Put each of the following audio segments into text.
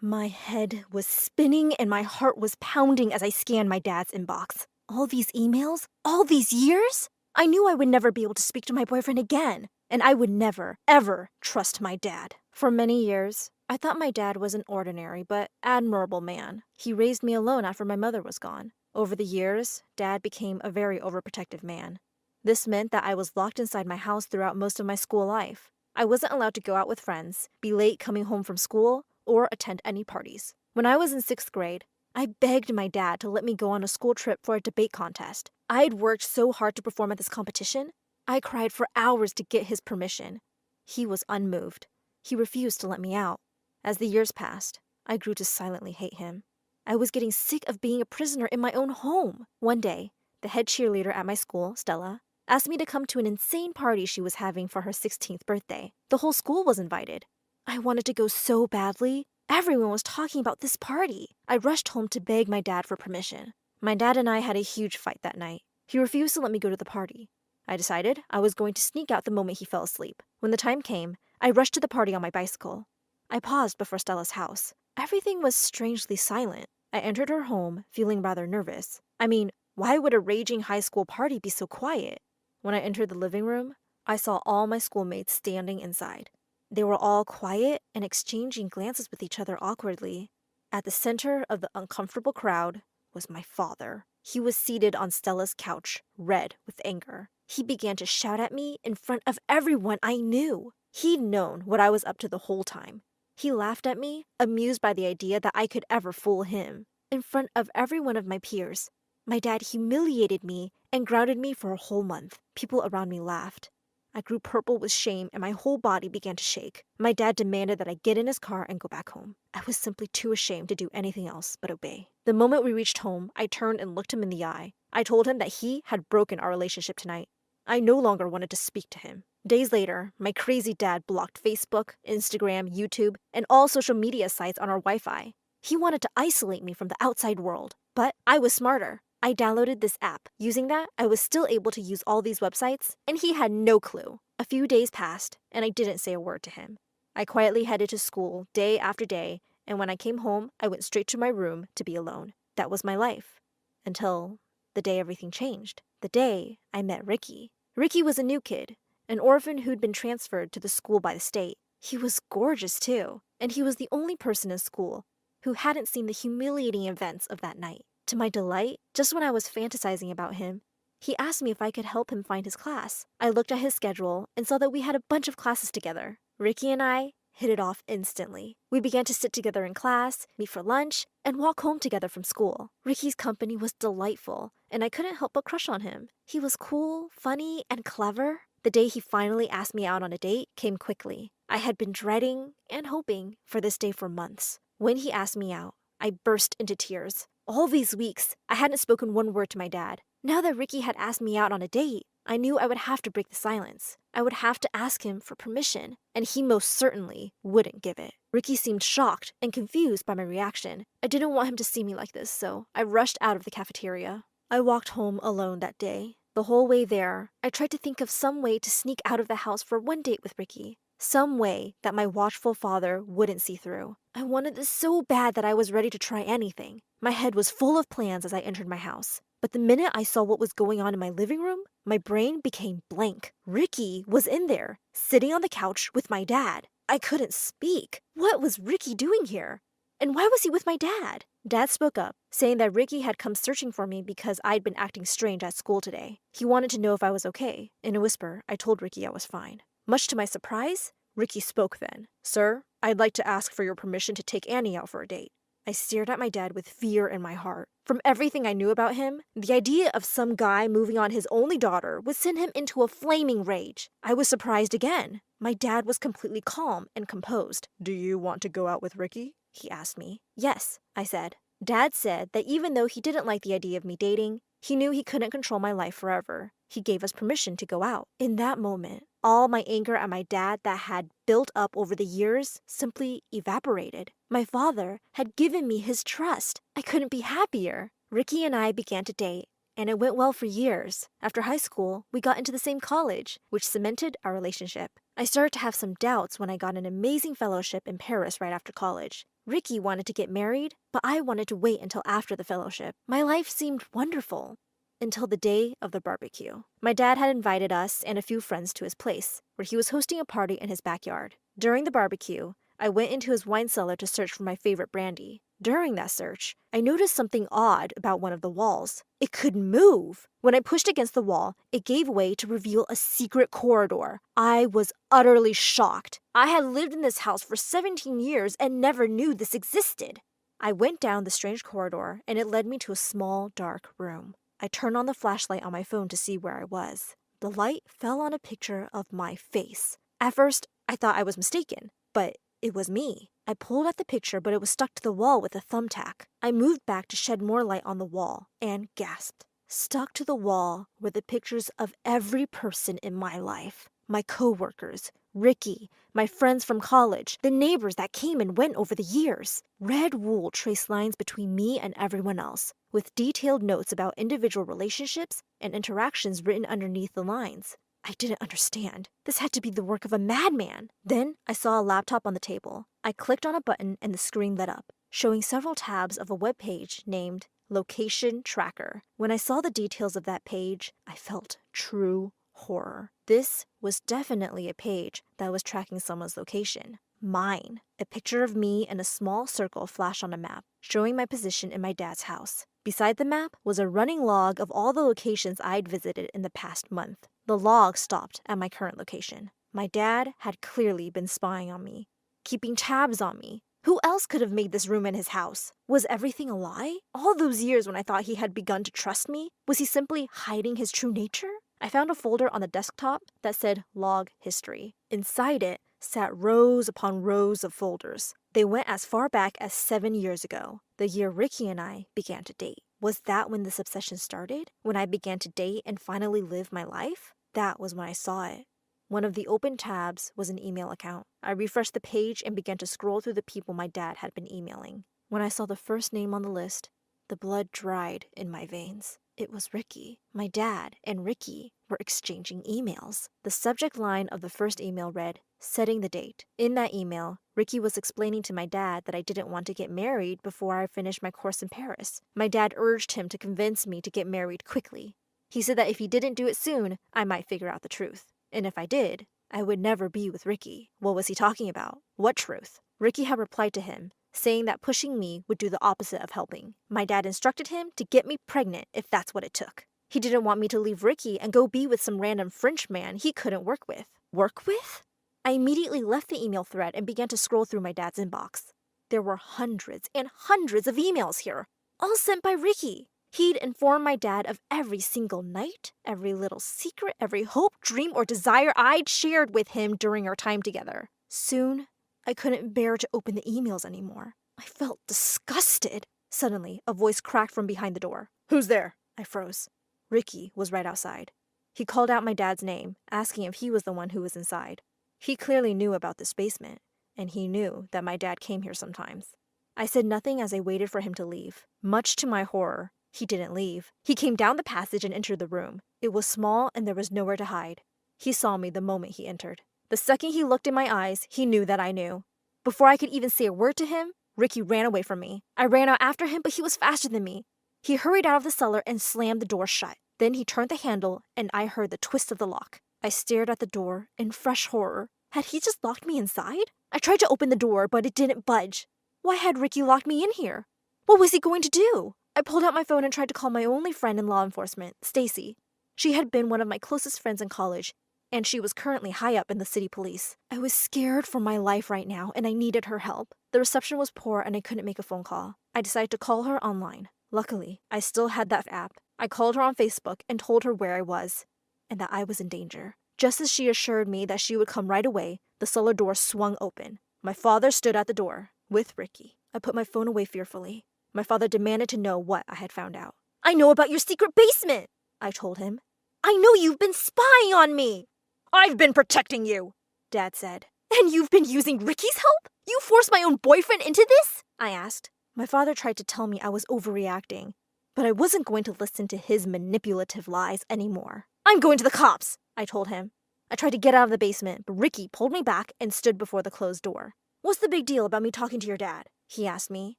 My head was spinning and my heart was pounding as I scanned my dad's inbox. All these emails? All these years? I knew I would never be able to speak to my boyfriend again, and I would never, ever trust my dad. For many years, I thought my dad was an ordinary but admirable man. He raised me alone after my mother was gone. Over the years, Dad became a very overprotective man. This meant that I was locked inside my house throughout most of my school life. I wasn't allowed to go out with friends, be late coming home from school, or attend any parties. When I was in 6th grade, I begged my dad to let me go on a school trip for a debate contest. I had worked so hard to perform at this competition. I cried for hours to get his permission. He was unmoved. He refused to let me out. As the years passed, I grew to silently hate him. I was getting sick of being a prisoner in my own home. One day, the head cheerleader at my school, Stella, asked me to come to an insane party she was having for her 16th birthday. The whole school was invited. I wanted to go so badly. Everyone was talking about this party. I rushed home to beg my dad for permission. My dad and I had a huge fight that night. He refused to let me go to the party. I decided I was going to sneak out the moment he fell asleep. When the time came, I rushed to the party on my bicycle. I paused before Stella's house. Everything was strangely silent. I entered her home, feeling rather nervous. I mean, why would a raging high school party be so quiet? When I entered the living room, I saw all my schoolmates standing inside. They were all quiet and exchanging glances with each other awkwardly. At the center of the uncomfortable crowd was my father. He was seated on Stella's couch, red with anger. He began to shout at me in front of everyone I knew. He'd known what I was up to the whole time. He laughed at me, amused by the idea that I could ever fool him. In front of every one of my peers, my dad humiliated me and grounded me for a whole month. People around me laughed. I grew purple with shame and my whole body began to shake. My dad demanded that I get in his car and go back home. I was simply too ashamed to do anything else but obey. The moment we reached home, I turned and looked him in the eye. I told him that he had broken our relationship tonight. I no longer wanted to speak to him. Days later, my crazy dad blocked Facebook, Instagram, YouTube, and all social media sites on our Wi-Fi. He wanted to isolate me from the outside world, but I was smarter. I downloaded this app. Using that, I was still able to use all these websites, and he had no clue. A few days passed, and I didn't say a word to him. I quietly headed to school day after day, and when I came home, I went straight to my room to be alone. That was my life. Until the day everything changed. The day I met Ricky. Ricky was a new kid, an orphan who'd been transferred to the school by the state. He was gorgeous, too, and he was the only person in school who hadn't seen the humiliating events of that night. To my delight, just when I was fantasizing about him, he asked me if I could help him find his class. I looked at his schedule and saw that we had a bunch of classes together. Ricky and I hit it off instantly. We began to sit together in class, meet for lunch, and walk home together from school. Ricky's company was delightful, and I couldn't help but crush on him. He was cool, funny, and clever. The day he finally asked me out on a date came quickly. I had been dreading and hoping for this day for months. When he asked me out, I burst into tears. All these weeks, I hadn't spoken one word to my dad. Now that Ricky had asked me out on a date, I knew I would have to break the silence. I would have to ask him for permission, and he most certainly wouldn't give it. Ricky seemed shocked and confused by my reaction. I didn't want him to see me like this, so I rushed out of the cafeteria. I walked home alone that day. The whole way there, I tried to think of some way to sneak out of the house for one date with Ricky. Some way that my watchful father wouldn't see through. I wanted this so bad that I was ready to try anything. My head was full of plans as I entered my house. But the minute I saw what was going on in my living room, my brain became blank. Ricky was in there, sitting on the couch with my dad. I couldn't speak. What was Ricky doing here? And why was he with my dad? Dad spoke up, saying that Ricky had come searching for me because I'd been acting strange at school today. He wanted to know if I was okay. In a whisper, I told Ricky I was fine. Much to my surprise, Ricky spoke then. "Sir, I'd like to ask for your permission to take Annie out for a date." I stared at my dad with fear in my heart. From everything I knew about him, the idea of some guy moving on his only daughter would send him into a flaming rage. I was surprised again. My dad was completely calm and composed. "Do you want to go out with Ricky?" he asked me. "Yes," I said. Dad said that even though he didn't like the idea of me dating, he knew he couldn't control my life forever. He gave us permission to go out. In that moment, all my anger at my dad that had built up over the years simply evaporated. My father had given me his trust. I couldn't be happier. Ricky and I began to date, And it went well for years. After high school, we got into the same college, which cemented our relationship. I started to have some doubts when I got an amazing fellowship in Paris right after college. Ricky wanted to get married, but I wanted to wait until after the fellowship. My life seemed wonderful. Until the day of the barbecue. My dad had invited us and a few friends to his place, where he was hosting a party in his backyard. During the barbecue, I went into his wine cellar to search for my favorite brandy. During that search, I noticed something odd about one of the walls. It could move. When I pushed against the wall, it gave way to reveal a secret corridor. I was utterly shocked. I had lived in this house for 17 years and never knew this existed. I went down the strange corridor, and it led me to a small, dark room. I turned on the flashlight on my phone to see where I was. The light fell on a picture of my face. At first, I thought I was mistaken, but it was me. I pulled at the picture, but it was stuck to the wall with a thumbtack. I moved back to shed more light on the wall and gasped. Stuck to the wall were the pictures of every person in my life. My coworkers, Ricky, my friends from college, the neighbors that came and went over the years. Red wool traced lines between me and everyone else, with detailed notes about individual relationships and interactions written underneath the lines. I didn't understand. This had to be the work of a madman. Then I saw a laptop on the table. I clicked on a button and the screen lit up, showing several tabs of a web page named Location Tracker. When I saw the details of that page, I felt true horror. This was definitely a page that was tracking someone's location. Mine. A picture of me and a small circle flashed on a map, showing my position in my dad's house. Beside the map was a running log of all the locations I'd visited in the past month. The log stopped at my current location. My dad had clearly been spying on me, keeping tabs on me. Who else could have made this room in his house? Was everything a lie? All those years when I thought he had begun to trust me, was he simply hiding his true nature? I found a folder on the desktop that said Log History. Inside it sat rows upon rows of folders. They went as far back as 7 years ago, the year Ricky and I began to date. Was that when this obsession started? When I began to date and finally live my life? That was when I saw it. One of the open tabs was an email account. I refreshed the page and began to scroll through the people my dad had been emailing. When I saw the first name on the list, the blood dried in my veins. It was Ricky. My dad and Ricky were exchanging emails. The subject line of the first email read, "Setting the date." In that email, Ricky was explaining to my dad that I didn't want to get married before I finished my course in Paris. My dad urged him to convince me to get married quickly. He said that if he didn't do it soon, I might figure out the truth. And if I did, I would never be with Ricky. What was he talking about? What truth? Ricky had replied to him, saying that pushing me would do the opposite of helping. My dad instructed him to get me pregnant if that's what it took. He didn't want me to leave Ricky and go be with some random French man he couldn't work with. Work with? I immediately left the email thread and began to scroll through my dad's inbox. There were hundreds and hundreds of emails here, all sent by Ricky. He'd informed my dad of every single night, every little secret, every hope, dream, or desire I'd shared with him during our time together. Soon, I couldn't bear to open the emails anymore. I felt disgusted. Suddenly, a voice cracked from behind the door. "Who's there?" I froze. Ricky was right outside. He called out my dad's name, asking if he was the one who was inside. He clearly knew about this basement, and he knew that my dad came here sometimes. I said nothing as I waited for him to leave. Much to my horror, he didn't leave. He came down the passage and entered the room. It was small and there was nowhere to hide. He saw me the moment he entered. The second he looked in my eyes, he knew that I knew. Before I could even say a word to him, Ricky ran away from me. I ran out after him, but he was faster than me. He hurried out of the cellar and slammed the door shut. Then he turned the handle and I heard the twist of the lock. I stared at the door in fresh horror. Had he just locked me inside? I tried to open the door, but it didn't budge. Why had Ricky locked me in here? What was he going to do? I pulled out my phone and tried to call my only friend in law enforcement, Stacy. She had been one of my closest friends in college, and she was currently high up in the city police. I was scared for my life right now, and I needed her help. The reception was poor, and I couldn't make a phone call. I decided to call her online. Luckily, I still had that app. I called her on Facebook and told her where I was, and that I was in danger. Just as she assured me that she would come right away, the cellar door swung open. My father stood at the door, with Ricky. I put my phone away fearfully. My father demanded to know what I had found out. "I know about your secret basement," I told him. "I know you've been spying on me." "I've been protecting you," Dad said. "And you've been using Ricky's help? You forced my own boyfriend into this?" I asked. My father tried to tell me I was overreacting, But I wasn't going to listen to his manipulative lies anymore. "I'm going to the cops," I told him. I tried to get out of the basement, but Ricky pulled me back and stood before the closed door. "What's the big deal about me talking to your dad?" he asked me.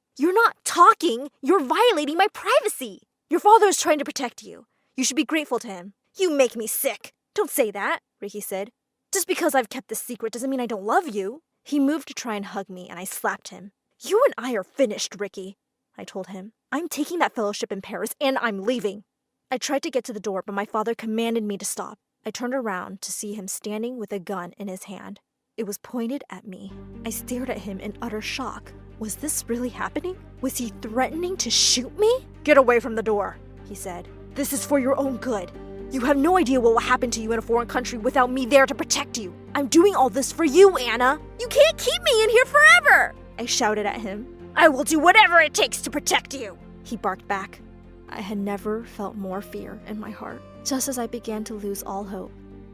"You're not talking! You're violating my privacy! Your father is trying to protect you. You should be grateful to him." "You make me sick!" "Don't say that," Ricky said. "Just because I've kept this secret doesn't mean I don't love you." He moved to try and hug me, and I slapped him. "You and I are finished, Ricky," I told him. "I'm taking that fellowship in Paris, and I'm leaving." I tried to get to the door, but my father commanded me to stop. I turned around to see him standing with a gun in his hand. It was pointed at me. I stared at him in utter shock. Was this really happening? Was he threatening to shoot me? "Get away from the door," he said. "This is for your own good. You have no idea what will happen to you in a foreign country without me there to protect you. I'm doing all this for you, Anna. You can't keep me in here forever," I shouted at him. "I will do whatever it takes to protect you," he barked back. I had never felt more fear in my heart. Just as I began to lose all hope,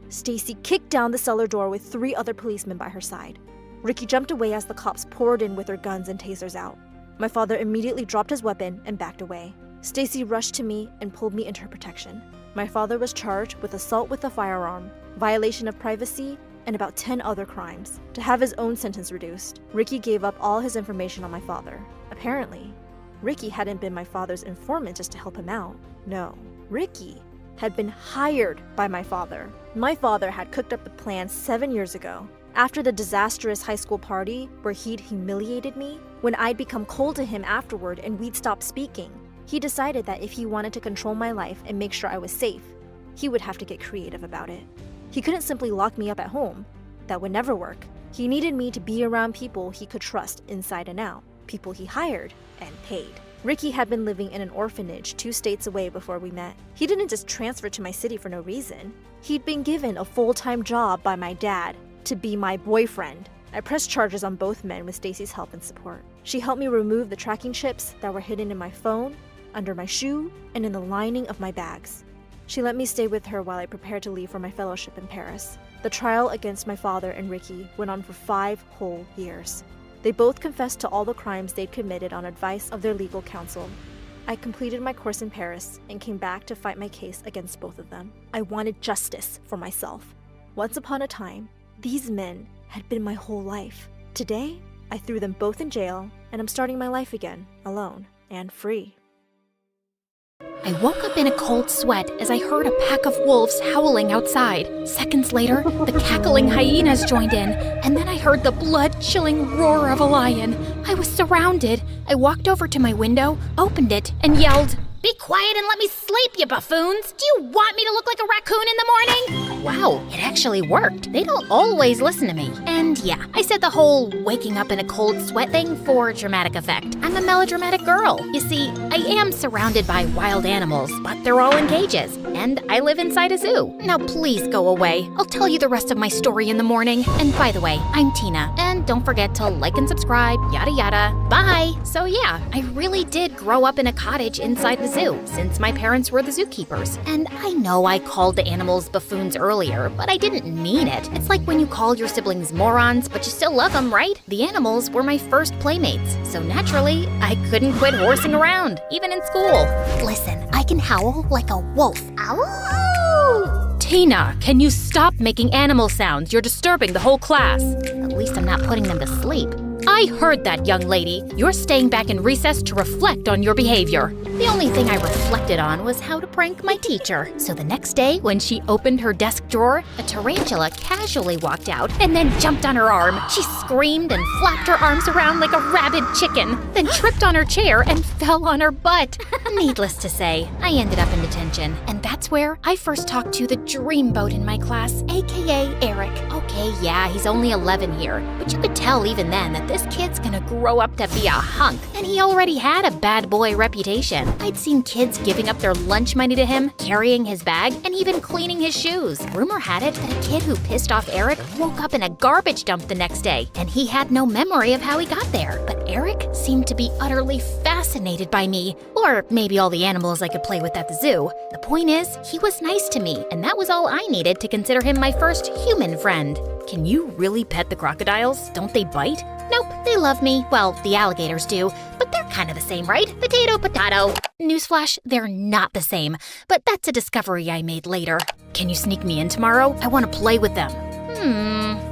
Stacy kicked down the cellar door with 3 other policemen by her side. Ricky jumped away as the cops poured in with their guns and tasers out. My father immediately dropped his weapon and backed away. Stacy rushed to me and pulled me into her protection. My father was charged with assault with a firearm, violation of privacy, and about 10 other crimes. To have his own sentence reduced, Ricky gave up all his information on my father. Apparently, Ricky hadn't been my father's informant just to help him out. No, Ricky had been hired by my father. My father had cooked up the plan 7 years ago. After the disastrous high school party where he'd humiliated me, when I'd become cold to him afterward and we'd stop speaking, he decided that if he wanted to control my life and make sure I was safe, he would have to get creative about it. He couldn't simply lock me up at home. That would never work. He needed me to be around people he could trust inside and out, people he hired and paid. Ricky had been living in an orphanage 2 states away before we met. He didn't just transfer to my city for no reason. He'd been given a full-time job by my dad to be my boyfriend. I pressed charges on both men with Stacy's help and support. She helped me remove the tracking chips that were hidden in my phone, under my shoe, and in the lining of my bags. She let me stay with her while I prepared to leave for my fellowship in Paris. The trial against my father and Ricky went on for 5 whole years. They both confessed to all the crimes they'd committed on advice of their legal counsel. I completed my course in Paris and came back to fight my case against both of them. I wanted justice for myself. Once upon a time, these men had been my whole life. Today, I threw them both in jail, and I'm starting my life again, alone and free. I woke up in a cold sweat as I heard a pack of wolves howling outside. Seconds later, the cackling hyenas joined in, and then I heard the blood-chilling roar of a lion. I was surrounded. I walked over to my window, opened it, and yelled, "Be quiet and let me sleep, you buffoons! Do you want me to look like a raccoon in the morning?" Wow, it actually worked. They don't always listen to me. And yeah, I said the whole waking up in a cold sweat thing for dramatic effect. I'm a melodramatic girl. You see, I am surrounded by wild animals, but they're all in cages. And I live inside a zoo. Now please go away. I'll tell you the rest of my story in the morning. And by the way, I'm Tina. And don't forget to like and subscribe, yada yada. Bye! So yeah, I really did grow up in a cottage inside the zoo, since my parents were the zookeepers. And I know I called the animals buffoons earlier, but I didn't mean it. It's like when you call your siblings morons, but you still love them, right? The animals were my first playmates, so naturally, I couldn't quit horsing around, even in school. Listen, I can howl like a wolf. Ow! Tina, can you stop making animal sounds? You're disturbing the whole class. At least I'm not putting them to sleep. I heard that, young lady. You're staying back in recess to reflect on your behavior. The only thing I reflected on was how to prank my teacher. So the next day, when she opened her desk drawer, a tarantula casually walked out and then jumped on her arm. She screamed and flapped her arms around like a rabid chicken, then tripped on her chair and fell on her butt. Needless to say, I ended up in detention. And that's where I first talked to the dreamboat in my class, aka Eric. Okay, yeah, he's only 11 here, but you could tell even then that this kid's gonna grow up to be a hunk, and he already had a bad boy reputation. I'd seen kids giving up their lunch money to him, carrying his bag, and even cleaning his shoes. Rumor had it that a kid who pissed off Eric woke up in a garbage dump the next day, and he had no memory of how he got there. But Eric seemed to be utterly fascinated by me, or maybe all the animals I could play with at the zoo. The point is, he was nice to me, and that was all I needed to consider him my first human friend. Can you really pet the crocodiles? Don't they bite? Nope, they love me. Well, the alligators do, but they're kind of the same, right? Potato, potato. Newsflash, they're not the same, but that's a discovery I made later. Can you sneak me in tomorrow? I want to play with them.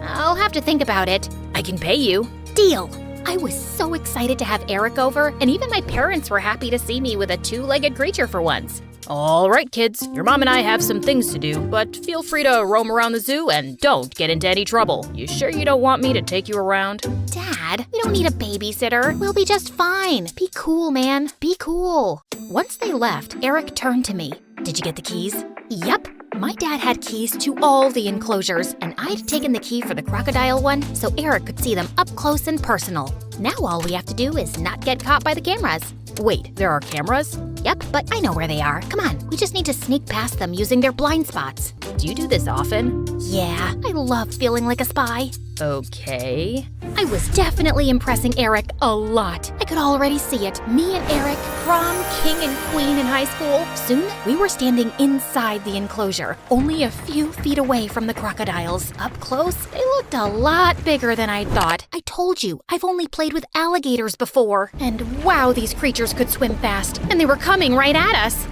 I'll have to think about it. I can pay you. Deal. I was so excited to have Eric over, and even my parents were happy to see me with a two-legged creature for once. All right, kids, your mom and I have some things to do, but feel free to roam around the zoo and don't get into any trouble. You sure you don't want me to take you around? Dad, we don't need a babysitter. We'll be just fine. Be cool, man. Be cool. Once they left, Eric turned to me. Did you get the keys? Yep. My dad had keys to all the enclosures, and I'd taken the key for the crocodile one so Eric could see them up close and personal. Now all we have to do is not get caught by the cameras. Wait, there are cameras? Yep, but I know where they are. Come on, we just need to sneak past them using their blind spots. Do you do this often? Yeah, I love feeling like a spy. Okay. I was definitely impressing Eric a lot. I could already see it. Me and Eric, prom king and queen in high school. Soon, we were standing inside the enclosure, only a few feet away from the crocodiles. Up close, they looked a lot bigger than I thought. I told you, I've only played with alligators before. And wow, these creatures could swim fast, and they were coming right at us.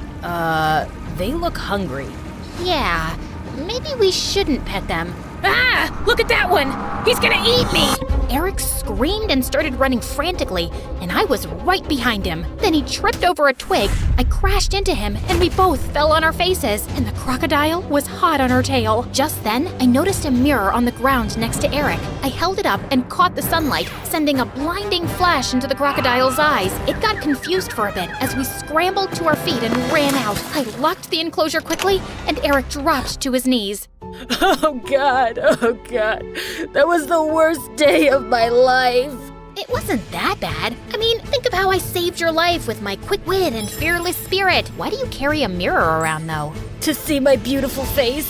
They look hungry. Yeah, maybe we shouldn't pet them. Ah! Look at that one! He's gonna eat me! Eric screamed and started running frantically, and I was right behind him. Then he tripped over a twig. I crashed into him, and we both fell on our faces, and the crocodile was hot on her tail. Just then, I noticed a mirror on the ground next to Eric. I held it up and caught the sunlight, sending a blinding flash into the crocodile's eyes. It got confused for a bit as we scrambled to our feet and ran out. I locked the enclosure quickly, and Eric dropped to his knees. Oh God, that was the worst day of my life. It wasn't that bad. I mean, think of how I saved your life with my quick wit and fearless spirit. Why do you carry a mirror around, though? To see my beautiful face,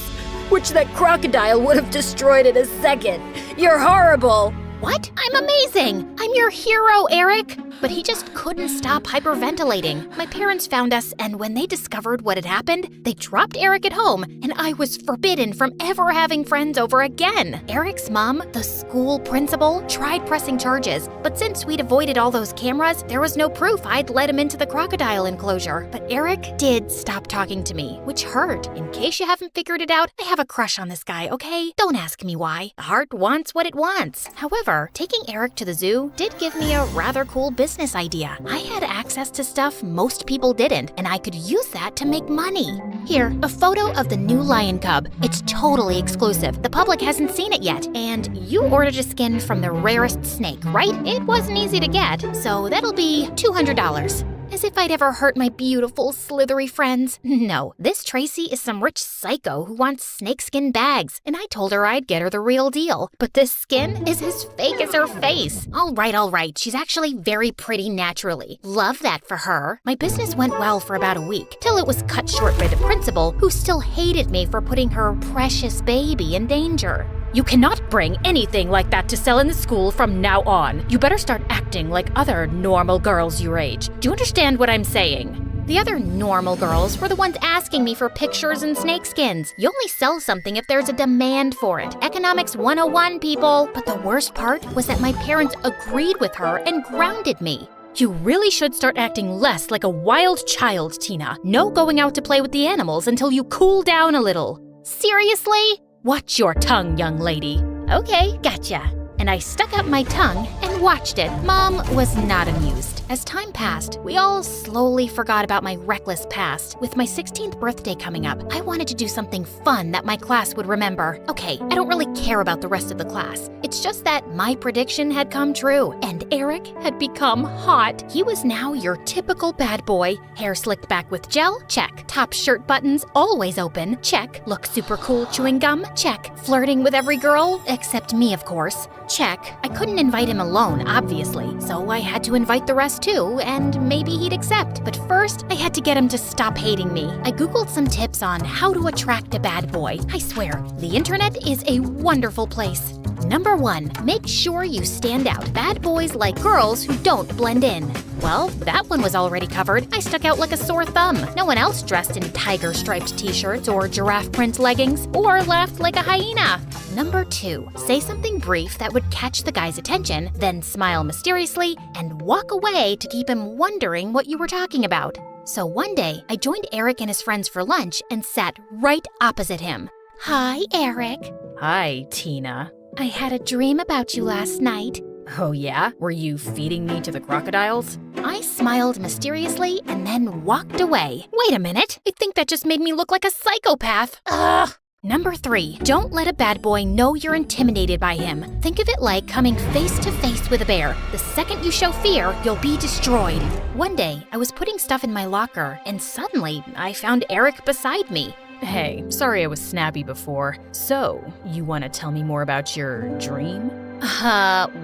which that crocodile would have destroyed in a second. You're horrible. What? I'm amazing! I'm your hero, Eric! But he just couldn't stop hyperventilating. My parents found us, and when they discovered what had happened, they dropped Eric at home, and I was forbidden from ever having friends over again. Eric's mom, the school principal, tried pressing charges, but since we'd avoided all those cameras, there was no proof I'd let him into the crocodile enclosure. But Eric did stop talking to me, which hurt. In case you haven't figured it out, I have a crush on this guy, okay? Don't ask me why. The heart wants what it wants. However, taking Eric to the zoo did give me a rather cool business idea. I had access to stuff most people didn't, and I could use that to make money. Here, a photo of the new lion cub. It's totally exclusive. The public hasn't seen it yet. And you ordered a skin from the rarest snake, right? It wasn't easy to get, so that'll be $200. As if I'd ever hurt my beautiful, slithery friends. No, this Tracy is some rich psycho who wants snakeskin bags, and I told her I'd get her the real deal. But this skin is as fake as her face. All right, she's actually very pretty naturally. Love that for her. My business went well for about a week, till it was cut short by the principal, who still hated me for putting her precious baby in danger. You cannot bring anything like that to sell in the school from now on. You better start acting like other normal girls your age. Do you understand what I'm saying? The other normal girls were the ones asking me for pictures and snakeskins. You only sell something if there's a demand for it. Economics 101, people. But the worst part was that my parents agreed with her and grounded me. You really should start acting less like a wild child, Tina. No going out to play with the animals until you cool down a little. Seriously? Watch your tongue, young lady. Okay, gotcha. And I stuck out my tongue and watched it. Mom was not amused. As time passed, we all slowly forgot about my reckless past. With my 16th birthday coming up, I wanted to do something fun that my class would remember. Okay, I don't really care about the rest of the class. It's just that my prediction had come true, and Eric had become hot. He was now your typical bad boy. Hair slicked back with gel? Check. Top shirt buttons always open? Check. Look super cool chewing gum? Check. Flirting with every girl? Except me, of course. Check. I couldn't invite him alone, obviously, so I had to invite the rest too, and maybe he'd accept. But first, I had to get him to stop hating me. I googled some tips on how to attract a bad boy. I swear, the internet is a wonderful place. Number 1, make sure you stand out. Bad boys like girls who don't blend in. Well, that one was already covered. I stuck out like a sore thumb. No one else dressed in tiger-striped t-shirts or giraffe print leggings or laughed like a hyena. Number 2, say something brief that would catch the guy's attention, then smile mysteriously and walk away to keep him wondering what you were talking about. So one day, I joined Eric and his friends for lunch and sat right opposite him. Hi, Eric. Hi, Tina. I had a dream about you last night. Oh yeah? Were you feeding me to the crocodiles? I smiled mysteriously and then walked away. Wait a minute. I think that just made me look like a psychopath. Ugh. Number 3, don't let a bad boy know you're intimidated by him. Think of it like coming face to face with a bear. The second you show fear, you'll be destroyed. One day, I was putting stuff in my locker, and suddenly, I found Eric beside me. Hey, sorry I was snappy before. So, you want to tell me more about your dream?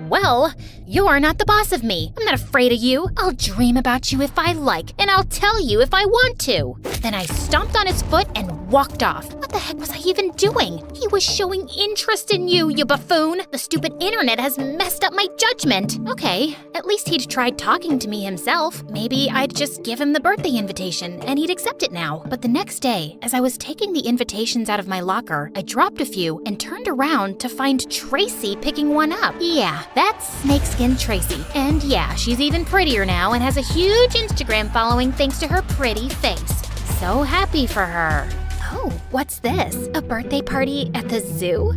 Well, you're not the boss of me. I'm not afraid of you. I'll dream about you if I like, and I'll tell you if I want to. Then I stomped on his foot and walked off. What the heck was I even doing? He was showing interest in you, you buffoon. The stupid internet has messed up my judgment. Okay, at least he'd tried talking to me himself. Maybe I'd just give him the birthday invitation and he'd accept it now. But the next day, as I was taking the invitations out of my locker, I dropped a few and turned around to find Tracy picking one up. Yeah, that's Snakeskin Tracy. And yeah, she's even prettier now and has a huge Instagram following thanks to her pretty face. So happy for her. Oh, what's this? A birthday party at the zoo?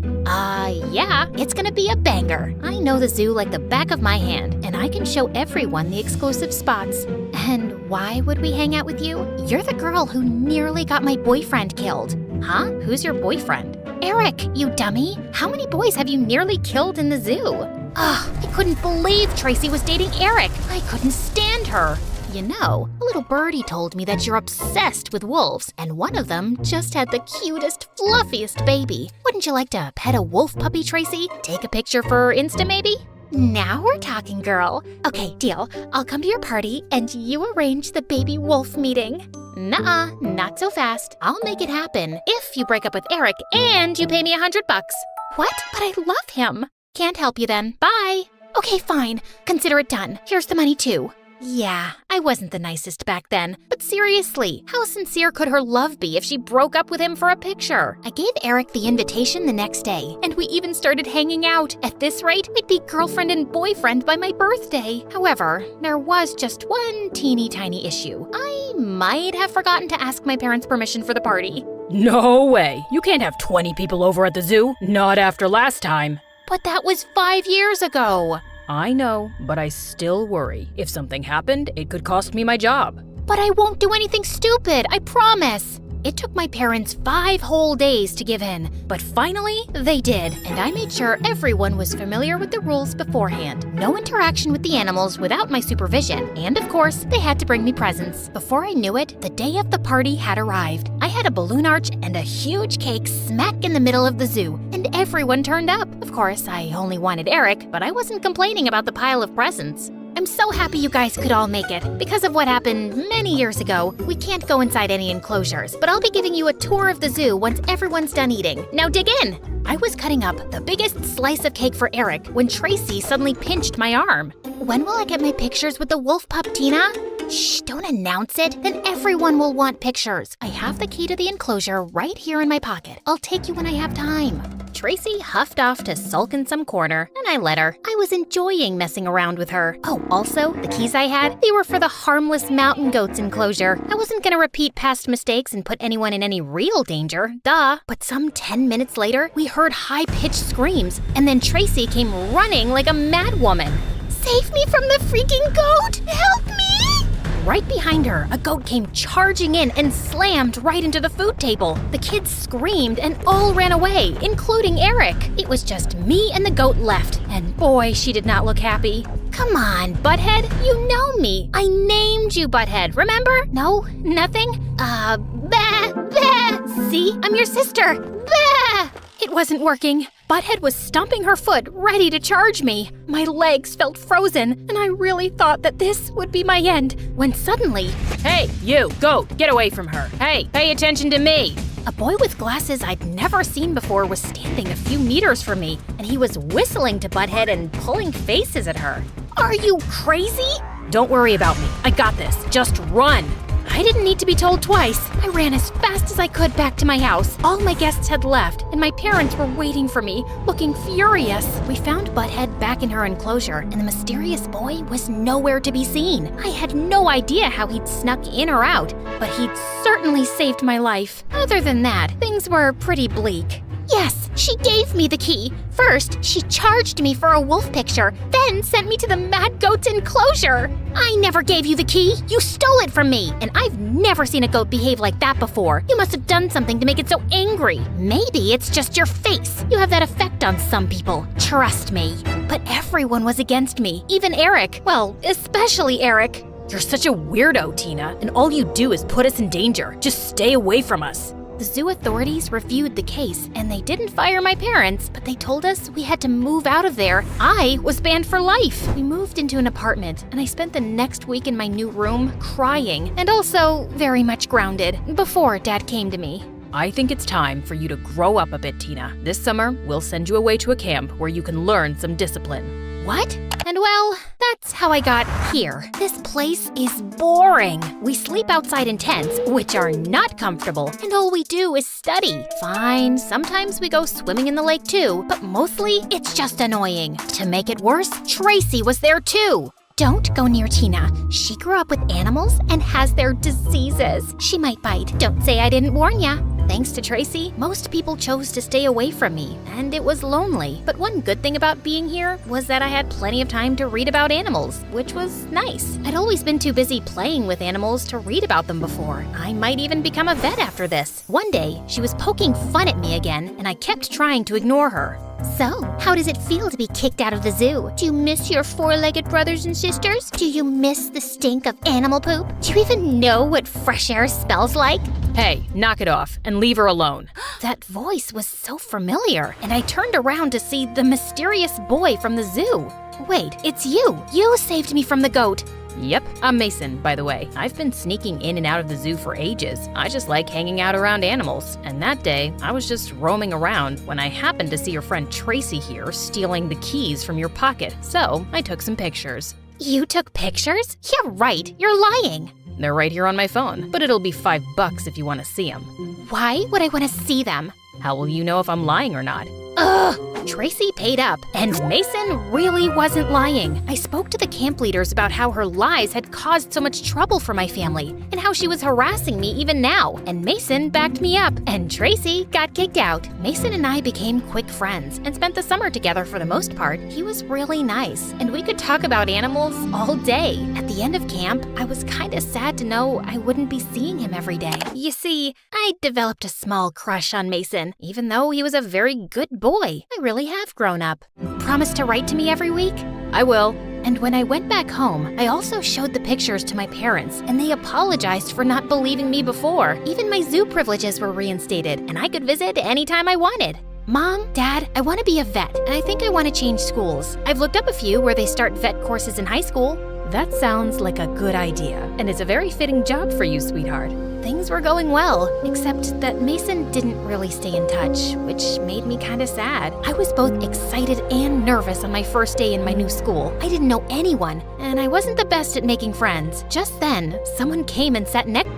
Yeah, it's gonna be a banger. I know the zoo like the back of my hand, and I can show everyone the exclusive spots. And why would we hang out with you? You're the girl who nearly got my boyfriend killed. Huh? Who's your boyfriend? Eric, you dummy. How many boys have you nearly killed in the zoo? Ugh, I couldn't believe Tracy was dating Eric. I couldn't stand her. You know, a little birdie told me that you're obsessed with wolves, and one of them just had the cutest, fluffiest baby. Wouldn't you like to pet a wolf puppy, Tracy? Take a picture for Insta, maybe? Now we're talking, girl. Okay, deal. I'll come to your party, and you arrange the baby wolf meeting. Nuh-uh, not so fast. I'll make it happen if you break up with Eric and you pay me $100. What? But I love him. Can't help you then. Bye. Okay, fine. Consider it done. Here's the money, too. Yeah, I wasn't the nicest back then, but seriously, how sincere could her love be if she broke up with him for a picture? I gave Eric the invitation the next day, and we even started hanging out. At this rate, we'd be girlfriend and boyfriend by my birthday. However, there was just one teeny tiny issue. I might have forgotten to ask my parents' permission for the party. No way! You can't have 20 people over at the zoo. Not after last time. But that was 5 years ago. I know, but I still worry. If something happened, it could cost me my job. But I won't do anything stupid, I promise. It took my parents 5 whole days to give in, but finally they did, and I made sure everyone was familiar with the rules beforehand. No interaction with the animals without my supervision, and of course, they had to bring me presents. Before I knew it, the day of the party had arrived. I had a balloon arch and a huge cake smack in the middle of the zoo, and everyone turned up. Of course, I only wanted Eric, but I wasn't complaining about the pile of presents. I'm so happy you guys could all make it. Because of what happened many years ago, we can't go inside any enclosures, but I'll be giving you a tour of the zoo once everyone's done eating. Now dig in! I was cutting up the biggest slice of cake for Eric when Tracy suddenly pinched my arm. When will I get my pictures with the wolf pup, Tina? Shh, don't announce it. Then everyone will want pictures. I have the key to the enclosure right here in my pocket. I'll take you when I have time. Tracy huffed off to sulk in some corner, and I let her. I was enjoying messing around with her. Oh, also, the keys I had, they were for the harmless mountain goats enclosure. I wasn't gonna repeat past mistakes and put anyone in any real danger, duh. But some 10 minutes later, we heard high-pitched screams, and then Tracy came running like a mad woman. Save me from the freaking goat! Help me! Right behind her, a goat came charging in and slammed right into the food table. The kids screamed and all ran away, including Eric. It was just me and the goat left, and boy, she did not look happy. Come on, Butthead, you know me. I named you Butthead, remember? No? Nothing? Bah, bah. See, I'm your sister. Bah! It wasn't working. Butthead was stomping her foot, ready to charge me. My legs felt frozen, and I really thought that this would be my end, when suddenly... Hey, you, goat, get away from her. Hey, pay attention to me. A boy with glasses I'd never seen before was standing a few meters from me, and he was whistling to Butthead and pulling faces at her. Are you crazy? Don't worry about me. I got this. Just run. I didn't need to be told twice. I ran as fast as I could back to my house. All my guests had left, and my parents were waiting for me, looking furious. We found Butthead back in her enclosure, and the mysterious boy was nowhere to be seen. I had no idea how he'd snuck in or out, but he'd certainly saved my life. Other than that, things were pretty bleak. Yes, she gave me the key. First, she charged me for a wolf picture, then sent me to the mad goat's enclosure. I never gave you the key. You stole it from me, and I've never seen a goat behave like that before. You must have done something to make it so angry. Maybe it's just your face. You have that effect on some people. Trust me. But everyone was against me, even Eric. Well, especially Eric. You're such a weirdo, Tina, and all you do is put us in danger. Just stay away from us. The zoo authorities reviewed the case, and they didn't fire my parents, but they told us we had to move out of there. I was banned for life. We moved into an apartment, and I spent the next week in my new room crying, and also very much grounded, before Dad came to me. I think it's time for you to grow up a bit, Tina. This summer, we'll send you away to a camp where you can learn some discipline. What? And well, that's how I got here. This place is boring. We sleep outside in tents, which are not comfortable, and all we do is study. Fine, sometimes we go swimming in the lake too, but mostly it's just annoying. To make it worse, Tracy was there too. Don't go near Tina. She grew up with animals and has their diseases. She might bite. Don't say I didn't warn ya. Thanks to Tracy, most people chose to stay away from me, and it was lonely. But one good thing about being here was that I had plenty of time to read about animals, which was nice. I'd always been too busy playing with animals to read about them before. I might even become a vet after this. One day, she was poking fun at me again, and I kept trying to ignore her. So, how does it feel to be kicked out of the zoo? Do you miss your four-legged brothers and sisters? Do you miss the stink of animal poop? Do you even know what fresh air smells like? Hey, knock it off and leave her alone. That voice was so familiar, and I turned around to see the mysterious boy from the zoo. Wait, it's you. You saved me from the goat. Yep, I'm Mason, by the way. I've been sneaking in and out of the zoo for ages. I just like hanging out around animals. And that day, I was just roaming around when I happened to see your friend Tracy here stealing the keys from your pocket. So I took some pictures. You took pictures? Yeah, right. You're lying. They're right here on my phone, but it'll be $5 if you want to see them. Why would I want to see them? How will you know if I'm lying or not? Ugh! Tracy paid up, and Mason really wasn't lying. I spoke to the camp leaders about how her lies had caused so much trouble for my family, and how she was harassing me even now, and Mason backed me up, and Tracy got kicked out. Mason and I became quick friends, and spent the summer together for the most part. He was really nice, and we could talk about animals all day. At the end of camp, I was kinda sad to know I wouldn't be seeing him every day. You see, I developed a small crush on Mason, even though he was a very good boy. I really have grown up. Promise to write to me every week? I will. And when I went back home, I also showed the pictures to my parents, and they apologized for not believing me before. Even my zoo privileges were reinstated, and I could visit anytime I wanted. Mom, Dad, I want to be a vet, and I think I want to change schools. I've looked up a few where they start vet courses in high school. That sounds like a good idea, and it's a very fitting job for you, sweetheart. Things were going well, except that Mason didn't really stay in touch, which made me kinda sad. I was both excited and nervous on my first day in my new school. I didn't know anyone, and I wasn't the best at making friends. Just then, someone came and sat next.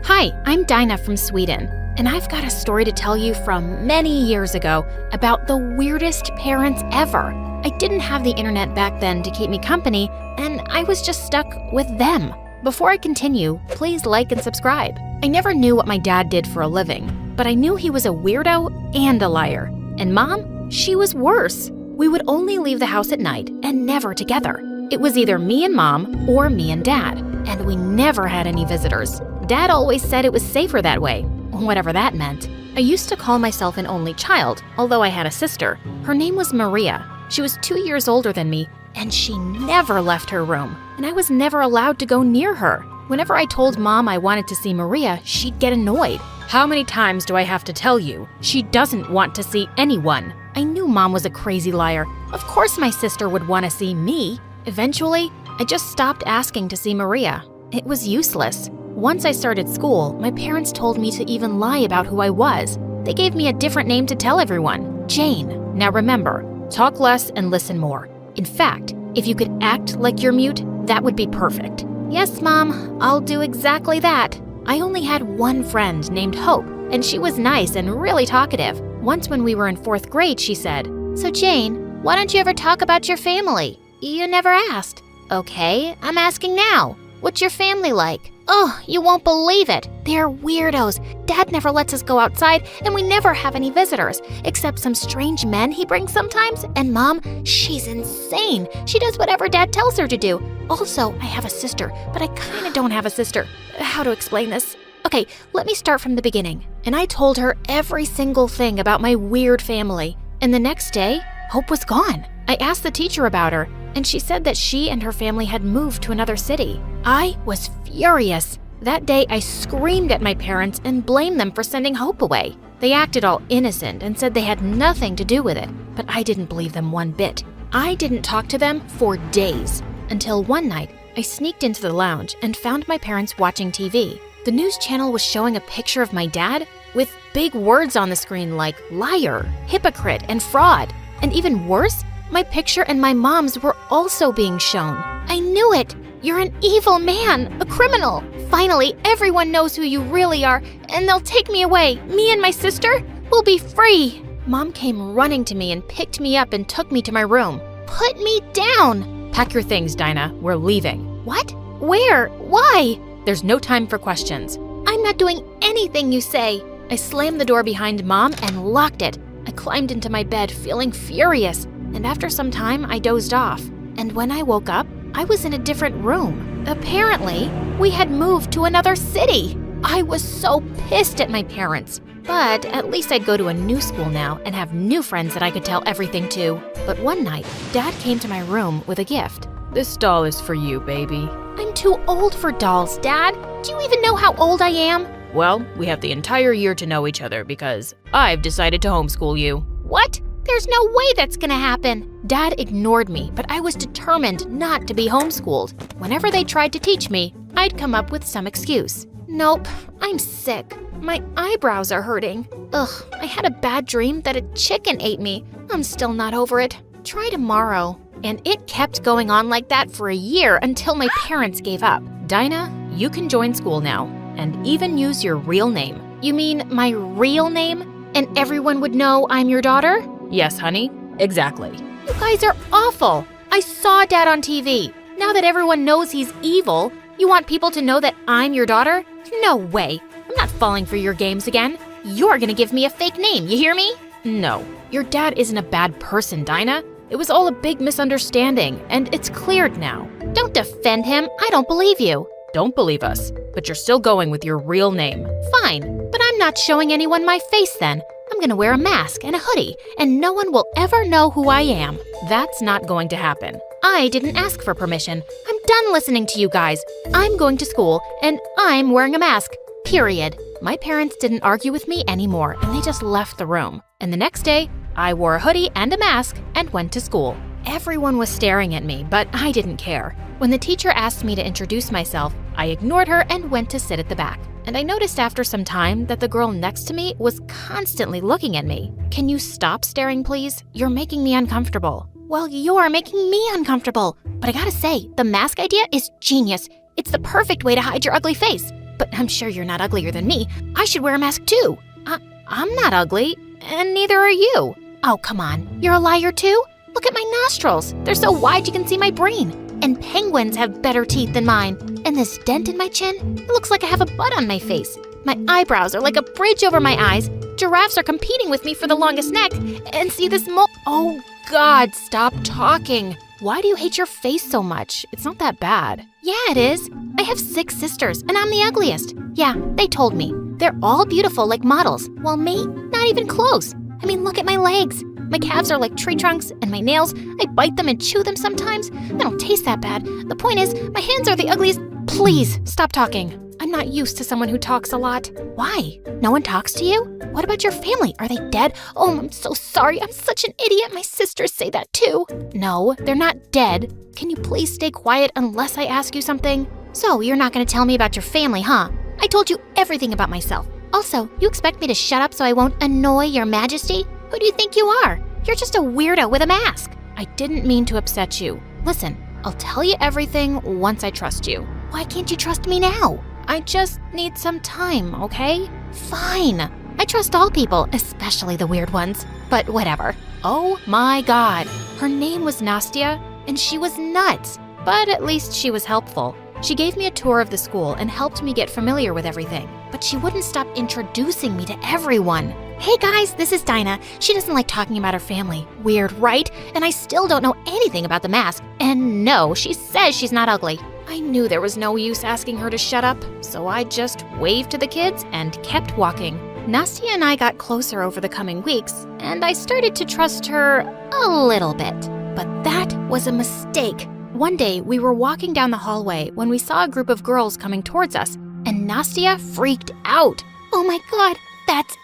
Hi, I'm Dinah from Sweden, and I've got a story to tell you from many years ago about the weirdest parents ever. I didn't have the internet back then to keep me company, and I was just stuck with them. Before I continue, please like and subscribe. I never knew what my dad did for a living, but I knew he was a weirdo and a liar. And Mom, she was worse. We would only leave the house at night and never together. It was either me and Mom or me and Dad, and we never had any visitors. Dad always said it was safer that way, whatever that meant. I used to call myself an only child, although I had a sister. Her name was Maria. She was 2 years older than me, and she never left her room, and I was never allowed to go near her. Whenever I told Mom I wanted to see Maria, she'd get annoyed. How many times do I have to tell you? She doesn't want to see anyone. I knew Mom was a crazy liar. Of course my sister would want to see me. Eventually, I just stopped asking to see Maria. It was useless. Once I started school, my parents told me to even lie about who I was. They gave me a different name to tell everyone, Jane. Now remember, talk less and listen more. In fact, If you could act like you're mute, that would be perfect. Yes, Mom, I'll do exactly that. I only had one friend named Hope, and she was nice and really talkative. Once when we were in 4th grade, she said, "So Jane, why don't you ever talk about your family? You never asked." "Okay, I'm asking now. What's your family like?" "Oh, you won't believe it. They're weirdos. Dad never lets us go outside, and we never have any visitors, except some strange men he brings sometimes. And Mom, she's insane. She does whatever Dad tells her to do. Also, I have a sister, but I kinda don't have a sister. How to explain this? Okay, let me start from the beginning." And I told her every single thing about my weird family. And the next day, Hope was gone. I asked the teacher about her, and she said that she and her family had moved to another city. I was furious. That day, I screamed at my parents and blamed them for sending Hope away. They acted all innocent and said they had nothing to do with it, but I didn't believe them one bit. I didn't talk to them for days, until one night, I sneaked into the lounge and found my parents watching TV. The news channel was showing a picture of my dad with big words on the screen like liar, hypocrite, and fraud. And even worse, my picture and my mom's were also being shown. I knew it! You're an evil man, a criminal. Finally, everyone knows who you really are, and they'll take me away. Me and my sister will be free. Mom came running to me and picked me up and took me to my room. Put me down! Pack your things, Dinah. We're leaving. What? Where? Why? There's no time for questions. I'm not doing anything you say. I slammed the door behind Mom and locked it. I climbed into my bed feeling furious, and after some time I dozed off. And when I woke up, I was in a different room. Apparently, we had moved to another city. I was so pissed at my parents. But at least I'd go to a new school now and have new friends that I could tell everything to. But one night, Dad came to my room with a gift. This doll is for you, baby. I'm too old for dolls, Dad. Do you even know how old I am? Well, we have the entire year to know each other because I've decided to homeschool you. What? There's no way that's gonna happen. Dad ignored me, but I was determined not to be homeschooled. Whenever they tried to teach me, I'd come up with some excuse. Nope, I'm sick. My eyebrows are hurting. Ugh, I had a bad dream that a chicken ate me. I'm still not over it. Try tomorrow. And it kept going on like that for a year until my parents gave up. Dinah, you can join school now and even use your real name. You mean my real name? And everyone would know I'm your daughter? Yes, honey, exactly. You guys are awful. I saw Dad on TV. Now that everyone knows he's evil, you want people to know that I'm your daughter? No way. I'm not falling for your games again. You're gonna give me a fake name, you hear me? No, your dad isn't a bad person, Dinah. It was all a big misunderstanding, and it's cleared now. Don't defend him. I don't believe you. Don't believe us, but you're still going with your real name. Fine, but I'm not showing anyone my face then. I'm gonna wear a mask and a hoodie, and no one will ever know who I am. That's not going to happen. I didn't ask for permission. I'm done listening to you guys. I'm going to school, and I'm wearing a mask. Period. My parents didn't argue with me anymore, and they just left the room. And the next day, I wore a hoodie and a mask and went to school. Everyone was staring at me, but I didn't care. When the teacher asked me to introduce myself, I ignored her and went to sit at the back. And I noticed after some time that the girl next to me was constantly looking at me. Can you stop staring, please? You're making me uncomfortable. Well, you're making me uncomfortable. But I gotta say, the mask idea is genius. It's the perfect way to hide your ugly face. But I'm sure you're not uglier than me. I should wear a mask too. I'm not ugly, and neither are you. Oh, come on. You're a liar too? Look at my nostrils. They're so wide you can see my brain. And penguins have better teeth than mine. And this dent in my chin, it looks like I have a butt on my face. My eyebrows are like a bridge over my eyes. Giraffes are competing with me for the longest neck. And see this mole. Oh, God, stop talking. Why do you hate your face so much? It's not that bad. Yeah, it is. I have 6 sisters, and I'm the ugliest. Yeah, they told me. They're all beautiful like models, while me, not even close. I mean, look at my legs. My calves are like tree trunks, and my nails, I bite them and chew them sometimes. They don't taste that bad. The point is, my hands are the ugliest. Please, stop talking. I'm not used to someone who talks a lot. Why? No one talks to you? What about your family? Are they dead? Oh, I'm so sorry. I'm such an idiot. My sisters say that too. No, they're not dead. Can you please stay quiet unless I ask you something? So, you're not going to tell me about your family, huh? I told you everything about myself. Also, you expect me to shut up so I won't annoy your majesty? Who do you think you are? You're just a weirdo with a mask. I didn't mean to upset you. Listen, I'll tell you everything once I trust you. Why can't you trust me now? I just need some time, okay? Fine. I trust all people, especially the weird ones. But whatever. Oh my God. Her name was Nastya, and she was nuts. But at least she was helpful. She gave me a tour of the school and helped me get familiar with everything. But she wouldn't stop introducing me to everyone. Hey guys, this is Dinah. She doesn't like talking about her family. Weird, right? And I still don't know anything about the mask. And no, she says she's not ugly. I knew there was no use asking her to shut up, so I just waved to the kids and kept walking. Nastya and I got closer over the coming weeks, and I started to trust her a little bit. But that was a mistake. One day, we were walking down the hallway when we saw a group of girls coming towards us, and Nastya freaked out. Oh my God, that's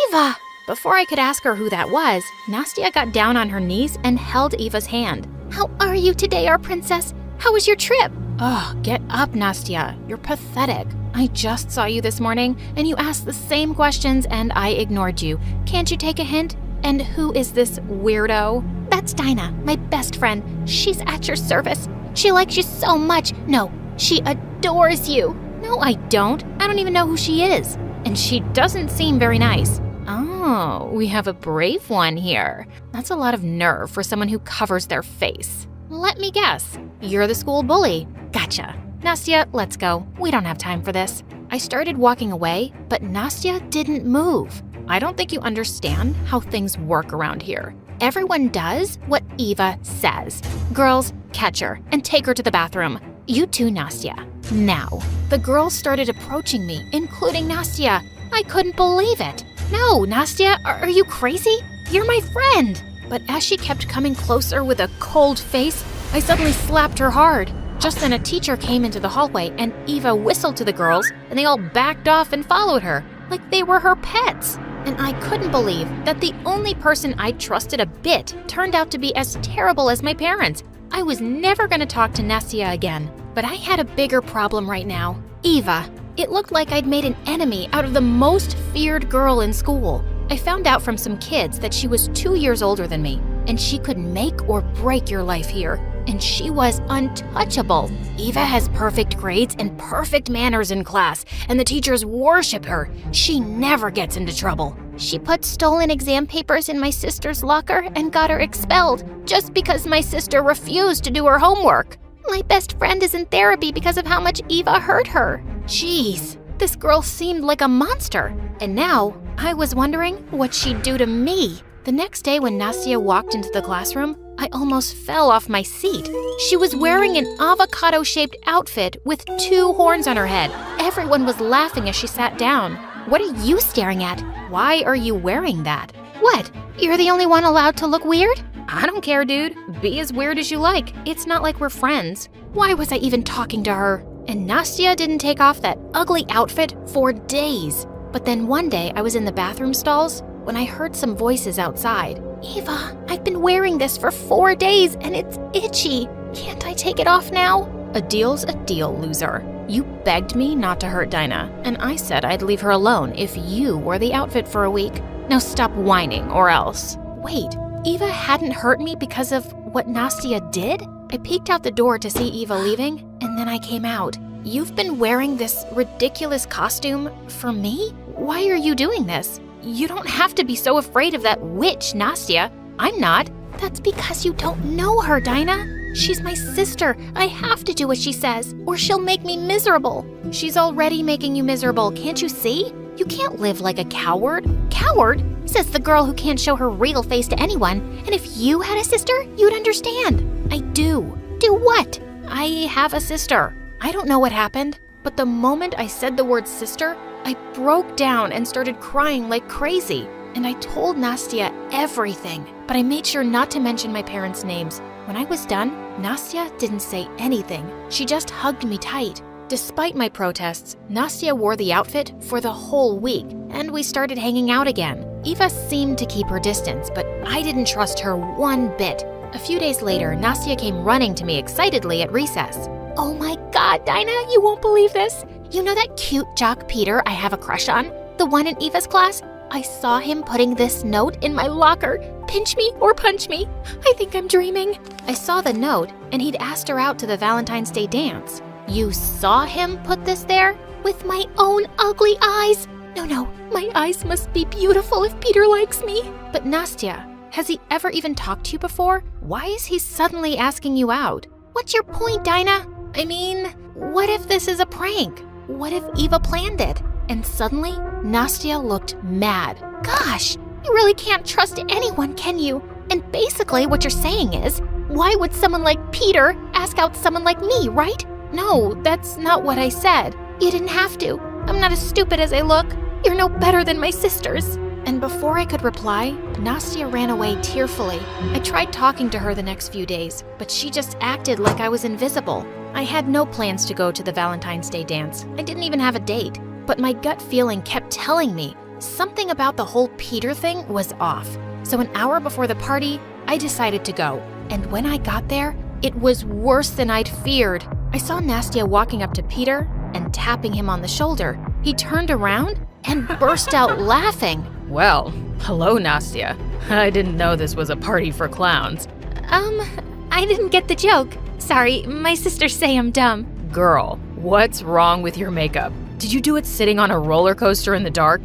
Eva! Before I could ask her who that was, Nastya got down on her knees and held Eva's hand. How are you today, our princess? How was your trip? Oh, get up, Nastya. You're pathetic. I just saw you this morning, and you asked the same questions, and I ignored you. Can't you take a hint? And who is this weirdo? That's Dinah, my best friend. She's at your service. She likes you so much. No, she adores you. No, I don't. I don't even know who she is. And she doesn't seem very nice. Oh, we have a brave one here. That's a lot of nerve for someone who covers their face. Let me guess. You're the school bully. Gotcha. Nastya, let's go. We don't have time for this. I started walking away, but Nastya didn't move. I don't think you understand how things work around here. Everyone does what Eva says. Girls, catch her and take her to the bathroom. You too, Nastya. Now. The girls started approaching me, including Nastya. I couldn't believe it. No, Nastya, are you crazy? You're my friend. But as she kept coming closer with a cold face, I suddenly slapped her hard. Just then a teacher came into the hallway and Eva whistled to the girls and they all backed off and followed her like they were her pets. And I couldn't believe that the only person I trusted a bit turned out to be as terrible as my parents. I was never going to talk to Nastya again. But I had a bigger problem right now. Eva. It looked like I'd made an enemy out of the most feared girl in school. I found out from some kids that she was 2 years older than me, and she could make or break your life here. And she was untouchable. Eva has perfect grades and perfect manners in class, and the teachers worship her. She never gets into trouble. She put stolen exam papers in my sister's locker and got her expelled just because my sister refused to do her homework. My best friend is in therapy because of how much Eva hurt her. Jeez, this girl seemed like a monster. And now, I was wondering what she'd do to me. The next day when Nastya walked into the classroom, I almost fell off my seat. She was wearing an avocado-shaped outfit with 2 horns on her head. Everyone was laughing as she sat down. What are you staring at? Why are you wearing that? What? You're the only one allowed to look weird? I don't care, dude. Be as weird as you like. It's not like we're friends. Why was I even talking to her? And Nastya didn't take off that ugly outfit for days. But then one day I was in the bathroom stalls when I heard some voices outside. Eva, I've been wearing this for 4 days and it's itchy. Can't I take it off now? A deal's a deal, loser. You begged me not to hurt Dinah, and I said I'd leave her alone if you wore the outfit for a week. Now stop whining or else. Wait, Eva hadn't hurt me because of what Nastya did? I peeked out the door to see Eva leaving, and then I came out. You've been wearing this ridiculous costume for me? Why are you doing this? You don't have to be so afraid of that witch, Nastya. I'm not. That's because you don't know her, Dinah. She's my sister. I have to do what she says, or she'll make me miserable. She's already making you miserable, can't you see? You can't live like a coward. Coward? Says the girl who can't show her real face to anyone. And if you had a sister, you'd understand. I do. Do what? I have a sister. I don't know what happened, but the moment I said the word sister, I broke down and started crying like crazy. And I told Nastya everything, but I made sure not to mention my parents' names. When I was done, Nastya didn't say anything. She just hugged me tight. Despite my protests, Nastya wore the outfit for the whole week, and we started hanging out again. Eva seemed to keep her distance, but I didn't trust her one bit. A few days later, Nastya came running to me excitedly at recess. Oh my God, Dinah, you won't believe this. You know that cute jock Peter I have a crush on? The one in Eva's class? I saw him putting this note in my locker. pinch me or punch me. I think I'm dreaming. I saw the note, and he'd asked her out to the Valentine's Day dance. You saw him put this there? With my own ugly eyes? No, my eyes must be beautiful if Peter likes me. But Nastya, has he ever even talked to you before? Why is he suddenly asking you out? What's your point, Dinah? I mean, what if this is a prank? What if Eva planned it? And suddenly, Nastya looked mad. Gosh, you really can't trust anyone, can you? And basically what you're saying is, why would someone like Peter ask out someone like me, right? No, that's not what I said. You didn't have to. I'm not as stupid as I look. You're no better than my sisters. And before I could reply, Nastya ran away tearfully. I tried talking to her the next few days, but she just acted like I was invisible. I had no plans to go to the Valentine's Day dance. I didn't even have a date. But my gut feeling kept telling me something about the whole Peter thing was off. So an hour before the party, I decided to go. And when I got there, it was worse than I'd feared. I saw Nastya walking up to Peter and tapping him on the shoulder. He turned around and burst out laughing. Well, hello, Nastya. I didn't know this was a party for clowns. I didn't get the joke. Sorry, my sisters say I'm dumb. Girl, what's wrong with your makeup? Did you do it sitting on a roller coaster in the dark?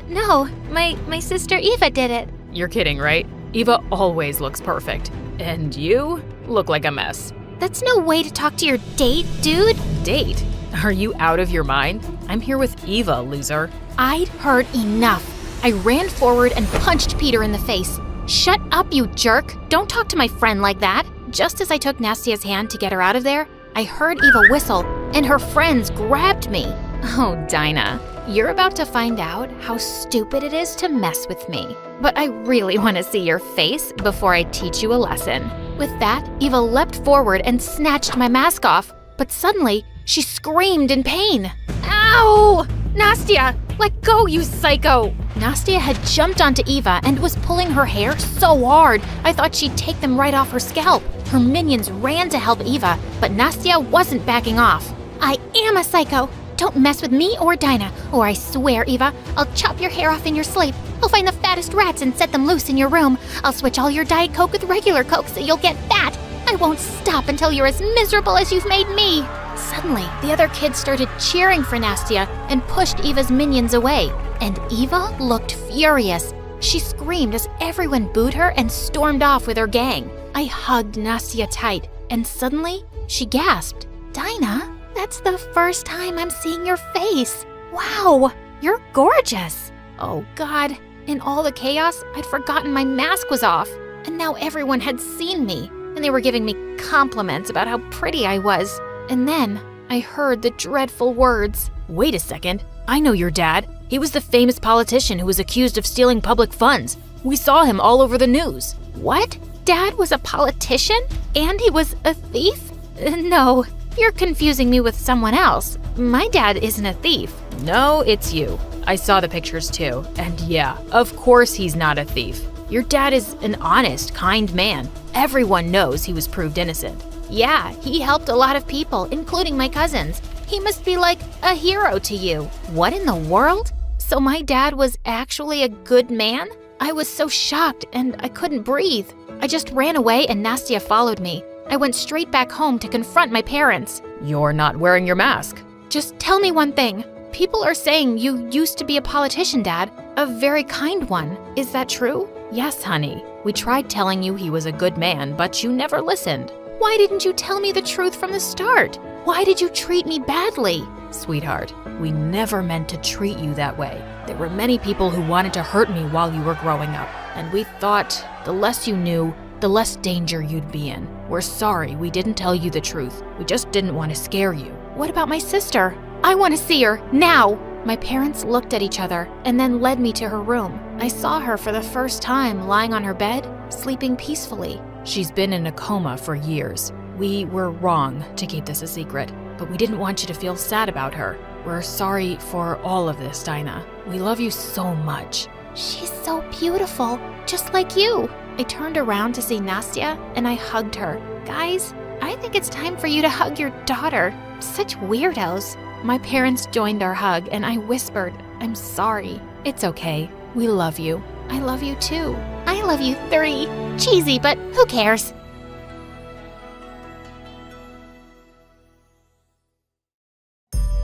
No, my sister Eva did it. You're kidding, right? Eva always looks perfect. And you look like a mess. That's no way to talk to your date, dude. Date? Are you out of your mind? I'm here with Eva, loser. I'd heard enough. I ran forward and punched Peter in the face. Shut up, you jerk. Don't talk to my friend like that. Just as I took Nastya's hand to get her out of there, I heard Eva whistle, and her friends grabbed me. Oh, Dinah, you're about to find out how stupid it is to mess with me. But I really want to see your face before I teach you a lesson. With that, Eva leapt forward and snatched my mask off. But suddenly, she screamed in pain. Ow! Nastya, let go, you psycho! Nastya had jumped onto Eva and was pulling her hair so hard, I thought she'd take them right off her scalp. Her minions ran to help Eva, but Nastya wasn't backing off. I am a psycho. Don't mess with me or Dinah, or I swear, Eva, I'll chop your hair off in your sleep. I'll find the fattest rats and set them loose in your room. I'll switch all your Diet Coke with regular Coke so you'll get fat. I won't stop until you're as miserable as you've made me. Suddenly, the other kids started cheering for Nastya and pushed Eva's minions away. And Eva looked furious. She screamed as everyone booed her and stormed off with her gang. I hugged Nastya tight, and suddenly, she gasped. Dinah, that's the first time I'm seeing your face. Wow, you're gorgeous. Oh God, in all the chaos, I'd forgotten my mask was off. And now everyone had seen me, and they were giving me compliments about how pretty I was. And then I heard the dreadful words. Wait a second, I know your dad. He was the famous politician who was accused of stealing public funds. We saw him all over the news. What? Dad was a politician? And he was a thief? No, you're confusing me with someone else. My dad isn't a thief. No, it's you. I saw the pictures too. And yeah, of course he's not a thief. Your dad is an honest, kind man. Everyone knows he was proved innocent. Yeah, he helped a lot of people, including my cousins. He must be like a hero to you. What in the world? So my dad was actually a good man? I was so shocked and I couldn't breathe. I just ran away and Nastya followed me. I went straight back home to confront my parents. You're not wearing your mask. Just tell me one thing. People are saying you used to be a politician, Dad. A very kind one. Is that true? Yes, honey. We tried telling you he was a good man, but you never listened. Why didn't you tell me the truth from the start? Why did you treat me badly? Sweetheart, we never meant to treat you that way. There were many people who wanted to hurt me while you were growing up, and we thought the less you knew, the less danger you'd be in. We're sorry we didn't tell you the truth. We just didn't want to scare you. What about my sister? I want to see her, now! My parents looked at each other and then led me to her room. I saw her for the first time lying on her bed, sleeping peacefully. She's been in a coma for years. We were wrong to keep this a secret, but we didn't want you to feel sad about her. We're sorry for all of this, Dinah. We love you so much. She's so beautiful, just like you. I turned around to see Nastya and I hugged her. Guys, I think it's time for you to hug your daughter. Such weirdos. My parents joined our hug and I whispered, I'm sorry. It's okay. We love you. I love you too. I love love you 3. Cheesy, but who cares?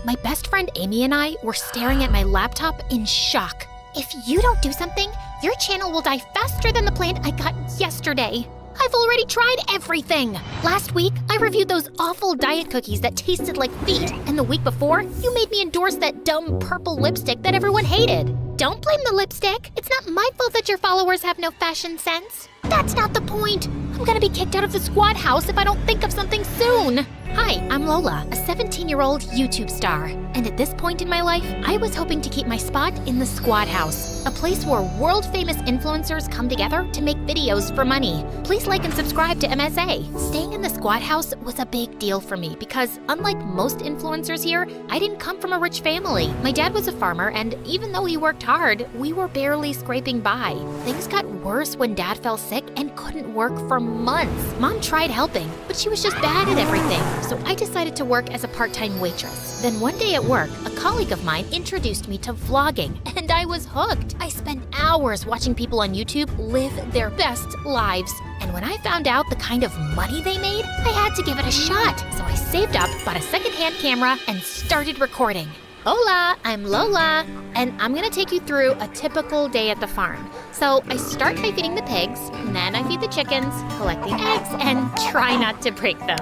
My best friend Amy and I were staring at my laptop in shock. If you don't do something, your channel will die faster than the plant I got yesterday. I've already tried everything. Last week, I reviewed those awful diet cookies that tasted like feet, and the week before, you made me endorse that dumb purple lipstick that everyone hated. Don't blame the lipstick. It's not my fault that your followers have no fashion sense. That's not the point. I'm gonna be kicked out of the squad house if I don't think of something soon. Hi, I'm Lola, a 17-year-old YouTube star. And at this point in my life, I was hoping to keep my spot in the squad house, a place where world-famous influencers come together to make videos for money. Please like and subscribe to MSA. Staying in the squad house was a big deal for me because, unlike most influencers here, I didn't come from a rich family. My dad was a farmer, and even though he worked hard, we were barely scraping by. Things got worse when Dad fell sick and couldn't work for months. Mom tried helping, but she was just bad at everything. So I decided to work as a part-time waitress. Then one day at work, a colleague of mine introduced me to vlogging, and I was hooked. I spent hours watching people on YouTube live their best lives. And when I found out the kind of money they made, I had to give it a shot. So I saved up, bought a secondhand camera, and started recording. Hola, I'm Lola, and I'm gonna take you through a typical day at the farm. So I start by feeding the pigs, and then I feed the chickens, collect the eggs, and try not to break them.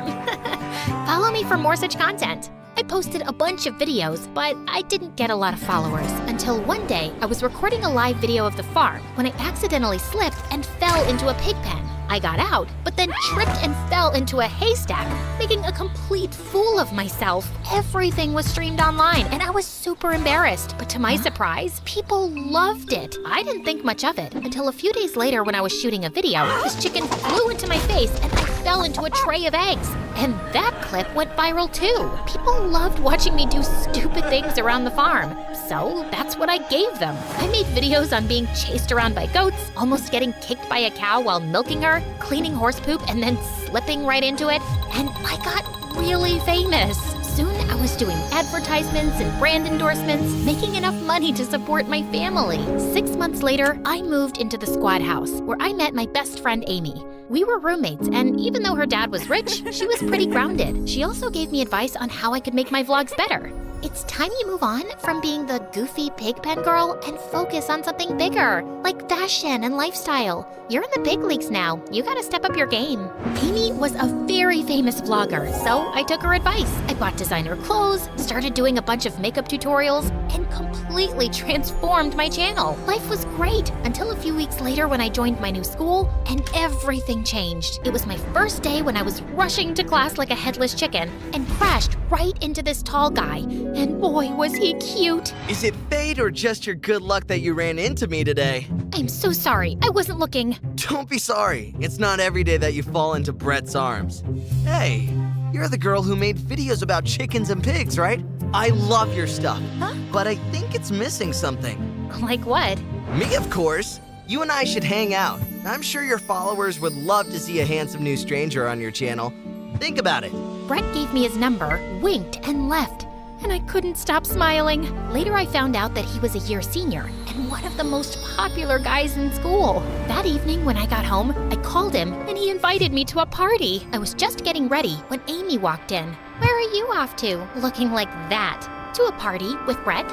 Follow me for more such content. I posted a bunch of videos, but I didn't get a lot of followers until one day I was recording a live video of the farm when I accidentally slipped and fell into a pig pen. I got out, but then tripped and fell into a haystack, making a complete fool of myself. Everything was streamed online, and I was super embarrassed. But to my surprise, people loved it. I didn't think much of it until a few days later when I was shooting a video. This chicken flew into my face, and I fell into a tray of eggs. And that clip went viral too. People loved watching me do stupid things around the farm. So that's what I gave them. I made videos on being chased around by goats, almost getting kicked by a cow while milking her, cleaning horse poop and then slipping right into it, and I got really famous. Soon I was doing advertisements and brand endorsements, making enough money to support my family. 6 months later, I moved into the squad house, where I met my best friend Amy. We were roommates, and even though her dad was rich, she was pretty grounded. She also gave me advice on how I could make my vlogs better. It's time you move on from being the goofy pigpen girl and focus on something bigger, like fashion and lifestyle. You're in the big leagues now. You gotta step up your game. Amy was a very famous vlogger, so I took her advice. I bought designer clothes, started doing a bunch of makeup tutorials, and completely transformed my channel. Life was great until a few weeks later when I joined my new school, and everything changed. It was my first day when I was rushing to class like a headless chicken and crashed right into this tall guy. And boy, was he cute. Is it fate or just your good luck that you ran into me today? I'm so sorry. I wasn't looking. Don't be sorry. It's not every day that you fall into Brett's arms. Hey, you're the girl who made videos about chickens and pigs, right? I love your stuff. Huh? But I think it's missing something. Like what? Me, of course. You and I should hang out. I'm sure your followers would love to see a handsome new stranger on your channel. Think about it. Brett gave me his number, winked, and left. And I couldn't stop smiling. Later, I found out that he was a year senior and one of the most popular guys in school. That evening, when I got home, I called him and he invited me to a party. I was just getting ready when Amy walked in. Where are you off to, looking like that? To a party with Brett.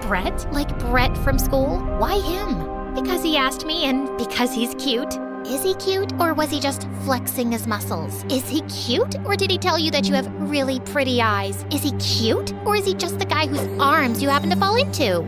Brett? Like Brett from school? Why him? Because he asked me and because he's cute. Is he cute, or was he just flexing his muscles? Is he cute, or did he tell you that you have really pretty eyes? Is he cute, or is he just the guy whose arms you happen to fall into?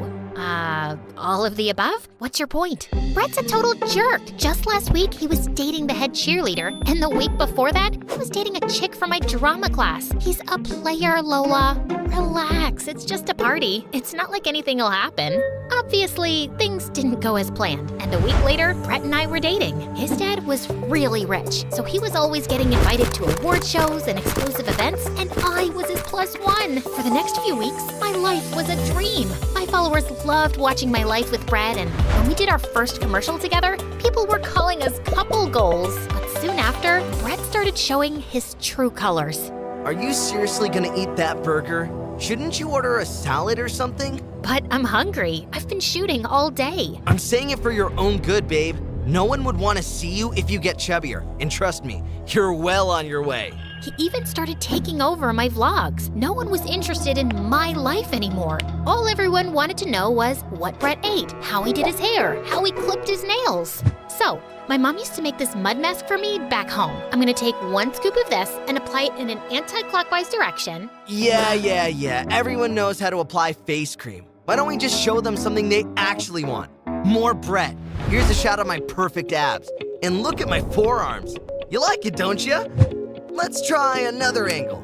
All of the above? What's your point? Brett's a total jerk. Just last week, he was dating the head cheerleader, and the week before that, he was dating a chick from my drama class. He's a player, Lola. Relax, it's just a party. It's not like anything will happen. Obviously, things didn't go as planned, and a week later, Brett and I were dating. His dad was really rich, so he was always getting invited to award shows and exclusive events, and I was his +1. For the next few weeks, my life was a dream. My followers loved watching my life with Brett, and when we did our first commercial together, people were calling us couple goals. But soon after, Brett started showing his true colors. Are you seriously gonna eat that burger? Shouldn't you order a salad or something? But I'm hungry. I've been shooting all day. I'm saying it for your own good, babe. No one would want to see you if you get chubbier. And trust me, you're well on your way. He even started taking over my vlogs. No one was interested in my life anymore. All everyone wanted to know was what Brett ate, how he did his hair, how he clipped his nails. So, my mom used to make this mud mask for me back home. I'm gonna take 1 scoop of this and apply it in an anti-clockwise direction. Yeah. Everyone knows how to apply face cream. Why don't we just show them something they actually want? More Brett. Here's a shot of my perfect abs. And look at my forearms. You like it, don't you? Let's try another angle.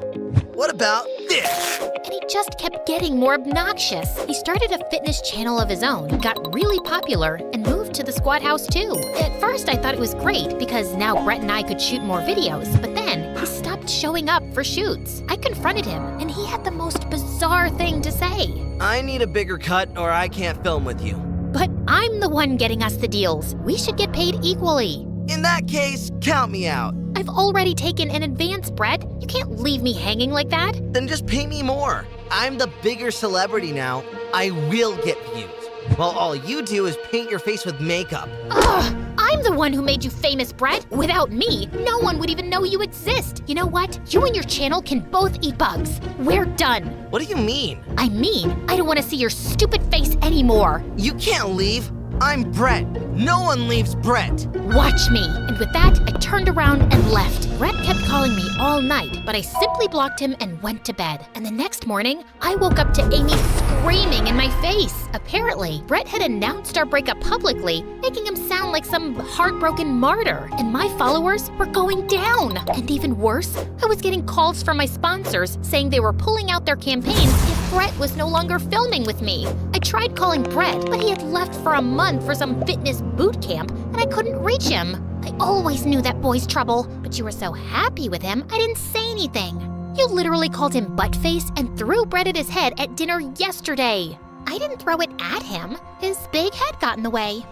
What about this? And he just kept getting more obnoxious. He started a fitness channel of his own, got really popular, and moved to the squad house too. At first I thought it was great because now Brett and I could shoot more videos, but then he stopped showing up for shoots. I confronted him, and he had the most bizarre thing to say. I need a bigger cut or I can't film with you. But I'm the one getting us the deals. We should get paid equally. In that case, count me out. I've already taken an advance, Brett. You can't leave me hanging like that. Then just pay me more. I'm the bigger celebrity now. I will get views. While all you do is paint your face with makeup. Ugh! I'm the one who made you famous, Brett. Without me, no one would even know you exist. You know what? You and your channel can both eat bugs. We're done. What do you mean? I mean, I don't want to see your stupid face anymore. You can't leave. I'm Brett. No one leaves Brett. Watch me. And with that, I turned around and left. Brett kept calling me all night, but I simply blocked him and went to bed. And the next morning, I woke up to Amy screaming in my face. Apparently, Brett had announced our breakup publicly, making him sound like some heartbroken martyr. And my followers were going down. And even worse, I was getting calls from my sponsors saying they were pulling out their campaigns if Brett was no longer filming with me. I tried calling Brett, but he had left for a month for some fitness boot camp, and I couldn't reach him. I always knew that boy's trouble, but you were so happy with him, I didn't say anything. You literally called him buttface and threw bread at his head at dinner yesterday. I didn't throw it at him. His big head got in the way.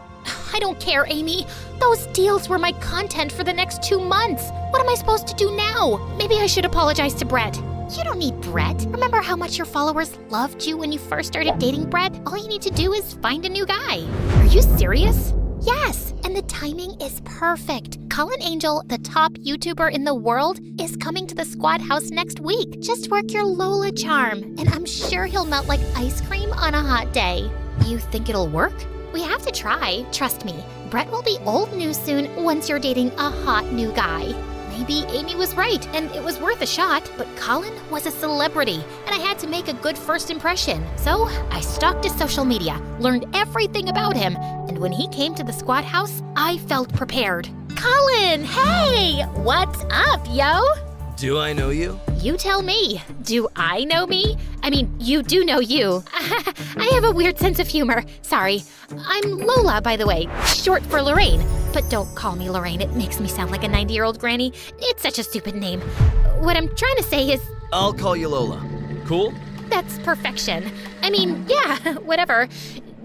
I don't care, Amy. Those deals were my content for the next 2 months. What am I supposed to do now? Maybe I should apologize to Brett. You don't need Brett. Remember how much your followers loved you when you first started dating Brett? All you need to do is find a new guy. Are you serious? Yes, and the timing is perfect. Colin Angel, the top YouTuber in the world, is coming to the squad house next week. Just work your Lola charm, and I'm sure he'll melt like ice cream on a hot day. You think it'll work? We have to try. Trust me, Brett will be old news soon once you're dating a hot new guy. Maybe Amy was right, and it was worth a shot, but Colin was a celebrity, and I had to make a good first impression. So I stalked his social media, learned everything about him, and when he came to the squad house, I felt prepared. Colin, hey! What's up, yo? Do I know you? You tell me. Do I know me? I mean, you do know you. I have a weird sense of humor. Sorry. I'm Lola, by the way, short for Lorraine. But don't call me Lorraine. It makes me sound like a 90-year-old granny. It's such a stupid name. What I'm trying to say is... I'll call you Lola. Cool? That's perfection. I mean, yeah, whatever.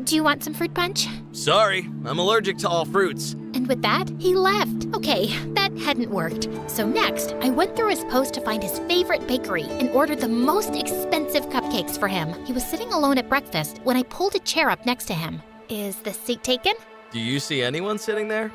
Do you want some fruit punch? Sorry, I'm allergic to all fruits. And with that, he left. Okay, that hadn't worked. So next, I went through his post to find his favorite bakery and ordered the most expensive cupcakes for him. He was sitting alone at breakfast when I pulled a chair up next to him. Is the seat taken? Do you see anyone sitting there?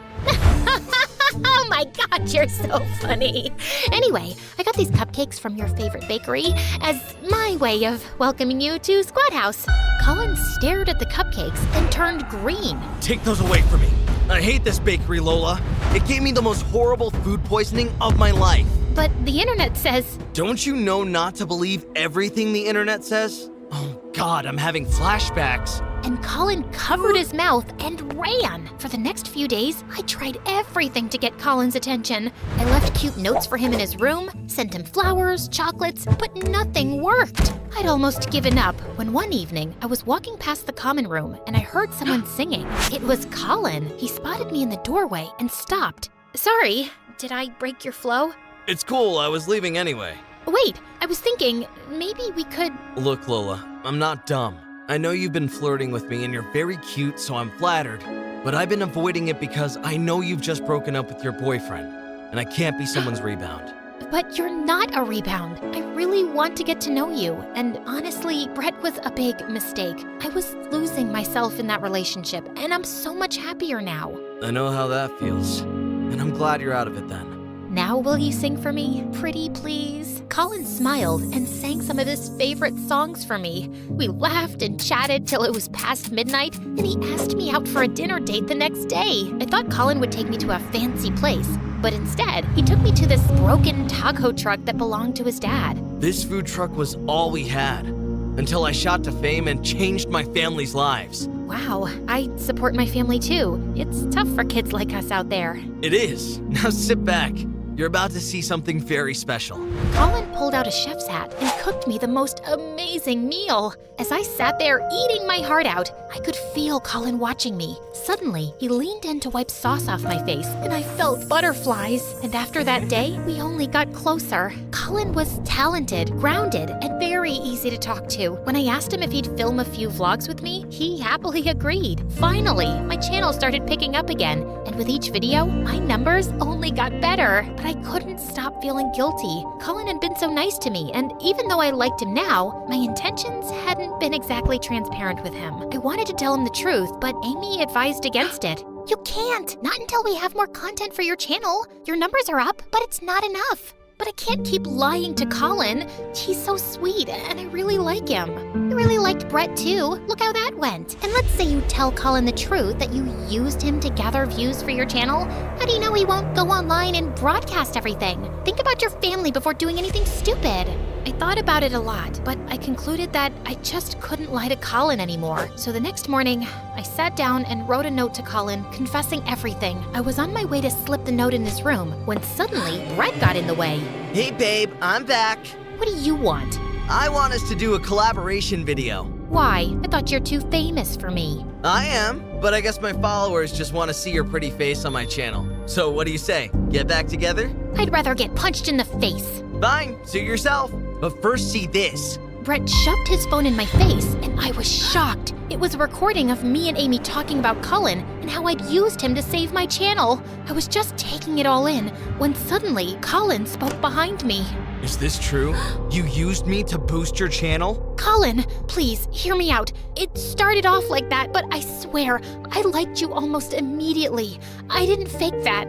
Oh my God, you're so funny. Anyway, I got these cupcakes from your favorite bakery as my way of welcoming you to Squad House. Colin stared at the cupcakes and turned green. Take those away from me. I hate this bakery, Lola. It gave me the most horrible food poisoning of my life. But the internet says... Don't you know not to believe everything the internet says? Oh God, I'm having flashbacks. And Colin covered his mouth and ran. For the next few days, I tried everything to get Colin's attention. I left cute notes for him in his room, sent him flowers, chocolates, but nothing worked. I'd almost given up when one evening I was walking past the common room and I heard someone singing. It was Colin. He spotted me in the doorway and stopped. Sorry, did I break your flow? It's cool, I was leaving anyway. Wait, I was thinking maybe we could... Look, Lola, I'm not dumb. I know you've been flirting with me and you're very cute, so I'm flattered. But I've been avoiding it because I know you've just broken up with your boyfriend, and I can't be someone's rebound. But you're not a rebound. I really want to get to know you. And honestly, Brett was a big mistake. I was losing myself in that relationship, and I'm so much happier now. I know how that feels, and I'm glad you're out of it then. Now will you sing for me, pretty please? Colin smiled and sang some of his favorite songs for me. We laughed and chatted till it was past midnight, and he asked me out for a dinner date the next day. I thought Colin would take me to a fancy place, but instead, he took me to this broken taco truck that belonged to his dad. This food truck was all we had, until I shot to fame and changed my family's lives. Wow, I support my family too. It's tough for kids like us out there. It is. Now sit back. You're about to see something very special. Colin pulled out a chef's hat and cooked me the most amazing meal. As I sat there eating my heart out, I could feel Colin watching me. Suddenly, he leaned in to wipe sauce off my face, and I felt butterflies. And after that day, we only got closer. Colin was talented, grounded, and very easy to talk to. When I asked him if he'd film a few vlogs with me, he happily agreed. Finally, my channel started picking up again, and with each video, my numbers only got better. But I couldn't stop feeling guilty. Colin had been so nice to me, and even though I liked him now, my intentions hadn't been exactly transparent with him. I wanted to tell him the truth, but Amy advised against it. You can't! Not until we have more content for your channel. Your numbers are up, but it's not enough. But I can't keep lying to Colin. He's so sweet, and I really like him. I really liked Brett too. Look how that went. And let's say you tell Colin the truth that you used him to gather views for your channel. How do you know he won't go online and broadcast everything? Think about your family before doing anything stupid. I thought about it a lot, but I concluded that I just couldn't lie to Colin anymore. So the next morning, I sat down and wrote a note to Colin, confessing everything. I was on my way to slip the note in his room when suddenly Brett got in the way. Hey babe, I'm back. What do you want? I want us to do a collaboration video. Why? I thought you're too famous for me. I am, but I guess my followers just want to see your pretty face on my channel. So what do you say? Get back together? I'd rather get punched in the face. Fine, suit yourself. But first see this. Brett shoved his phone in my face, and I was shocked. It was a recording of me and Amy talking about Colin and how I'd used him to save my channel. I was just taking it all in when suddenly Colin spoke behind me. Is this true? You used me to boost your channel? Colin, please, hear me out. It started off like that, but I swear, I liked you almost immediately. I didn't fake that.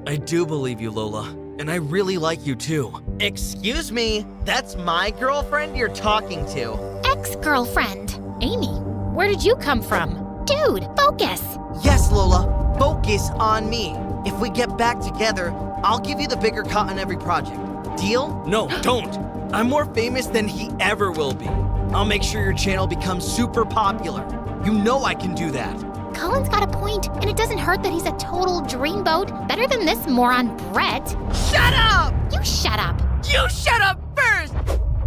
I do believe you, Lola. And I really like you too. Excuse me, that's my girlfriend you're talking to. Ex-girlfriend. Amy, where did you come from? Dude, focus. Yes, Lola, focus on me. If we get back together, I'll give you the bigger cut on every project. Deal? No, don't. I'm more famous than he ever will be. I'll make sure your channel becomes super popular. You know I can do that. Colin's got a point, and it doesn't hurt that he's a total dreamboat. Better than this moron Brett. Shut up! You shut up. You shut up first!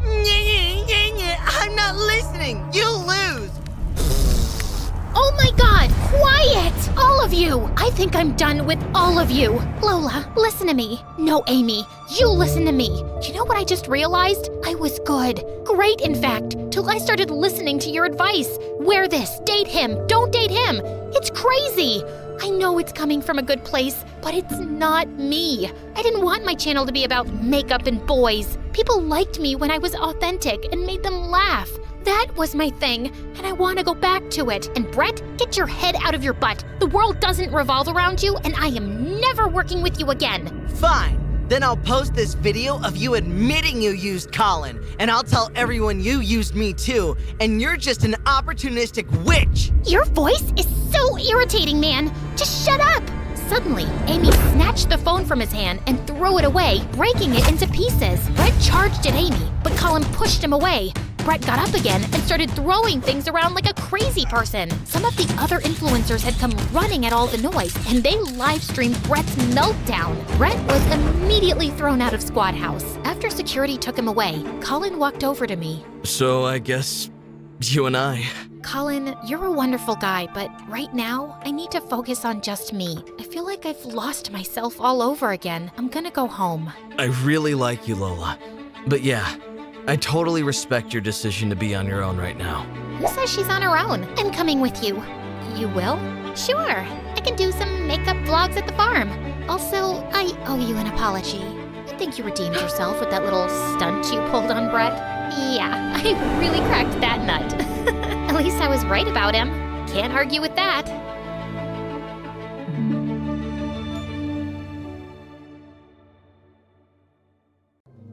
I'm not listening. You lose. Oh my god, quiet! All of you! I think I'm done with all of you. Lola, listen to me. No, Amy, you listen to me. You know what I just realized? I was good. Great, in fact, till I started listening to your advice. Wear this, date him, don't date him. It's crazy. I know it's coming from a good place, but it's not me. I didn't want my channel to be about makeup and boys. People liked me when I was authentic and made them laugh. That was my thing, and I want to go back to it. And Brett, get your head out of your butt. The world doesn't revolve around you, and I am never working with you again. Fine. Then I'll post this video of you admitting you used Colin, and I'll tell everyone you used me too, and you're just an opportunistic witch. Your voice is so irritating, man. Just shut up. Suddenly, Amy snatched the phone from his hand and threw it away, breaking it into pieces. Brett charged at Amy, but Colin pushed him away. Brett got up again and started throwing things around like a crazy person. Some of the other influencers had come running at all the noise, and they live-streamed Brett's meltdown. Brett was immediately thrown out of Squad House. After security took him away, Colin walked over to me. So I guess you and I. Colin, you're a wonderful guy, but right now, I need to focus on just me. I feel like I've lost myself all over again. I'm gonna go home. I really like you, Lola. But yeah, I totally respect your decision to be on your own right now. Who says she's on her own? I'm coming with you. You will? Sure. I can do some makeup vlogs at the farm. Also, I owe you an apology. I didn't think you redeemed yourself with that little stunt you pulled on Brett. Yeah, I really cracked that nut. At least I was right about him. Can't argue with that.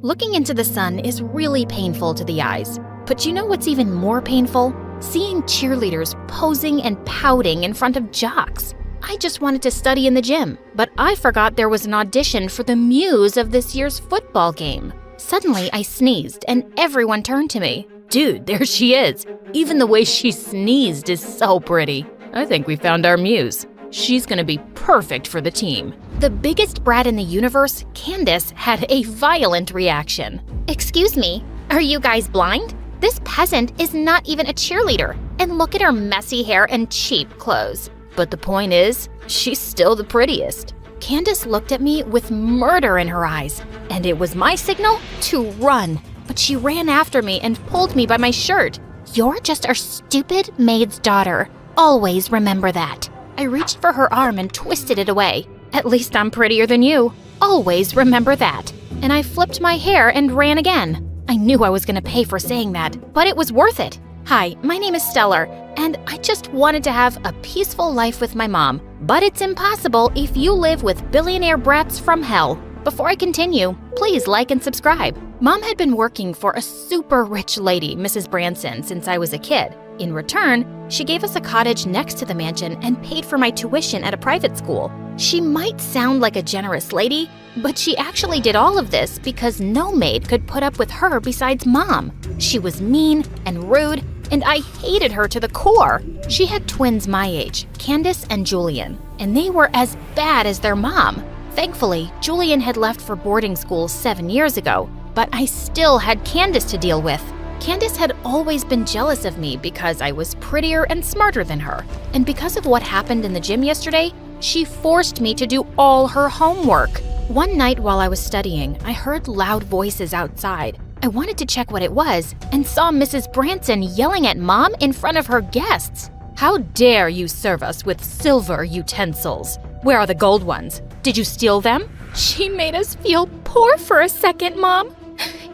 Looking into the sun is really painful to the eyes. But you know what's even more painful? Seeing cheerleaders posing and pouting in front of jocks. I just wanted to study in the gym, but I forgot there was an audition for the muse of this year's football game. Suddenly, I sneezed, and everyone turned to me. Dude, there she is. Even the way she sneezed is so pretty. I think we found our muse. She's gonna be perfect for the team. The biggest brat in the universe, Candace, had a violent reaction. Excuse me, are you guys blind? This peasant is not even a cheerleader, and look at her messy hair and cheap clothes. But the point is, she's still the prettiest. Candace looked at me with murder in her eyes, and it was my signal to run. But she ran after me and pulled me by my shirt. You're just our stupid maid's daughter. Always remember that. I reached for her arm and twisted it away. At least I'm prettier than you. Always remember that. And I flipped my hair and ran again. I knew I was gonna pay for saying that, but it was worth it. Hi, my name is Stellar, and I just wanted to have a peaceful life with my mom. But it's impossible if you live with billionaire brats from hell. Before I continue, please like and subscribe. Mom had been working for a super rich lady, Mrs. Branson, since I was a kid. In return, she gave us a cottage next to the mansion and paid for my tuition at a private school. She might sound like a generous lady, but she actually did all of this because no maid could put up with her besides Mom. She was mean and rude, and I hated her to the core. She had twins my age, Candace and Julian, and they were as bad as their mom. Thankfully, Julian had left for boarding school 7 years ago, but I still had Candace to deal with. Candace had always been jealous of me because I was prettier and smarter than her. And because of what happened in the gym yesterday, she forced me to do all her homework. One night while I was studying, I heard loud voices outside. I wanted to check what it was and saw Mrs. Branson yelling at Mom in front of her guests. How dare you serve us with silver utensils? Where are the gold ones? Did you steal them? She made us feel poor for a second, Mom.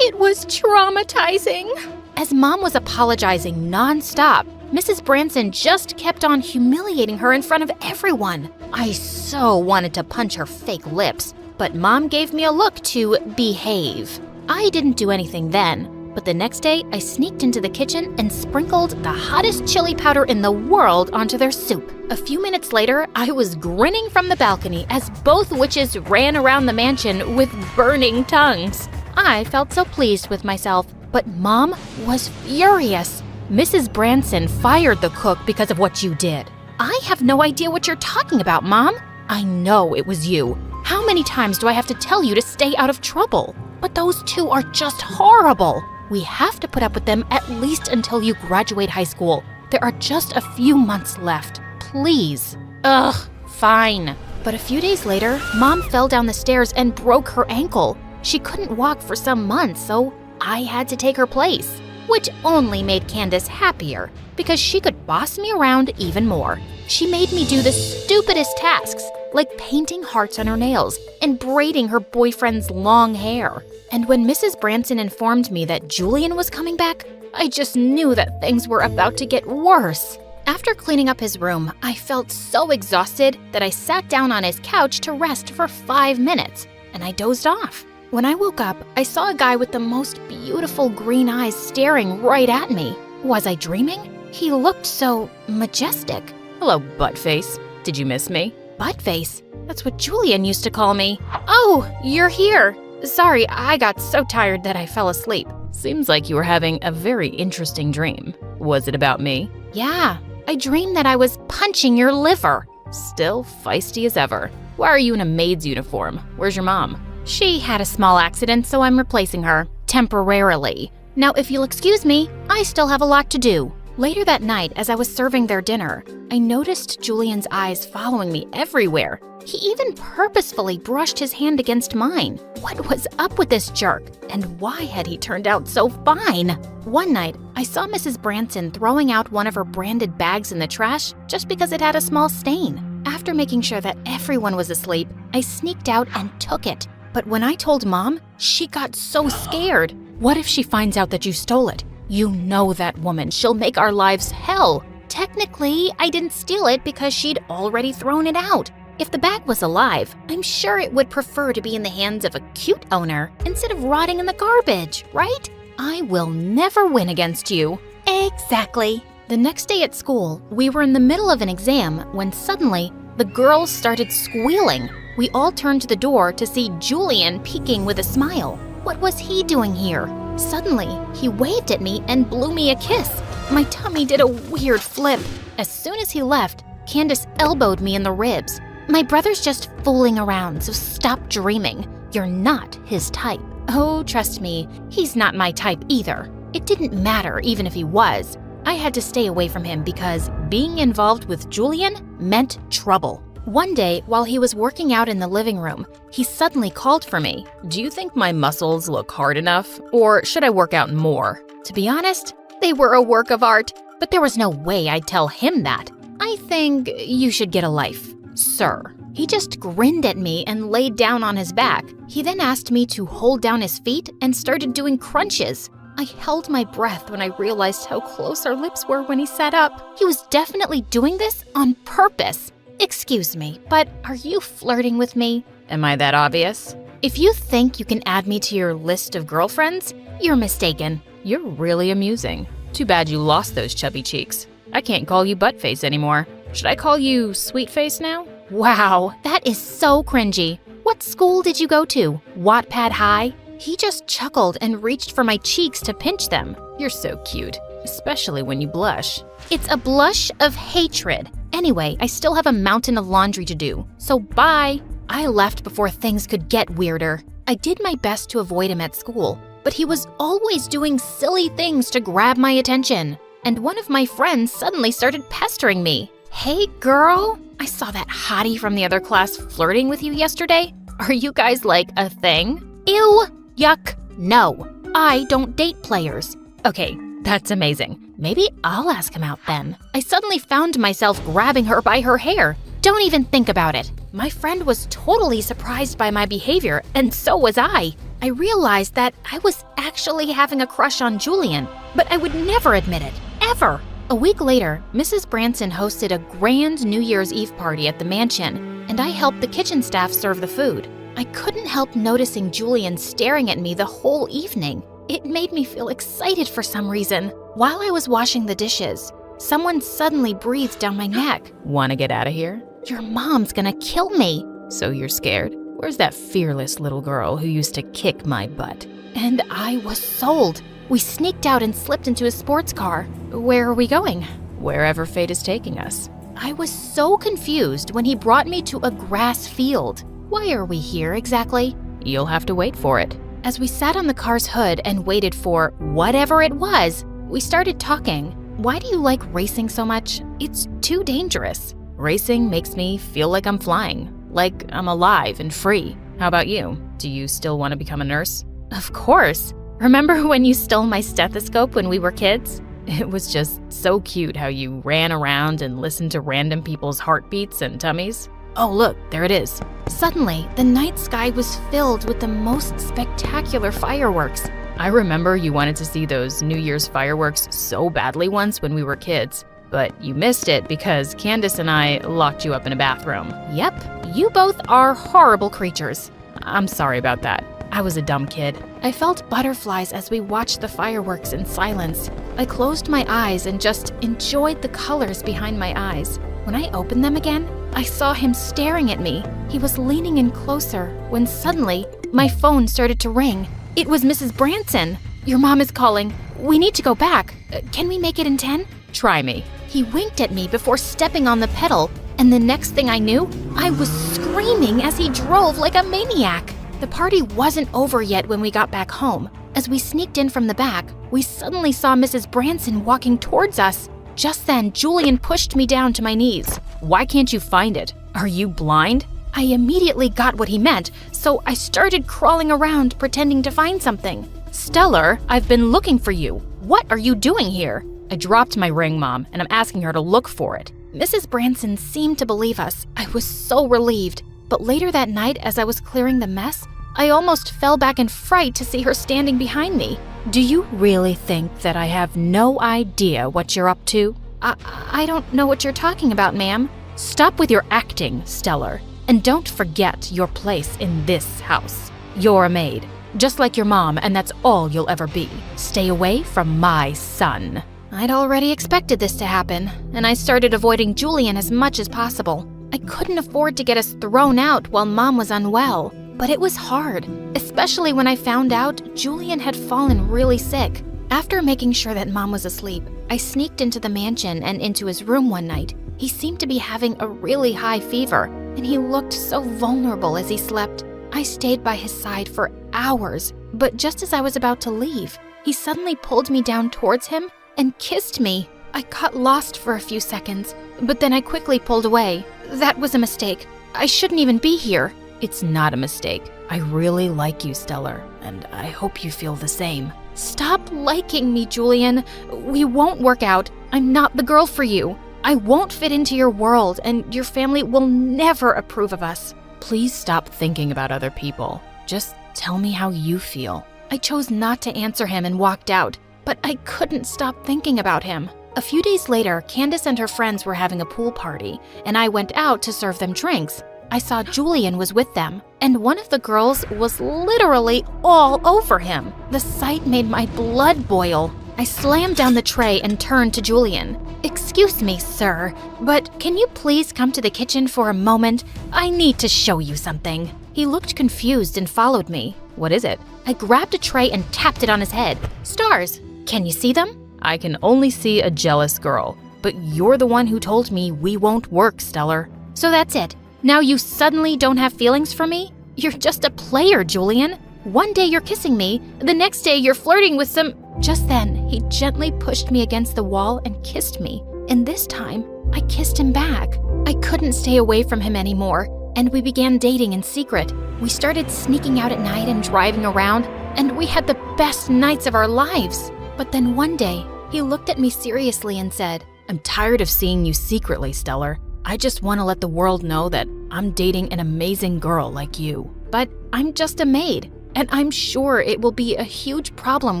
It was traumatizing. As Mom was apologizing nonstop, Mrs. Branson just kept on humiliating her in front of everyone. I so wanted to punch her fake lips, but Mom gave me a look to behave. I didn't do anything then, but the next day I sneaked into the kitchen and sprinkled the hottest chili powder in the world onto their soup. A few minutes later, I was grinning from the balcony as both witches ran around the mansion with burning tongues. I felt so pleased with myself, but Mom was furious. Mrs. Branson fired the cook because of what you did. I have no idea what you're talking about, Mom. I know it was you. How many times do I have to tell you to stay out of trouble? But those two are just horrible. We have to put up with them at least until you graduate high school. There are just a few months left. Please. Ugh, fine. But a few days later, Mom fell down the stairs and broke her ankle. She couldn't walk for some months, so I had to take her place, which only made Candace happier because she could boss me around even more. She made me do the stupidest tasks, like painting hearts on her nails and braiding her boyfriend's long hair. And when Mrs. Branson informed me that Julian was coming back, I just knew that things were about to get worse. After cleaning up his room, I felt so exhausted that I sat down on his couch to rest for 5 minutes, and I dozed off. When I woke up, I saw a guy with the most beautiful green eyes staring right at me. Was I dreaming? He looked so majestic. Hello, buttface. Did you miss me? Buttface? That's what Julian used to call me. Oh, you're here. Sorry, I got so tired that I fell asleep. Seems like you were having a very interesting dream. Was it about me? Yeah, I dreamed that I was punching your liver. Still feisty as ever. Why are you in a maid's uniform? Where's your mom? She had a small accident, so I'm replacing her, temporarily. Now, if you'll excuse me, I still have a lot to do. Later that night, as I was serving their dinner, I noticed Julian's eyes following me everywhere. He even purposefully brushed his hand against mine. What was up with this jerk? And why had he turned out so fine? One night, I saw Mrs. Branson throwing out one of her branded bags in the trash just because it had a small stain. After making sure that everyone was asleep, I sneaked out and took it. But when I told Mom, she got so scared. What if she finds out that you stole it? You know that woman. She'll make our lives hell. Technically, I didn't steal it because she'd already thrown it out. If the bag was alive, I'm sure it would prefer to be in the hands of a cute owner instead of rotting in the garbage, right? I will never win against you. Exactly. The next day at school, we were in the middle of an exam when suddenly the girls started squealing. We all turned to the door to see Julian peeking with a smile. What was he doing here? Suddenly, he waved at me and blew me a kiss. My tummy did a weird flip. As soon as he left, Candace elbowed me in the ribs. My brother's just fooling around, so stop dreaming. You're not his type. Oh, trust me, he's not my type either. It didn't matter even if he was. I had to stay away from him because being involved with Julian meant trouble. One day, while he was working out in the living room, he suddenly called for me. Do you think my muscles look hard enough, or should I work out more? To be honest, they were a work of art, but there was no way I'd tell him that. I think you should get a life, sir. He just grinned at me and laid down on his back. He then asked me to hold down his feet and started doing crunches. I held my breath when I realized how close our lips were when he sat up. He was definitely doing this on purpose. Excuse me, but are you flirting with me? Am I that obvious? If you think you can add me to your list of girlfriends, you're mistaken. You're really amusing. Too bad you lost those chubby cheeks. I can't call you buttface anymore. Should I call you sweet face now? Wow, that is so cringy. What school did you go to? Wattpad High? He just chuckled and reached for my cheeks to pinch them. You're so cute, especially when you blush. It's a blush of hatred. Anyway, I still have a mountain of laundry to do, so bye. I left before things could get weirder. I did my best to avoid him at school, but he was always doing silly things to grab my attention. And one of my friends suddenly started pestering me. Hey girl, I saw that hottie from the other class flirting with you yesterday. Are you guys like a thing? Ew, yuck, no. I don't date players. Okay, that's amazing. Maybe I'll ask him out then. I suddenly found myself grabbing her by her hair. Don't even think about it. My friend was totally surprised by my behavior, and so was I. I realized that I was actually having a crush on Julian, but I would never admit it, ever. A week later, Mrs. Branson hosted a grand New Year's Eve party at the mansion, and I helped the kitchen staff serve the food. I couldn't help noticing Julian staring at me the whole evening. It made me feel excited for some reason. While I was washing the dishes, someone suddenly breathed down my neck. Wanna get out of here? Your mom's gonna kill me. So you're scared? Where's that fearless little girl who used to kick my butt? And I was sold. We sneaked out and slipped into a sports car. Where are we going? Wherever fate is taking us. I was so confused when he brought me to a grass field. Why are we here exactly? You'll have to wait for it. As we sat on the car's hood and waited for whatever it was, we started talking. Why do you like racing so much? It's too dangerous. Racing makes me feel like I'm flying, like I'm alive and free. How about you? Do you still want to become a nurse? Of course. Remember when you stole my stethoscope when we were kids? It was just so cute how you ran around and listened to random people's heartbeats and tummies. Oh, look, there it is. Suddenly, the night sky was filled with the most spectacular fireworks. I remember you wanted to see those New Year's fireworks so badly once when we were kids, but you missed it because Candace and I locked you up in a bathroom. Yep, you both are horrible creatures. I'm sorry about that. I was a dumb kid. I felt butterflies as we watched the fireworks in silence. I closed my eyes and just enjoyed the colors behind my eyes. When I opened them again, I saw him staring at me. He was leaning in closer when suddenly my phone started to ring. It was Mrs. Branson. Your mom is calling. We need to go back. Can we make it in 10? Try me. He winked at me before stepping on the pedal, and the next thing I knew, I was screaming as he drove like a maniac. The party wasn't over yet when we got back home. As we sneaked in from the back, we suddenly saw Mrs. Branson walking towards us. Just then, Julian pushed me down to my knees. Why can't you find it? Are you blind? I immediately got what he meant, so I started crawling around pretending to find something. Stellar, I've been looking for you. What are you doing here? I dropped my ring, Mom, and I'm asking her to look for it. Mrs. Branson seemed to believe us. I was so relieved. But later that night, as I was clearing the mess, I almost fell back in fright to see her standing behind me. Do you really think that I have no idea what you're up to? I don't know what you're talking about, ma'am. Stop with your acting, Stellar, and don't forget your place in this house. You're a maid, just like your mom, and that's all you'll ever be. Stay away from my son. I'd already expected this to happen, and I started avoiding Julian as much as possible. I couldn't afford to get us thrown out while Mom was unwell, but it was hard, especially when I found out Julian had fallen really sick. After making sure that Mom was asleep, I sneaked into the mansion and into his room one night. He seemed to be having a really high fever, and he looked so vulnerable as he slept. I stayed by his side for hours, but just as I was about to leave, he suddenly pulled me down towards him and kissed me. I got lost for a few seconds, but then I quickly pulled away. That was a mistake. I shouldn't even be here. It's not a mistake. I really like you, Stellar, and I hope you feel the same. Stop liking me, Julian. We won't work out. I'm not the girl for you. I won't fit into your world, and your family will never approve of us. Please stop thinking about other people. Just tell me how you feel. I chose not to answer him and walked out, but I couldn't stop thinking about him. A few days later, Candace and her friends were having a pool party, and I went out to serve them drinks. I saw Julian was with them, and one of the girls was literally all over him. The sight made my blood boil. I slammed down the tray and turned to Julian. "Excuse me, sir, but can you please come to the kitchen for a moment? I need to show you something." He looked confused and followed me. What is it? I grabbed a tray and tapped it on his head. Stars. Can you see them? I can only see a jealous girl, but you're the one who told me we won't work, Stellar. So that's it. Now you suddenly don't have feelings for me? You're just a player, Julian. One day you're kissing me, the next day you're flirting with some... Just then, he gently pushed me against the wall and kissed me. And this time, I kissed him back. I couldn't stay away from him anymore, and we began dating in secret. We started sneaking out at night and driving around, and we had the best nights of our lives. But then one day, he looked at me seriously and said, I'm tired of seeing you secretly, Stellar. I just want to let the world know that I'm dating an amazing girl like you. But I'm just a maid, and I'm sure it will be a huge problem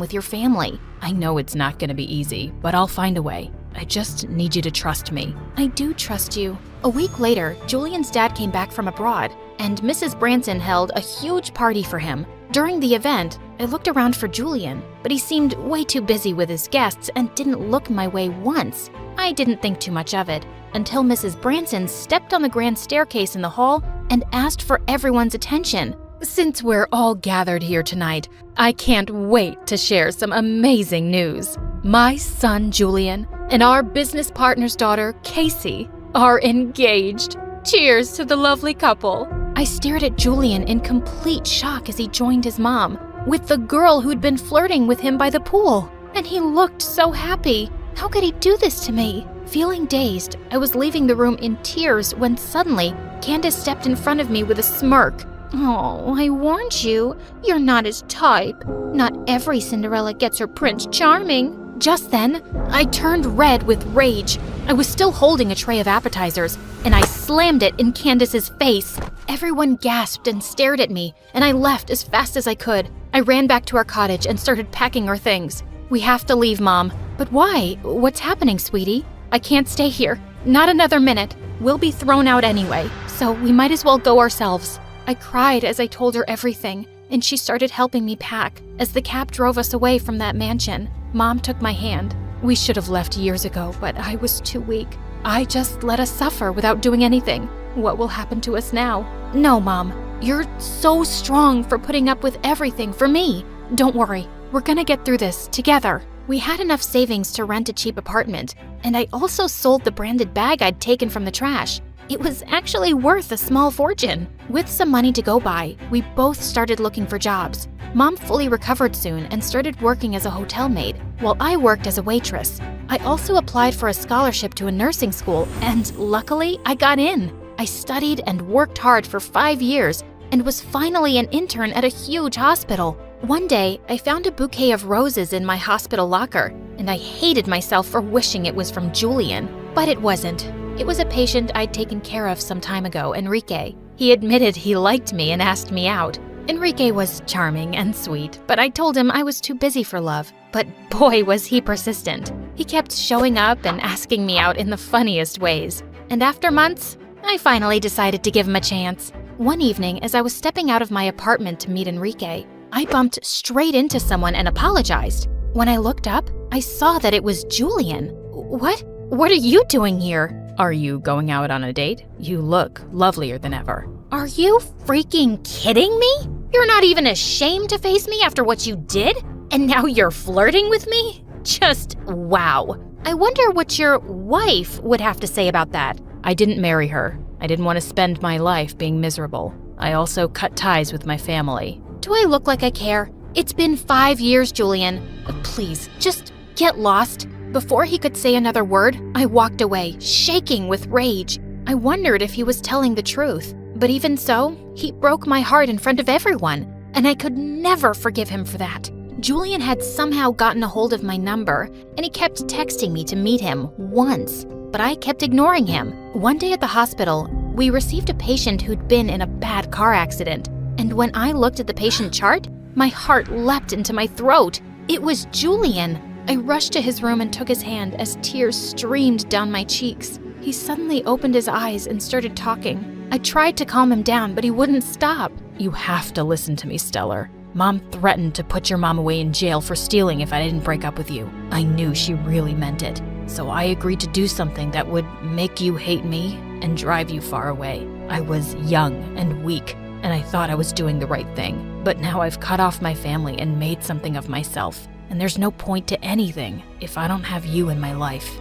with your family. I know it's not going to be easy, but I'll find a way. I just need you to trust me. I do trust you. A week later, Julian's dad came back from abroad, and Mrs. Branson held a huge party for him. During the event, I looked around for Julian, but he seemed way too busy with his guests and didn't look my way once. I didn't think too much of it, until Mrs. Branson stepped on the grand staircase in the hall and asked for everyone's attention. Since we're all gathered here tonight, I can't wait to share some amazing news. My son, Julian, and our business partner's daughter, Casey, are engaged. Cheers to the lovely couple. I stared at Julian in complete shock as he joined his mom with the girl who'd been flirting with him by the pool. And he looked so happy. How could he do this to me? Feeling dazed, I was leaving the room in tears when suddenly Candace stepped in front of me with a smirk. Oh, I warned you. You're not his type. Not every Cinderella gets her Prince Charming. Just then, I turned red with rage. I was still holding a tray of appetizers, and I slammed it in Candace's face. Everyone gasped and stared at me, and I left as fast as I could. I ran back to our cottage and started packing our things. We have to leave, Mom. But why? What's happening, sweetie? I can't stay here. Not another minute. We'll be thrown out anyway, so we might as well go ourselves. I cried as I told her everything, and she started helping me pack. As the cab drove us away from that mansion, Mom took my hand. We should have left years ago, but I was too weak. I just let us suffer without doing anything. What will happen to us now? No, Mom. You're so strong for putting up with everything for me. Don't worry. We're gonna get through this together. We had enough savings to rent a cheap apartment, and I also sold the branded bag I'd taken from the trash. It was actually worth a small fortune. With some money to go by, we both started looking for jobs. Mom fully recovered soon and started working as a hotel maid, while I worked as a waitress. I also applied for a scholarship to a nursing school, and luckily, I got in. I studied and worked hard for 5 years and was finally an intern at a huge hospital. One day, I found a bouquet of roses in my hospital locker, and I hated myself for wishing it was from Julian. But it wasn't. It was a patient I'd taken care of some time ago, Enrique. He admitted he liked me and asked me out. Enrique was charming and sweet, but I told him I was too busy for love. But boy, was he persistent. He kept showing up and asking me out in the funniest ways. And after months, I finally decided to give him a chance. One evening, as I was stepping out of my apartment to meet Enrique, I bumped straight into someone and apologized. When I looked up, I saw that it was Julian. What? What are you doing here? Are you going out on a date? You look lovelier than ever. Are you freaking kidding me? You're not even ashamed to face me after what you did? And now you're flirting with me? Just wow. I wonder what your wife would have to say about that. I didn't marry her. I didn't want to spend my life being miserable. I also cut ties with my family. Do I look like I care? It's been 5 years, Julian. Please, just get lost. Before he could say another word, I walked away, shaking with rage. I wondered if he was telling the truth. But even so, he broke my heart in front of everyone, and I could never forgive him for that. Julian had somehow gotten a hold of my number, and he kept texting me to meet him once, but I kept ignoring him. One day at the hospital, we received a patient who'd been in a bad car accident, and when I looked at the patient chart, my heart leapt into my throat. It was Julian. I rushed to his room and took his hand as tears streamed down my cheeks. He suddenly opened his eyes and started talking. I tried to calm him down, but he wouldn't stop. You have to listen to me, Stellar. Mom threatened to put your mom away in jail for stealing if I didn't break up with you. I knew she really meant it. So I agreed to do something that would make you hate me and drive you far away. I was young and weak, and I thought I was doing the right thing. But now I've cut off my family and made something of myself. And there's no point to anything if I don't have you in my life.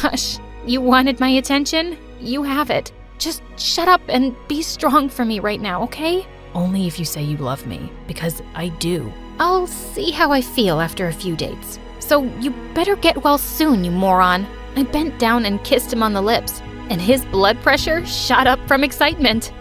Gosh, you wanted my attention? You have it. Just shut up and be strong for me right now, okay? Only if you say you love me, because I do. I'll see how I feel after a few dates. So you better get well soon, you moron. I bent down and kissed him on the lips, and his blood pressure shot up from excitement.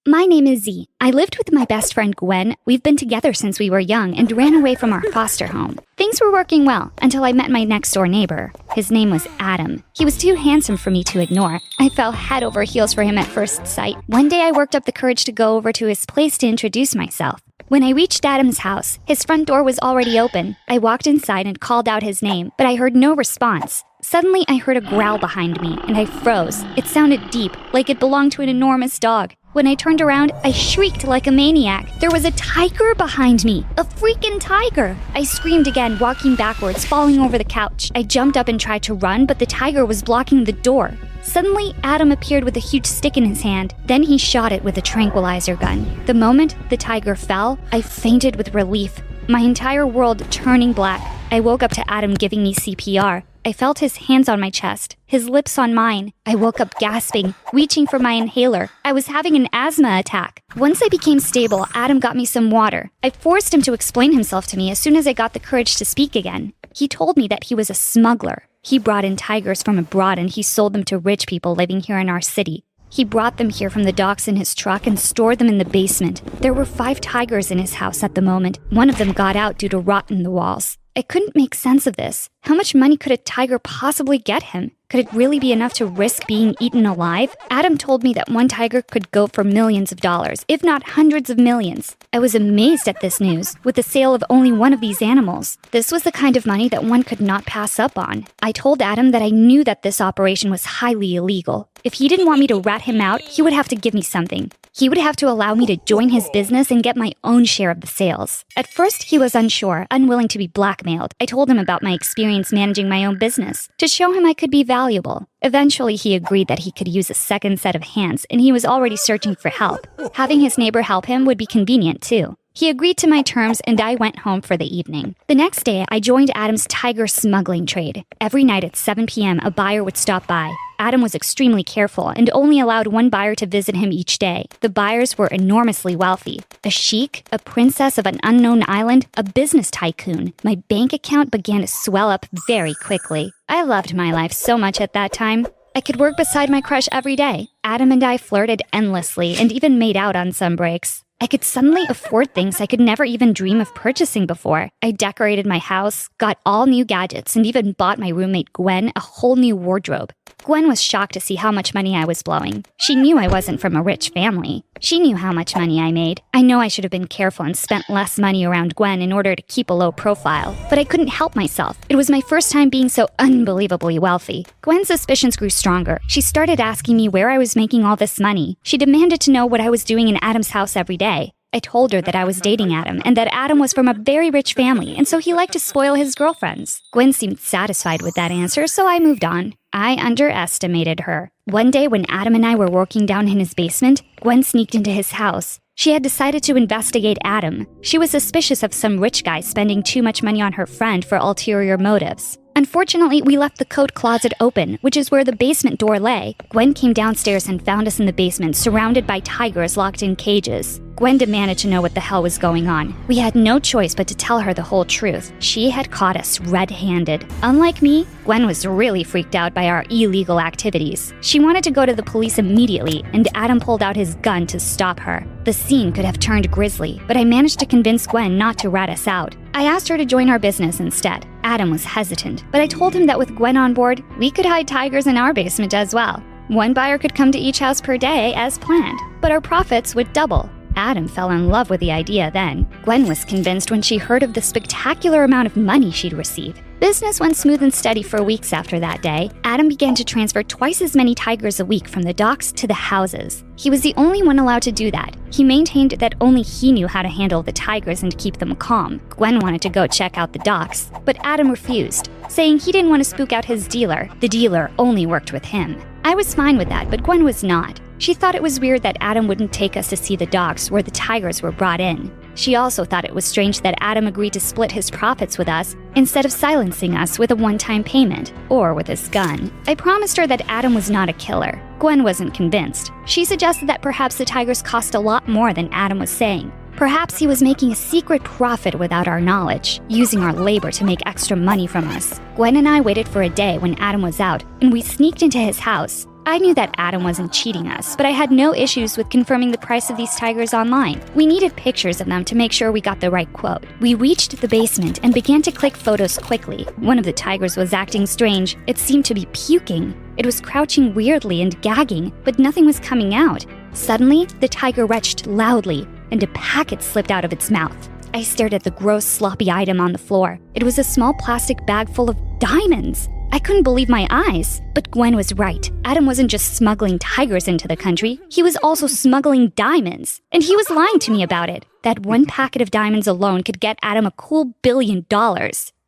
My name is Z. I lived with my best friend Gwen. We've been together since we were young and ran away from our foster home. Things were working well until I met my next-door neighbor. His name was Adam. He was too handsome for me to ignore. I fell head over heels for him at first sight. One day I worked up the courage to go over to his place to introduce myself. When I reached Adam's house, his front door was already open. I walked inside and called out his name, but I heard no response. Suddenly, I heard a growl behind me, and I froze. It sounded deep, like it belonged to an enormous dog. When I turned around, I shrieked like a maniac. There was a tiger behind me. A freaking tiger! I screamed again, walking backwards, falling over the couch. I jumped up and tried to run, but the tiger was blocking the door. Suddenly, Adam appeared with a huge stick in his hand. Then he shot it with a tranquilizer gun. The moment the tiger fell, I fainted with relief, my entire world turning black. I woke up to Adam giving me CPR. I felt his hands on my chest, his lips on mine. I woke up gasping, reaching for my inhaler. I was having an asthma attack. Once I became stable, Adam got me some water. I forced him to explain himself to me as soon as I got the courage to speak again. He told me that he was a smuggler. He brought in tigers from abroad and he sold them to rich people living here in our city. He brought them here from the docks in his truck and stored them in the basement. There were 5 tigers in his house at the moment. One of them got out due to rot in the walls. I couldn't make sense of this. How much money could a tiger possibly get him? Could it really be enough to risk being eaten alive? Adam told me that one tiger could go for millions of dollars, if not hundreds of millions. I was amazed at this news, with the sale of only one of these animals. This was the kind of money that one could not pass up on. I told Adam that I knew that this operation was highly illegal. If he didn't want me to rat him out, he would have to give me something. He would have to allow me to join his business and get my own share of the sales. At first, he was unsure, unwilling to be blackmailed. I told him about my experience managing my own business, to show him I could be valuable. Eventually, he agreed that he could use a second set of hands, and he was already searching for help. Having his neighbor help him would be convenient, too. He agreed to my terms, and I went home for the evening. The next day, I joined Adam's tiger smuggling trade. Every night at 7 p.m., a buyer would stop by. Adam was extremely careful and only allowed one buyer to visit him each day. The buyers were enormously wealthy. A sheik, a princess of an unknown island, a business tycoon. My bank account began to swell up very quickly. I loved my life so much at that time. I could work beside my crush every day. Adam and I flirted endlessly and even made out on some breaks. I could suddenly afford things I could never even dream of purchasing before. I decorated my house, got all new gadgets, and even bought my roommate Gwen a whole new wardrobe. Gwen was shocked to see how much money I was blowing. She knew I wasn't from a rich family. She knew how much money I made. I know I should have been careful and spent less money around Gwen in order to keep a low profile, but I couldn't help myself. It was my first time being so unbelievably wealthy. Gwen's suspicions grew stronger. She started asking me where I was making all this money. She demanded to know what I was doing in Adam's house every day. I told her that I was dating Adam and that Adam was from a very rich family, and so he liked to spoil his girlfriends. Gwen seemed satisfied with that answer, so I moved on. I underestimated her. One day when Adam and I were working down in his basement, Gwen sneaked into his house. She had decided to investigate Adam. She was suspicious of some rich guy spending too much money on her friend for ulterior motives. Unfortunately, we left the coat closet open, which is where the basement door lay. Gwen came downstairs and found us in the basement, surrounded by tigers locked in cages. Gwen demanded to know what the hell was going on. We had no choice but to tell her the whole truth. She had caught us red-handed. Unlike me, Gwen was really freaked out by our illegal activities. She wanted to go to the police immediately, and Adam pulled out his gun to stop her. The scene could have turned grisly, but I managed to convince Gwen not to rat us out. I asked her to join our business instead. Adam was hesitant, but I told him that with Gwen on board, we could hide tigers in our basement as well. One buyer could come to each house per day as planned, but our profits would double. Adam fell in love with the idea then. Gwen was convinced when she heard of the spectacular amount of money she'd receive. Business went smooth and steady for weeks after that day. Adam began to transfer twice as many tigers a week from the docks to the houses. He was the only one allowed to do that. He maintained that only he knew how to handle the tigers and keep them calm. Gwen wanted to go check out the docks, but Adam refused, saying he didn't want to spook out his dealer. The dealer only worked with him. I was fine with that, but Gwen was not. She thought it was weird that Adam wouldn't take us to see the docks where the tigers were brought in. She also thought it was strange that Adam agreed to split his profits with us instead of silencing us with a one-time payment or with his gun. I promised her that Adam was not a killer. Gwen wasn't convinced. She suggested that perhaps the tigers cost a lot more than Adam was saying. Perhaps he was making a secret profit without our knowledge, using our labor to make extra money from us. Gwen and I waited for a day when Adam was out, and we sneaked into his house. I knew that Adam wasn't cheating us, but I had no issues with confirming the price of these tigers online. We needed pictures of them to make sure we got the right quote. We reached the basement and began to click photos quickly. One of the tigers was acting strange. It seemed to be puking. It was crouching weirdly and gagging, but nothing was coming out. Suddenly, the tiger retched loudly, and a packet slipped out of its mouth. I stared at the gross, sloppy item on the floor. It was a small plastic bag full of diamonds. I couldn't believe my eyes. But Gwen was right. Adam wasn't just smuggling tigers into the country. He was also smuggling diamonds. And he was lying to me about it. That one packet of diamonds alone could get Adam a cool $1 billion.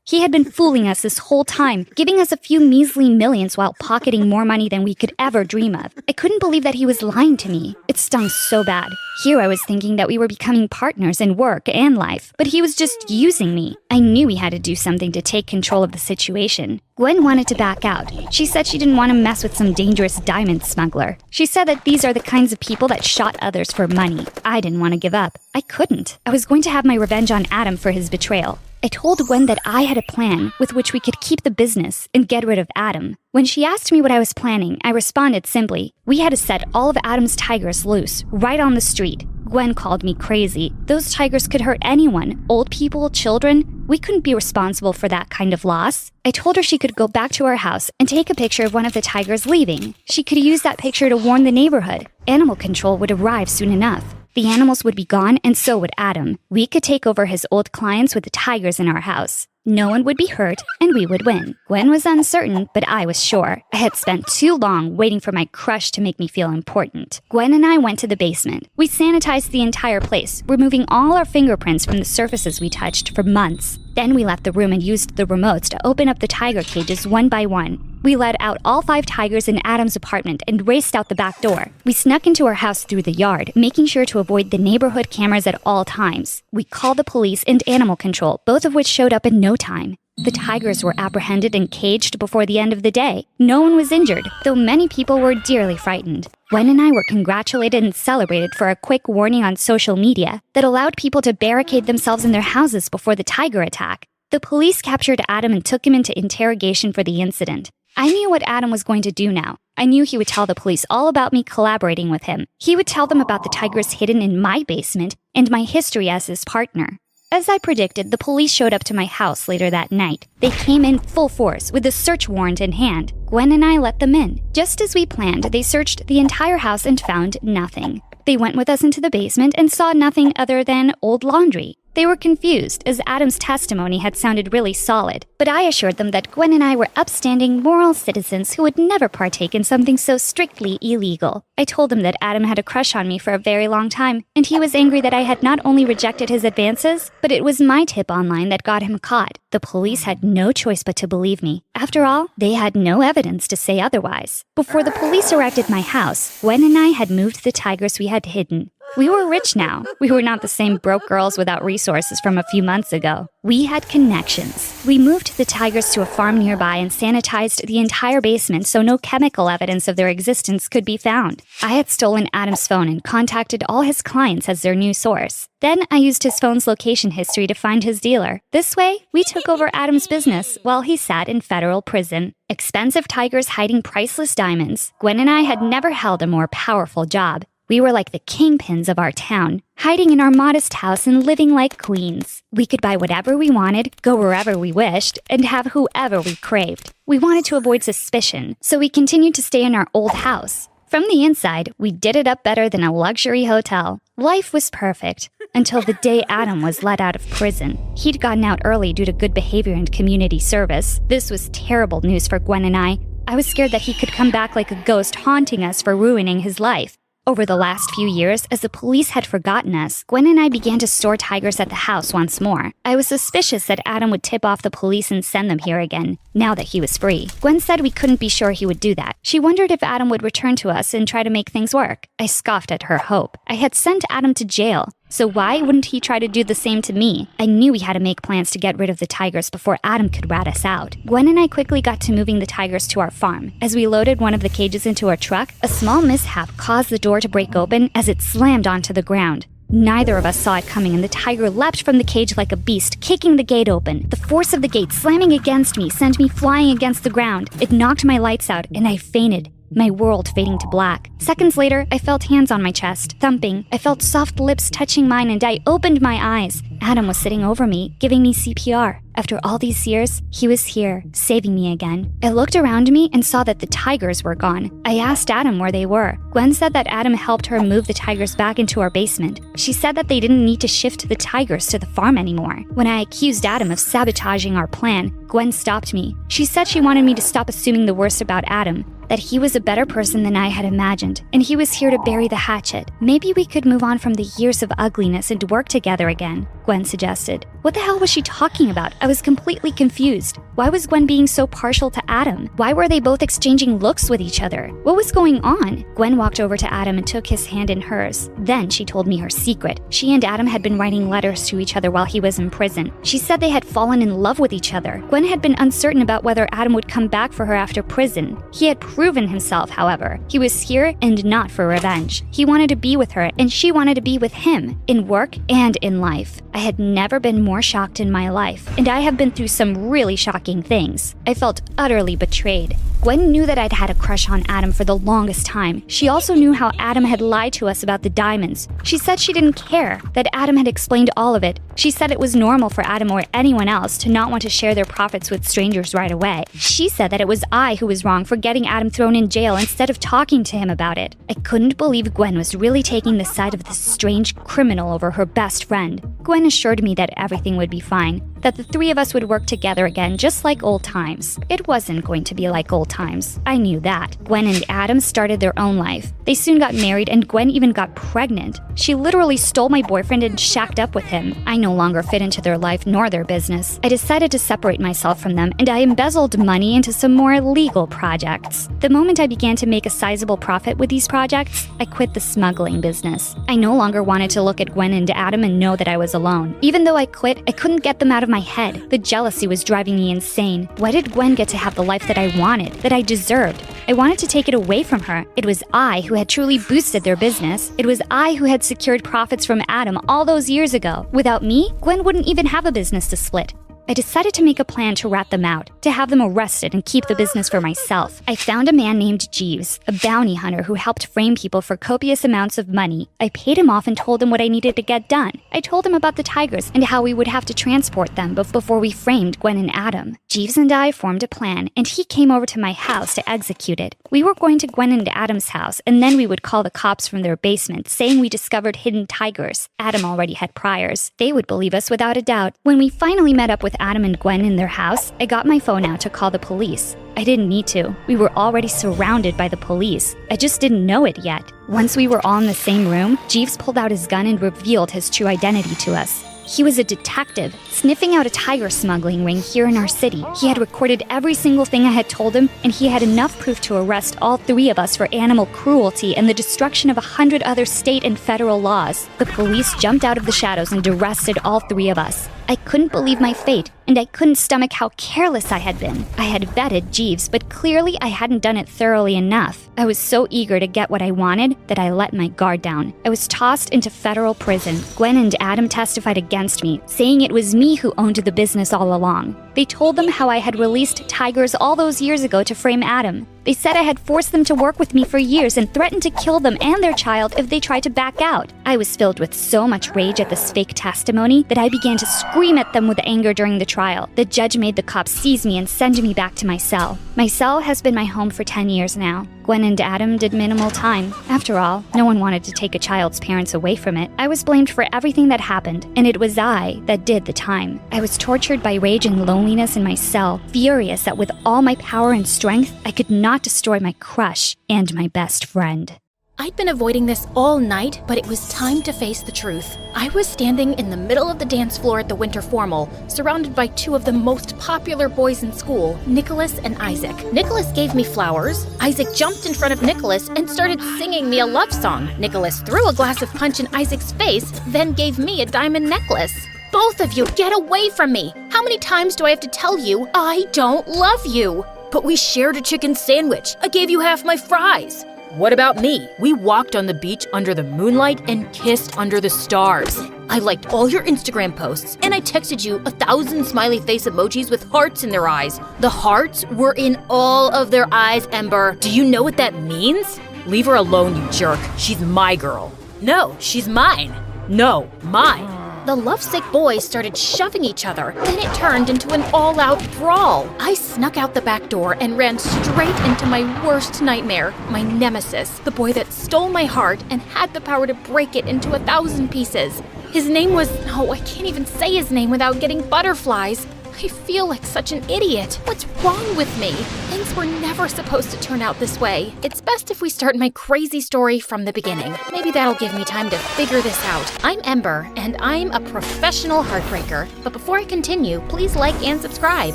He had been fooling us this whole time, giving us a few measly millions while pocketing more money than we could ever dream of. I couldn't believe that he was lying to me. It stung so bad. Here I was thinking that we were becoming partners in work and life, but he was just using me. I knew we had to do something to take control of the situation. Gwen wanted to back out. She said she didn't want to mess with some dangerous diamond smuggler. She said that these are the kinds of people that shot others for money. I didn't want to give up. I couldn't. I was going to have my revenge on Adam for his betrayal. I told Gwen that I had a plan with which we could keep the business and get rid of Adam. When she asked me what I was planning, I responded simply, we had to set all of Adam's tigers loose, right on the street. Gwen called me crazy. Those tigers could hurt anyone, old people, children. We couldn't be responsible for that kind of loss. I told her she could go back to our house and take a picture of one of the tigers leaving. She could use that picture to warn the neighborhood. Animal control would arrive soon enough. The animals would be gone, and so would Adam. We could take over his old clients with the tigers in our house. No one would be hurt, and we would win. Gwen was uncertain, but I was sure. I had spent too long waiting for my crush to make me feel important. Gwen and I went to the basement. We sanitized the entire place, removing all our fingerprints from the surfaces we touched for months. Then we left the room and used the remotes to open up the tiger cages one by one. We let out all 5 tigers in Adam's apartment and raced out the back door. We snuck into our house through the yard, making sure to avoid the neighborhood cameras at all times. We called the police and animal control, both of which showed up in no time. The tigers were apprehended and caged before the end of the day. No one was injured, though many people were dearly frightened. Gwen and I were congratulated and celebrated for a quick warning on social media that allowed people to barricade themselves in their houses before the tiger attack. The police captured Adam and took him into interrogation for the incident. I knew what Adam was going to do now. I knew he would tell the police all about me collaborating with him. He would tell them about the tigers hidden in my basement and my history as his partner. As I predicted, the police showed up to my house later that night. They came in full force with a search warrant in hand. Gwen and I let them in. Just as we planned, they searched the entire house and found nothing. They went with us into the basement and saw nothing other than old laundry. They were confused, as Adam's testimony had sounded really solid, but I assured them that Gwen and I were upstanding, moral citizens who would never partake in something so strictly illegal. I told them that Adam had a crush on me for a very long time, and he was angry that I had not only rejected his advances, but it was my tip online that got him caught. The police had no choice but to believe me. After all, they had no evidence to say otherwise. Before the police arrived at my house, Gwen and I had moved the tigers we had hidden. We were rich now. We were not the same broke girls without resources from a few months ago. We had connections. We moved the tigers to a farm nearby and sanitized the entire basement so no chemical evidence of their existence could be found. I had stolen Adam's phone and contacted all his clients as their new source. Then I used his phone's location history to find his dealer. This way, we took over Adam's business while he sat in federal prison. Expensive tigers hiding priceless diamonds. Gwen and I had never held a more powerful job. We were like the kingpins of our town, hiding in our modest house and living like queens. We could buy whatever we wanted, go wherever we wished, and have whoever we craved. We wanted to avoid suspicion, so we continued to stay in our old house. From the inside, we did it up better than a luxury hotel. Life was perfect, until the day Adam was let out of prison. He'd gotten out early due to good behavior and community service. This was terrible news for Gwen and I. I was scared that he could come back like a ghost haunting us for ruining his life. Over the last few years, as the police had forgotten us, Gwen and I began to store tigers at the house once more. I was suspicious that Adam would tip off the police and send them here again, now that he was free. Gwen said we couldn't be sure he would do that. She wondered if Adam would return to us and try to make things work. I scoffed at her hope. I had sent Adam to jail, so why wouldn't he try to do the same to me? I knew we had to make plans to get rid of the tigers before Adam could rat us out. Gwen and I quickly got to moving the tigers to our farm. As we loaded one of the cages into our truck, a small mishap caused the door to break open as it slammed onto the ground. Neither of us saw it coming, and the tiger leapt from the cage like a beast, kicking the gate open. The force of the gate slamming against me sent me flying against the ground. It knocked my lights out, and I fainted, my world fading to black. Seconds later, I felt hands on my chest, thumping. I felt soft lips touching mine, and I opened my eyes. Adam was sitting over me, giving me CPR. After all these years, he was here, saving me again. I looked around me and saw that the tigers were gone. I asked Adam where they were. Gwen said that Adam helped her move the tigers back into our basement. She said that they didn't need to shift the tigers to the farm anymore. When I accused Adam of sabotaging our plan, Gwen stopped me. She said she wanted me to stop assuming the worst about Adam, that he was a better person than I had imagined, and he was here to bury the hatchet. Maybe we could move on from the years of ugliness and work together again, Gwen suggested. What the hell was she talking about? I was completely confused. Why was Gwen being so partial to Adam? Why were they both exchanging looks with each other? What was going on? Gwen walked over to Adam and took his hand in hers. Then she told me her secret. She and Adam had been writing letters to each other while he was in prison. She said they had fallen in love with each other. Gwen had been uncertain about whether Adam would come back for her after prison. He had proven himself, however. He was here and not for revenge. He wanted to be with her, and she wanted to be with him, in work and in life. I had never been more shocked in my life, and I have been through some really shocking things. I felt utterly betrayed. Gwen knew that I'd had a crush on Adam for the longest time. She also knew how Adam had lied to us about the diamonds. She said she didn't care, that Adam had explained all of it. She said it was normal for Adam or anyone else to not want to share their profits with strangers right away. She said that it was I who was wrong for getting Adam thrown in jail instead of talking to him about it. I couldn't believe Gwen was really taking the side of this strange criminal over her best friend. Gwen assured me that everything would be fine, that the three of us would work together again just like old times. It wasn't going to be like old times. I knew that. Gwen and Adam started their own life. They soon got married, and Gwen even got pregnant. She literally stole my boyfriend and shacked up with him. I no longer fit into their life nor their business. I decided to separate myself from them, and I embezzled money into some more legal projects. The moment I began to make a sizable profit with these projects, I quit the smuggling business. I no longer wanted to look at Gwen and Adam and know that I was alone. Even though I quit, I couldn't get them out of my head. The jealousy was driving me insane. Why did Gwen get to have the life that I wanted, that I deserved? I wanted to take it away from her. It was I who had truly boosted their business. It was I who had secured profits from Adam all those years ago. Without me, Gwen wouldn't even have a business to split. I decided to make a plan to rat them out, to have them arrested and keep the business for myself. I found a man named Jeeves, a bounty hunter who helped frame people for copious amounts of money. I paid him off and told him what I needed to get done. I told him about the tigers and how we would have to transport them before we framed Gwen and Adam. Jeeves and I formed a plan, and he came over to my house to execute it. We were going to Gwen and Adam's house, and then we would call the cops from their basement, saying we discovered hidden tigers. Adam already had priors. They would believe us without a doubt. When we finally met up with Adam and Gwen in their house, I got my phone out to call the police. I didn't need to. We were already surrounded by the police. I just didn't know it yet. Once we were all in the same room, Jeeves pulled out his gun and revealed his true identity to us. He was a detective, sniffing out a tiger smuggling ring here in our city. He had recorded every single thing I had told him, and he had enough proof to arrest all 3 of us for animal cruelty and the destruction of 100 other state and federal laws. The police jumped out of the shadows and arrested all 3 of us. I couldn't believe my fate, and I couldn't stomach how careless I had been. I had vetted Jeeves, but clearly I hadn't done it thoroughly enough. I was so eager to get what I wanted that I let my guard down. I was tossed into federal prison. Gwen and Adam testified against me, saying it was me who owned the business all along. They told them how I had released tigers all those years ago to frame Adam. They said I had forced them to work with me for years and threatened to kill them and their child if they tried to back out. I was filled with so much rage at this fake testimony that I began to scream at them with anger during the trial. The judge made the cops seize me and send me back to my cell. My cell has been my home for 10 years now. Gwen and Adam did minimal time. After all, no one wanted to take a child's parents away from it. I was blamed for everything that happened, and it was I that did the time. I was tortured by rage and loneliness in my cell, furious that with all my power and strength, I could not destroy my crush and my best friend. I'd been avoiding this all night, but it was time to face the truth. I was standing in the middle of the dance floor at the winter formal, surrounded by 2 of the most popular boys in school, Nicholas and Isaac. Nicholas gave me flowers. Isaac jumped in front of Nicholas and started singing me a love song. Nicholas threw a glass of punch in Isaac's face, then gave me a diamond necklace. Both of you, get away from me! How many times do I have to tell you I don't love you? But we shared a chicken sandwich. I gave you half my fries. What about me? We walked on the beach under the moonlight and kissed under the stars. I liked all your Instagram posts, and I texted you 1,000 smiley face emojis with hearts in their eyes. The hearts were in all of their eyes, Ember. Do you know what that means? Leave her alone, you jerk. She's my girl. No, she's mine. No, mine. The lovesick boys started shoving each other. Then it turned into an all-out brawl. I snuck out the back door and ran straight into my worst nightmare, my nemesis, the boy that stole my heart and had the power to break it into 1,000 pieces. His name was... oh, I can't even say his name without getting butterflies. I feel like such an idiot. What's wrong with me? Things were never supposed to turn out this way. It's best if we start my crazy story from the beginning. Maybe that'll give me time to figure this out. I'm Ember, and I'm a professional heartbreaker. But before I continue, please like and subscribe.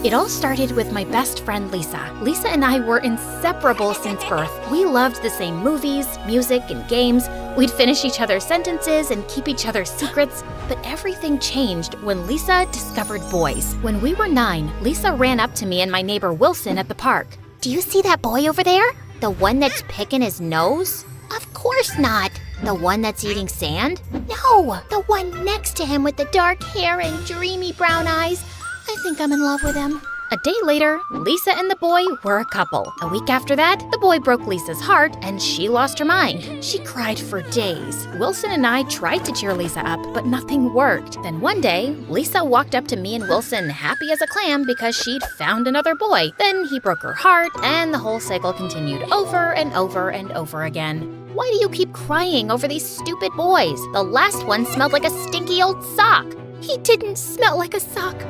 It all started with my best friend, Lisa. Lisa and I were inseparable since birth. We loved the same movies, music, and games. We'd finish each other's sentences and keep each other's secrets. But everything changed when Lisa discovered boys. When we were 9, Lisa ran up to me and my neighbor Wilson at the park. Do you see that boy over there? The one that's picking his nose? Of course not. The one that's eating sand? No, the one next to him with the dark hair and dreamy brown eyes. I think I'm in love with him. A day later, Lisa and the boy were a couple. A week after that, the boy broke Lisa's heart and she lost her mind. She cried for days. Wilson and I tried to cheer Lisa up, but nothing worked. Then one day, Lisa walked up to me and Wilson happy as a clam because she'd found another boy. Then he broke her heart and the whole cycle continued over and over and over again. Why do you keep crying over these stupid boys? The last one smelled like a stinky old sock. He didn't smell like a sock.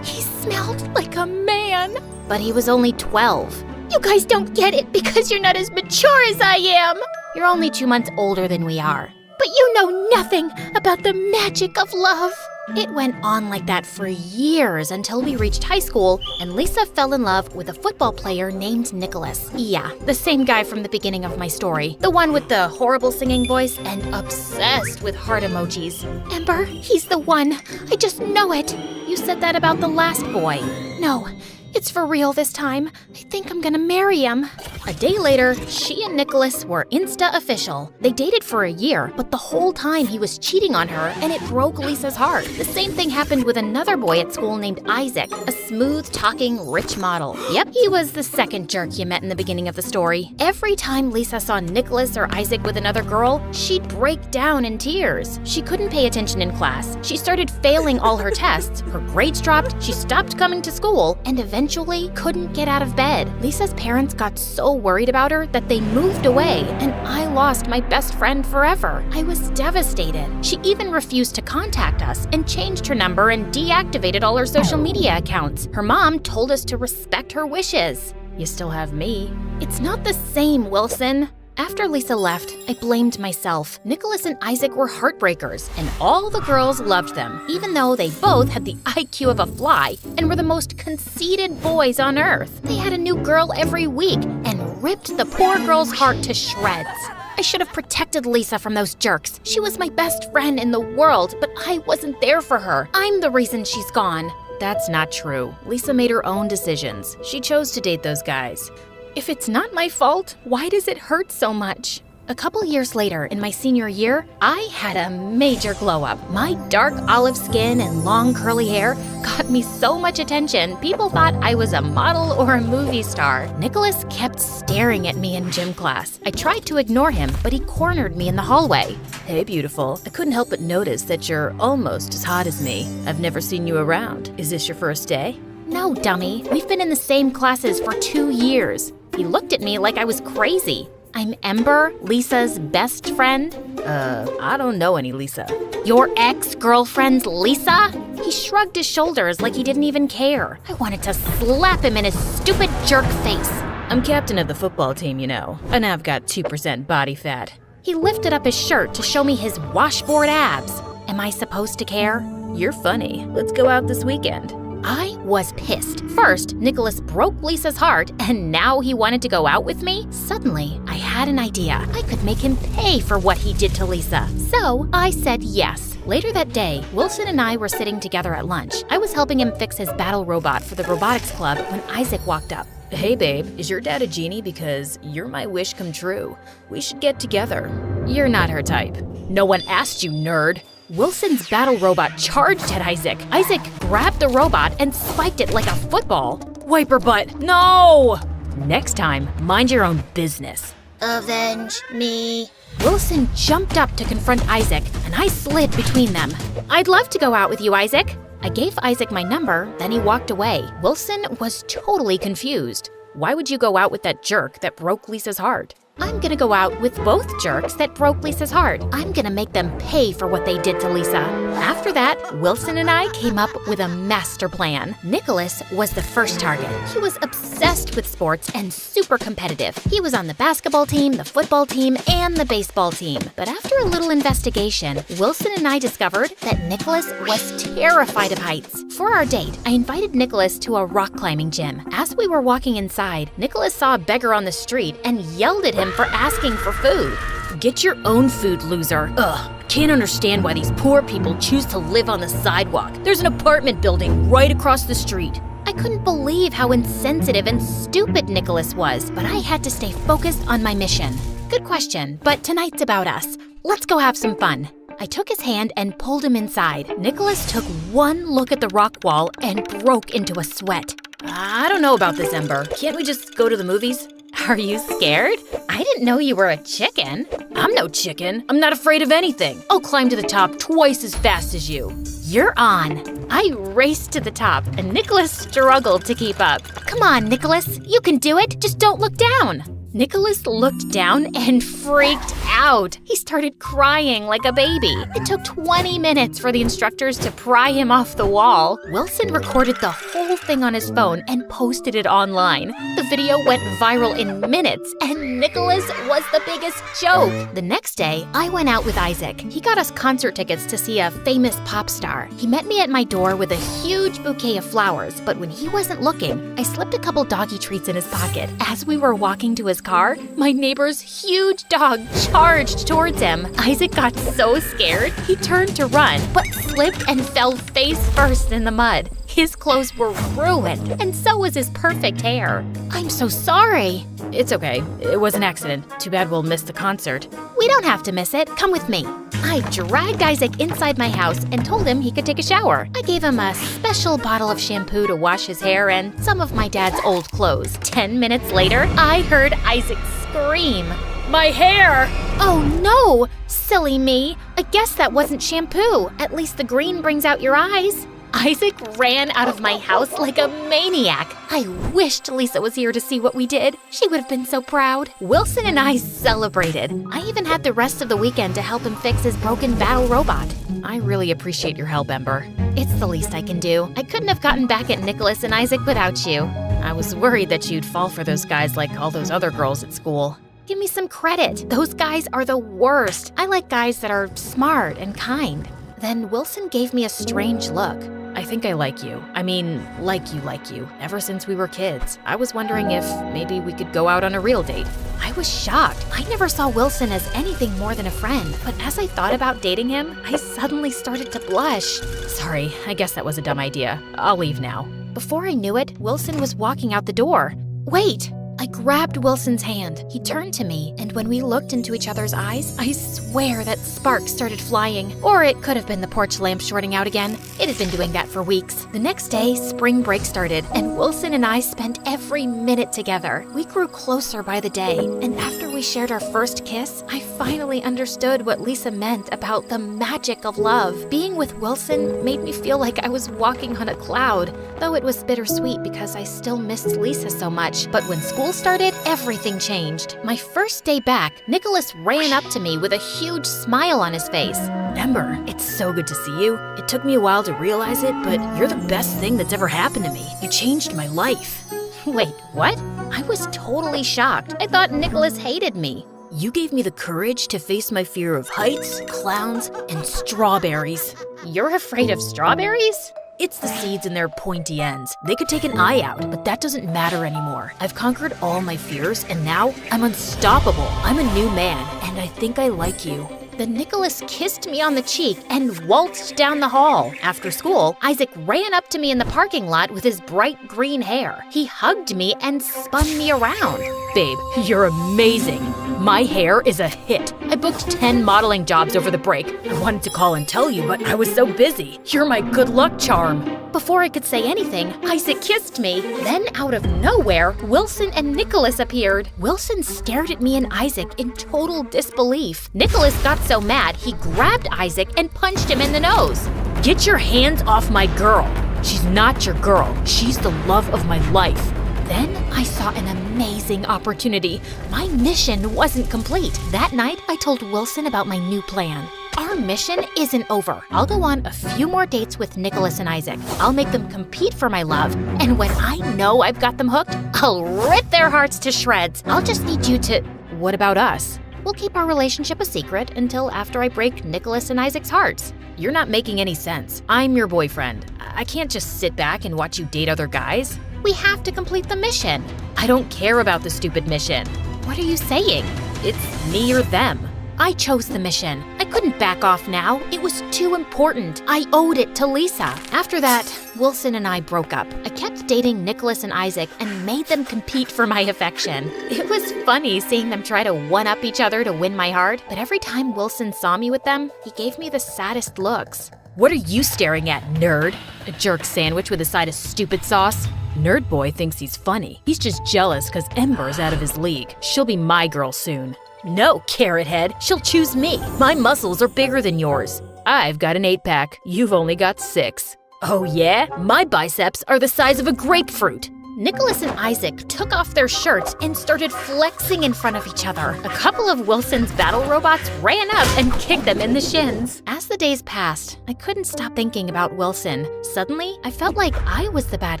He smelled like a man. But he was only 12. You guys don't get it because you're not as mature as I am. You're only 2 months older than we are. But you know nothing about the magic of love. It went on like that for years until we reached high school and Lisa fell in love with a football player named Nicholas. Yeah, the same guy from the beginning of my story. The one with the horrible singing voice and obsessed with heart emojis. Ember, he's the one. I just know it. You said that about the last boy. No, It's for real this time. I think I'm gonna marry him. A day later, she and Nicholas were Insta official. They dated for a year, but the whole time he was cheating on her, and it broke Lisa's heart. The same thing happened with another boy at school named Isaac, a smooth-talking, rich model. Yep, he was the second jerk you met in the beginning of the story. Every time Lisa saw Nicholas or Isaac with another girl, she'd break down in tears. She couldn't pay attention in class. She started failing all her tests. Her grades dropped, she stopped coming to school, and eventually couldn't get out of bed. Lisa's parents got so worried about her that they moved away, and I lost my best friend forever. I was devastated. She even refused to contact us and changed her number and deactivated all her social media accounts. Her mom told us to respect her wishes. You still have me. It's not the same, Wilson. After Lisa left, I blamed myself. Nicholas and Isaac were heartbreakers, and all the girls loved them, even though they both had the IQ of a fly and were the most conceited boys on earth. They had a new girl every week and ripped the poor girl's heart to shreds. I should have protected Lisa from those jerks. She was my best friend in the world, but I wasn't there for her. I'm the reason she's gone. That's not true. Lisa made her own decisions. She chose to date those guys. If it's not my fault, why does it hurt so much? A couple years later, in my senior year, I had a major glow up. My dark olive skin and long curly hair got me so much attention, people thought I was a model or a movie star. Nicholas kept staring at me in gym class. I tried to ignore him, but he cornered me in the hallway. Hey, beautiful. I couldn't help but notice that you're almost as hot as me. I've never seen you around. Is this your first day? No, dummy. We've been in the same classes for 2 years. He looked at me like I was crazy. I'm Ember, Lisa's best friend. I don't know any Lisa. Your ex-girlfriend's Lisa? He shrugged his shoulders like he didn't even care. I wanted to slap him in his stupid jerk face. I'm captain of the football team, you know, and I've got 2% body fat. He lifted up his shirt to show me his washboard abs. Am I supposed to care? You're funny. Let's go out this weekend. I was pissed. First, Nicholas broke Lisa's heart, and now he wanted to go out with me? Suddenly, I had an idea. I could make him pay for what he did to Lisa. So, I said yes. Later that day, Wilson and I were sitting together at lunch. I was helping him fix his battle robot for the robotics club when Isaac walked up. Hey, babe, is your dad a genie? Because you're my wish come true. We should get together. You're not her type. No one asked you, nerd. Wilson's battle robot charged at Isaac. Isaac grabbed the robot and spiked it like a football. Wiper butt, no! Next time, mind your own business. Avenge me. Wilson jumped up to confront Isaac, and I slid between them. I'd love to go out with you, Isaac. I gave Isaac my number, then he walked away. Wilson was totally confused. Why would you go out with that jerk that broke Lisa's heart? I'm gonna go out with both jerks that broke Lisa's heart. I'm gonna make them pay for what they did to Lisa. After that, Wilson and I came up with a master plan. Nicholas was the first target. He was obsessed with sports and super competitive. He was on the basketball team, the football team, and the baseball team. But after a little investigation, Wilson and I discovered that Nicholas was terrified of heights. For our date, I invited Nicholas to a rock climbing gym. As we were walking inside, Nicholas saw a beggar on the street and yelled at him for asking for food. Get your own food, loser. Ugh, can't understand why these poor people choose to live on the sidewalk. There's an apartment building right across the street. I couldn't believe how insensitive and stupid Nicholas was, but I had to stay focused on my mission. Good question, but tonight's about us. Let's go have some fun. I took his hand and pulled him inside. Nicholas took one look at the rock wall and broke into a sweat. I don't know about this, Ember. Can't we just go to the movies? Are you scared? I didn't know you were a chicken. I'm no chicken. I'm not afraid of anything. I'll climb to the top twice as fast as you. You're on. I raced to the top, and Nicholas struggled to keep up. Come on, Nicholas. You can do it. Just don't look down. Nicholas looked down and freaked out. He started crying like a baby. It took 20 minutes for the instructors to pry him off the wall. Wilson recorded the whole thing on his phone and posted it online. The video went viral in minutes, and Nicholas was the biggest joke. The next day, I went out with Isaac. He got us concert tickets to see a famous pop star. He met me at my door with a huge bouquet of flowers, but when he wasn't looking, I slipped a couple doggy treats in his pocket. As we were walking to his car, my neighbor's huge dog charged towards him. Isaac got so scared, he turned to run, but slipped and fell face first in the mud. His clothes were ruined, and so was his perfect hair. I'm so sorry. It's okay. It was an accident. Too bad we'll miss the concert. We don't have to miss it. Come with me. I dragged Isaac inside my house and told him he could take a shower. I gave him a special bottle of shampoo to wash his hair and some of my dad's old clothes. 10 minutes later, I heard Isaac scream. My hair! Oh no! Silly me. I guess that wasn't shampoo. At least the green brings out your eyes. Isaac ran out of my house like a maniac. I wished Lisa was here to see what we did. She would have been so proud. Wilson and I celebrated. I even had the rest of the weekend to help him fix his broken battle robot. I really appreciate your help, Ember. It's the least I can do. I couldn't have gotten back at Nicholas and Isaac without you. I was worried that you'd fall for those guys like all those other girls at school. Give me some credit. Those guys are the worst. I like guys that are smart and kind. Then Wilson gave me a strange look. I think I like you. I mean, like you, ever since we were kids. I was wondering if maybe we could go out on a real date. I was shocked. I never saw Wilson as anything more than a friend. But as I thought about dating him, I suddenly started to blush. Sorry, I guess that was a dumb idea. I'll leave now. Before I knew it, Wilson was walking out the door. Wait! I grabbed Wilson's hand. He turned to me, and when we looked into each other's eyes, I swear that sparks started flying. Or it could have been the porch lamp shorting out again. It had been doing that for weeks. The next day, spring break started, and Wilson and I spent every minute together. We grew closer by the day, and after we shared our first kiss, I finally understood what Lisa meant about the magic of love. Being with Wilson made me feel like I was walking on a cloud, though it was bittersweet because I still missed Lisa so much. But when school started, everything changed. My first day back, Nicholas ran up to me with a huge smile on his face. Ember, it's so good to see you. It took me a while to realize it, but you're the best thing that's ever happened to me. You changed my life. Wait, what? I was totally shocked. I thought Nicholas hated me. You gave me the courage to face my fear of heights, clowns, and strawberries. You're afraid of strawberries? It's the seeds and their pointy ends. They could take an eye out, but that doesn't matter anymore. I've conquered all my fears, and now I'm unstoppable. I'm a new man, and I think I like you. Then Nicholas kissed me on the cheek and waltzed down the hall. After school, Isaac ran up to me in the parking lot with his bright green hair. He hugged me and spun me around. Babe, you're amazing. My hair is a hit. I booked 10 modeling jobs over the break. I wanted to call and tell you, but I was so busy. You're my good luck charm. Before I could say anything, Isaac kissed me. Then out of nowhere, Wilson and Nicholas appeared. Wilson stared at me and Isaac in total disbelief. Nicholas got so mad, he grabbed Isaac and punched him in the nose. Get your hands off my girl. She's not your girl. She's the love of my life. Then I saw an amazing opportunity. My mission wasn't complete. That night, I told Wilson about my new plan. Our mission isn't over. I'll go on a few more dates with Nicholas and Isaac. I'll make them compete for my love. And when I know I've got them hooked, I'll rip their hearts to shreds. I'll just need you to... What about us? We'll keep our relationship a secret until after I break Nicholas and Isaac's hearts. You're not making any sense. I'm your boyfriend. I can't just sit back and watch you date other guys. We have to complete the mission. I don't care about the stupid mission. What are you saying? It's me or them. I chose the mission. I couldn't back off now. It was too important. I owed it to Lisa. After that, Wilson and I broke up. I kept dating Nicholas and Isaac and made them compete for my affection. It was funny seeing them try to one-up each other to win my heart, but every time Wilson saw me with them, he gave me the saddest looks. What are you staring at, nerd? A jerk sandwich with a side of stupid sauce? Nerd boy thinks he's funny. He's just jealous because Ember's out of his league. She'll be my girl soon. No, carrot head. She'll choose me. My muscles are bigger than yours. I've got an 8-pack. You've only got 6. Oh yeah? My biceps are the size of a grapefruit. Nicholas and Isaac took off their shirts and started flexing in front of each other. A couple of Wilson's battle robots ran up and kicked them in the shins. As the days passed, I couldn't stop thinking about Wilson. Suddenly, I felt like I was the bad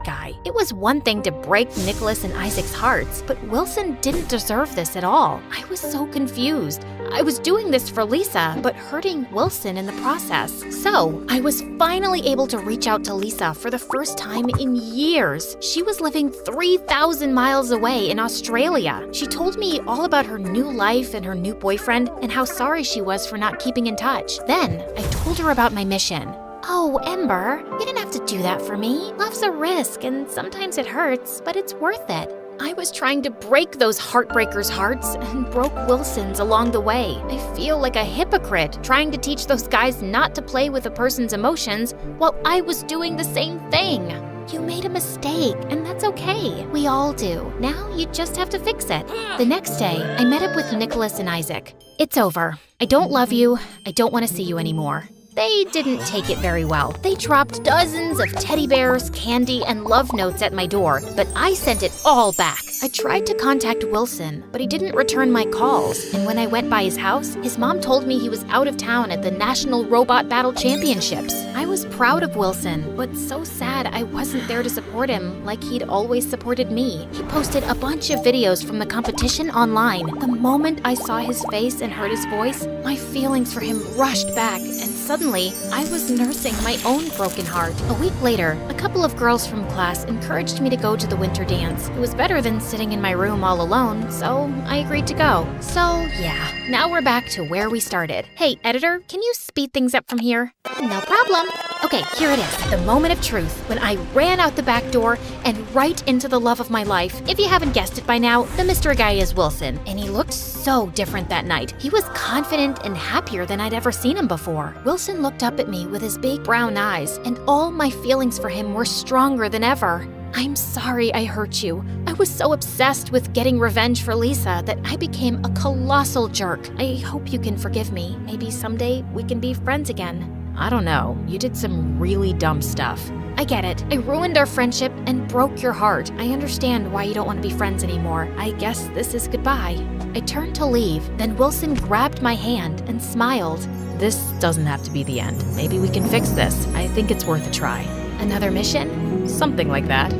guy. It was one thing to break Nicholas and Isaac's hearts, but Wilson didn't deserve this at all. I was so confused. I was doing this for Lisa, but hurting Wilson in the process. So, I was finally able to reach out to Lisa for the first time in years. She was living 3,000 miles away in Australia. She told me all about her new life and her new boyfriend and how sorry she was for not keeping in touch. Then, I told her about my mission. Oh, Ember, you didn't have to do that for me. Love's a risk, and sometimes it hurts, but it's worth it. I was trying to break those heartbreakers' hearts and broke Wilson's along the way. I feel like a hypocrite trying to teach those guys not to play with a person's emotions while I was doing the same thing. You made a mistake, and that's okay. We all do. Now you just have to fix it. The next day, I met up with Nicholas and Isaac. It's over. I don't love you. I don't want to see you anymore. They didn't take it very well. They dropped dozens of teddy bears, candy, and love notes at my door, but I sent it all back. I tried to contact Wilson, but he didn't return my calls. And when I went by his house, his mom told me he was out of town at the National Robot Battle Championships. I was proud of Wilson, but so sad I wasn't there to support him like he'd always supported me. He posted a bunch of videos from the competition online. The moment I saw his face and heard his voice, my feelings for him rushed back, and suddenly, I was nursing my own broken heart. A week later, a couple of girls from class encouraged me to go to the winter dance. It was better than sitting in my room all alone, so I agreed to go. So, yeah, now we're back to where we started. Hey, editor, can you speed things up from here? No problem. Okay, here it is, the moment of truth, when I ran out the back door and right into the love of my life. If you haven't guessed it by now, the mystery guy is Wilson, and he looked so different that night. He was confident and happier than I'd ever seen him before. Wilson looked up at me with his big brown eyes, and all my feelings for him were stronger than ever. I'm sorry I hurt you. I was so obsessed with getting revenge for Lisa that I became a colossal jerk. I hope you can forgive me. Maybe someday we can be friends again. I don't know. You did some really dumb stuff. I get it. I ruined our friendship and broke your heart. I understand why you don't want to be friends anymore. I guess this is goodbye. I turned to leave, then Wilson grabbed my hand and smiled. This doesn't have to be the end. Maybe we can fix this. I think it's worth a try. Another mission? Something like that.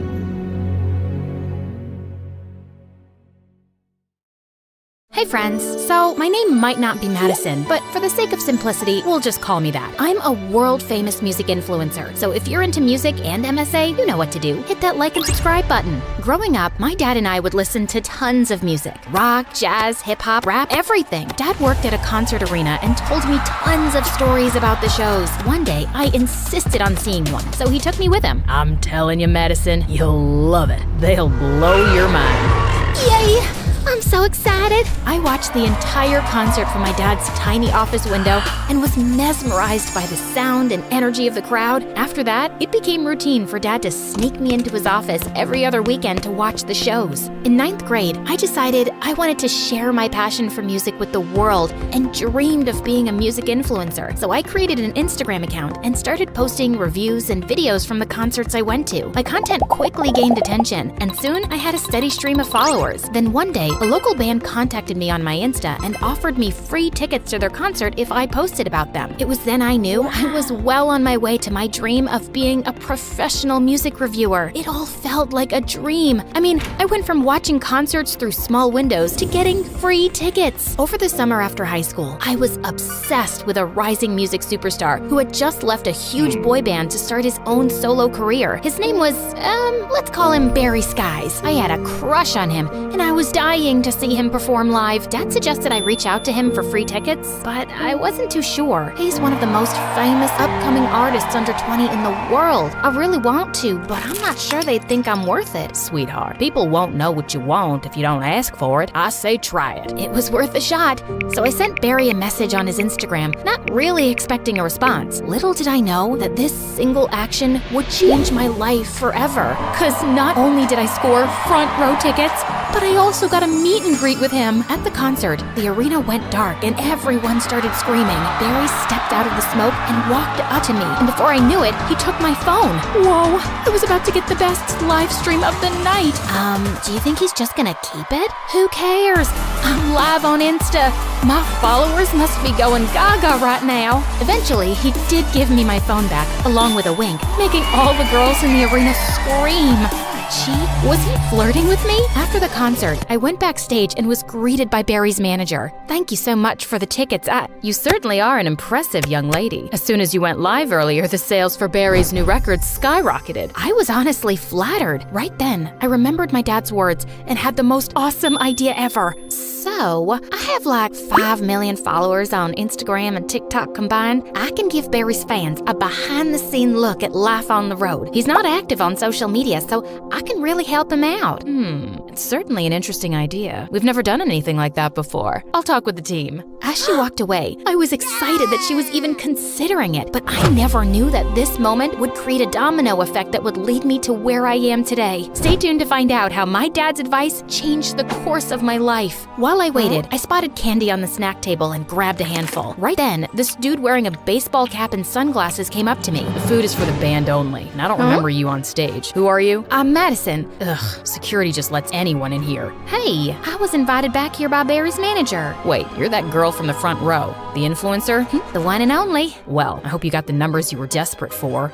Hey friends, so my name might not be Madison, but for the sake of simplicity, we'll just call me that. I'm a world-famous music influencer, so if you're into music and MSA, you know what to do. Hit that like and subscribe button. Growing up, my dad and I would listen to tons of music. Rock, jazz, hip-hop, rap, everything. Dad worked at a concert arena and told me tons of stories about the shows. One day, I insisted on seeing one, so he took me with him. I'm telling you, Madison, you'll love it. They'll blow your mind. Yay! I'm so excited! I watched the entire concert from my dad's tiny office window and was mesmerized by the sound and energy of the crowd. After that, it became routine for Dad to sneak me into his office every other weekend to watch the shows. In 9th grade, I decided I wanted to share my passion for music with the world and dreamed of being a music influencer. So I created an Instagram account and started posting reviews and videos from the concerts I went to. My content quickly gained attention, and soon I had a steady stream of followers. Then one day, a local band contacted me on my Insta and offered me free tickets to their concert if I posted about them. It was then I knew I was well on my way to my dream of being a professional music reviewer. It all felt like a dream. I mean, I went from watching concerts through small windows to getting free tickets. Over the summer after high school, I was obsessed with a rising music superstar who had just left a huge boy band to start his own solo career. His name was, let's call him Barry Skies. I had a crush on him, and I was dying to see him perform live. Dad suggested I reach out to him for free tickets, but I wasn't too sure. He's one of the most famous upcoming artists under 20 in the world. I really want to, but I'm not sure they'd think I'm worth it. Sweetheart, people won't know what you want if you don't ask for it. I say try it. It was worth a shot, so I sent Barry a message on his Instagram, not really expecting a response. Little did I know that this single action would change my life forever. Cause not only did I score front row tickets, but I also got a meet and greet with him. At the concert, the arena went dark and everyone started screaming. Barry stepped out of the smoke and walked up to me, and before I knew it, he took my phone. Whoa, I was about to get the best live stream of the night. Do you think he's just gonna keep it? Who cares? I'm live on Insta. My followers must be going gaga right now. Eventually, he did give me my phone back, along with a wink, making all the girls in the arena scream. Was he flirting with me? After the concert, I went backstage and was greeted by Barry's manager. Thank you so much for the tickets. You certainly are an impressive young lady. As soon as you went live earlier, the sales for Barry's new record skyrocketed. I was honestly flattered. Right then, I remembered my dad's words and had the most awesome idea ever. So, So, I have like 5 million followers on Instagram and TikTok combined. I can give Barry's fans a behind-the-scene look at life on the road. He's not active on social media, so I can really help him out. It's certainly an interesting idea. We've never done anything like that before. I'll talk with the team. As she walked away, I was excited that she was even considering it, but I never knew that this moment would create a domino effect that would lead me to where I am today. Stay tuned to find out how my dad's advice changed the course of my life. While I waited, I spotted candy on the snack table and grabbed a handful. Right then, this dude wearing a baseball cap and sunglasses came up to me. The food is for the band only, and I don't remember you on stage. Who are you? I'm Madison. Ugh, security just lets anyone in here. Hey, I was invited back here by Barry's manager. Wait, you're that girl from the front row, the influencer? The one and only. Well, I hope you got the numbers you were desperate for.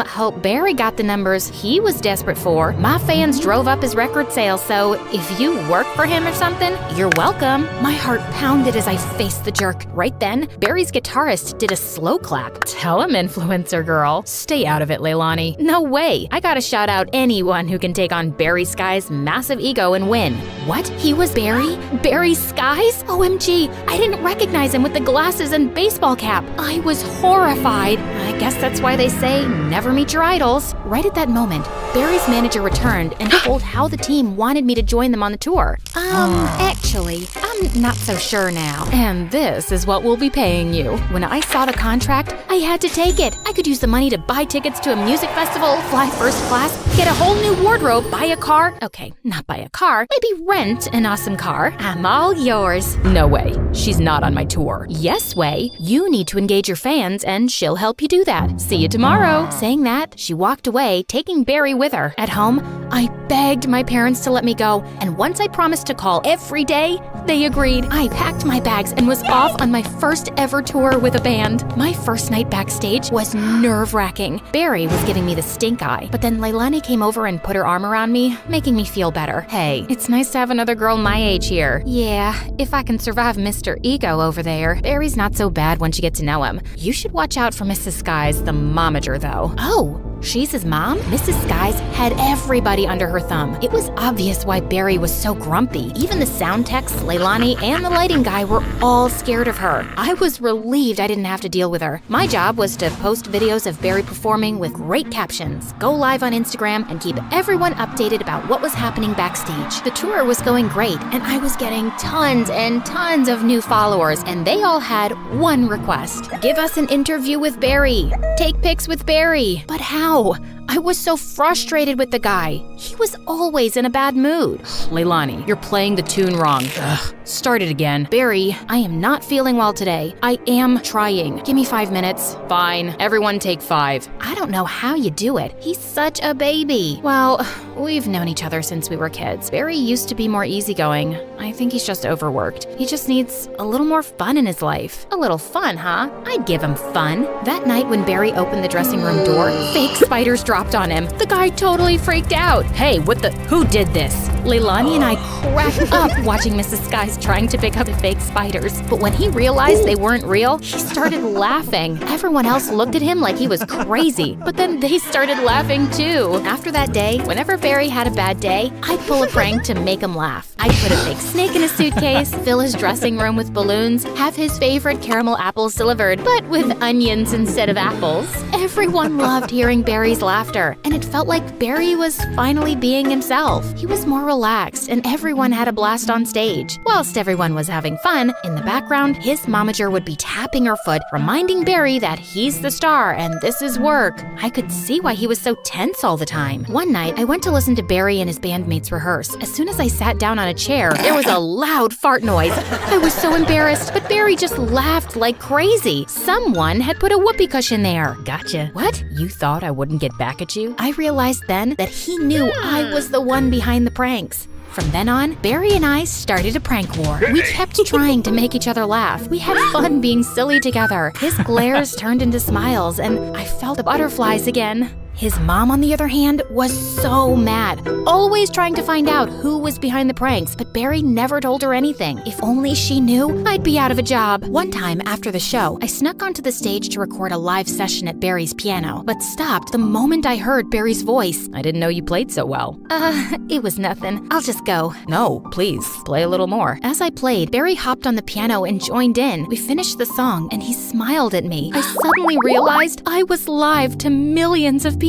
Hope Barry got the numbers he was desperate for. My fans drove up his record sales, so if you work for him or something, you're welcome. My heart pounded as I faced the jerk. Right then, Barry's guitarist did a slow clap. Tell him, influencer girl. Stay out of it, Leilani. No way. I gotta shout out anyone who can take on Barry Sky's massive ego and win. What? He was Barry? Barry Skies? OMG, I didn't recognize him with the glasses and baseball cap. I was horrified. I guess that's why they say never meet your idols. Right at that moment, Barry's manager returned and told how the team wanted me to join them on the tour. Actually, I'm not so sure now. And this is what we'll be paying you. When I saw the contract, I had to take it. I could use the money to buy tickets to a music festival, fly first class, get a whole new wardrobe, buy a car. Okay, not buy a car, maybe rent an awesome car. I'm all yours. No way. She's not on my tour. Yes way. You need to engage your fans and she'll help you do that. See you tomorrow. Saying that, she walked away, taking Barry with her. At home, I begged my parents to let me go, and once I promised to call every day, they agreed. I packed my bags and was off on my first ever tour with a band. My first night backstage was nerve-wracking. Barry was giving me the stink eye, but then Leilani came over and put her arm around me, making me feel better. Hey, it's nice to have another girl my age here. Yeah, if I can survive Mr. Ego over there. Barry's not so bad once you get to know him. You should watch out for Mrs. Skies, the momager, though. Oh, she's his mom? Mrs. Skies had everybody under her thumb. It was obvious why Barry was so grumpy. Even the sound techs, Leilani, and the lighting guy were all scared of her. I was relieved I didn't have to deal with her. My job was to post videos of Barry performing with great captions, go live on Instagram, and keep everyone updated about what was happening backstage. The tour was going great, and I was getting tons and tons of new followers, and they all had one request. Give us an interview with Barry. Take pics with Barry. But how? I was so frustrated with the guy. He was always in a bad mood. Leilani, you're playing the tune wrong. Ugh, start it again. Barry, I am not feeling well today. I am trying. Give me 5 minutes. Fine. Everyone take 5. I don't know how you do it. He's such a baby. Well, we've known each other since we were kids. Barry used to be more easygoing. I think he's just overworked. He just needs a little more fun in his life. A little fun, huh? I'd give him fun. That night when Barry opened the dressing room door, fake spiders dropped on him. The guy totally freaked out. Hey, who did this? Leilani and I cracked up watching Mrs. Skies trying to pick up the fake spiders. But when he realized they weren't real, he started laughing. Everyone else looked at him like he was crazy, but then they started laughing too. After that day, whenever Barry had a bad day, I'd pull a prank to make him laugh. I'd put a fake snake in his suitcase, fill his dressing room with balloons, have his favorite caramel apples delivered, but with onions instead of apples. Everyone loved hearing Barry's laughter, and it felt like Barry was finally being himself. He was more relaxed, and everyone had a blast on stage. Whilst everyone was having fun, in the background, his momager would be tapping her foot, reminding Barry that he's the star and this is work. I could see why he was so tense all the time. One night, I went to listen to Barry and his bandmates rehearse. As soon as I sat down on a chair, there was a loud fart noise. I was so embarrassed, but Barry just laughed like crazy. Someone had put a whoopee cushion there. Gotcha. What? You thought I wouldn't get back at you? I realized then that he knew I was the one behind the pranks. From then on, Barry and I started a prank war. We kept trying to make each other laugh. We had fun being silly together. His glares turned into smiles, and I felt the butterflies again. His mom, on the other hand, was so mad, always trying to find out who was behind the pranks, but Barry never told her anything. If only she knew, I'd be out of a job. One time after the show, I snuck onto the stage to record a live session at Barry's piano, but stopped the moment I heard Barry's voice. I didn't know you played so well. It was nothing. I'll just go. No, please, play a little more. As I played, Barry hopped on the piano and joined in. We finished the song, and he smiled at me. I suddenly realized I was live to millions of people.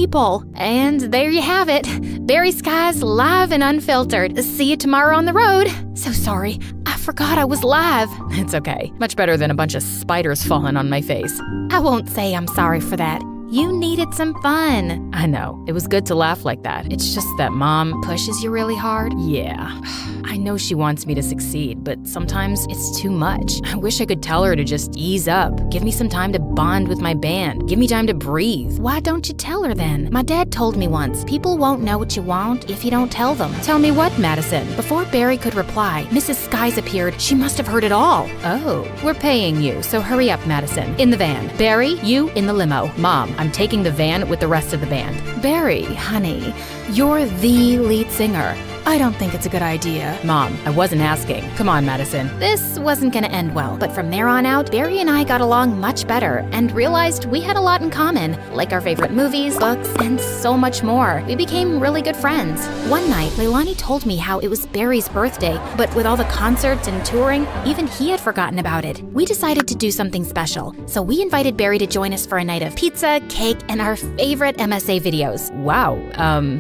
And there you have it. Barry Skies live and unfiltered. See you tomorrow on the road. So sorry. I forgot I was live. It's okay. Much better than a bunch of spiders falling on my face. I won't say I'm sorry for that. You needed some fun. I know. It was good to laugh like that. It's just that Mom Pushes you really hard? Yeah. I know she wants me to succeed, but sometimes it's too much. I wish I could tell her to just ease up. Give me some time to bond with my band. Give me time to breathe. Why don't you tell her then? My dad told me once, people won't know what you want if you don't tell them. Tell me what, Madison? Before Barry could reply, Mrs. Skies appeared. She must have heard it all. Oh, we're paying you, so hurry up, Madison. In the van. Barry, you in the limo. Mom, I'm taking the van with the rest of the band. Barry, honey, you're the lead singer. I don't think it's a good idea. Mom, I wasn't asking. Come on, Madison. This wasn't gonna end well, but from there on out, Barry and I got along much better and realized we had a lot in common, like our favorite movies, books, and so much more. We became really good friends. One night, Leilani told me how it was Barry's birthday, but with all the concerts and touring, even he had forgotten about it. We decided to do something special, so we invited Barry to join us for a night of pizza, cake, and our favorite MSA videos. Wow,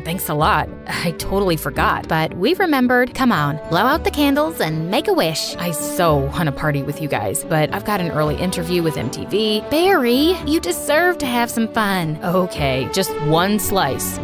thanks a lot. I totally forgot, but we remembered. Come on, blow out the candles and make a wish. I so want to party with you guys, but I've got an early interview with MTV. Barry, you deserve to have some fun. Okay, just one slice.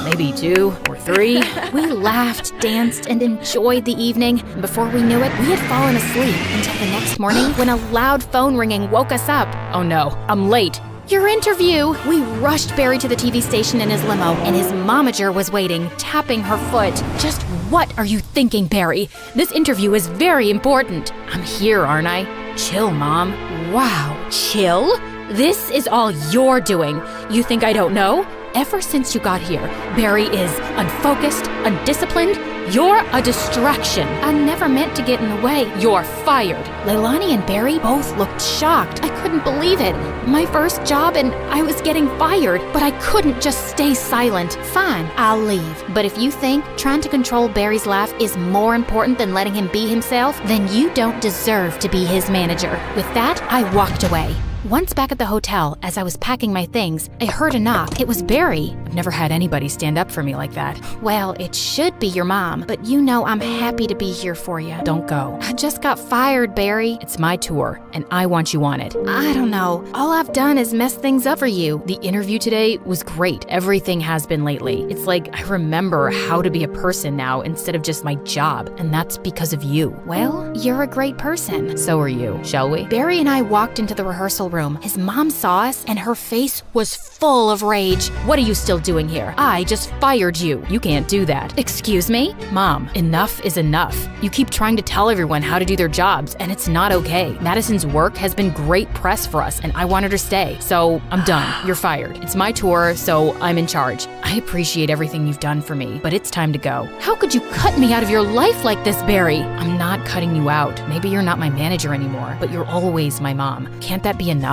Maybe 2 or 3. We laughed, danced, and enjoyed the evening. And before we knew it, we had fallen asleep until the next morning when a loud phone ringing woke us up. Oh no, I'm late. Your interview! We rushed Barry to the TV station in his limo, and his momager was waiting, tapping her foot. Just what are you thinking, Barry? This interview is very important. I'm here, aren't I? Chill, Mom. Wow, chill? This is all you're doing. You think I don't know? Ever since you got here, Barry is unfocused, undisciplined. You're a distraction. I never meant to get in the way. You're fired. Leilani and Barry both looked shocked. I couldn't believe it. My first job and I was getting fired, but I couldn't just stay silent. Fine, I'll leave. But if you think trying to control Barry's laugh is more important than letting him be himself, then you don't deserve to be his manager. With that, I walked away. Once back at the hotel, as I was packing my things, I heard a knock. It was Barry. I've never had anybody stand up for me like that. Well, it should be your mom, but you know I'm happy to be here for you. Don't go. I just got fired, Barry. It's my tour, and I want you on it. I don't know. All I've done is mess things up for you. The interview today was great. Everything has been lately. It's like I remember how to be a person now instead of just my job, and that's because of you. Well, you're a great person. So are you. Shall we? Barry and I walked into the rehearsal room. His mom saw us, and her face was full of rage. What are you still doing here? I just fired you. You can't do that. Excuse me? Mom, enough is enough. You keep trying to tell everyone how to do their jobs, and it's not okay. Madison's work has been great press for us, and I want her to stay. So I'm done. You're fired. It's my tour, so I'm in charge. I appreciate everything you've done for me, but it's time to go. How could you cut me out of your life like this, Barry? I'm not cutting you out. Maybe you're not my manager anymore, but you're always my mom. Can't that be enough?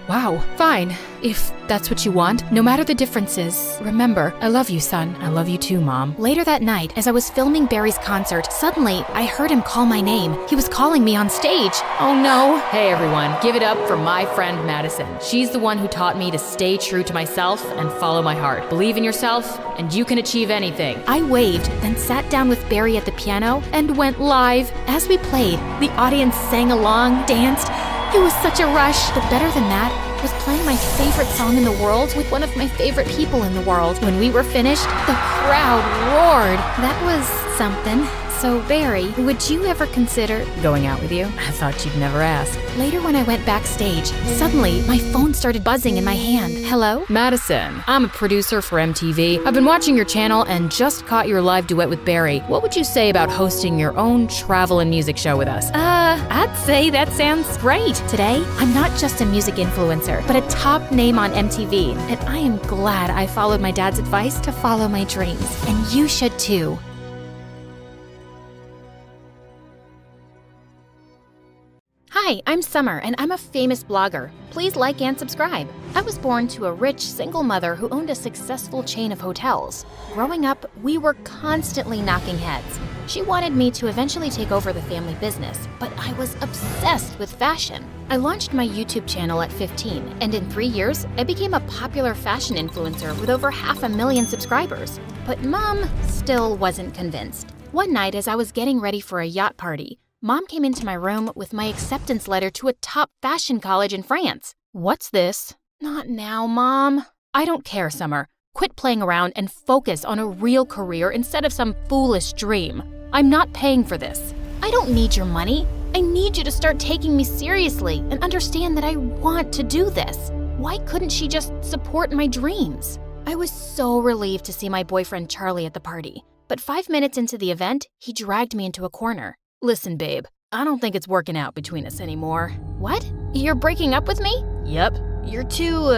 Wow, fine. If that's what you want, no matter the differences, remember, I love you, son. I love you too, Mom. Later that night, as I was filming Barry's concert, suddenly I heard him call my name. He was calling me on stage. Oh no. Hey everyone, give it up for my friend Madison. She's the one who taught me to stay true to myself and follow my heart. Believe in yourself, and you can achieve anything. I waved, then sat down with Barry at the piano and went live. As we played, the audience sang along, danced. It was such a rush, but better than that was playing my favorite song in the world with one of my favorite people in the world. When we were finished, the crowd roared. That was something. So, Barry, would you ever consider going out with you? I thought you'd never ask. Later when I went backstage, suddenly my phone started buzzing in my hand. Hello? Madison, I'm a producer for MTV. I've been watching your channel and just caught your live duet with Barry. What would you say about hosting your own travel and music show with us? I'd say that sounds great. Today, I'm not just a music influencer. either, but a top name on MTV. And I am glad I followed my dad's advice to follow my dreams. And you should too. Hi, I'm Summer, and I'm a famous blogger. Please like and subscribe. I was born to a rich, single mother who owned a successful chain of hotels. Growing up, we were constantly knocking heads. She wanted me to eventually take over the family business, but I was obsessed with fashion. I launched my YouTube channel at 15, and in 3 years, I became a popular fashion influencer with over 500,000 subscribers. But Mom still wasn't convinced. One night, as I was getting ready for a yacht party, Mom came into my room with my acceptance letter to a top fashion college in France. What's this? Not now, Mom. I don't care, Summer. Quit playing around and focus on a real career instead of some foolish dream. I'm not paying for this. I don't need your money. I need you to start taking me seriously and understand that I want to do this. Why couldn't she just support my dreams? I was so relieved to see my boyfriend Charlie at the party. But 5 minutes into the event, he dragged me into a corner. Listen, babe, I don't think it's working out between us anymore. What? You're breaking up with me? Yep. You're too,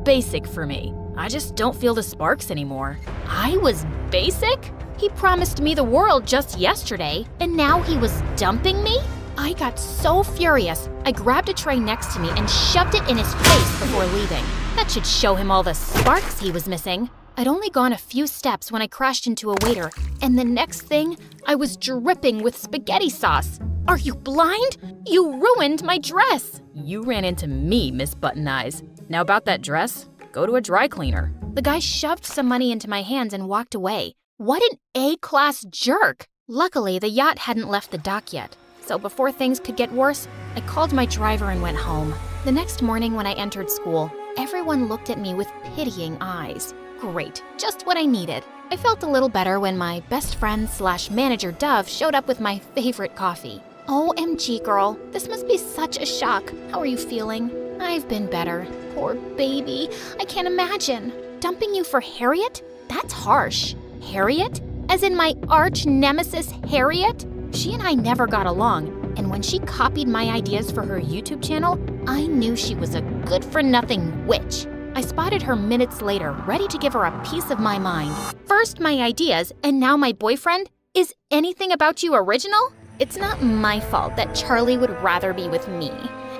basic for me. I just don't feel the sparks anymore. I was basic? He promised me the world just yesterday, and now he was dumping me? I got so furious, I grabbed a tray next to me and shoved it in his face before leaving. That should show him all the sparks he was missing. I'd only gone a few steps when I crashed into a waiter, and the next thing, I was dripping with spaghetti sauce. Are you blind? You ruined my dress! You ran into me, Miss Button Eyes. Now about that dress, go to a dry cleaner. The guy shoved some money into my hands and walked away. What an A-class jerk! Luckily, the yacht hadn't left the dock yet, so before things could get worse, I called my driver and went home. The next morning when I entered school, everyone looked at me with pitying eyes. Great, just what I needed. I felt a little better when my best friend / manager Dove showed up with my favorite coffee. OMG, girl, this must be such a shock. How are you feeling? I've been better. Poor baby, I can't imagine. Dumping you for Harriet? That's harsh. Harriet? As in my arch nemesis, Harriet? She and I never got along, and when she copied my ideas for her YouTube channel, I knew she was a good-for-nothing witch. I spotted her minutes later, ready to give her a piece of my mind. First my ideas, and now my boyfriend? Is anything about you original? It's not my fault that Charlie would rather be with me.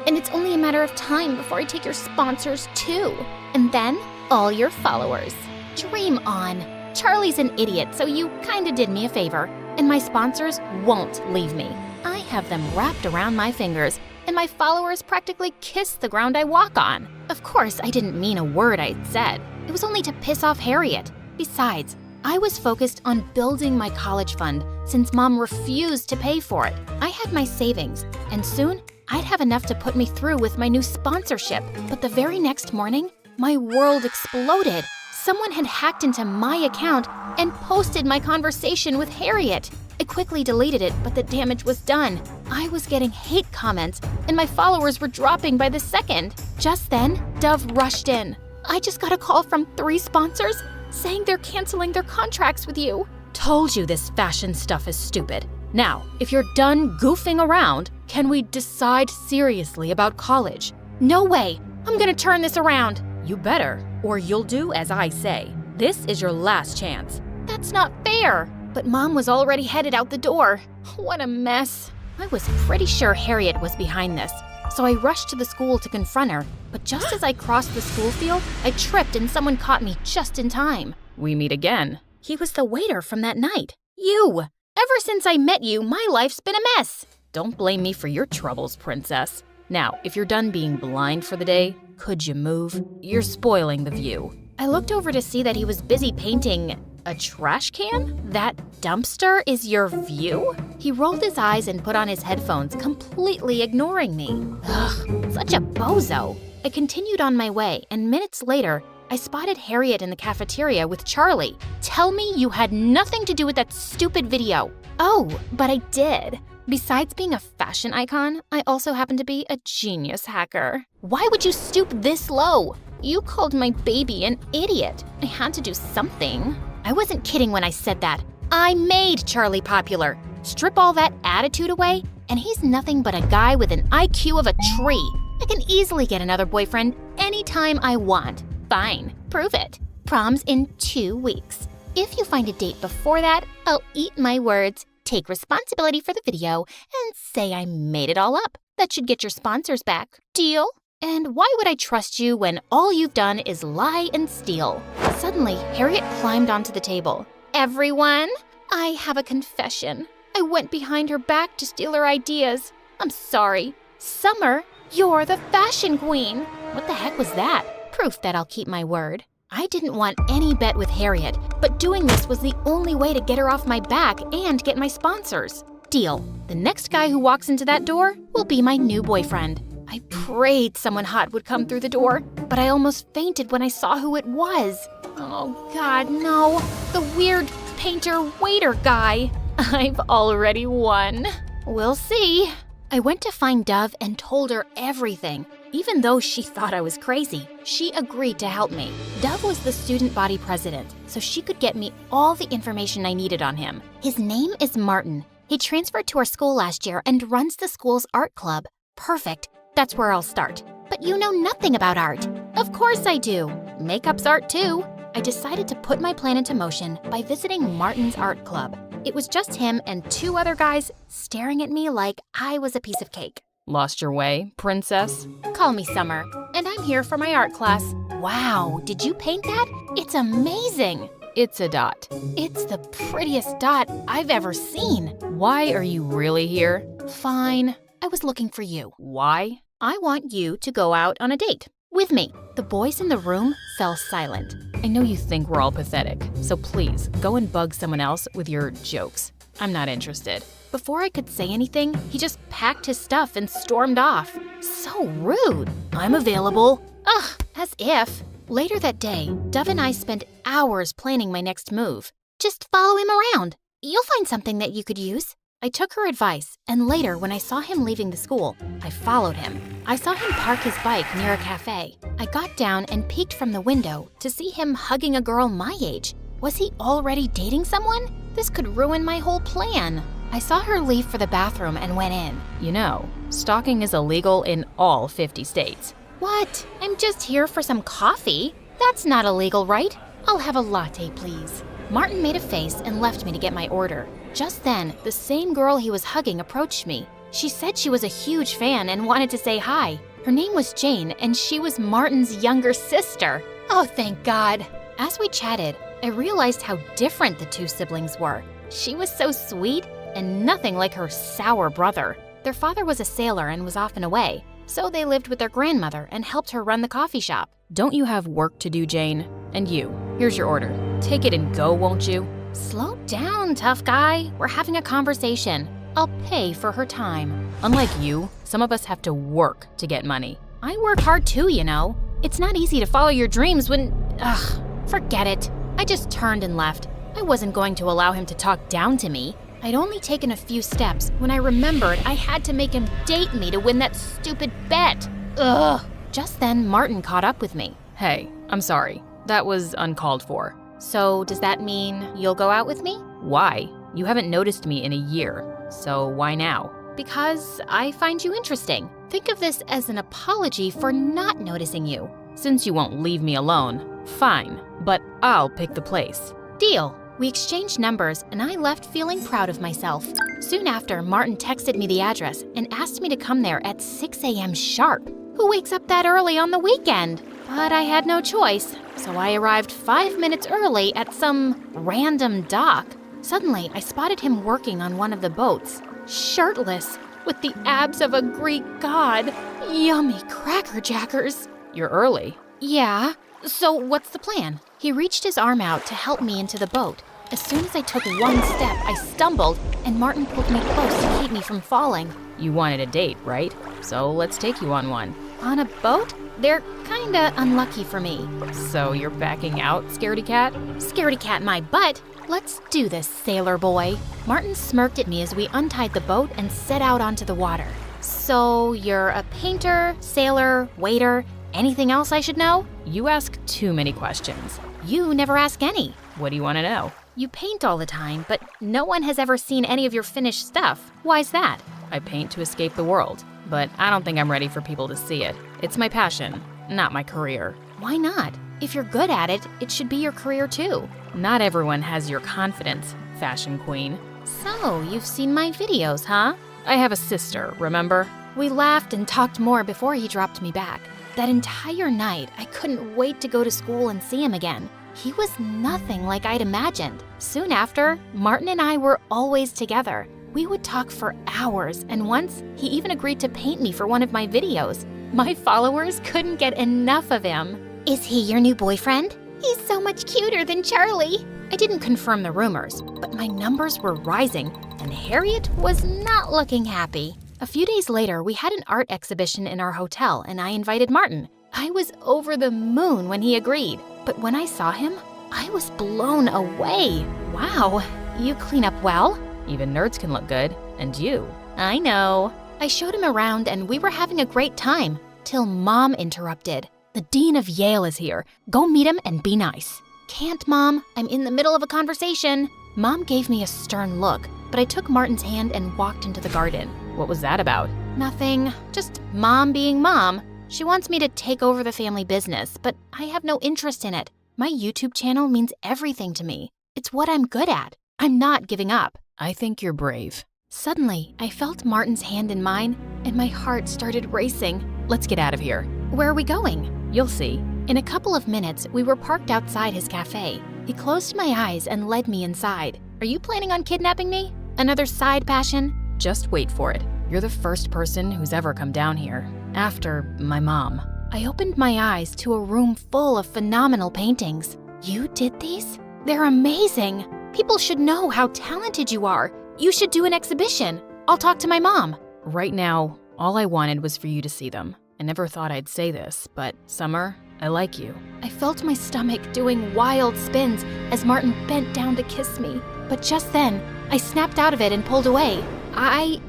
And it's only a matter of time before I take your sponsors too. And then, all your followers. Dream on. Charlie's an idiot, so you kinda did me a favor. And my sponsors won't leave me. I have them wrapped around my fingers, and my followers practically kiss the ground I walk on. Of course, I didn't mean a word I'd said. It was only to piss off Harriet. Besides, I was focused on building my college fund since Mom refused to pay for it. I had my savings, and soon I'd have enough to put me through with my new sponsorship. But the very next morning, my world exploded. Someone had hacked into my account and posted my conversation with Harriet. I quickly deleted it, but the damage was done. I was getting hate comments, and my followers were dropping by the second. Just then, Dove rushed in. I just got a call from 3 sponsors saying they're canceling their contracts with you. Told you this fashion stuff is stupid. Now, if you're done goofing around, can we decide seriously about college? No way! I'm gonna turn this around. You better, or you'll do as I say. This is your last chance. That's not fair! But Mom was already headed out the door. What a mess. I was pretty sure Harriet was behind this, so I rushed to the school to confront her. But just as I crossed the school field, I tripped and someone caught me just in time. We meet again. He was the waiter from that night. You! Ever since I met you, my life's been a mess. Don't blame me for your troubles, princess. Now, if you're done being blind for the day, could you move? You're spoiling the view. I looked over to see that he was busy painting a trash can? That dumpster is your view? He rolled his eyes and put on his headphones, completely ignoring me. Ugh, such a bozo. I continued on my way, and minutes later, I spotted Harriet in the cafeteria with Charlie. Tell me you had nothing to do with that stupid video. Oh, but I did. Besides being a fashion icon, I also happen to be a genius hacker. Why would you stoop this low? You called my baby an idiot. I had to do something. I wasn't kidding when I said that. I made Charlie popular. Strip all that attitude away, and he's nothing but a guy with an IQ of a tree. I can easily get another boyfriend anytime I want. Fine, prove it. Prom's in 2 weeks. If you find a date before that, I'll eat my words, take responsibility for the video, and say I made it all up. That should get your sponsors back. Deal? And why would I trust you when all you've done is lie and steal? Suddenly, Harriet climbed onto the table. Everyone, I have a confession. I went behind her back to steal her ideas. I'm sorry. Summer, you're the fashion queen. What the heck was that? Proof that I'll keep my word. I didn't want any bet with Harriet, but doing this was the only way to get her off my back and get my sponsors. Deal. The next guy who walks into that door will be my new boyfriend. I prayed someone hot would come through the door, but I almost fainted when I saw who it was. Oh God, no. The weird painter-waiter guy. I've already won. We'll see. I went to find Dove and told her everything. Even though she thought I was crazy, she agreed to help me. Dove was the student body president, so she could get me all the information I needed on him. His name is Martin. He transferred to our school last year and runs the school's art club. Perfect. That's where I'll start. But you know nothing about art. Of course I do. Makeup's art too. I decided to put my plan into motion by visiting Martin's art club. It was just him and 2 other guys staring at me like I was a piece of cake. Lost your way, princess? Call me Summer, and I'm here for my art class. Wow, did you paint that? It's amazing. It's a dot. It's the prettiest dot I've ever seen. Why are you really here? Fine, I was looking for you. Why? I want you to go out on a date with me. The boys in the room fell silent. I know you think we're all pathetic, so please go and bug someone else with your jokes. I'm not interested. Before I could say anything, he just packed his stuff and stormed off. So rude. I'm available. Ugh, as if. Later that day, Dove and I spent hours planning my next move. Just follow him around. You'll find something that you could use. I took her advice, and later when I saw him leaving the school, I followed him. I saw him park his bike near a cafe. I got down and peeked from the window to see him hugging a girl my age. Was he already dating someone? This could ruin my whole plan. I saw her leave for the bathroom and went in. You know, stalking is illegal in all 50 states. What? I'm just here for some coffee. That's not illegal, right? I'll have a latte, please. Martin made a face and left me to get my order. Just then, the same girl he was hugging approached me. She said she was a huge fan and wanted to say hi. Her name was Jane, and she was Martin's younger sister. Oh, thank God. As we chatted, I realized how different the 2 siblings were. She was so sweet and nothing like her sour brother. Their father was a sailor and was often away, so they lived with their grandmother and helped her run the coffee shop. Don't you have work to do, Jane? And you, here's your order. Take it and go, won't you? Slow down, tough guy. We're having a conversation. I'll pay for her time. Unlike you, some of us have to work to get money. I work hard too, you know. It's not easy to follow your dreams when… Ugh, forget it. I just turned and left. I wasn't going to allow him to talk down to me. I'd only taken a few steps when I remembered I had to make him date me to win that stupid bet. Ugh. Just then, Martin caught up with me. Hey, I'm sorry. That was uncalled for. So does that mean you'll go out with me? Why? You haven't noticed me in a year, so why now? Because I find you interesting. Think of this as an apology for not noticing you. Since you won't leave me alone, fine, but I'll pick the place. Deal. We exchanged numbers, and I left feeling proud of myself. Soon after, Martin texted me the address and asked me to come there at 6 a.m. sharp. Who wakes up that early on the weekend? But I had no choice, so I arrived 5 minutes early at some random dock. Suddenly, I spotted him working on one of the boats, shirtless, with the abs of a Greek god. Yummy crackerjackers. You're early. Yeah. So what's the plan? He reached his arm out to help me into the boat. As soon as I took one step, I stumbled, and Martin pulled me close to keep me from falling. You wanted a date, right? So let's take you on one. On a boat? They're kinda unlucky for me. So you're backing out, scaredy cat? Scaredy cat my butt. Let's do this, sailor boy. Martin smirked at me as we untied the boat and set out onto the water. So you're a painter, sailor, waiter, anything else I should know? You ask too many questions. You never ask any. What do you want to know? You paint all the time, but no one has ever seen any of your finished stuff. Why's that? I paint to escape the world, but I don't think I'm ready for people to see it. It's my passion. not my career. Why not? If you're good at it, it should be your career too. Not everyone has your confidence, fashion queen. So, you've seen my videos, huh? I have a sister, remember? We laughed and talked more before he dropped me back. That entire night, I couldn't wait to go to school and see him again. He was nothing like I'd imagined. Soon after, Martin and I were always together. We would talk for hours, and once, he even agreed to paint me for one of my videos. My followers couldn't get enough of him. Is he your new boyfriend? He's so much cuter than Charlie. I didn't confirm the rumors, but my numbers were rising, and Harriet was not looking happy. A few days later, we had an art exhibition in our hotel, and I invited Martin. I was over the moon when he agreed, but when I saw him, I was blown away. Wow, you clean up well? Even nerds can look good. And you? I know. I showed him around, and we were having a great time, till Mom interrupted. The Dean of Yale is here. Go meet him and be nice. Can't, Mom. I'm in the middle of a conversation. Mom gave me a stern look, but I took Martin's hand and walked into the garden. What was that about? Nothing. Just Mom being Mom. She wants me to take over the family business, but I have no interest in it. My YouTube channel means everything to me. It's what I'm good at. I'm not giving up. I think you're brave. Suddenly, I felt Martin's hand in mine, and my heart started racing. Let's get out of here. Where are we going? You'll see. In a couple of minutes, we were parked outside his cafe. He closed my eyes and led me inside. Are you planning on kidnapping me? Another side passion? Just wait for it. You're the first person who's ever come down here. After my mom. I opened my eyes to a room full of phenomenal paintings. You did these? They're amazing. People should know how talented you are. You should do an exhibition. I'll talk to my mom. Right now, all I wanted was for you to see them. I never thought I'd say this, but Summer, I like you. I felt my stomach doing wild spins as Martin bent down to kiss me. But just then, I snapped out of it and pulled away. I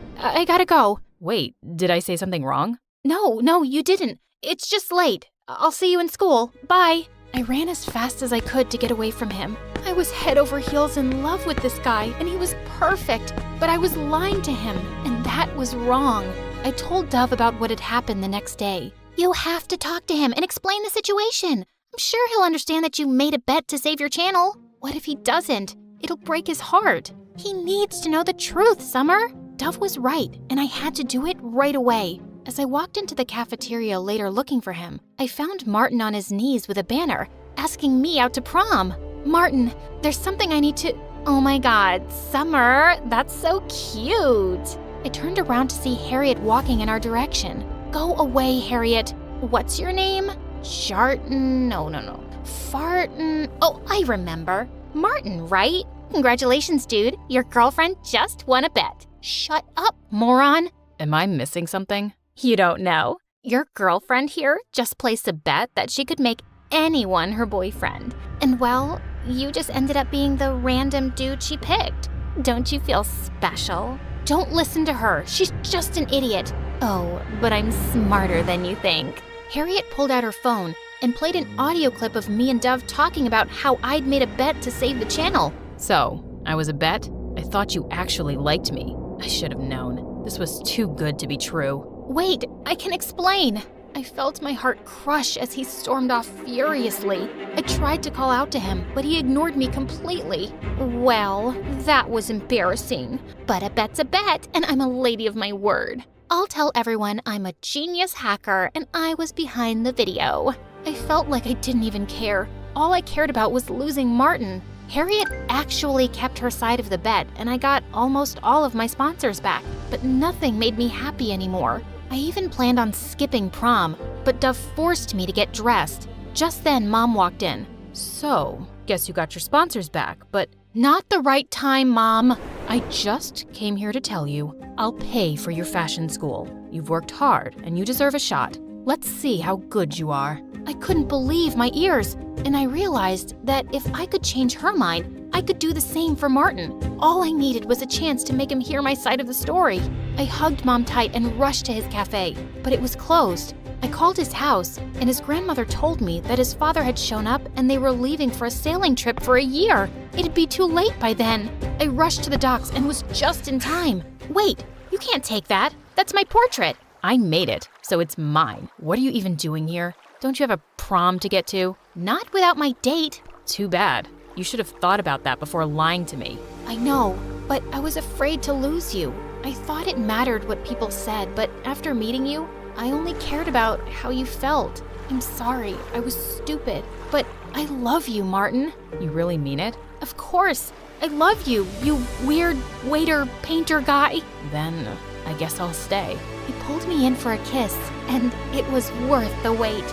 gotta go. Wait, did I say something wrong? No, you didn't. It's just late. I'll see you in school. Bye. I ran as fast as I could to get away from him. I was head over heels in love with this guy, and he was perfect, but I was lying to him, and that was wrong. I told Dove about what had happened the next day. You have to talk to him and explain the situation. I'm sure he'll understand that you made a bet to save your channel. What if he doesn't? It'll break his heart. He needs to know the truth, Summer. Dove was right, and I had to do it right away. As I walked into the cafeteria later looking for him, I found Martin on his knees with a banner, asking me out to prom. Martin, there's something I need to... Oh my God, Summer, that's so cute. I turned around to see Harriet walking in our direction. Go away, Harriet. What's your name? Sharton? No. Farton? Oh, I remember. Martin, right? Congratulations, dude. Your girlfriend just won a bet. Shut up, moron. Am I missing something? You don't know. Your girlfriend here just placed a bet that she could make anyone her boyfriend. And well, you just ended up being the random dude she picked. Don't you feel special? Don't listen to her. She's just an idiot. Oh, but I'm smarter than you think. Harriet pulled out her phone and played an audio clip of me and Dove talking about how I'd made a bet to save the channel. So, I was a bet? I thought you actually liked me. I should have known. This was too good to be true. Wait, I can explain. I felt my heart crush as he stormed off furiously. I tried to call out to him, but he ignored me completely. Well, that was embarrassing. But a bet's a bet, and I'm a lady of my word. I'll tell everyone I'm a genius hacker and I was behind the video. I felt like I didn't even care. All I cared about was losing Martin. Harriet actually kept her side of the bet, and I got almost all of my sponsors back, but nothing made me happy anymore. I even planned on skipping prom, but Dove forced me to get dressed. Just then, Mom walked in. So, guess you got your sponsors back, but Not the right time, Mom. I just came here to tell you I'll pay for your fashion school. You've worked hard, and you deserve a shot. Let's see how good you are. I couldn't believe my ears, and I realized that if I could change her mind, I could do the same for Martin. All I needed was a chance to make him hear my side of the story. I hugged Mom tight and rushed to his cafe, but it was closed. I called his house, and his grandmother told me that his father had shown up and they were leaving for a sailing trip for a year. It'd be too late by then. I rushed to the docks and was just in time. Wait, you can't take that. That's my portrait. I made it, so it's mine. What are you even doing here? Don't you have a prom to get to? Not without my date. Too bad. You should have thought about that before lying to me. I know, but I was afraid to lose you. I thought it mattered what people said, but after meeting you, I only cared about how you felt. I'm sorry, I was stupid, but I love you, Martin. You really mean it? Of course, I love you, you weird waiter painter guy. Then I guess I'll stay. He pulled me in for a kiss, and it was worth the wait.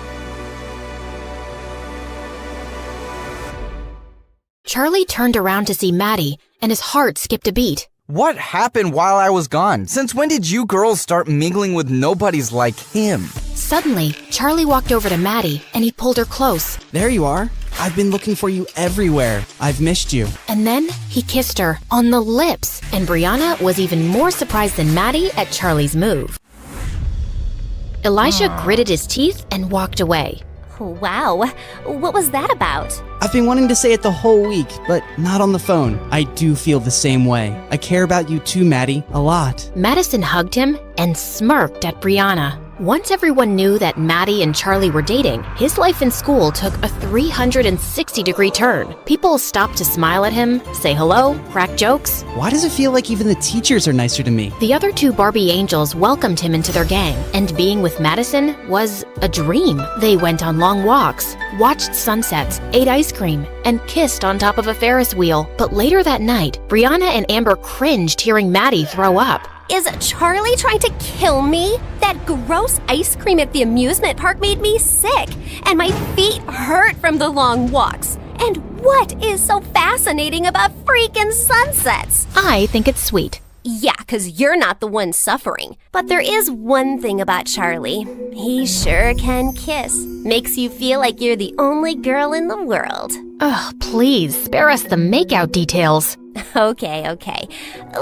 Charlie turned around to see Maddie, and his heart skipped a beat. What happened while I was gone? Since when did you girls start mingling with nobodies like him? Suddenly, Charlie walked over to Maddie, and he pulled her close. There you are. I've been looking for you everywhere. I've missed you. And then he kissed her on the lips, and Brianna was even more surprised than Maddie at Charlie's move. Elijah gritted his teeth and walked away. Wow, what was that about? I've been wanting to say it the whole week, but not on the phone. I do feel the same way. I care about you too, Maddie, a lot. Madison hugged him and smirked at Brianna. Once everyone knew that Maddie and Charlie were dating, his life in school took a 360-degree turn. People stopped to smile at him, say hello, crack jokes. Why does it feel like even the teachers are nicer to me? The other two Barbie angels welcomed him into their gang, and being with Madison was a dream. They went on long walks, watched sunsets, ate ice cream, and kissed on top of a Ferris wheel. But later that night, Brianna and Amber cringed hearing Maddie throw up. Is Charlie trying to kill me? That gross ice cream at the amusement park made me sick, and my feet hurt from the long walks. And what is so fascinating about freaking sunsets? I think it's sweet. Yeah, 'cause you're not the one suffering. But there is one thing about Charlie. He sure can kiss. Makes you feel like you're the only girl in the world. Ugh, please, spare us the makeout details. Okay.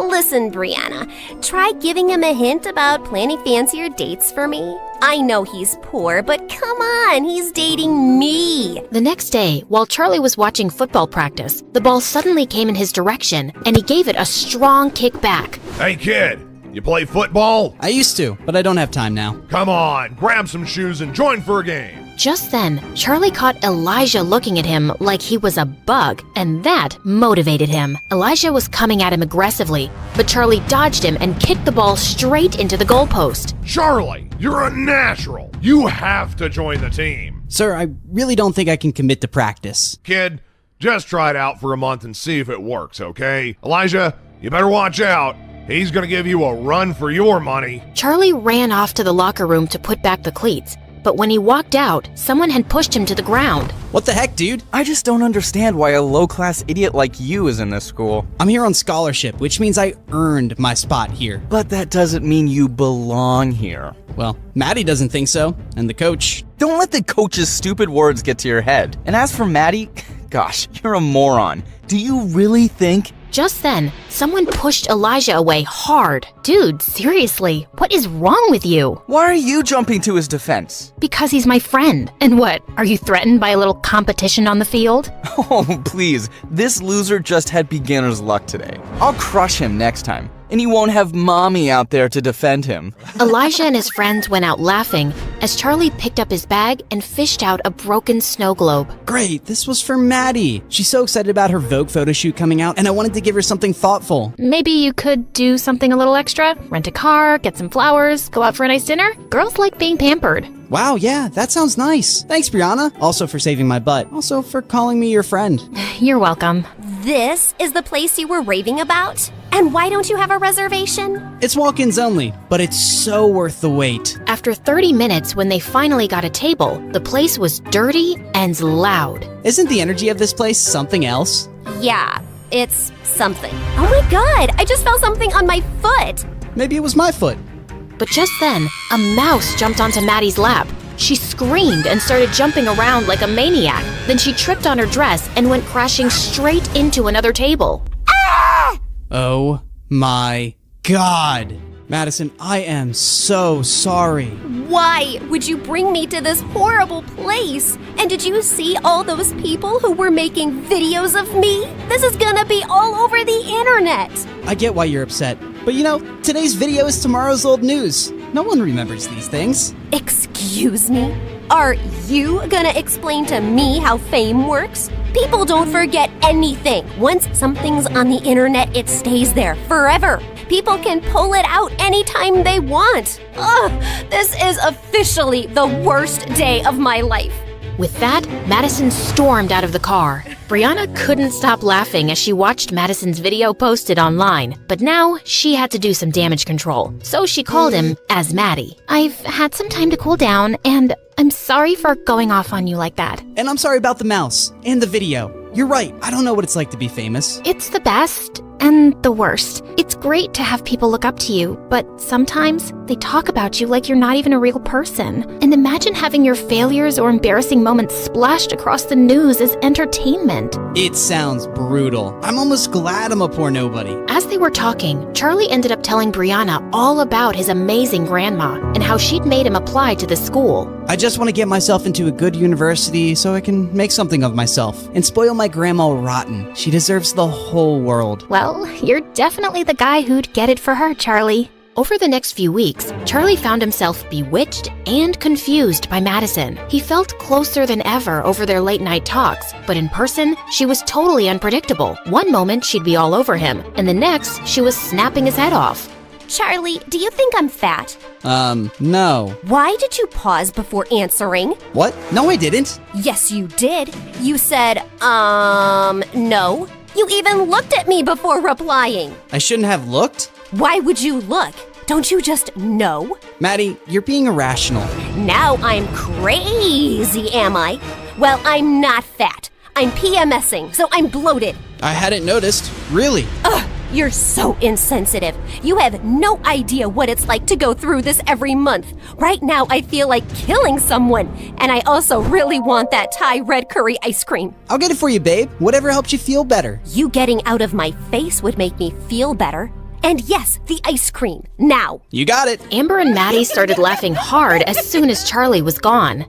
Listen, Brianna, try giving him a hint about planning fancier dates for me. I know he's poor, but come on, he's dating me. The next day, while Charlie was watching football practice, the ball suddenly came in his direction, and he gave it a strong kick back. Hey kid, you play football? I used to, but I don't have time now. Come on, grab some shoes and join for a game. Just then, Charlie caught Elijah looking at him like he was a bug, and that motivated him. Elijah was coming at him aggressively, but Charlie dodged him and kicked the ball straight into the goalpost. Charlie, you're a natural. You have to join the team. Sir, I really don't think I can commit to practice. Kid, just try it out for a month and see if it works, okay? Elijah, you better watch out. He's gonna give you a run for your money. Charlie ran off to the locker room to put back the cleats, but when he walked out, someone had pushed him to the ground. What the heck, dude? I just don't understand why a low-class idiot like you is in this school. I'm here on scholarship, which means I earned my spot here. But that doesn't mean you belong here. Well, Maddie doesn't think so, and the coach. Don't let the coach's stupid words get to your head. And as for Maddie, gosh, you're a moron. Do you really think? Just then, someone pushed Elijah away hard. Dude, seriously, what is wrong with you? Why are you jumping to his defense? Because he's my friend. And what, are you threatened by a little competition on the field? Oh, please. This loser just had beginner's luck today. I'll crush him next time. And he won't have mommy out there to defend him. Elijah and his friends went out laughing as Charlie picked up his bag and fished out a broken snow globe. Great, this was for Maddie. She's so excited about her Vogue photo shoot coming out, and I wanted to give her something thoughtful. Maybe you could do something a little extra? Rent a car, get some flowers, go out for a nice dinner? Girls like being pampered. Wow, yeah, that sounds nice. Thanks, Brianna. Also for saving my butt. Also for calling me your friend. You're welcome. This is the place you were raving about? And why don't you have a reservation? It's walk-ins only, but it's so worth the wait. After 30 minutes, when they finally got a table, the place was dirty and loud. Isn't the energy of this place something else? Yeah, it's something. Oh my god, I just felt something on my foot. Maybe it was my foot. But just then, a mouse jumped onto Maddie's lap. She screamed and started jumping around like a maniac. Then she tripped on her dress and went crashing straight into another table. Oh my god. Madison, I am so sorry. Why would you bring me to this horrible place? And did you see all those people who were making videos of me? This is gonna be all over the internet. I get why you're upset. But you know, today's video is tomorrow's old news. No one remembers these things. Excuse me? Are you gonna explain to me how fame works? People don't forget anything. Once something's on the internet, it stays there forever. People can pull it out anytime they want. Ugh, this is officially the worst day of my life. With that, Madison stormed out of the car. Brianna couldn't stop laughing as she watched Madison's video posted online, but now she had to do some damage control, so she called him as Maddie. I've had some time to cool down, and I'm sorry for going off on you like that. And I'm sorry about the mouse and the video. You're right, I don't know what it's like to be famous. It's the best and the worst. It's great to have people look up to you, but sometimes they talk about you like you're not even a real person. And imagine having your failures or embarrassing moments splashed across the news as entertainment. It sounds brutal. I'm almost glad I'm a poor nobody. As they were talking, Charlie ended up telling Brianna all about his amazing grandma and how she'd made him apply to the school. I just want to get myself into a good university so I can make something of myself and spoil my grandma rotten. She deserves the whole world. Well, you're definitely the guy who'd get it for her, Charlie. Over the next few weeks, Charlie found himself bewitched and confused by Madison. He felt closer than ever over their late-night talks, but in person, she was totally unpredictable. One moment, she'd be all over him, and the next, she was snapping his head off. Charlie, do you think I'm fat? No. Why did you pause before answering? What? No, I didn't. Yes, you did. You said, no. You even looked at me before replying. I shouldn't have looked? Why would you look? Don't you just know? Maddie, you're being irrational. Now I'm crazy, am I? Well, I'm not fat. I'm PMSing, so I'm bloated. I hadn't noticed. Really? Ugh, you're so insensitive. You have no idea what it's like to go through this every month. Right now, I feel like killing someone. And I also really want that Thai red curry ice cream. I'll get it for you, babe. Whatever helps you feel better. You getting out of my face would make me feel better. And yes, the ice cream. Now. You got it. Amber and Maddie started laughing hard as soon as Charlie was gone.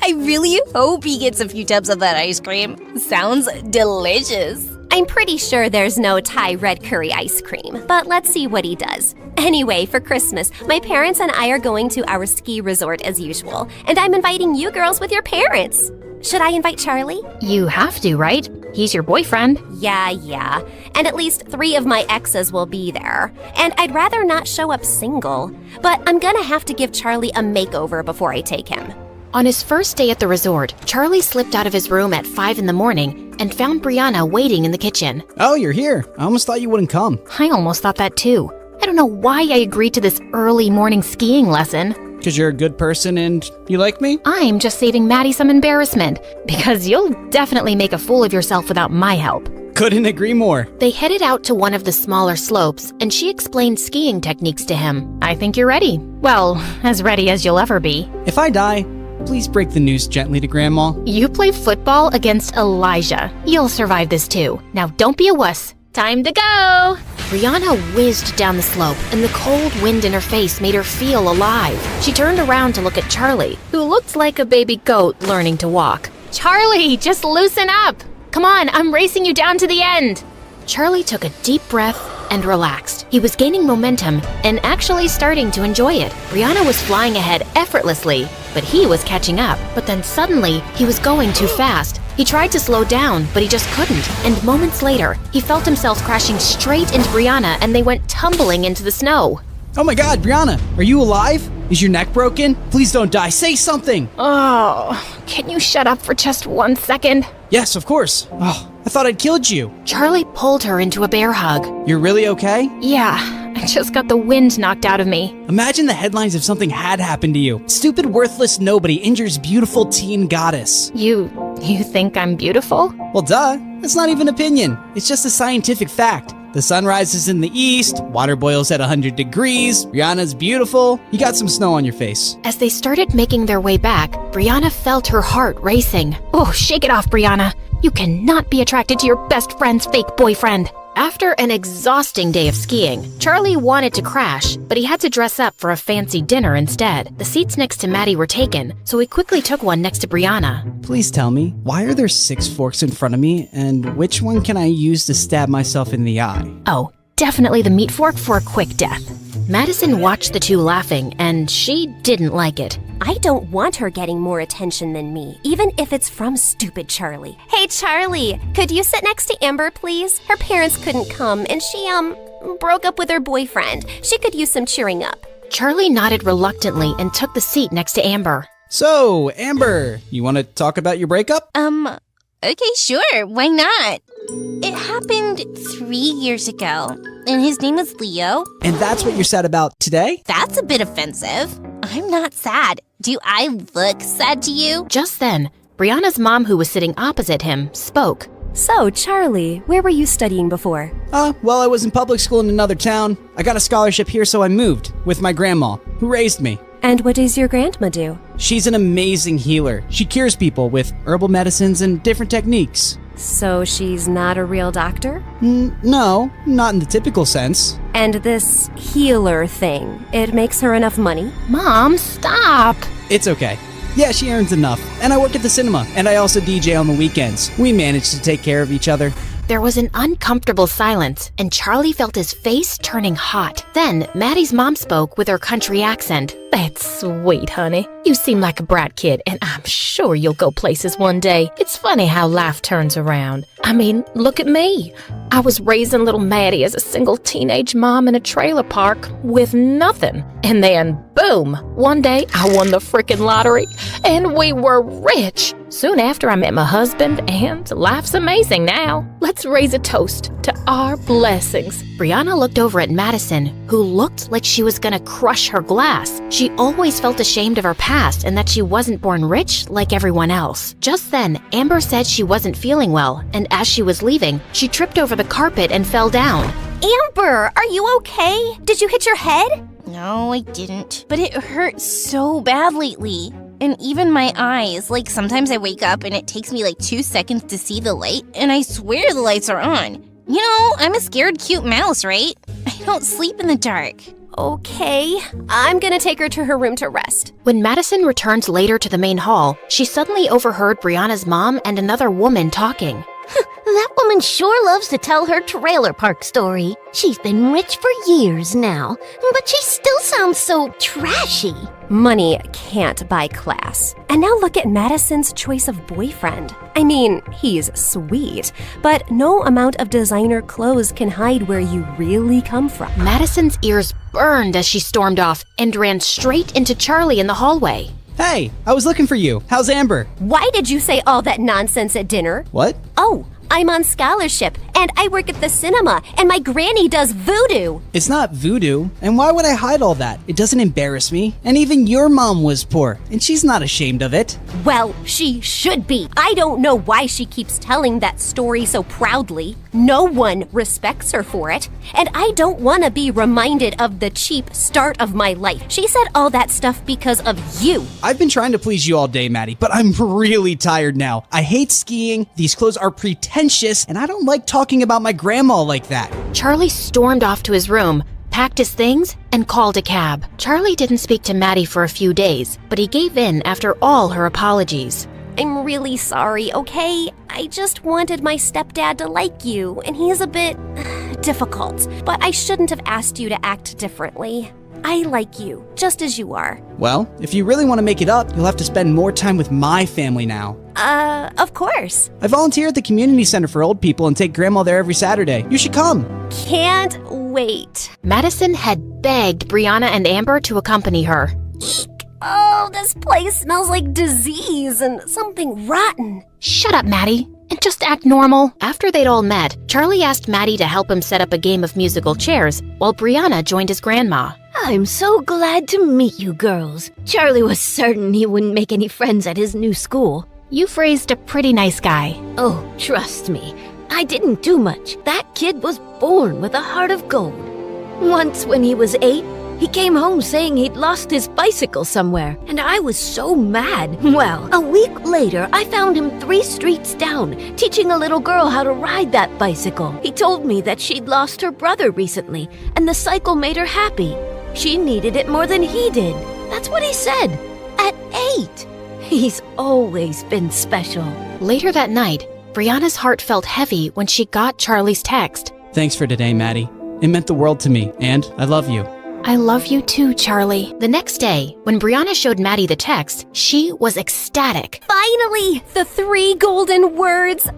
I really hope he gets a few tubs of that ice cream. Sounds delicious. I'm pretty sure there's no Thai red curry ice cream, but let's see what he does. Anyway, for Christmas, my parents and I are going to our ski resort as usual, and I'm inviting you girls with your parents. Should I invite Charlie? You have to, right? He's your boyfriend. Yeah. And at least 3 of my exes will be there. And I'd rather not show up single, but I'm gonna have to give Charlie a makeover before I take him. On his first day at the resort, Charlie slipped out of his room at 5 in the morning and found Brianna waiting in the kitchen. Oh, you're here. I almost thought you wouldn't come. I almost thought that too. I don't know why I agreed to this early morning skiing lesson. Because you're a good person and you like me? I'm just saving Maddie some embarrassment, because you'll definitely make a fool of yourself without my help. Couldn't agree more. They headed out to one of the smaller slopes, and she explained skiing techniques to him. I think you're ready. Well, as ready as you'll ever be. If I die, please break the news gently to Grandma. You play football against Elijah. You'll survive this too. Now don't be a wuss. Time to go! Brianna whizzed down the slope, and the cold wind in her face made her feel alive. She turned around to look at Charlie, who looked like a baby goat learning to walk. Charlie, just loosen up! Come on, I'm racing you down to the end! Charlie took a deep breath and relaxed. He was gaining momentum and actually starting to enjoy it. Brianna was flying ahead effortlessly, but he was catching up. But then suddenly, he was going too fast. He tried to slow down, but he just couldn't. And moments later, he felt himself crashing straight into Brianna, and they went tumbling into the snow. Oh my god, Brianna, are you alive? Is your neck broken? Please don't die. Say something. Oh, can you shut up for just 1 second? Yes, of course. Oh, I thought I'd killed you. Charlie pulled her into a bear hug. You're really okay? Yeah, I just got the wind knocked out of me. Imagine the headlines if something had happened to you. Stupid, worthless nobody injures beautiful teen goddess. You think I'm beautiful? Well, duh. That's not even opinion. It's just a scientific fact. The sun rises in the east, water boils at 100 degrees, Brianna's beautiful, you got some snow on your face. As they started making their way back, Brianna felt her heart racing. Oh, shake it off, Brianna. You cannot be attracted to your best friend's fake boyfriend. After an exhausting day of skiing, Charlie wanted to crash, but he had to dress up for a fancy dinner instead. The seats next to Maddie were taken, so he quickly took one next to Brianna. Please tell me, why are there 6 forks in front of me, and which one can I use to stab myself in the eye? Oh, definitely the meat fork for a quick death. Madison watched the two laughing, and she didn't like it. I don't want her getting more attention than me, even if it's from stupid Charlie. Hey, Charlie, could you sit next to Amber, please? Her parents couldn't come, and she, broke up with her boyfriend. She could use some cheering up. Charlie nodded reluctantly and took the seat next to Amber. So, Amber, you want to talk about your breakup? Okay, sure, why not? It happened 3 years ago, and his name was Leo. And that's what you're sad about today? That's a bit offensive. I'm not sad. Do I look sad to you? Just then, Brianna's mom, who was sitting opposite him, spoke. So, Charlie, where were you studying before? Well, I was in public school in another town. I got a scholarship here, so I moved with my grandma, who raised me. And what does your grandma do? She's an amazing healer. She cures people with herbal medicines and different techniques. So she's not a real doctor? No, not in the typical sense. And this healer thing, it makes her enough money? Mom, stop! It's okay. Yeah, she earns enough. And I work at the cinema, and I also DJ on the weekends. We manage to take care of each other. There was an uncomfortable silence, and Charlie felt his face turning hot. Then, Maddie's mom spoke with her country accent. That's sweet, honey. You seem like a brat kid, and I'm sure you'll go places one day. It's funny how life turns around. I mean, look at me. I was raising little Maddie as a single teenage mom in a trailer park with nothing. And then, boom, one day I won the frickin' lottery, and we were rich. Soon after, I met my husband, and life's amazing now. Let's raise a toast to our blessings. Brianna looked over at Madison, who looked like she was gonna crush her glass. She always felt ashamed of her past and that she wasn't born rich like everyone else. Just then, Amber said she wasn't feeling well, and as she was leaving, she tripped over the carpet and fell down. Amber, are you okay? Did you hit your head? No, I didn't. But it hurt so bad lately. And even my eyes, like sometimes I wake up and it takes me like 2 seconds to see the light, and I swear the lights are on. You know, I'm a scared cute mouse, right? I don't sleep in the dark. Okay, I'm gonna take her to her room to rest. When Madison returned later to the main hall, she suddenly overheard Brianna's mom and another woman talking. That woman sure loves to tell her trailer park story. She's been rich for years now, but she still sounds so trashy. Money can't buy class. And now look at Madison's choice of boyfriend. I mean, he's sweet, but no amount of designer clothes can hide where you really come from. Madison's ears burned as she stormed off and ran straight into Charlie in the hallway. Hey, I was looking for you. How's Amber? Why did you say all that nonsense at dinner? What? Oh, I'm on scholarship, and I work at the cinema, and my granny does voodoo. It's not voodoo, and why would I hide all that? It doesn't embarrass me. And even your mom was poor, and she's not ashamed of it. Well, she should be. I don't know why she keeps telling that story so proudly. No one respects her for it, and I don't want to be reminded of the cheap start of my life. She said all that stuff because of you. I've been trying to please you all day, Maddie, but I'm really tired now. I hate skiing, these clothes are pretentious, and I don't like talking about my grandma like that. Charlie stormed off to his room, packed his things, and called a cab. Charlie didn't speak to Maddie for a few days, but he gave in after all her apologies. I'm really sorry, okay? I just wanted my stepdad to like you, and he's a bit difficult. But I shouldn't have asked you to act differently. I like you, just as you are. Well, if you really want to make it up, you'll have to spend more time with my family now. Of course. I volunteer at the community center for old people and take grandma there every Saturday. You should come. Can't wait. Madison had begged Brianna and Amber to accompany her. Eek. Oh, this place smells like disease and something rotten. Shut up, Maddie, and just act normal. After they'd all met, Charlie asked Maddie to help him set up a game of musical chairs, while Brianna joined his grandma. I'm so glad to meet you girls. Charlie was certain he wouldn't make any friends at his new school. You've raised a pretty nice guy. Oh, trust me, I didn't do much. That kid was born with a heart of gold. Once when he was 8, he came home saying he'd lost his bicycle somewhere, and I was so mad. Well, a week later, I found him 3 streets down, teaching a little girl how to ride that bicycle. He told me that she'd lost her brother recently, and the cycle made her happy. She needed it more than he did. That's what he said. At 8. He's always been special. Later that night, Brianna's heart felt heavy when she got Charlie's text. Thanks for today, Maddie. It meant the world to me, and I love you. I love you too, Charlie. The next day, when Brianna showed Maddie the text, she was ecstatic. Finally! The 3 golden words!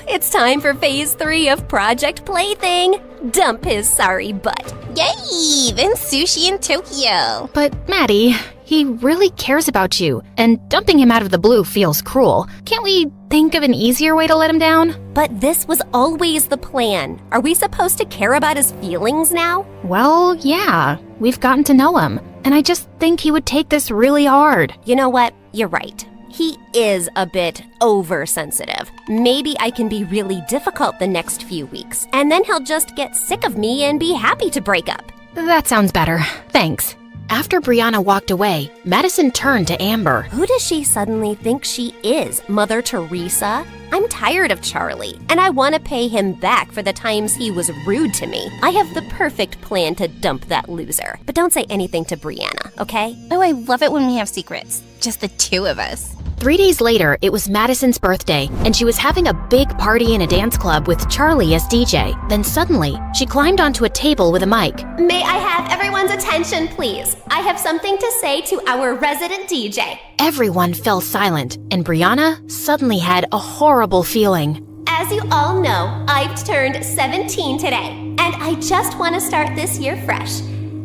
It's time for phase 3 of Project Plaything. Dump his sorry butt. Yay! Then sushi in Tokyo. But Maddie, he really cares about you, and dumping him out of the blue feels cruel. Can't we think of an easier way to let him down? But this was always the plan. Are we supposed to care about his feelings now? Well, yeah. We've gotten to know him, and I just think he would take this really hard. You know what? You're right. He is a bit oversensitive. Maybe I can be really difficult the next few weeks, and then he'll just get sick of me and be happy to break up. That sounds better. Thanks. After Brianna walked away, Madison turned to Amber. Who does she suddenly think she is? Mother Teresa? I'm tired of Charlie, and I want to pay him back for the times he was rude to me. I have the perfect plan to dump that loser. But don't say anything to Brianna, okay? Oh, I love it when we have secrets. Just the 2 of us. 3 days later, it was Madison's birthday, and she was having a big party in a dance club with Charlie as DJ. Then suddenly, she climbed onto a table with a mic. May I have everyone's attention, please? I have something to say to our resident DJ. Everyone fell silent, and Brianna suddenly had a horrible feeling. As you all know, I've turned 17 today, and I just want to start this year fresh.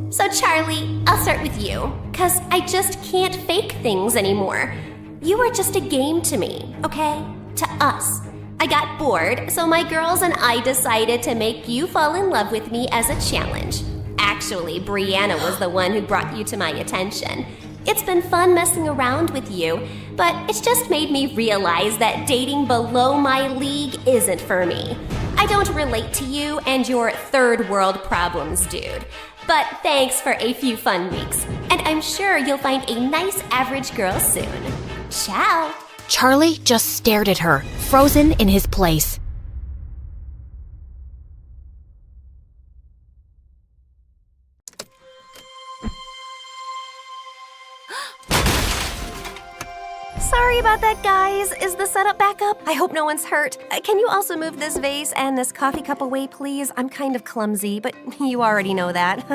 So Charlie, I'll start with you, 'cause I just can't fake things anymore. You are just a game to me, okay? To us. I got bored, so my girls and I decided to make you fall in love with me as a challenge. Actually, Brianna was the one who brought you to my attention. It's been fun messing around with you, but it's just made me realize that dating below my league isn't for me. I don't relate to you and your third world problems, dude. But thanks for a few fun weeks, and I'm sure you'll find a nice average girl soon. Ciao! Charlie just stared at her, frozen in his place. Sorry about that, guys. Is the setup back up? I hope no one's hurt. Can you also move this vase and this coffee cup away, please? I'm kind of clumsy, but you already know that.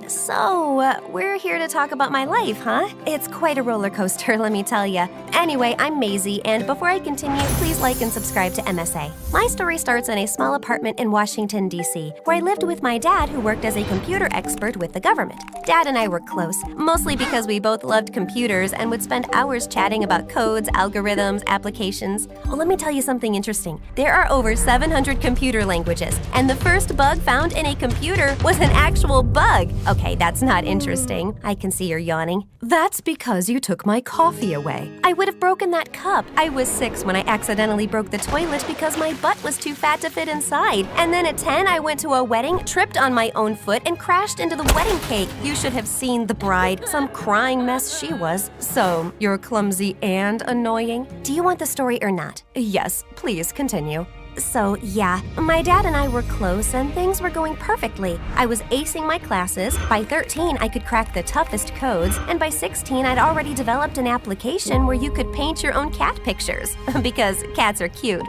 So, we're here to talk about my life, huh? It's quite a roller coaster, let me tell ya. Anyway, I'm Maisie, and before I continue, please like and subscribe to MSA. My story starts in a small apartment in Washington, D.C., where I lived with my dad, who worked as a computer expert with the government. Dad and I were close, mostly because we both loved computers and would spend hours chatting about codes, algorithms, applications. Well, let me tell you something interesting. There are over 700 computer languages, and the first bug found in a computer was an actual bug. Okay, that's not interesting. I can see you're yawning. That's because you took my coffee away. I would have broken that cup. I was 6 when I accidentally broke the toilet because my butt was too fat to fit inside. And then at 10, I went to a wedding, tripped on my own foot, and crashed into the wedding cake. You should have seen the bride. Some crying mess she was. So, you're clumsy and annoying? Do you want the story or not? Yes, please continue. So, yeah, my dad and I were close and things were going perfectly. I was acing my classes. By 13, I could crack the toughest codes. And by 16, I'd already developed an application where you could paint your own cat pictures. Because cats are cute.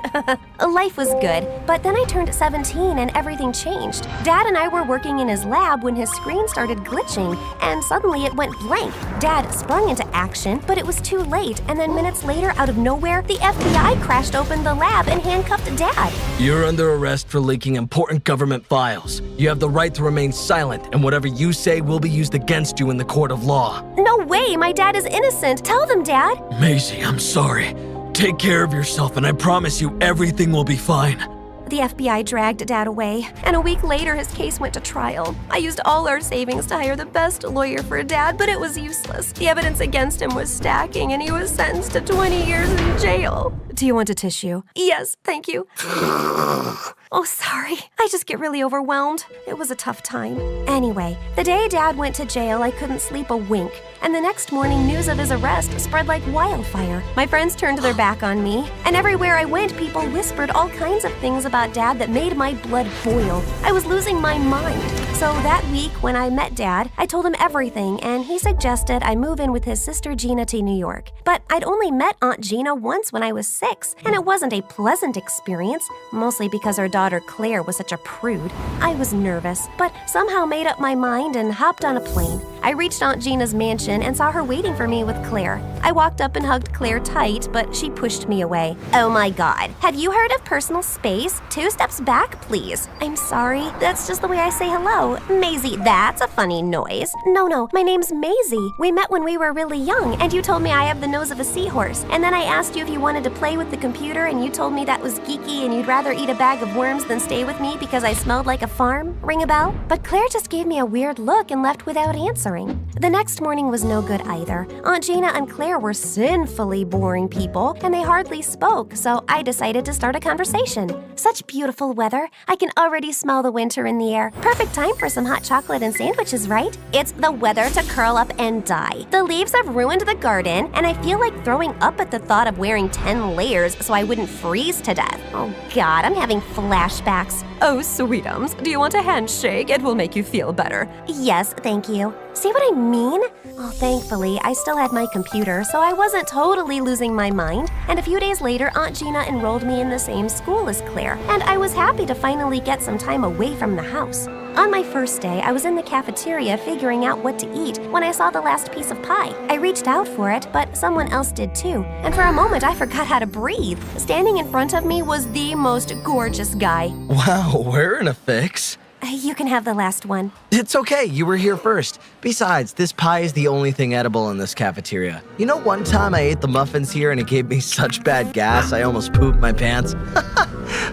Life was good. But then I turned 17 and everything changed. Dad and I were working in his lab when his screen started glitching. And suddenly it went blank. Dad sprung into action, but it was too late. And then minutes later, out of nowhere, the FBI crashed open the lab and handcuffed Dad. You're under arrest for leaking important government files. You have the right to remain silent, and whatever you say will be used against you in the court of law. No way, my dad is innocent. Tell them, Dad. Maisie, I'm sorry. Take care of yourself, and I promise you everything will be fine. The FBI dragged Dad away, and a week later his case went to trial. I used all our savings to hire the best lawyer for Dad, but it was useless. The evidence against him was stacking, and he was sentenced to 20 years in jail. Do you want a tissue? Yes, thank you. Oh, sorry. I just get really overwhelmed. It was a tough time. Anyway, the day Dad went to jail, I couldn't sleep a wink. And the next morning, news of his arrest spread like wildfire. My friends turned their back on me, and everywhere I went, people whispered all kinds of things about Dad that made my blood boil. I was losing my mind. So that week when I met Dad, I told him everything and he suggested I move in with his sister Gina to New York. But I'd only met Aunt Gina once when I was 6, and it wasn't a pleasant experience, mostly because her daughter Claire was such a prude. I was nervous, but somehow made up my mind and hopped on a plane. I reached Aunt Gina's mansion and saw her waiting for me with Claire. I walked up and hugged Claire tight, but she pushed me away. Oh my God. Have you heard of personal space? 2 steps back, please. I'm sorry. That's just the way I say hello. Maisie, that's a funny noise. No, my name's Maisie. We met when we were really young, and you told me I have the nose of a seahorse. And then I asked you if you wanted to play with the computer, and you told me that was geeky and you'd rather eat a bag of worms than stay with me because I smelled like a farm. Ring a bell? But Claire just gave me a weird look and left without answering. The next morning was no good either. Aunt Gina and Claire were sinfully boring people, and they hardly spoke, so I decided to start a conversation. Such beautiful weather. I can already smell the winter in the air. Perfect time for some hot chocolate and sandwiches, right? It's the weather to curl up and die. The leaves have ruined the garden, and I feel like throwing up at the thought of wearing 10 layers so I wouldn't freeze to death. Oh God, I'm having flashbacks. Oh, sweetums, do you want a handshake? It will make you feel better. Yes, thank you. See what I mean? Well, thankfully, I still had my computer, so I wasn't totally losing my mind. And a few days later, Aunt Gina enrolled me in the same school as Claire, and I was happy to finally get some time away from the house. On my first day, I was in the cafeteria figuring out what to eat when I saw the last piece of pie. I reached out for it, but someone else did too, and for a moment I forgot how to breathe. Standing in front of me was the most gorgeous guy. Wow, we're in a fix. You can have the last one. It's okay, you were here first. Besides, this pie is the only thing edible in this cafeteria. You know, one time I ate the muffins here and it gave me such bad gas I almost pooped my pants?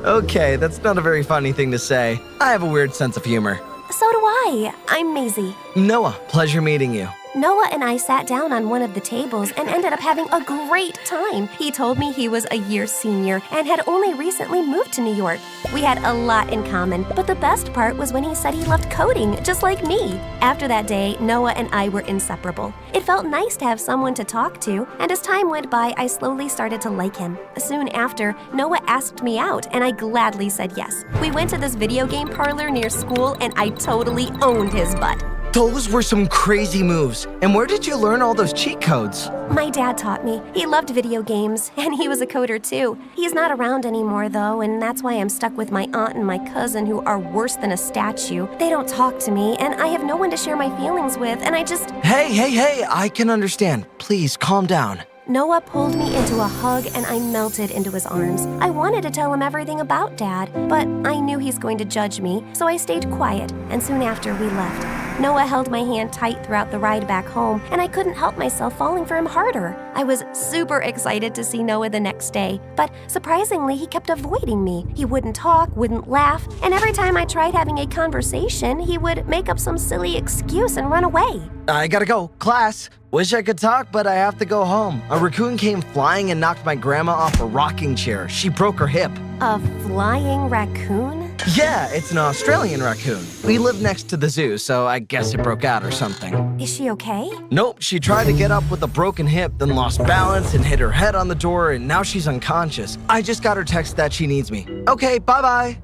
Okay, that's not a very funny thing to say. I have a weird sense of humor. So do I. I'm Maisie. Noah, pleasure meeting you. Noah and I sat down on one of the tables and ended up having a great time. He told me he was a year senior and had only recently moved to New York. We had a lot in common, but the best part was when he said he loved coding, just like me. After that day, Noah and I were inseparable. It felt nice to have someone to talk to, and as time went by, I slowly started to like him. Soon after, Noah asked me out, and I gladly said yes. We went to this video game parlor near school, and I totally owned his butt. Those were some crazy moves. And where did you learn all those cheat codes? My dad taught me. He loved video games, and he was a coder too. He's not around anymore though, and that's why I'm stuck with my aunt and my cousin who are worse than a statue. They don't talk to me, and I have no one to share my feelings with, and I just... Hey, I can understand. Please, calm down. Noah pulled me into a hug and I melted into his arms. I wanted to tell him everything about Dad, but I knew he's going to judge me, so I stayed quiet, and soon after we left. Noah held my hand tight throughout the ride back home, and I couldn't help myself falling for him harder. I was super excited to see Noah the next day, but surprisingly, he kept avoiding me. He wouldn't talk, wouldn't laugh, and every time I tried having a conversation, he would make up some silly excuse and run away. I gotta go. Class. Wish I could talk, but I have to go home. A raccoon came flying and knocked my grandma off a rocking chair. She broke her hip. A flying raccoon? Yeah, it's an Australian raccoon. We live next to the zoo, so I guess it broke out or something. Is she okay? Nope, she tried to get up with a broken hip, then lost balance and hit her head on the door, and now she's unconscious. I just got her text that she needs me. Okay, bye-bye.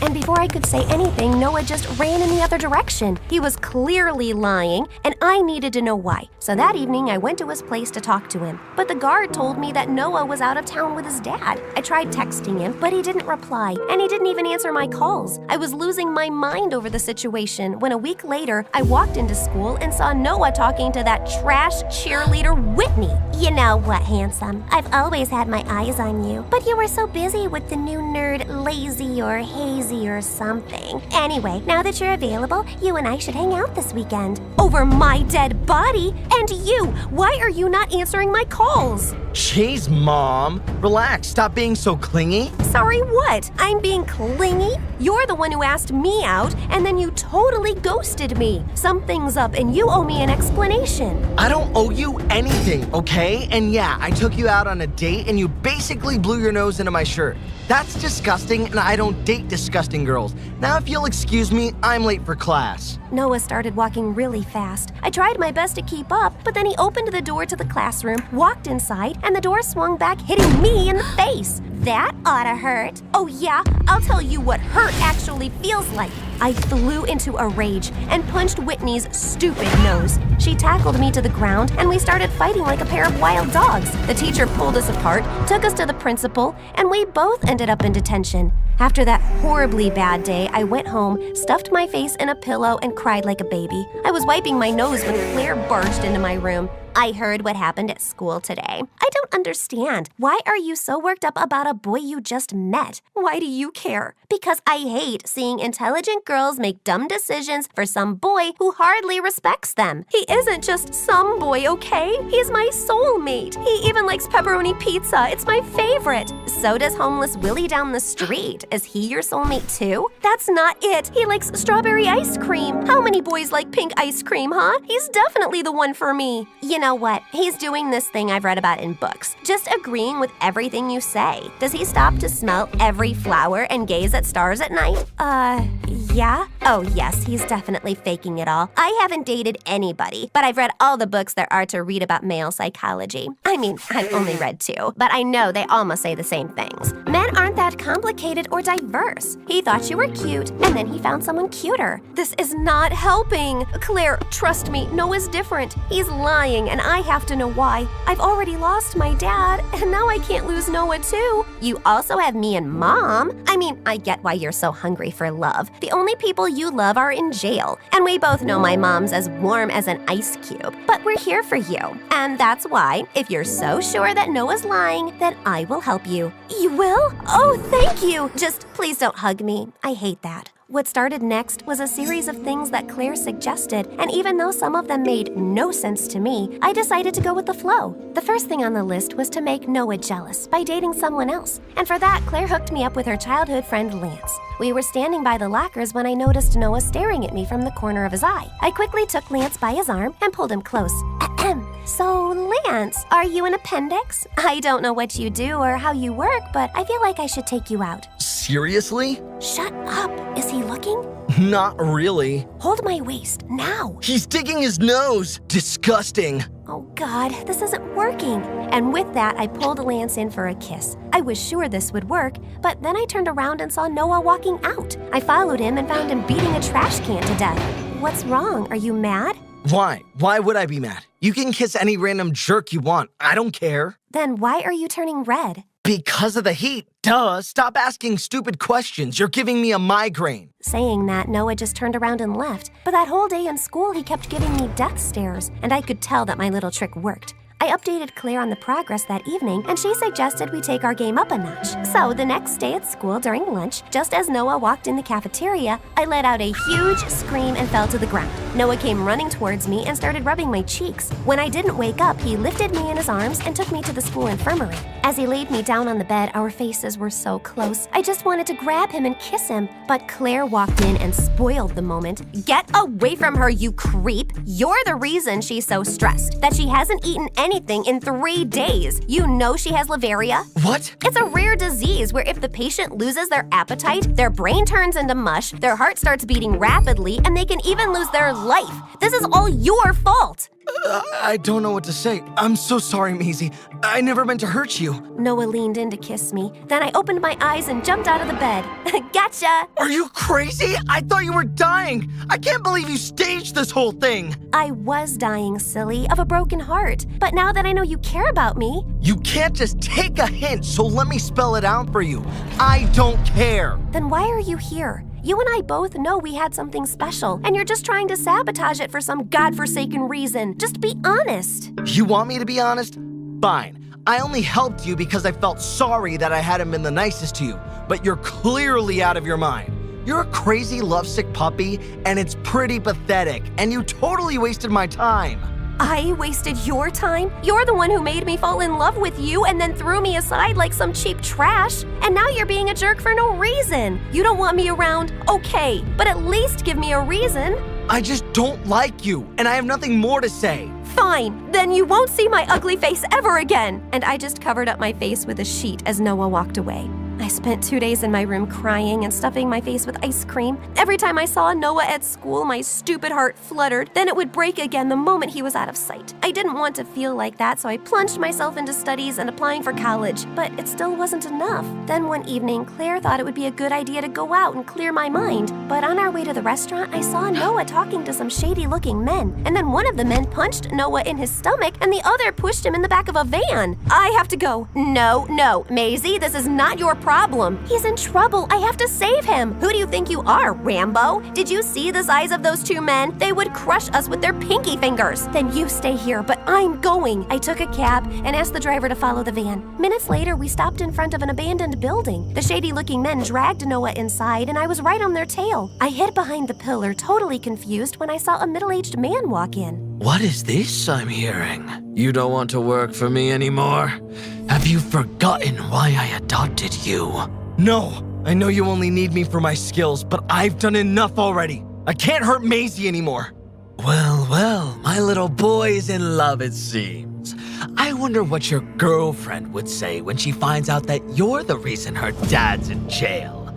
And before I could say anything, Noah just ran in the other direction. He was clearly lying, and I needed to know why. So that evening, I went to his place to talk to him. But the guard told me that Noah was out of town with his dad. I tried texting him, but he didn't reply, and he didn't even answer my calls. I was losing my mind over the situation when a week later, I walked into school and saw Noah talking to that trash cheerleader Whitney. You know what, handsome? I've always had my eyes on you, but you were so busy with the new nerd Lazy or Hazy or something. Anyway, now that you're available, you and I should hang out this weekend. Over my dead body? And you, why are you not answering my calls? Jeez, Mom. Relax, stop being so clingy. Sorry, what? I'm being clingy? You're the one who asked me out, and then you totally ghosted me. Something's up, and you owe me an explanation. I don't owe you anything, okay? And yeah, I took you out on a date, and you basically blew your nose into my shirt. That's disgusting, and I don't date disgusting girls. Now, if you'll excuse me, I'm late for class. Noah started walking really fast. I tried my best to keep up, but then he opened the door to the classroom, walked inside, and the door swung back, hitting me in the face. That oughta hurt. Oh yeah? I'll tell you what hurt actually feels like. I flew into a rage and punched Whitney's stupid nose. She tackled me to the ground and we started fighting like a pair of wild dogs. The teacher pulled us apart, took us to the principal, and we both ended up in detention. After that horribly bad day, I went home, stuffed my face in a pillow, and cried like a baby. I was wiping my nose when Claire barged into my room. I heard what happened at school today. I don't understand. Why are you so worked up about a boy you just met? Why do you care? Because I hate seeing intelligent girls make dumb decisions for some boy who hardly respects them. He isn't just some boy, okay? He's my soulmate. He even likes pepperoni pizza. It's my favorite. So does homeless Willie down the street. Is he your soulmate too? That's not it. He likes strawberry ice cream. How many boys like pink ice cream, huh? He's definitely the one for me. You know what? He's doing this thing I've read about in books. Just agreeing with everything you say. Does he stop to smell every flower and gaze at stars at night? Yeah? Oh, yes, he's definitely faking it all. I haven't dated anybody, but I've read all the books there are to read about male psychology. I mean, I've only read 2, but I know they almost say the same things. Men aren't that complicated or diverse. He thought you were cute, and then he found someone cuter. This is not helping. Claire, trust me, Noah's different. He's lying, and I have to know why. I've already lost my dad, and now I can't lose Noah too. You also have me and Mom. I mean, I get why you're so hungry for love. The only people you love are in jail, and we both know my mom's as warm as an ice cube. But we're here for you, and that's why, if you're so sure that Noah's lying, then I will help you. You will? Oh, thank you. Just please don't hug me. I hate that. What started next was a series of things that Claire suggested, and even though some of them made no sense to me, I decided to go with the flow. The first thing on the list was to make Noah jealous by dating someone else, and for that, Claire hooked me up with her childhood friend Lance. We were standing by the lockers when I noticed Noah staring at me from the corner of his eye. I quickly took Lance by his arm and pulled him close. So, Lance, are you an appendix? I don't know what you do or how you work, but I feel like I should take you out. Seriously? Shut up. Is he looking? Not really. Hold my waist, now. He's digging his nose. Disgusting. Oh God, this isn't working. And with that, I pulled Lance in for a kiss. I was sure this would work, but then I turned around and saw Noah walking out. I followed him and found him beating a trash can to death. What's wrong? Are you mad? Why? Why would I be mad? You can kiss any random jerk you want. I don't care. Then why are you turning red? Because of the heat. Duh. Stop asking stupid questions. You're giving me a migraine. Saying that, Noah just turned around and left. But that whole day in school, he kept giving me death stares, and I could tell that my little trick worked. I updated Claire on the progress that evening, and she suggested we take our game up a notch. So the next day at school during lunch, just as Noah walked in the cafeteria, I let out a huge scream and fell to the ground. Noah came running towards me and started rubbing my cheeks. When I didn't wake up, he lifted me in his arms and took me to the school infirmary. As he laid me down on the bed, our faces were so close. I just wanted to grab him and kiss him, but Claire walked in and spoiled the moment. Get away from her, you creep! You're the reason she's so stressed, that she hasn't eaten anything in 3 days. You know she has Lavaria? What? It's a rare disease where if the patient loses their appetite, their brain turns into mush, their heart starts beating rapidly, and they can even lose their life. This is all your fault. I don't know what to say. I'm so sorry, Maisie. I never meant to hurt you. Noah leaned in to kiss me. Then I opened my eyes and jumped out of the bed. Gotcha! Are you crazy? I thought you were dying. I can't believe you staged this whole thing. I was dying, silly, of a broken heart. But now that I know you care about me... You can't just take a hint, so let me spell it out for you. I don't care. Then why are you here? You and I both know we had something special, and you're just trying to sabotage it for some godforsaken reason. Just be honest. You want me to be honest? Fine. I only helped you because I felt sorry that I hadn't been the nicest to you, but you're clearly out of your mind. You're a crazy lovesick puppy, and it's pretty pathetic, and you totally wasted my time. I wasted your time? You're the one who made me fall in love with you and then threw me aside like some cheap trash. And now you're being a jerk for no reason. You don't want me around? Okay, but at least give me a reason. I just don't like you, and I have nothing more to say. Fine, then you won't see my ugly face ever again. And I just covered up my face with a sheet as Noah walked away. I spent 2 days in my room crying and stuffing my face with ice cream. Every time I saw Noah at school, my stupid heart fluttered. Then it would break again the moment he was out of sight. I didn't want to feel like that, so I plunged myself into studies and applying for college, but it still wasn't enough. Then one evening, Claire thought it would be a good idea to go out and clear my mind. But on our way to the restaurant, I saw Noah talking to some shady-looking men. And then one of the men punched Noah in his stomach, and the other pushed him in the back of a van. I have to go. No, Maisie, this is not your problem. He's in trouble. I have to save him. Who do you think you are, Rambo? Did you see the size of those two men? They would crush us with their pinky fingers. Then you stay here, but I'm going. I took a cab and asked the driver to follow the van. Minutes later, we stopped in front of an abandoned building. The shady-looking men dragged Noah inside, and I was right on their tail. I hid behind the pillar, totally confused, when I saw a middle-aged man walk in. What is this I'm hearing? You don't want to work for me anymore? Have you forgotten why I adopted you? No, I know you only need me for my skills, but I've done enough already. I can't hurt Maisie anymore. Well, my little boy is in love, it seems. I wonder what your girlfriend would say when she finds out that you're the reason her dad's in jail.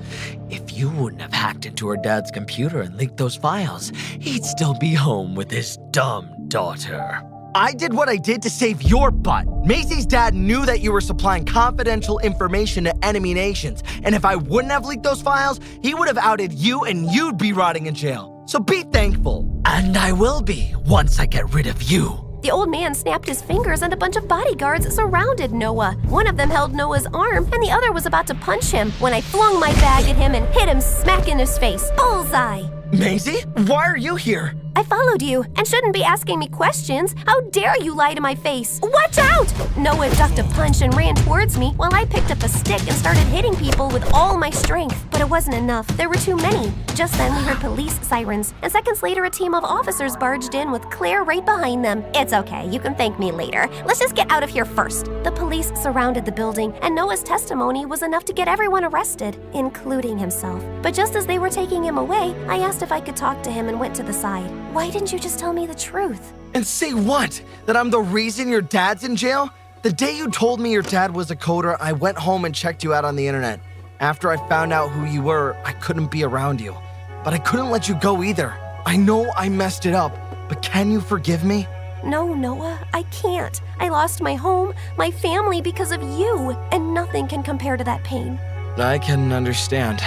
If you wouldn't have hacked into her dad's computer and leaked those files, he'd still be home with his dumb daughter. I did what I did to save your butt. Maisie's dad knew that you were supplying confidential information to enemy nations, and if I wouldn't have leaked those files, he would have outed you and you'd be rotting in jail. So be thankful. And I will be once I get rid of you. The old man snapped his fingers and a bunch of bodyguards surrounded Noah. One of them held Noah's arm and the other was about to punch him when I flung my bag at him and hit him smack in his face. Bullseye! Maisie, why are you here? I followed you and shouldn't be asking me questions. How dare you lie to my face? Watch out! Noah ducked a punch and ran towards me while I picked up a stick and started hitting people with all my strength. But it wasn't enough. There were too many. Just then we heard police sirens, and seconds later a team of officers barged in with Claire right behind them. It's okay, you can thank me later. Let's just get out of here first. The police surrounded the building, and Noah's testimony was enough to get everyone arrested, including himself. But just as they were taking him away, I asked if I could talk to him and went to the side. Why didn't you just tell me the truth? And say what? That I'm the reason your dad's in jail? The day you told me your dad was a coder, I went home and checked you out on the internet. After I found out who you were, I couldn't be around you. But I couldn't let you go either. I know I messed it up, but can you forgive me? No, Noah, I can't. I lost my home, my family because of you, and nothing can compare to that pain. I can understand.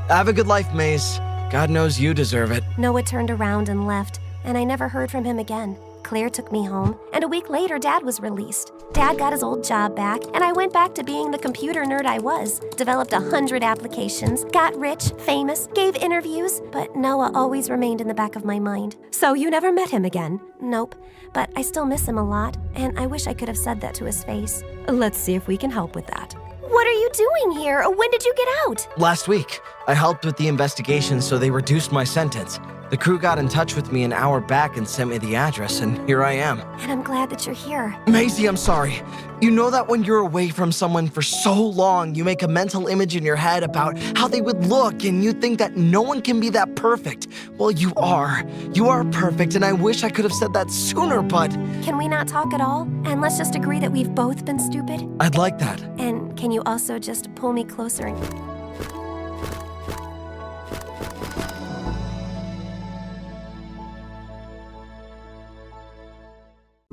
Have a good life, Maze. God knows you deserve it. Noah turned around and left, and I never heard from him again. Claire took me home, and a week later, Dad was released. Dad got his old job back, and I went back to being the computer nerd I was. Developed 100 applications, got rich, famous, gave interviews, but Noah always remained in the back of my mind. So you never met him again? Nope, but I still miss him a lot, and I wish I could have said that to his face. Let's see if we can help with that. What are you doing here? When did you get out? Last week, I helped with the investigation, so they reduced my sentence. The crew got in touch with me an hour back and sent me the address, and here I am. And I'm glad that you're here. Maisie, I'm sorry. You know that when you're away from someone for so long, you make a mental image in your head about how they would look, and you think that no one can be that perfect. Well, you are. You are perfect, and I wish I could have said that sooner, but... Can we not talk at all? And let's just agree that we've both been stupid? I'd like that. And can you also just pull me closer and...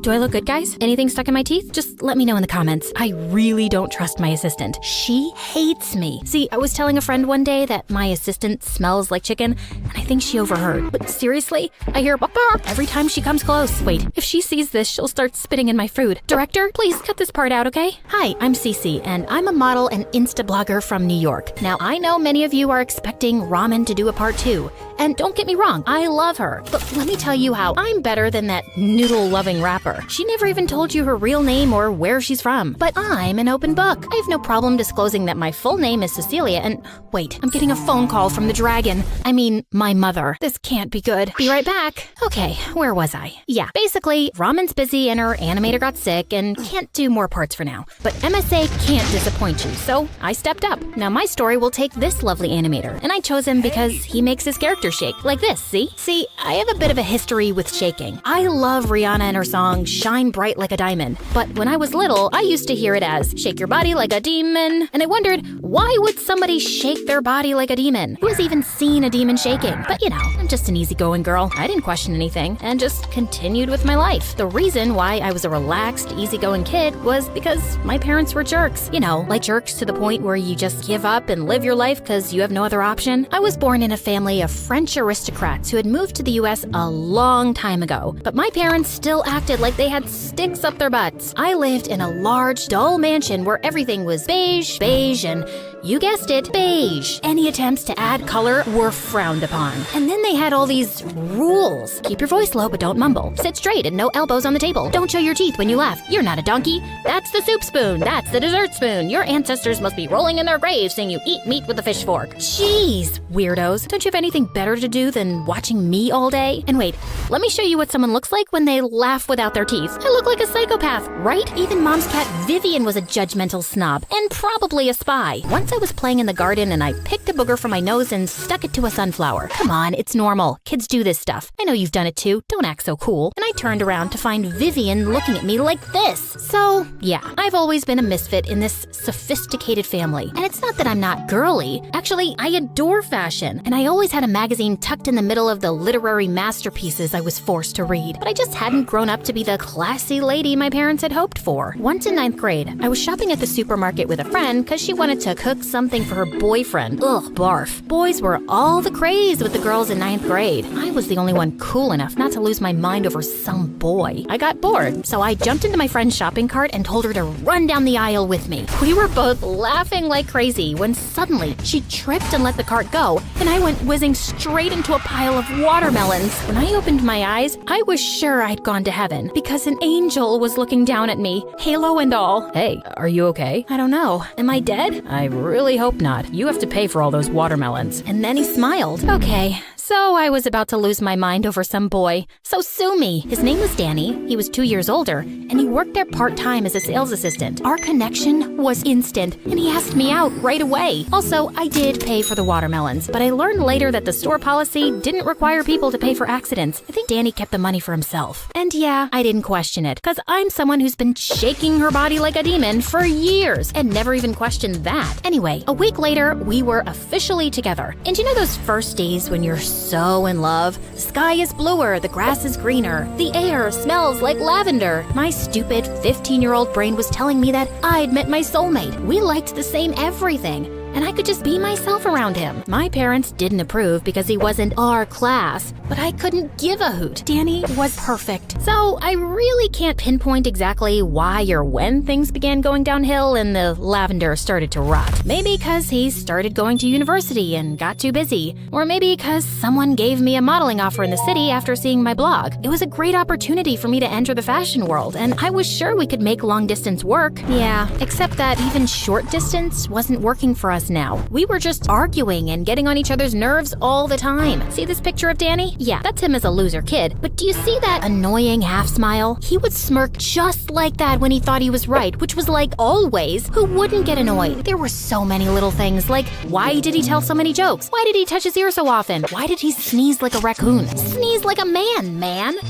Do I look good, guys? Anything stuck in my teeth? Just let me know in the comments. I really don't trust my assistant. She hates me. See, I was telling a friend one day that my assistant smells like chicken, and I think she overheard. But seriously, I hear bark every time she comes close. Wait, if she sees this, she'll start spitting in my food. Director, please cut this part out, okay? Hi, I'm Cece, and I'm a model and Insta blogger from New York. Now, I know many of you are expecting Ramen to do a part 2. And don't get me wrong, I love her. But let me tell you how I'm better than that noodle-loving rapper. She never even told you her real name or where she's from. But I'm an open book. I have no problem disclosing that my full name is Cecilia and... Wait, I'm getting a phone call from the dragon. I mean, my mother. This can't be good. Be right back. Okay, where was I? Yeah, basically, Ramen's busy and her animator got sick and can't do more parts for now. But MSA can't disappoint you, so I stepped up. Now my story will take this lovely animator, and I chose him because he makes his character shake like this, see? See, I have a bit of a history with shaking. I love Rihanna and her song song Shine Bright Like a Diamond. But when I was little, I used to hear it as Shake Your Body Like a Demon. And I wondered, why would somebody shake their body like a demon? Who has even seen a demon shaking? But you know, I'm just an easygoing girl. I didn't question anything and just continued with my life. The reason why I was a relaxed, easygoing kid was because my parents were jerks. You know, like jerks to the point where you just give up and live your life because you have no other option. I was born in a family of French aristocrats who had moved to the US a long time ago, but my parents still acted like they had sticks up their butts. I lived in a large, dull mansion where everything was beige, and you guessed it, beige. Any attempts to add color were frowned upon. And then they had all these rules. Keep your voice low, but don't mumble. Sit straight and no elbows on the table. Don't show your teeth when you laugh. You're not a donkey. That's the soup spoon. That's the dessert spoon. Your ancestors must be rolling in their graves saying you eat meat with a fish fork. Jeez, weirdos. Don't you have anything better to do than watching me all day? And wait, let me show you what someone looks like when they laugh without their teeth. I look like a psychopath, right? Even Mom's cat Vivian was a judgmental snob and probably a spy. Once I was playing in the garden and I picked a booger from my nose and stuck it to a sunflower. Come on, it's normal. Kids do this stuff. I know you've done it too. Don't act so cool. And I turned around to find Vivian looking at me like this. So, yeah, I've always been a misfit in this sophisticated family. And it's not that I'm not girly. Actually, I adore fashion. And I always had a magazine tucked in the middle of the literary masterpieces I was forced to read. But I just hadn't grown up to be the classy lady my parents had hoped for. Once in 9th grade, I was shopping at the supermarket with a friend because she wanted to cook something for her boyfriend. Ugh, barf. Boys were all the craze with the girls in 9th grade. I was the only one cool enough not to lose my mind over some boy. I got bored, so I jumped into my friend's shopping cart and told her to run down the aisle with me. We were both laughing like crazy when suddenly she tripped and let the cart go, and I went whizzing straight into a pile of watermelons. When I opened my eyes, I was sure I'd gone to heaven because an angel was looking down at me, halo and all. Hey, are you okay? I don't know. Am I dead? I really hope not. You have to pay for all those watermelons. And then he smiled. Okay. So I was about to lose my mind over some boy. So sue me. His name was Danny. He was 2 years older, and he worked there part-time as a sales assistant. Our connection was instant, and he asked me out right away. Also, I did pay for the watermelons, but I learned later that the store policy didn't require people to pay for accidents. I think Danny kept the money for himself. And yeah, I didn't question it, because I'm someone who's been shaking her body like a demon for years, and never even questioned that. Anyway, a week later, we were officially together. And you know those first days when you're so in love? The sky is bluer, the grass is greener, the air smells like lavender. My stupid 15-year-old brain was telling me that I'd met my soulmate. We liked the same everything, and I could just be myself around him. My parents didn't approve because he wasn't our class, but I couldn't give a hoot. Danny was perfect. So I really can't pinpoint exactly why or when things began going downhill and the lavender started to rot. Maybe because he started going to university and got too busy, or maybe because someone gave me a modeling offer in the city after seeing my blog. It was a great opportunity for me to enter the fashion world, and I was sure we could make long distance work. Yeah, except that even short distance wasn't working for us now. We were just arguing and getting on each other's nerves all the time. See this picture of Danny? Yeah, that's him as a loser kid. But do you see that annoying half smile? He would smirk just like that when he thought he was right, which was like always. Who wouldn't get annoyed? There were so many little things, like why did he tell so many jokes? Why did he touch his ear so often? Why did he sneeze like a raccoon? Sneeze like a man.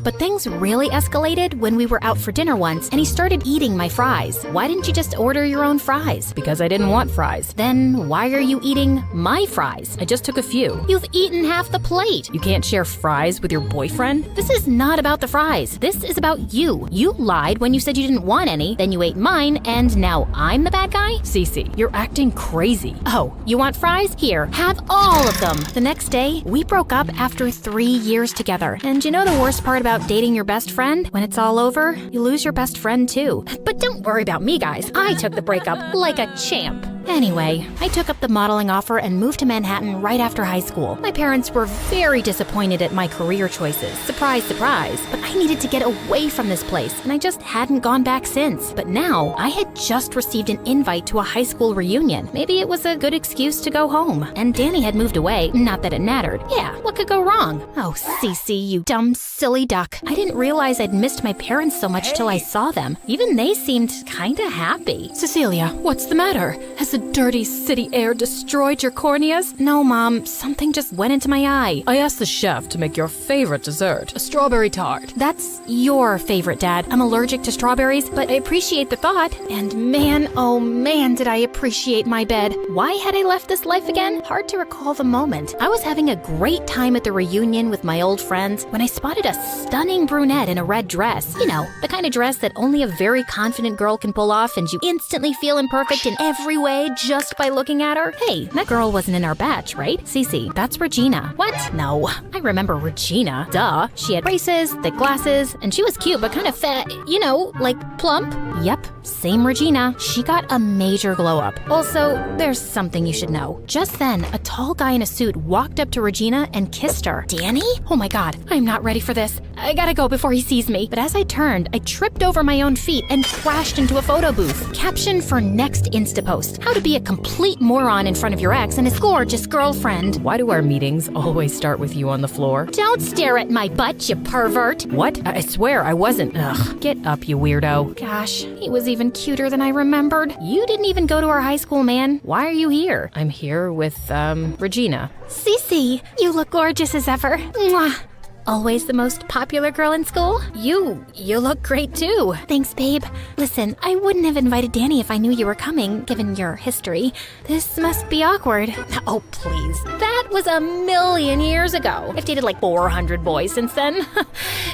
But things really escalated when we were out for dinner once and he started eating my fries. Why didn't you just order your own fries? Because I didn't want fries. Then why are you eating my fries? I just took a few. You've eaten half the plate. You can't share fries with your boyfriend? This is not about the fries. This is about you. You lied when you said you didn't want any, then you ate mine, and now I'm the bad guy? Cece, you're acting crazy. Oh, you want fries? Here, have all of them. The next day, we broke up after 3 years together. And you know the worst part about dating your best friend? When it's all over, you lose your best friend too. But don't worry about me, guys. I took the breakup like a champ. Anyway, I took up the modeling offer and moved to Manhattan right after high school. My parents were very disappointed at my career choices. Surprise, surprise. But I needed to get away from this place, and I just hadn't gone back since. But now, I had just received an invite to a high school reunion. Maybe it was a good excuse to go home. And Danny had moved away, not that it mattered. Yeah, what could go wrong? Oh, Cece, you dumb, silly duck. I didn't realize I'd missed my parents so much till I saw them. Even they seemed kinda happy. Cecilia, what's the matter? Has the dirty city air destroyed your corneas? No, Mom, something just went into my eye. I asked the chef to make your favorite dessert, a strawberry tart. That's your favorite, Dad. I'm allergic to strawberries, but I appreciate the thought. And man, oh man, did I appreciate my bed. Why had I left this life again? Hard to recall the moment. I was having a great time at the reunion with my old friends when I spotted a stunning brunette in a red dress. You know, the kind of dress that only a very confident girl can pull off and you instantly feel imperfect in every way just by looking at her. Hey, that girl wasn't in our batch, right? Cece, that's Regina. What? No, I remember Regina. Duh. She had braces, thick glasses, and she was cute but kind of fat, you know, like plump. Yep, same Regina. She got a major glow up. Also, there's something you should know. Just then, a tall guy in a suit walked up to Regina and kissed her. Danny? Oh my god, I'm not ready for this. I gotta go before he sees me. But as I turned, I tripped over my own feet and crashed into a photo booth. Caption for next Insta post: how to be a complete moron in front of your ex and his gorgeous girlfriend. Why do our meetings always start with you on the floor? Don't stare at my butt, you pervert. What? I swear I wasn't. Ugh, get up, you weirdo. Gosh, he was even cuter than I remembered. You didn't even go to our high school, man. Why are you here? I'm here with, Regina. Cece, you look gorgeous as ever. Mwah. Always the most popular girl in school? You look great too. Thanks, babe. Listen, I wouldn't have invited Danny if I knew you were coming, given your history. This must be awkward. Oh, please. That was a million years ago. I've dated like 400 boys since then.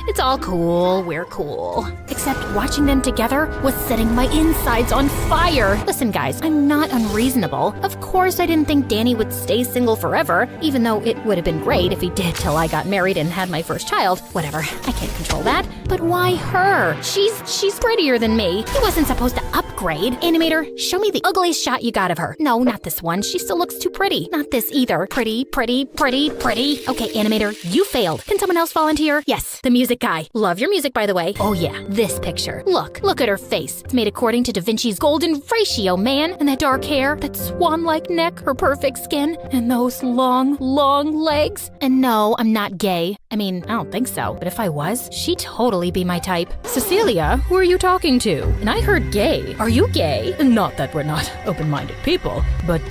It's all cool. We're cool. Except watching them together was setting my insides on fire. Listen, guys, I'm not unreasonable. Of course, I didn't think Danny would stay single forever, even though it would have been great if he did till I got married and had my first child. Whatever, I can't control that. But why her? She's prettier than me. He wasn't supposed to upgrade. Animator, show me the ugliest shot you got of her. No, not this one. She still looks too pretty. Not this either. Pretty. Okay, animator, you failed. Can someone else volunteer? Yes, the music guy. Love your music, by the way. Oh yeah, this picture. Look at her face. It's made according to Da Vinci's golden ratio, man. And that dark hair, that swan-like neck, her perfect skin, and those long legs. And no, I'm not gay. I mean, I don't think so, but if I was, she'd totally be my type. Cecilia, who are you talking to? And I heard gay. Are you gay? Not that we're not open-minded people, but,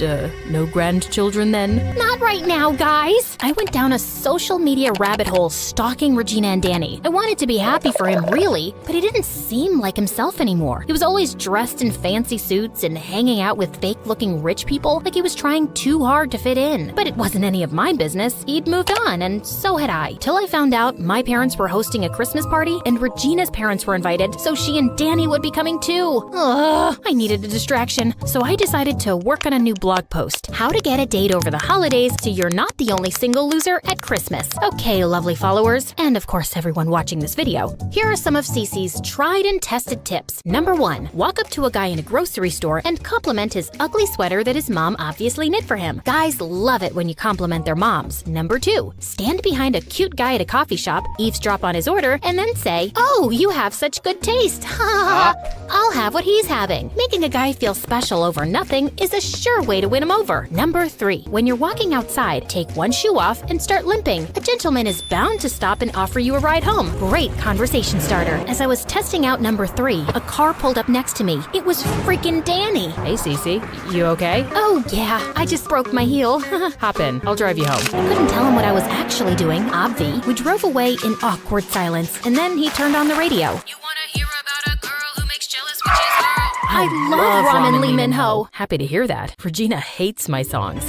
no grandchildren then? Not right now, guys! I went down a social media rabbit hole stalking Regina and Danny. I wanted to be happy for him, really, but he didn't seem like himself anymore. He was always dressed in fancy suits and hanging out with fake-looking rich people like he was trying too hard to fit in. But it wasn't any of my business. He'd moved on, and so had I. Till I found out my parents were hosting a Christmas party and Regina's parents were invited, so she and Danny would be coming too. Ugh, I needed a distraction, so I decided to work on a new blog post. How to get a date over the holidays so you're not the only single loser at Christmas. Okay, lovely followers, and of course everyone watching this video. Here are some of Cece's tried and tested tips. Number 1, walk up to a guy in a grocery store and compliment his ugly sweater that his mom obviously knit for him. Guys love it when you compliment their moms. Number 2, stand behind a cute guy at a coffee shop, eavesdrop on his order, and then say, "Oh, you have such good taste. I'll have what he's having." Making a guy feel special over nothing is a sure way to win him over. Number 3, when you're walking outside, take one shoe off and start limping. A gentleman is bound to stop and offer you a ride home. Great conversation starter. As I was testing out number 3, a car pulled up next to me. It was freaking Danny. Hey, Cece, you okay? Oh yeah, I just broke my heel. Hop in, I'll drive you home. I couldn't tell him what I was actually doing, obvi. We drove away in awkward silence, and then he turned on the radio. You wanna hear about a girl who makes jealous witches, girl? I love Ramen Lee Min-ho. Happy to hear that. Regina hates my songs.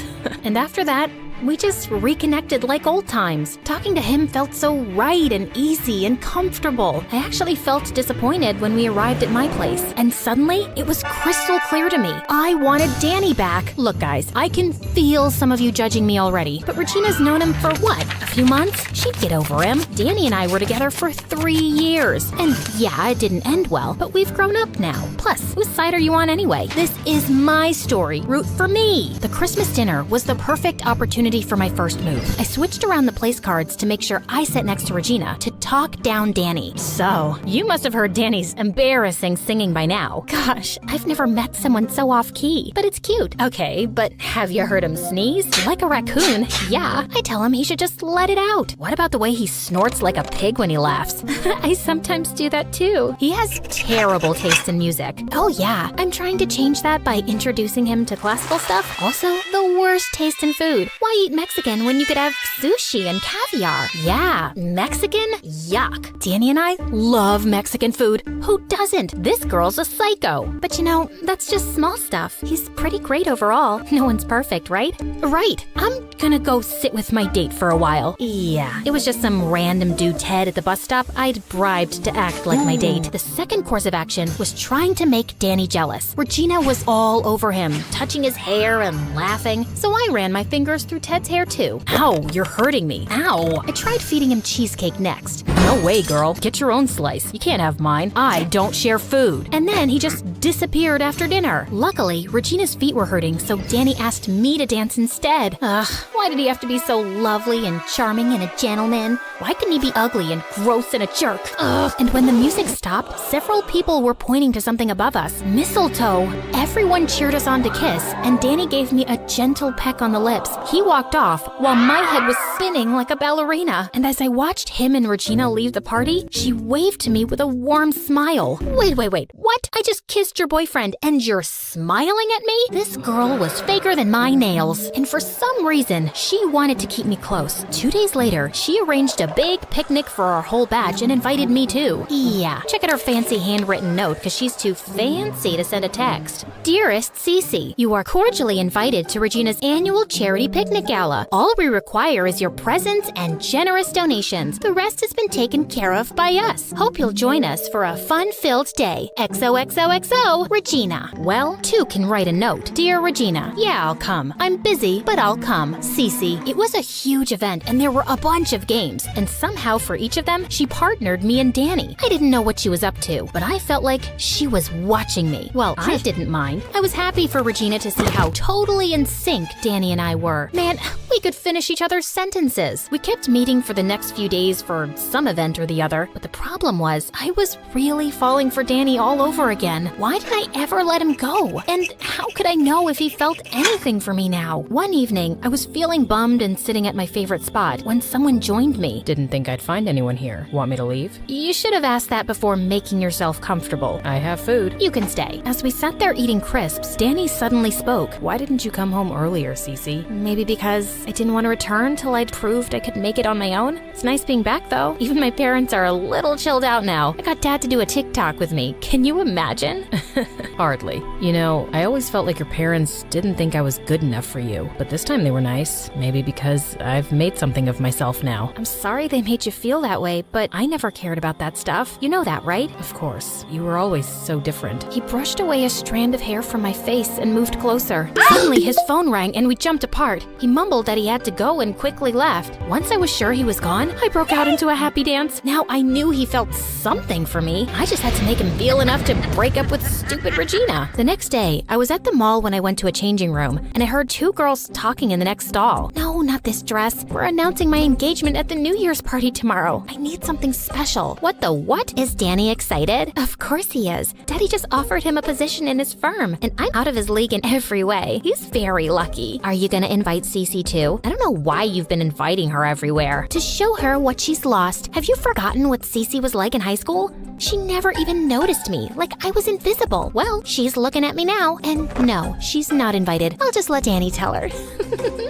And after that, we just reconnected like old times. Talking to him felt so right and easy and comfortable. I actually felt disappointed when we arrived at my place. And suddenly, it was crystal clear to me. I wanted Danny back. Look, guys, I can feel some of you judging me already. But Regina's known him for what? A few months? She'd get over him. Danny and I were together for 3 years. And yeah, it didn't end well, but we've grown up now. Plus, whose side are you on anyway? This is my story. Root for me. The Christmas dinner was the perfect opportunity for my first move. I switched around the place cards to make sure I sat next to Regina to talk down Danny. So, you must have heard Danny's embarrassing singing by now. Gosh, I've never met someone so off-key, but it's cute. Okay, but have you heard him sneeze? Like a raccoon, yeah. I tell him he should just let cut it out. What about the way he snorts like a pig when he laughs? I sometimes do that too. He has terrible taste in music. Oh yeah, I'm trying to change that by introducing him to classical stuff. Also, the worst taste in food. Why eat Mexican when you could have sushi and caviar? Yeah, Mexican? Yuck. Danny and I love Mexican food. Who doesn't? This girl's a psycho. But you know, that's just small stuff. He's pretty great overall. No one's perfect, right? Right. I'm gonna go sit with my date for a while. Yeah, it was just some random dude Ted at the bus stop I'd bribed to act like my date. The second course of action was trying to make Danny jealous. Regina was all over him, touching his hair and laughing, so I ran my fingers through Ted's hair too. Ow, you're hurting me. Ow. I tried feeding him cheesecake next. No way, girl. Get your own slice. You can't have mine. I don't share food. And then he just disappeared after dinner. Luckily, Regina's feet were hurting, so Danny asked me to dance instead. Ugh, why did he have to be so lovely and charming and a gentleman? Why couldn't he be ugly and gross and a jerk? Ugh. And when the music stopped, several people were pointing to something above us. Mistletoe. Everyone cheered us on to kiss, and Danny gave me a gentle peck on the lips. He walked off while my head was spinning like a ballerina. And as I watched him and Regina leave the party, she waved to me with a warm smile. Wait. What? I just kissed your boyfriend and you're smiling at me? This girl was faker than my nails. And for some reason, she wanted to keep me close. 2 days later, she arranged a big picnic for our whole batch and invited me too. Yeah, check out her fancy handwritten note because she's too fancy to send a text. Dearest Cece, you are cordially invited to Regina's annual charity picnic gala. All we require is your presence and generous donations. The rest has been taken care of by us. Hope you'll join us for a fun-filled day. XOXOXO, Regina. Well, two can write a note. Dear Regina, yeah, I'll come. I'm busy, but I'll come. Cece. It was a huge event and there were a bunch of games, and somehow for each of them, she partnered me and Danny. I didn't know what she was up to, but I felt like she was watching me. Well, I didn't mind. I was happy for Regina to see how totally in sync Danny and I were. Man, we could finish each other's sentences. We kept meeting for the next few days for some event or the other, but the problem was I was really falling for Danny all over again. Why did I ever let him go? And how could I know if he felt anything for me now? One evening, I was feeling bummed and sitting at my favorite spot when someone joined me. Didn't think I'd find anyone here. Want me to leave? You should have asked that before making yourself comfortable. I have food. You can stay. As we sat there eating crisps, Danny suddenly spoke. Why didn't you come home earlier, Cece? Maybe because I didn't want to return till I'd proved I could make it on my own. It's nice being back though. Even my parents are a little chilled out now. I got Dad to do a TikTok with me. Can you imagine? Hardly. You know, I always felt like your parents didn't think I was good enough for you, but this time they were nice. Maybe because I've made something of myself now. I'm sorry they made you feel that way, but I never cared about that stuff. You know that, right? Of course. You were always so different. He brushed away a strand of hair from my face and moved closer. Suddenly, his phone rang and we jumped apart. He mumbled that he had to go and quickly left. Once I was sure he was gone, I broke out into a happy dance. Now I knew he felt something for me. I just had to make him feel enough to break up with stupid Regina. The next day, I was at the mall when I went to a changing room, and I heard two girls talking in the next stall. No, not this dress. We're announcing my engagement at the New Year's party tomorrow. I need something special. What the what? Is Danny excited? Of course he is. Daddy just offered him a position in his firm, and I'm out of his league in every way. He's very lucky. Are you gonna invite Cece too? I don't know why you've been inviting her everywhere. To show her what she's lost. Have you forgotten what Cece was like in high school? She never even noticed me, like I was invisible. Well, she's looking at me now, and no, she's not invited. I'll just let Danny tell her.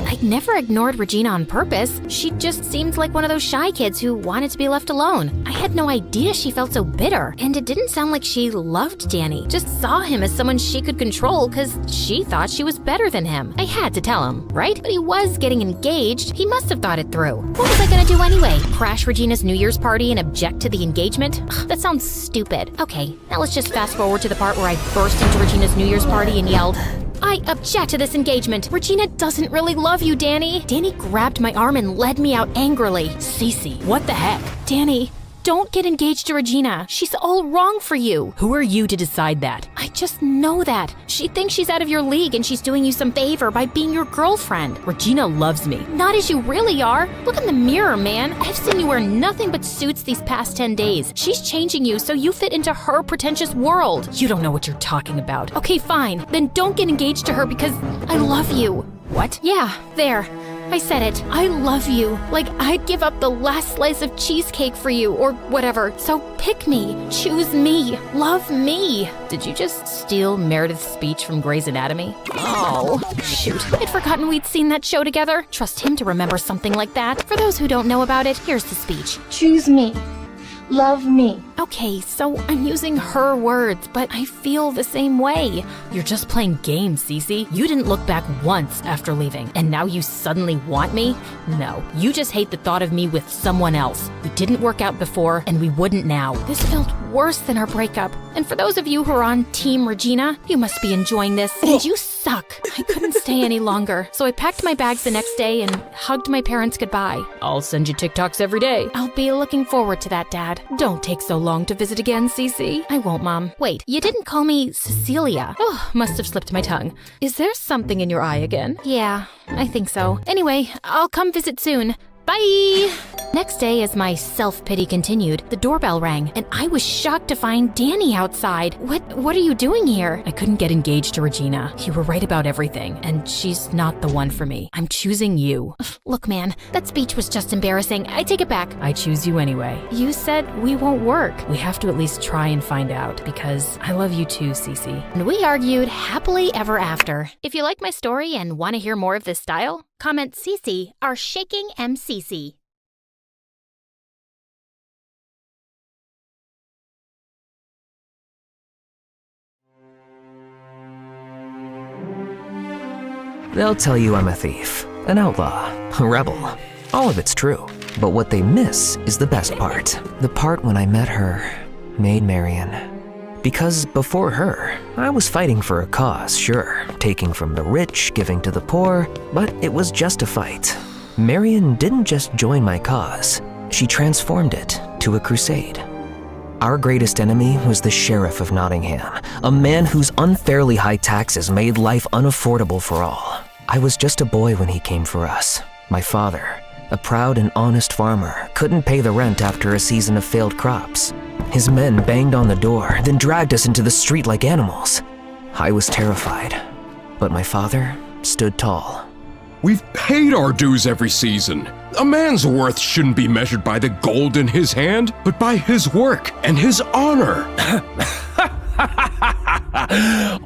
I'd never ignored Regina on purpose. She just seemed like one of those shy kids who wanted to be left alone. I had no idea she felt so bitter, and it didn't sound like she loved Danny. Just saw him as someone she could control because she thought she was better than him. I had to tell him, right? But he was getting engaged. He must have thought it through. What was I gonna do anyway? Crash Regina's New Year's party and object to the engagement? Ugh, that sounds stupid. Okay, now let's just fast forward to the part where I burst into Regina's New Year's party and yelled, I object to this engagement. Regina doesn't really love you, Danny. Danny grabbed my arm and led me out angrily. Cece, what the heck? Danny, don't get engaged to Regina. She's all wrong for you. Who are you to decide that? I just know that. She thinks she's out of your league and she's doing you some favor by being your girlfriend. Regina loves me. Not as you really are. Look in the mirror, man. I've seen you wear nothing but suits these past 10 days. She's changing you so you fit into her pretentious world. You don't know what you're talking about. Okay, fine. Then don't get engaged to her because I love you. What? Yeah, there. I said it. I love you. Like I'd give up the last slice of cheesecake for you or whatever. So pick me. Choose me. Love me. Did you just steal Meredith's speech from Grey's Anatomy? Oh, shoot. I'd forgotten we'd seen that show together. Trust him to remember something like that. For those who don't know about it, here's the speech. Choose me. Love me. Okay, so I'm using her words, but I feel the same way. You're just playing games, Cece. You didn't look back once after leaving, and now you suddenly want me? No, you just hate the thought of me with someone else. We didn't work out before, and we wouldn't now. This felt worse than our breakup. And for those of you who are on Team Regina, you must be enjoying this. And you suck. I couldn't stay any longer, so I packed my bags the next day and hugged my parents goodbye. I'll send you TikToks every day. I'll be looking forward to that, Dad. Don't take so long to visit again, Cece. I won't, Mom. Wait, you didn't call me Cecilia. Oh, must have slipped my tongue. Is there something in your eye again? Yeah, I think so. Anyway, I'll come visit soon. Bye! Next day, as my self-pity continued, the doorbell rang, and I was shocked to find Danny outside. What are you doing here? I couldn't get engaged to Regina. You were right about everything, and she's not the one for me. I'm choosing you. Look, man, that speech was just embarrassing. I take it back. I choose you anyway. You said we won't work. We have to at least try and find out, because I love you too, Cece. And we argued happily ever after. If you like my story and want to hear more of this style, comment Cece, our shaking MCC. They'll tell you I'm a thief, an outlaw, a rebel. All of it's true. But what they miss is the best part. The part when I met her, Maid Marian. Because before her, I was fighting for a cause, sure, taking from the rich, giving to the poor, but it was just a fight. Marian didn't just join my cause, she transformed it to a crusade. Our greatest enemy was the Sheriff of Nottingham, a man whose unfairly high taxes made life unaffordable for all. I was just a boy when he came for us. My father, a proud and honest farmer, couldn't pay the rent after a season of failed crops. His men banged on the door, then dragged us into the street like animals. I was terrified, but my father stood tall. We've paid our dues every season. A man's worth shouldn't be measured by the gold in his hand, but by his work and his honor.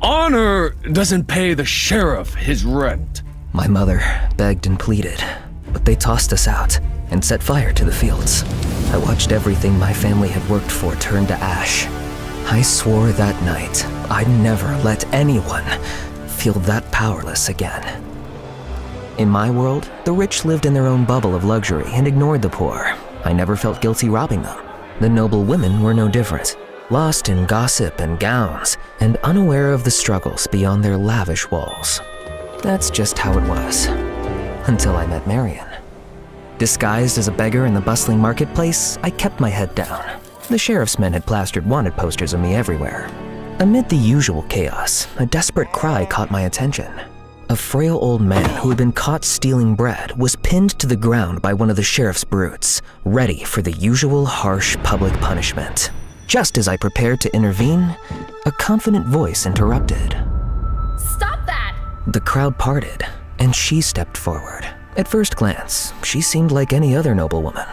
Honor doesn't pay the sheriff his rent. My mother begged and pleaded, but they tossed us out and set fire to the fields. I watched everything my family had worked for turn to ash. I swore that night I'd never let anyone feel that powerless again. In my world, the rich lived in their own bubble of luxury and ignored the poor. I never felt guilty robbing them. The noble women were no different, lost in gossip and gowns, and unaware of the struggles beyond their lavish walls. That's just how it was, until I met Marian. Disguised as a beggar in the bustling marketplace, I kept my head down. The sheriff's men had plastered wanted posters of me everywhere. Amid the usual chaos, a desperate cry caught my attention. A frail old man who had been caught stealing bread was pinned to the ground by one of the sheriff's brutes, ready for the usual harsh public punishment. Just as I prepared to intervene, a confident voice interrupted. Stop that! The crowd parted, and she stepped forward. At first glance, she seemed like any other noblewoman.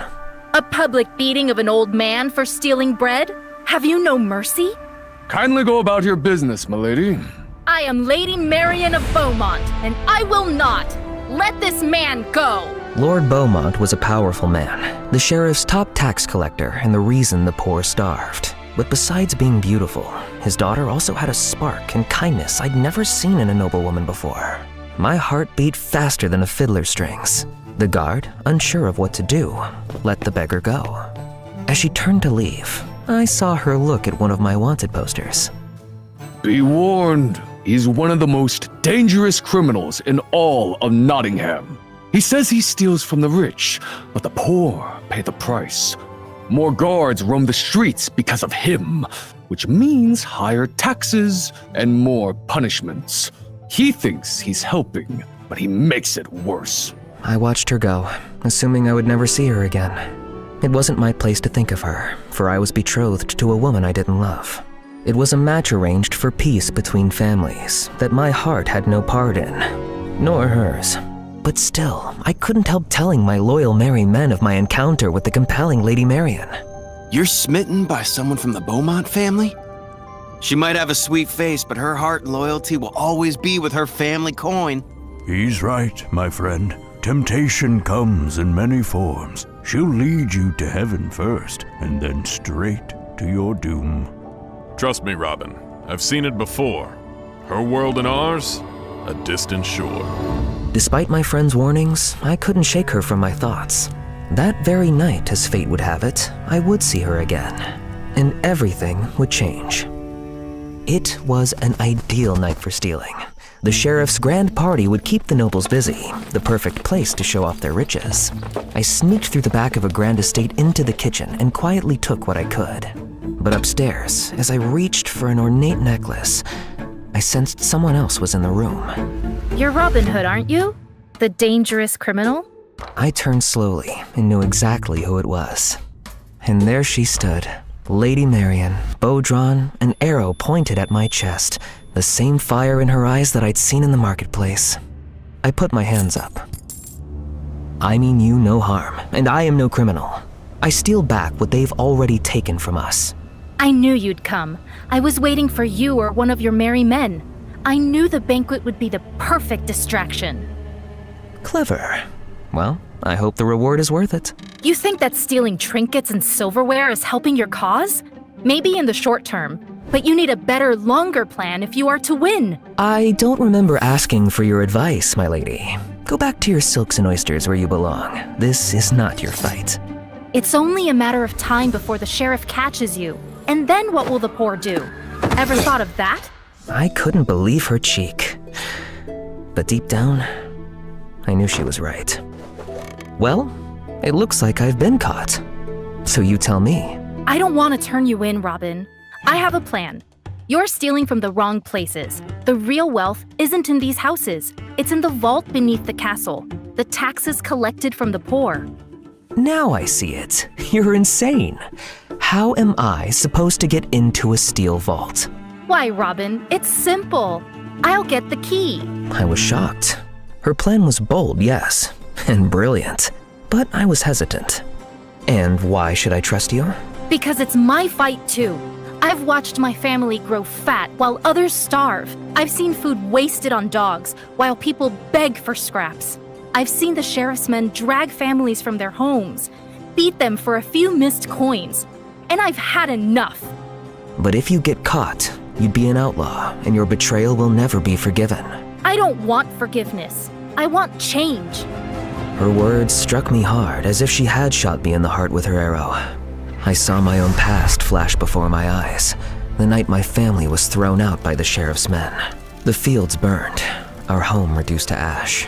A public beating of an old man for stealing bread? Have you no mercy? Kindly go about your business, milady. I am Lady Marian of Beaumont, and I will not let this man go! Lord Beaumont was a powerful man, the sheriff's top tax collector and the reason the poor starved. But besides being beautiful, his daughter also had a spark and kindness I'd never seen in a noblewoman before. My heart beat faster than a fiddler's strings. The guard, unsure of what to do, let the beggar go. As she turned to leave, I saw her look at one of my wanted posters. Be warned, he's one of the most dangerous criminals in all of Nottingham. He says he steals from the rich, but the poor pay the price. More guards roam the streets because of him, which means higher taxes and more punishments. He thinks he's helping, but he makes it worse. I watched her go, assuming I would never see her again. It wasn't my place to think of her, for I was betrothed to a woman I didn't love. It was a match arranged for peace between families that my heart had no part in, nor hers. But still, I couldn't help telling my loyal merry men of my encounter with the compelling Lady Marian. You're smitten by someone from the Beaumont family? She might have a sweet face, but her heart and loyalty will always be with her family coin. He's right, my friend. Temptation comes in many forms. She'll lead you to heaven first, and then straight to your doom. Trust me, Robin. I've seen it before. Her world and ours, a distant shore. Despite my friend's warnings, I couldn't shake her from my thoughts. That very night, as fate would have it, I would see her again, and everything would change. It was an ideal night for stealing. The sheriff's grand party would keep the nobles busy, the perfect place to show off their riches. I sneaked through the back of a grand estate into the kitchen and quietly took what I could. But upstairs, as I reached for an ornate necklace, I sensed someone else was in the room. You're Robin Hood, aren't you? The dangerous criminal? I turned slowly and knew exactly who it was. And there she stood, Lady Marian, bow drawn, an arrow pointed at my chest, the same fire in her eyes that I'd seen in the marketplace. I put my hands up. I mean you no harm, and I am no criminal. I steal back what they've already taken from us. I knew you'd come. I was waiting for you or one of your merry men. I knew the banquet would be the perfect distraction. Clever. Well, I hope the reward is worth it. You think that stealing trinkets and silverware is helping your cause? Maybe in the short term, but you need a better, longer plan if you are to win. I don't remember asking for your advice, my lady. Go back to your silks and oysters where you belong. This is not your fight. It's only a matter of time before the sheriff catches you. And then what will the poor do? Ever thought of that? I couldn't believe her cheek. But deep down, I knew she was right. Well, it looks like I've been caught. So you tell me. I don't want to turn you in, Robin. I have a plan. You're stealing from the wrong places. The real wealth isn't in these houses. It's in the vault beneath the castle. The taxes collected from the poor. Now I see it. You're insane. How am I supposed to get into a steel vault? Why, Robin, it's simple. I'll get the key. I was shocked. Her plan was bold, yes, and brilliant. But I was hesitant. And why should I trust you? Because it's my fight, too. I've watched my family grow fat while others starve. I've seen food wasted on dogs while people beg for scraps. I've seen the sheriff's men drag families from their homes, beat them for a few missed coins, and I've had enough. But if you get caught, you'd be an outlaw, and your betrayal will never be forgiven. I don't want forgiveness. I want change. Her words struck me hard, as if she had shot me in the heart with her arrow. I saw my own past flash before my eyes, the night my family was thrown out by the sheriff's men. The fields burned, our home reduced to ash.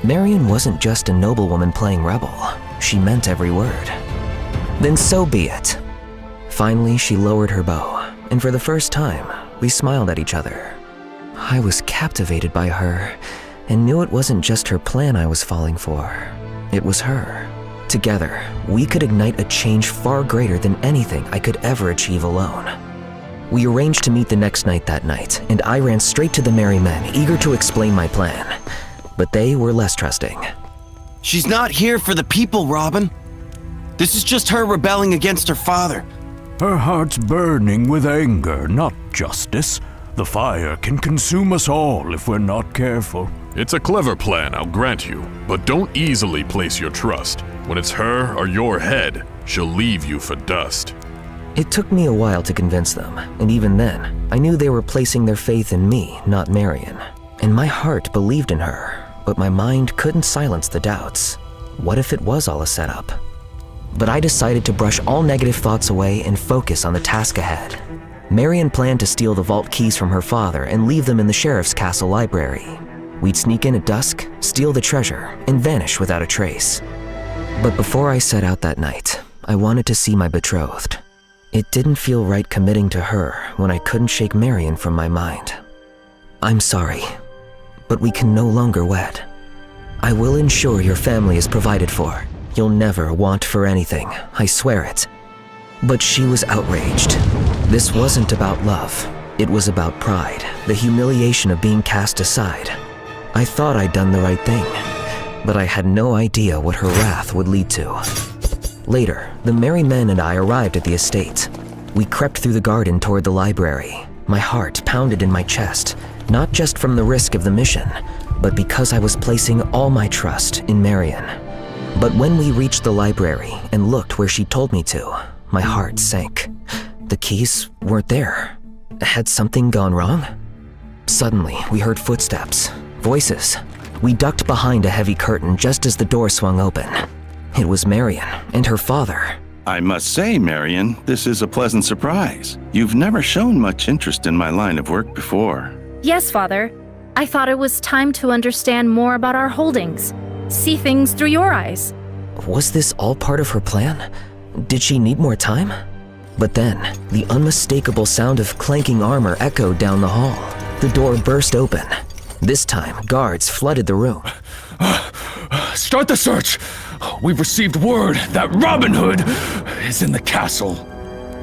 Marian wasn't just a noblewoman playing rebel. She meant every word. Then so be it. Finally, she lowered her bow, and for the first time, we smiled at each other. I was captivated by her, and knew it wasn't just her plan I was falling for. It was her. Together, we could ignite a change far greater than anything I could ever achieve alone. We arranged to meet the next night that night, and I ran straight to the merry men, eager to explain my plan. But they were less trusting. She's not here for the people, Robin. This is just her rebelling against her father. Her heart's burning with anger, not justice. The fire can consume us all if we're not careful. It's a clever plan, I'll grant you, but don't easily place your trust. When it's her or your head, she'll leave you for dust. It took me a while to convince them, and even then, I knew they were placing their faith in me, not Marian. And my heart believed in her, but my mind couldn't silence the doubts. What if it was all a setup? But I decided to brush all negative thoughts away and focus on the task ahead. Marian planned to steal the vault keys from her father and leave them in the sheriff's castle library. We'd sneak in at dusk, steal the treasure, and vanish without a trace. But before I set out that night, I wanted to see my betrothed. It didn't feel right committing to her when I couldn't shake Marian from my mind. I'm sorry, but we can no longer wed. I will ensure your family is provided for. You'll never want for anything, I swear it. But she was outraged. This wasn't about love. It was about pride, the humiliation of being cast aside. I thought I'd done the right thing. but I had no idea what her wrath would lead to. Later, the merry men and I arrived at the estate. We crept through the garden toward the library. My heart pounded in my chest, not just from the risk of the mission, but because I was placing all my trust in Marion. But when we reached the library and looked where she told me to, my heart sank. The keys weren't there. Had something gone wrong? Suddenly, we heard footsteps, voices. We ducked behind a heavy curtain just as the door swung open. It was Marion and her father. I must say, Marion, this is a pleasant surprise. You've never shown much interest in my line of work before. Yes, Father. I thought it was time to understand more about our holdings. See things through your eyes. Was this all part of her plan? Did she need more time? But then, the unmistakable sound of clanking armor echoed down the hall. The door burst open. This time, guards flooded the room. Start the search! We've received word that Robin Hood is in the castle.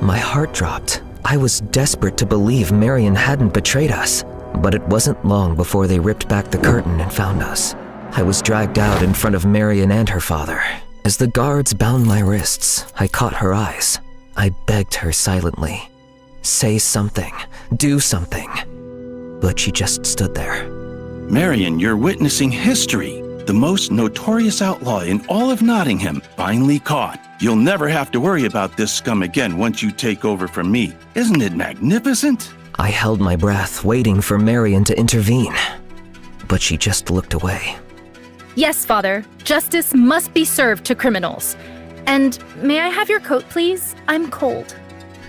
My heart dropped. I was desperate to believe Marion hadn't betrayed us. But it wasn't long before they ripped back the curtain and found us. I was dragged out in front of Marion and her father. As the guards bound my wrists, I caught her eyes. I begged her silently. Say something. Do something. But she just stood there. Marion, you're witnessing history. The most notorious outlaw in all of Nottingham, finally caught. You'll never have to worry about this scum again once you take over from me. Isn't it magnificent? I held my breath, waiting for Marion to intervene. But she just looked away. Yes, Father. Justice must be served to criminals. And may I have your coat, please? I'm cold.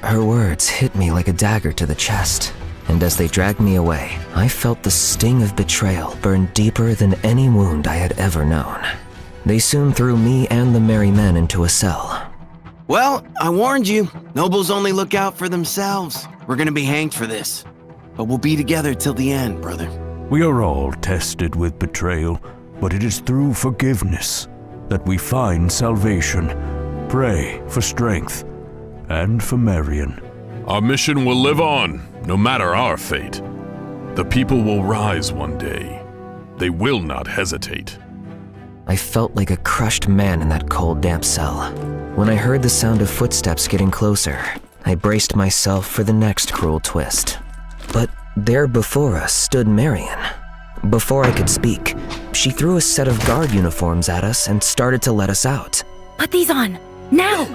Her words hit me like a dagger to the chest. And as they dragged me away, I felt the sting of betrayal burn deeper than any wound I had ever known. They soon threw me and the merry men into a cell. Well, I warned you. Nobles only look out for themselves. We're gonna be hanged for this. But we'll be together till the end, brother. We are all tested with betrayal, but it is through forgiveness that we find salvation. Pray for strength and for Marion. Our mission will live on, no matter our fate. The people will rise one day. They will not hesitate. I felt like a crushed man in that cold, damp cell. When I heard the sound of footsteps getting closer, I braced myself for the next cruel twist. But there before us stood Marion. Before I could speak, she threw a set of guard uniforms at us and started to let us out. Put these on, now!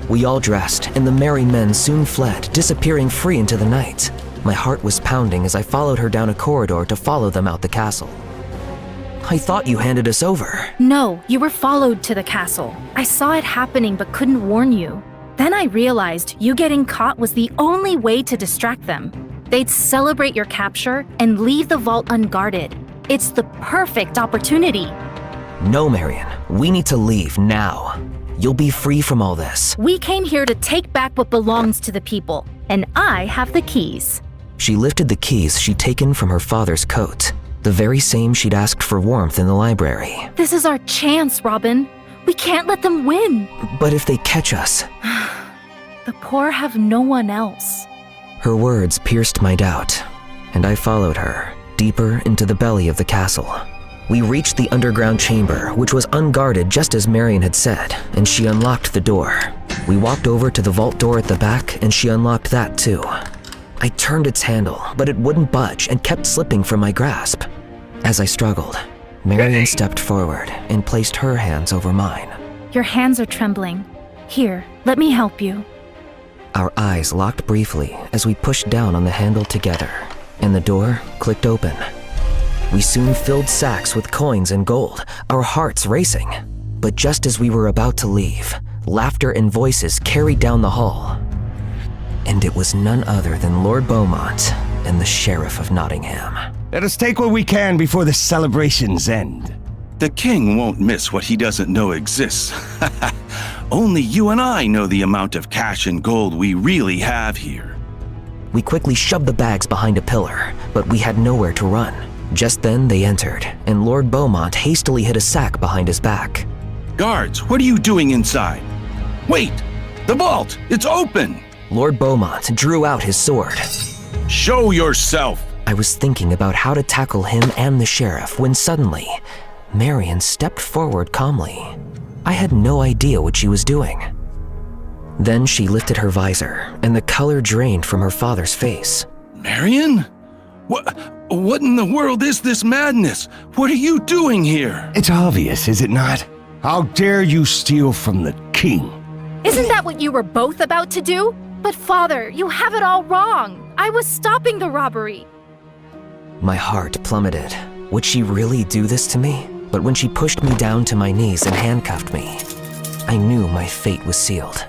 We all dressed, and the merry men soon fled, disappearing free into the night. My heart was pounding as I followed her down a corridor to follow them out the castle. I thought you handed us over. No, you were followed to the castle. I saw it happening but couldn't warn you. Then I realized you getting caught was the only way to distract them. They'd celebrate your capture and leave the vault unguarded. It's the perfect opportunity. No, Marion. We need to leave now. You'll be free from all this. We came here to take back what belongs to the people, and I have the keys. She lifted the keys she'd taken from her father's coat, the very same she'd asked for warmth in the library. This is our chance, Robin. We can't let them win. But if they catch us... The poor have no one else. Her words pierced my doubt, and I followed her, deeper into the belly of the castle. We reached the underground chamber, which was unguarded just as Marion had said, and she unlocked the door. We walked over to the vault door at the back, and she unlocked that too. I turned its handle, but it wouldn't budge and kept slipping from my grasp. As I struggled, Marion stepped forward and placed her hands over mine. Your hands are trembling. Here, let me help you. Our eyes locked briefly as we pushed down on the handle together, and the door clicked open. We soon filled sacks with coins and gold, our hearts racing. But just as we were about to leave, laughter and voices carried down the hall. And it was none other than Lord Beaumont and the Sheriff of Nottingham. Let us take what we can before the celebrations end. The king won't miss what he doesn't know exists. Only you and I know the amount of cash and gold we really have here. We quickly shoved the bags behind a pillar, but we had nowhere to run. Just then they entered, and Lord Beaumont hastily hid a sack behind his back. Guards, what are you doing inside? Wait! The vault! It's open! Lord Beaumont drew out his sword. Show yourself! I was thinking about how to tackle him and the sheriff when suddenly, Marion stepped forward calmly. I had no idea what she was doing. Then she lifted her visor, and the color drained from her father's face. Marion? What in the world is this madness? What are you doing here? It's obvious, is it not? How dare you steal from the king? Isn't that what you were both about to do? But father, you have it all wrong. I was stopping the robbery. My heart plummeted. Would she really do this to me? But when she pushed me down to my knees and handcuffed me, I knew my fate was sealed.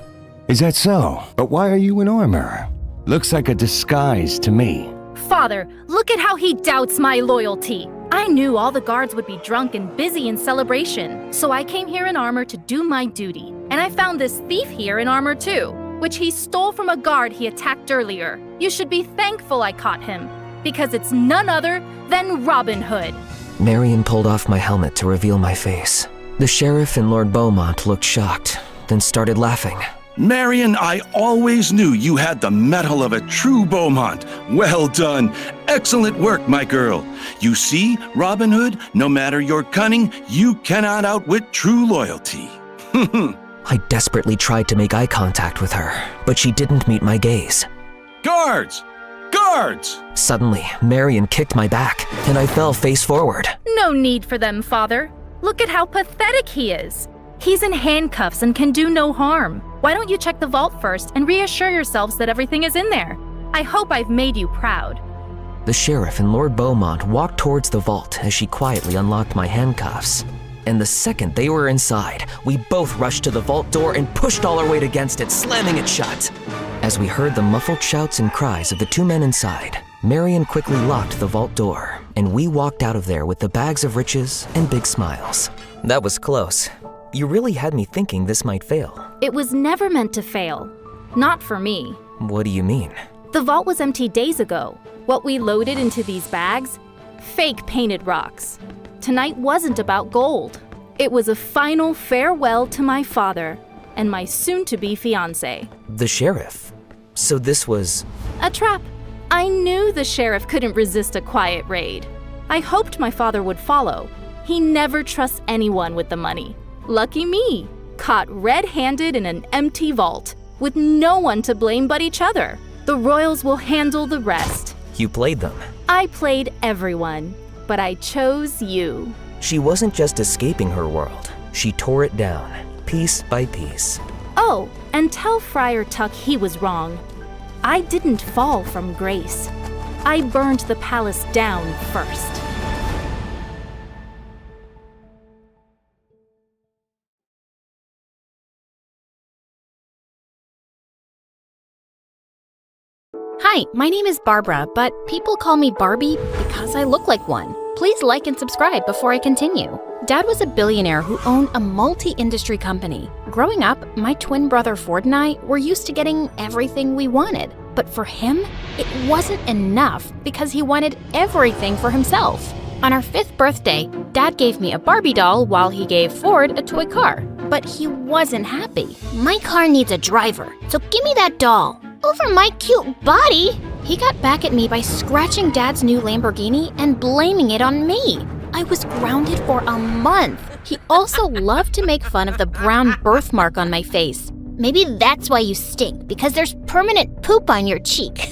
Is that so? But why are you in armor? Looks like a disguise to me. Father, look at how he doubts my loyalty. I knew all the guards would be drunk and busy in celebration, so I came here in armor to do my duty. And I found this thief here in armor too, which he stole from a guard he attacked earlier. You should be thankful I caught him, because it's none other than Robin Hood. Marion pulled off my helmet to reveal my face. The sheriff and Lord Beaumont looked shocked, then started laughing. Marion, I always knew you had the mettle of a true Beaumont. Well done. Excellent work, my girl. You see, Robin Hood, no matter your cunning, you cannot outwit true loyalty. I desperately tried to make eye contact with her, but she didn't meet my gaze. Guards! Guards! Suddenly, Marion kicked my back, and I fell face forward. No need for them, Father. Look at how pathetic he is. He's in handcuffs and can do no harm. Why don't you check the vault first and reassure yourselves that everything is in there? I hope I've made you proud. The sheriff and Lord Beaumont walked towards the vault as she quietly unlocked my handcuffs. And the second they were inside, we both rushed to the vault door and pushed all our weight against it, slamming it shut. As we heard the muffled shouts and cries of the two men inside, Marion quickly locked the vault door, and we walked out of there with the bags of riches and big smiles. That was close. You really had me thinking this might fail. It was never meant to fail. Not for me. What do you mean? The vault was empty days ago. What we loaded into these bags? Fake painted rocks. Tonight wasn't about gold. It was a final farewell to my father and my soon-to-be fiancé. The sheriff? So this was... a trap. I knew the sheriff couldn't resist a quiet raid. I hoped my father would follow. He never trusts anyone with the money. Lucky me, caught red-handed in an empty vault, with no one to blame but each other. The royals will handle the rest. You played them. I played everyone, but I chose you. She wasn't just escaping her world. She tore it down, piece by piece. Oh, and tell Friar Tuck he was wrong. I didn't fall from grace. I burned the palace down first. Hi, my name is Barbara, but people call me Barbie because I look like one. Please like and subscribe before I continue. Dad was a billionaire who owned a multi-industry company. Growing up, my twin brother Ford and I were used to getting everything we wanted. But for him, it wasn't enough because he wanted everything for himself. On our 5th birthday, Dad gave me a Barbie doll while he gave Ford a toy car. But he wasn't happy. My car needs a driver, so give me that doll. Over my cute body. He got back at me by scratching Dad's new Lamborghini and blaming it on me. I was grounded for a month. He also loved to make fun of the brown birthmark on my face. Maybe that's why you stink, because there's permanent poop on your cheek.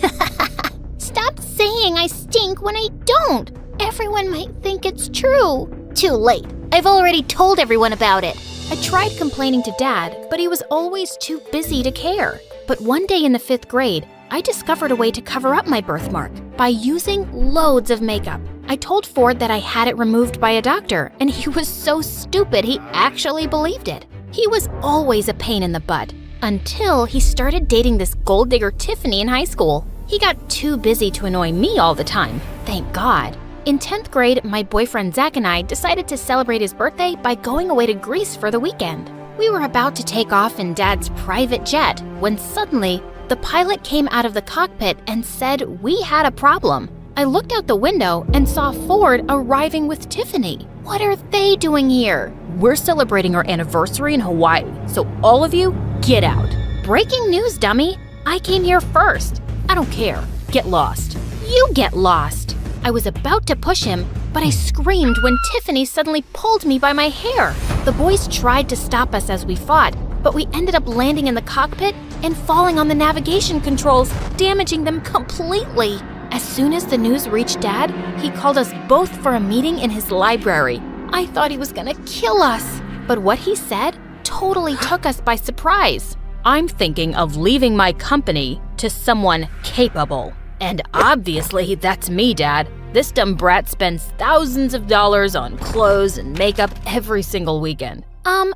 Stop saying I stink when I don't. Everyone might think it's true. Too late. I've already told everyone about it. I tried complaining to Dad, but he was always too busy to care. But one day in the 5th grade, I discovered a way to cover up my birthmark by using loads of makeup. I told Ford that I had it removed by a doctor, and he was so stupid he actually believed it. He was always a pain in the butt, until he started dating this gold digger Tiffany in high school. He got too busy to annoy me all the time, thank God. In 10th grade, my boyfriend Zach and I decided to celebrate his birthday by going away to Greece for the weekend. We were about to take off in Dad's private jet when suddenly, the pilot came out of the cockpit and said we had a problem. I looked out the window and saw Ford arriving with Tiffany. What are they doing here? We're celebrating our anniversary in Hawaii, so all of you, get out. Breaking news, dummy. I came here first. I don't care. Get lost. You get lost. I was about to push him, but but I screamed when Tiffany suddenly pulled me by my hair. The boys tried to stop us as we fought, but we ended up landing in the cockpit and falling on the navigation controls, damaging them completely. As soon as the news reached Dad, he called us both for a meeting in his library. I thought he was gonna kill us, but what he said totally took us by surprise. I'm thinking of leaving my company to someone capable. And obviously, that's me, Dad. This dumb brat spends thousands of dollars on clothes and makeup every single weekend.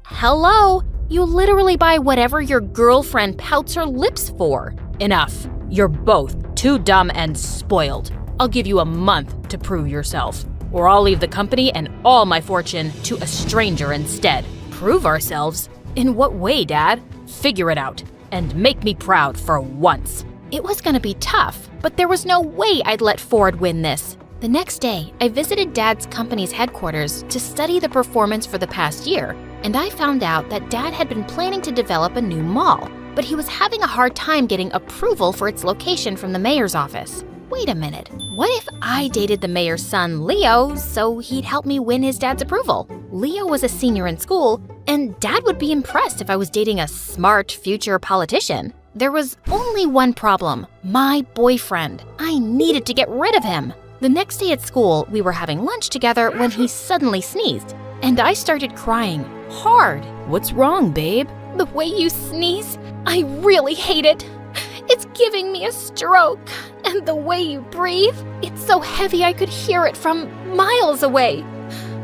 Hello? You literally buy whatever your girlfriend pouts her lips for. Enough. You're both too dumb and spoiled. I'll give you a month to prove yourself, or I'll leave the company and all my fortune to a stranger instead. Prove ourselves? In what way, Dad? Figure it out, and make me proud for once. It was gonna be tough, but there was no way I'd let Ford win this. The next day, I visited Dad's company's headquarters to study the performance for the past year, and I found out that Dad had been planning to develop a new mall, but he was having a hard time getting approval for its location from the mayor's office. Wait a minute, what if I dated the mayor's son, Leo, so he'd help me win his dad's approval? Leo was a senior in school, and Dad would be impressed if I was dating a smart future politician. There was only one problem: my boyfriend. I needed to get rid of him. The next day at school, we were having lunch together when he suddenly sneezed, and I started crying hard. What's wrong, babe? The way you sneeze, I really hate it. It's giving me a stroke. And the way you breathe, it's so heavy I could hear it from miles away.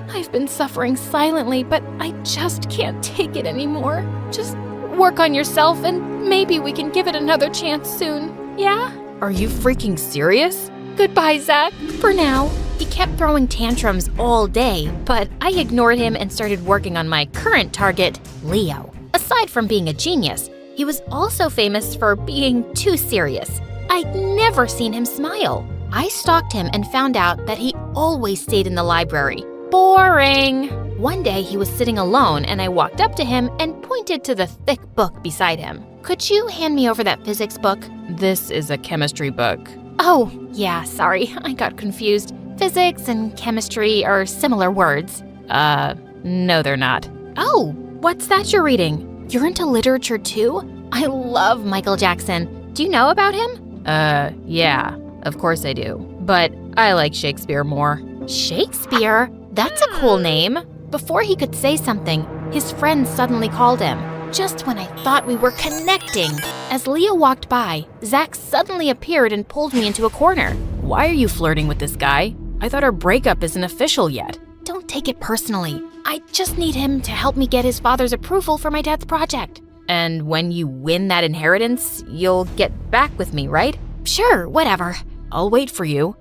I've been suffering silently, but I just can't take it anymore. Just work on yourself and maybe we can give it another chance soon, yeah? Are you freaking serious? Goodbye, Zach, for now. He kept throwing tantrums all day, but I ignored him and started working on my current target, Leo. Aside from being a genius, he was also famous for being too serious. I'd never seen him smile. I stalked him and found out that he always stayed in the library. Boring. One day he was sitting alone and I walked up to him and pointed to the thick book beside him. Could you hand me over that physics book? This is a chemistry book. Oh, yeah, sorry, I got confused. Physics and chemistry are similar words. No, they're not. Oh, what's that you're reading? You're into literature too? I love Michael Jackson. Do you know about him? Yeah, of course I do. But I like Shakespeare more. Shakespeare? That's a cool name. Before he could say something, his friend suddenly called him. Just when I thought we were connecting. As Leo walked by, Zach suddenly appeared and pulled me into a corner. Why are you flirting with this guy? I thought our breakup isn't official yet. Don't take it personally. I just need him to help me get his father's approval for my dad's project. And when you win that inheritance, you'll get back with me, right? Sure, whatever. I'll wait for you.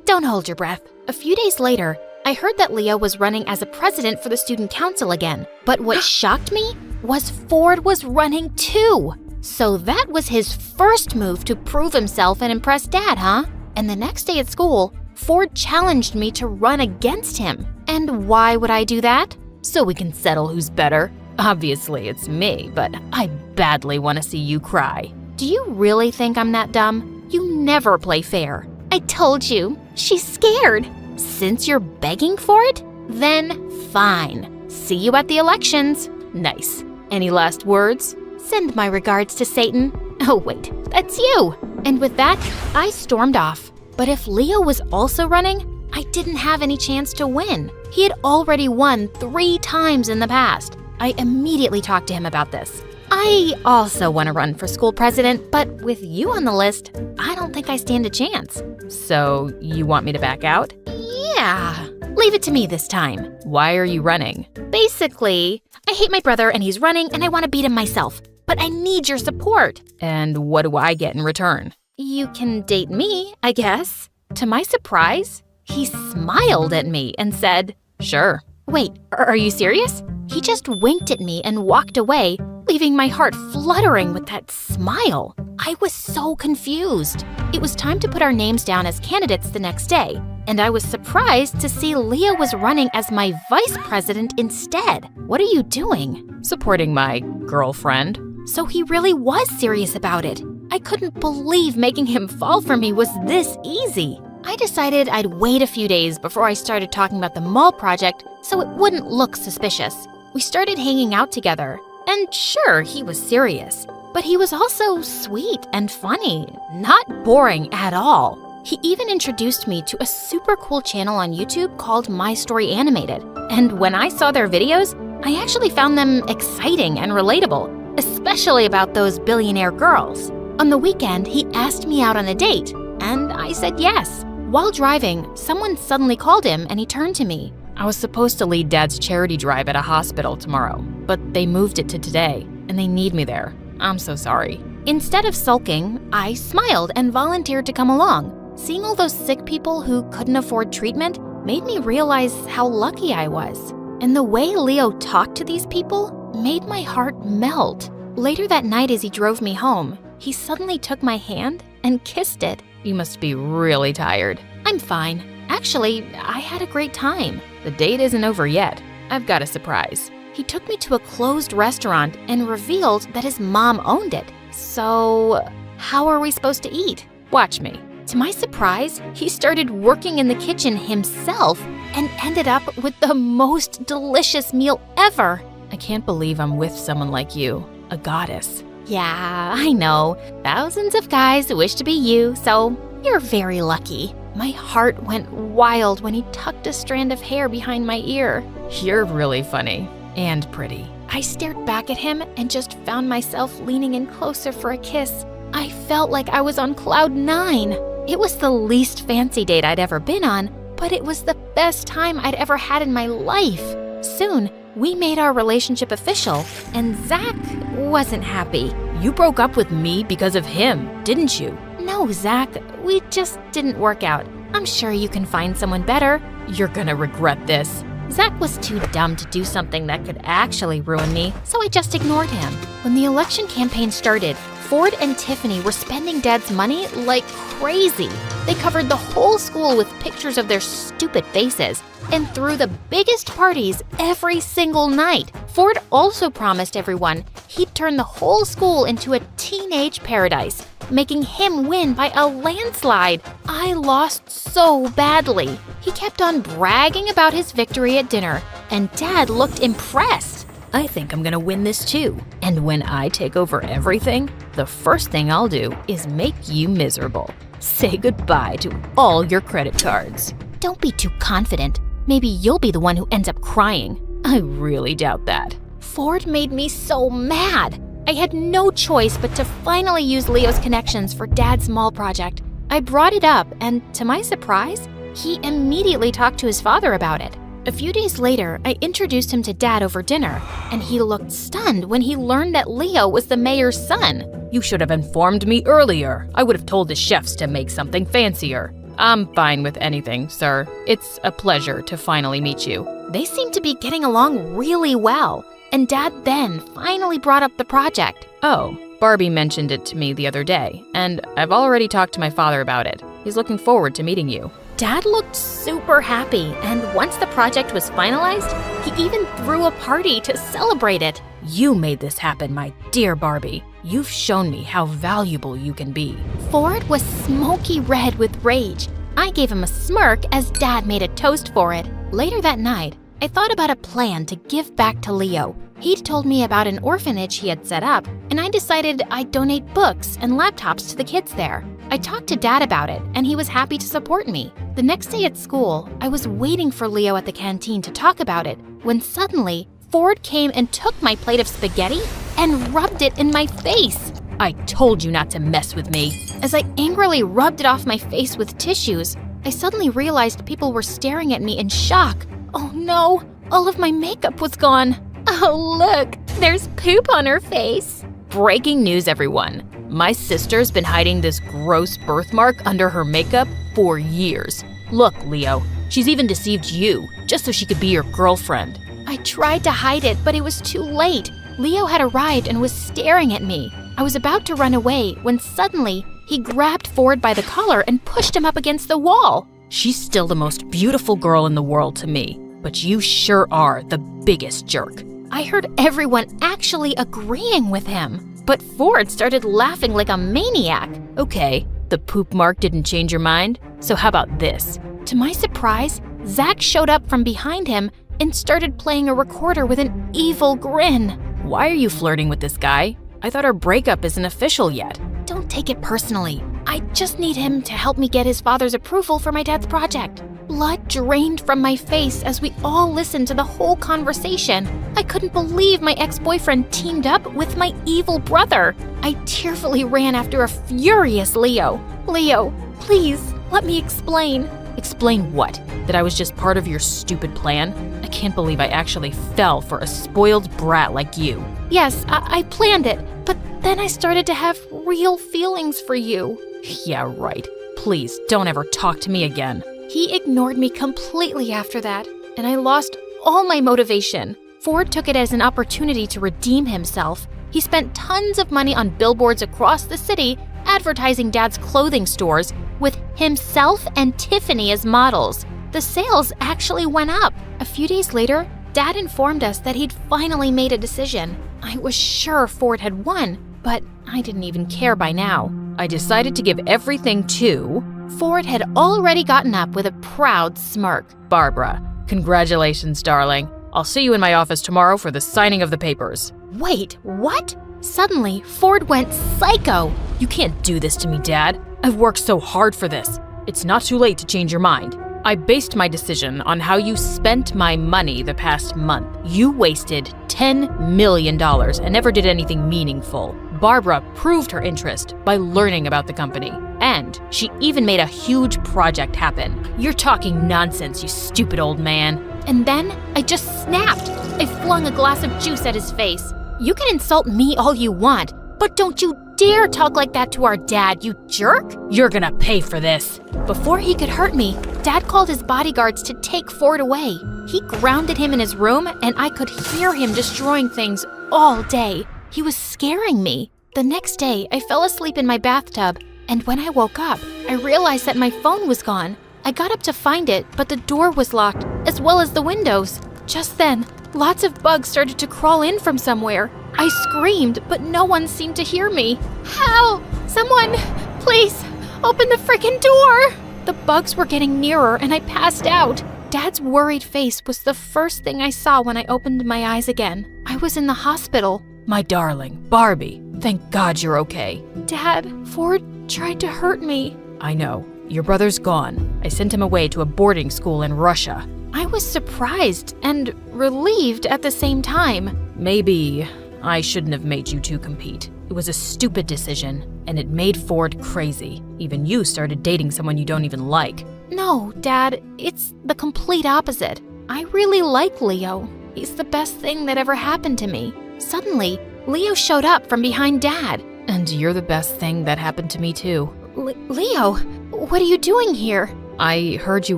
Don't hold your breath. A few days later, I heard that Leo was running as a president for the student council again. But what shocked me was Ford was running too. So that was his first move to prove himself and impress Dad, huh? And the next day at school, Ford challenged me to run against him. And why would I do that? So we can settle who's better. Obviously, it's me, but I badly want to see you cry. Do you really think I'm that dumb? You never play fair. I told you, she's scared. Since you're begging for it, then fine. See you at the elections. Nice. Any last words? Send my regards to Satan. Oh wait, that's you. And with that, I stormed off. But if Leo was also running, I didn't have any chance to win. He had already won 3 times in the past. I immediately talked to him about this. I also want to run for school president, but with you on the list, I don't think I stand a chance. So you want me to back out? Yeah. Leave it to me this time. Why are you running? Basically, I hate my brother and he's running and I want to beat him myself. But I need your support. And what do I get in return? You can date me, I guess. To my surprise, he smiled at me and said, "Sure." Wait, are you serious? He just winked at me and walked away, leaving my heart fluttering with that smile. I was so confused. It was time to put our names down as candidates the next day, and I was surprised to see Leo was running as my vice president instead. What are you doing? Supporting my girlfriend. So he really was serious about it. I couldn't believe making him fall for me was this easy. I decided I'd wait a few days before I started talking about the mall project so it wouldn't look suspicious. We started hanging out together, and sure, he was serious, but he was also sweet and funny, not boring at all. He even introduced me to a super cool channel on YouTube called My Story Animated, and when I saw their videos, I actually found them exciting and relatable, especially about those billionaire girls. On the weekend, he asked me out on a date, and I said yes. While driving, someone suddenly called him and he turned to me. I was supposed to lead Dad's charity drive at a hospital tomorrow, but they moved it to today, and they need me there. I'm so sorry. Instead of sulking, I smiled and volunteered to come along. Seeing all those sick people who couldn't afford treatment made me realize how lucky I was. And the way Leo talked to these people made my heart melt. Later that night as he drove me home, he suddenly took my hand and kissed it. You must be really tired. I'm fine. Actually, I had a great time. The date isn't over yet. I've got a surprise. He took me to a closed restaurant and revealed that his mom owned it. So, how are we supposed to eat? Watch me. To my surprise, he started working in the kitchen himself and ended up with the most delicious meal ever. I can't believe I'm with someone like you, a goddess. Yeah, I know. Thousands of guys wish to be you, so you're very lucky. My heart went wild when he tucked a strand of hair behind my ear. You're really funny and pretty. I stared back at him and just found myself leaning in closer for a kiss. I felt like I was on cloud 9. It was the least fancy date I'd ever been on, but it was the best time I'd ever had in my life. Soon, we made our relationship official, and Zach wasn't happy. You broke up with me because of him, didn't you? No, Zach, we just didn't work out. I'm sure you can find someone better. You're gonna regret this. Zach was too dumb to do something that could actually ruin me, so I just ignored him. When the election campaign started, Ford and Tiffany were spending Dad's money like crazy. They covered the whole school with pictures of their stupid faces and threw the biggest parties every single night. Ford also promised everyone he'd turn the whole school into a teenage paradise, making him win by a landslide. I lost so badly. He kept on bragging about his victory at dinner, and Dad looked impressed. I think I'm gonna win this too. And when I take over everything, the first thing I'll do is make you miserable. Say goodbye to all your credit cards. Don't be too confident. Maybe you'll be the one who ends up crying. I really doubt that. Ford made me so mad. I had no choice but to finally use Leo's connections for Dad's mall project. I brought it up, and to my surprise, he immediately talked to his father about it. A few days later, I introduced him to Dad over dinner, and he looked stunned when he learned that Leo was the mayor's son. You should have informed me earlier. I would have told the chefs to make something fancier. I'm fine with anything, sir. It's a pleasure to finally meet you. They seemed to be getting along really well, and Dad then finally brought up the project. Oh, Barbie mentioned it to me the other day, and I've already talked to my father about it. He's looking forward to meeting you. Dad looked super happy, and once the project was finalized, he even threw a party to celebrate it. You made this happen, my dear Barbie. You've shown me how valuable you can be. Ford was smoky red with rage. I gave him a smirk as Dad made a toast for it. Later that night, I thought about a plan to give back to Leo. He'd told me about an orphanage he had set up, and I decided I'd donate books and laptops to the kids there. I talked to Dad about it, and he was happy to support me. The next day at school, I was waiting for Leo at the canteen to talk about it, when suddenly, Ford came and took my plate of spaghetti and rubbed it in my face. I told you not to mess with me. As I angrily rubbed it off my face with tissues, I suddenly realized people were staring at me in shock. Oh no, all of my makeup was gone. Oh look, there's poop on her face. Breaking news, everyone. My sister's been hiding this gross birthmark under her makeup for years. Look, Leo, she's even deceived you, just so she could be your girlfriend. I tried to hide it, but it was too late. Leo had arrived and was staring at me. I was about to run away when suddenly he grabbed Ford by the collar and pushed him up against the wall. She's still the most beautiful girl in the world to me, but you sure are the biggest jerk. I heard everyone actually agreeing with him, but Ford started laughing like a maniac. Okay, the poop mark didn't change your mind? So how about this? To my surprise, Zach showed up from behind him and started playing a recorder with an evil grin. Why are you flirting with this guy? I thought our breakup isn't official yet. Don't take it personally. I just need him to help me get his father's approval for my dad's project. Blood drained from my face as we all listened to the whole conversation. I couldn't believe my ex-boyfriend teamed up with my evil brother. I tearfully ran after a furious Leo. Leo, please, let me explain. Explain what? That I was just part of your stupid plan? I can't believe I actually fell for a spoiled brat like you. Yes, I planned it, but then I started to have real feelings for you. Yeah, right. Please, don't ever talk to me again. He ignored me completely after that, and I lost all my motivation. Ford took it as an opportunity to redeem himself. He spent tons of money on billboards across the city advertising Dad's clothing stores with himself and Tiffany as models. The sales actually went up. A few days later, Dad informed us that he'd finally made a decision. I was sure Ford had won, but I didn't even care by now. I decided to give everything to... Ford had already gotten up with a proud smirk. Barbara, congratulations, darling. I'll see you in my office tomorrow for the signing of the papers. Wait, what? Suddenly, Ford went psycho. You can't do this to me, Dad. I've worked so hard for this. It's not too late to change your mind. I based my decision on how you spent my money the past month. You wasted $10 million and never did anything meaningful. Barbara proved her interest by learning about the company. And she even made a huge project happen. You're talking nonsense, you stupid old man. And then I just snapped. I flung a glass of juice at his face. You can insult me all you want, but don't you dare talk like that to our dad, you jerk! You're gonna pay for this. Before he could hurt me, Dad called his bodyguards to take Ford away. He grounded him in his room, and I could hear him destroying things all day. He was scaring me. The next day, I fell asleep in my bathtub, and when I woke up, I realized that my phone was gone. I got up to find it, but the door was locked, as well as the windows. Just then, lots of bugs started to crawl in from somewhere. I screamed, but no one seemed to hear me. Help! Someone, please, open the frickin' door! The bugs were getting nearer, and I passed out. Dad's worried face was the first thing I saw when I opened my eyes again. I was in the hospital. My darling, Barbie, thank God you're okay. Dad, Ford tried to hurt me. I know. Your brother's gone. I sent him away to a boarding school in Russia. I was surprised and relieved at the same time. Maybe I shouldn't have made you two compete. It was a stupid decision, and it made Ford crazy. Even you started dating someone you don't even like. No, Dad, it's the complete opposite. I really like Leo. He's the best thing that ever happened to me. Suddenly, Leo showed up from behind Dad. And you're the best thing that happened to me too. Leo, what are you doing here? I heard you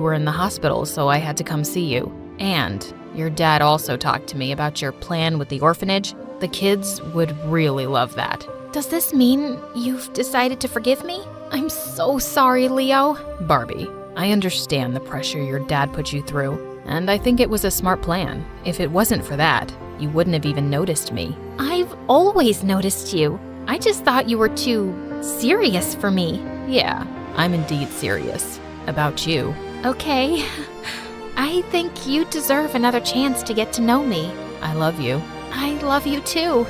were in the hospital, so I had to come see you. And your dad also talked to me about your plan with the orphanage. The kids would really love that. Does this mean you've decided to forgive me? I'm so sorry, Leo. Barbie, I understand the pressure your dad put you through, and I think it was a smart plan. If it wasn't for that, you wouldn't have even noticed me. I've always noticed you. I just thought you were too serious for me. Yeah, I'm indeed serious. About you. Okay. I think you deserve another chance to get to know me. I love you. I love you too.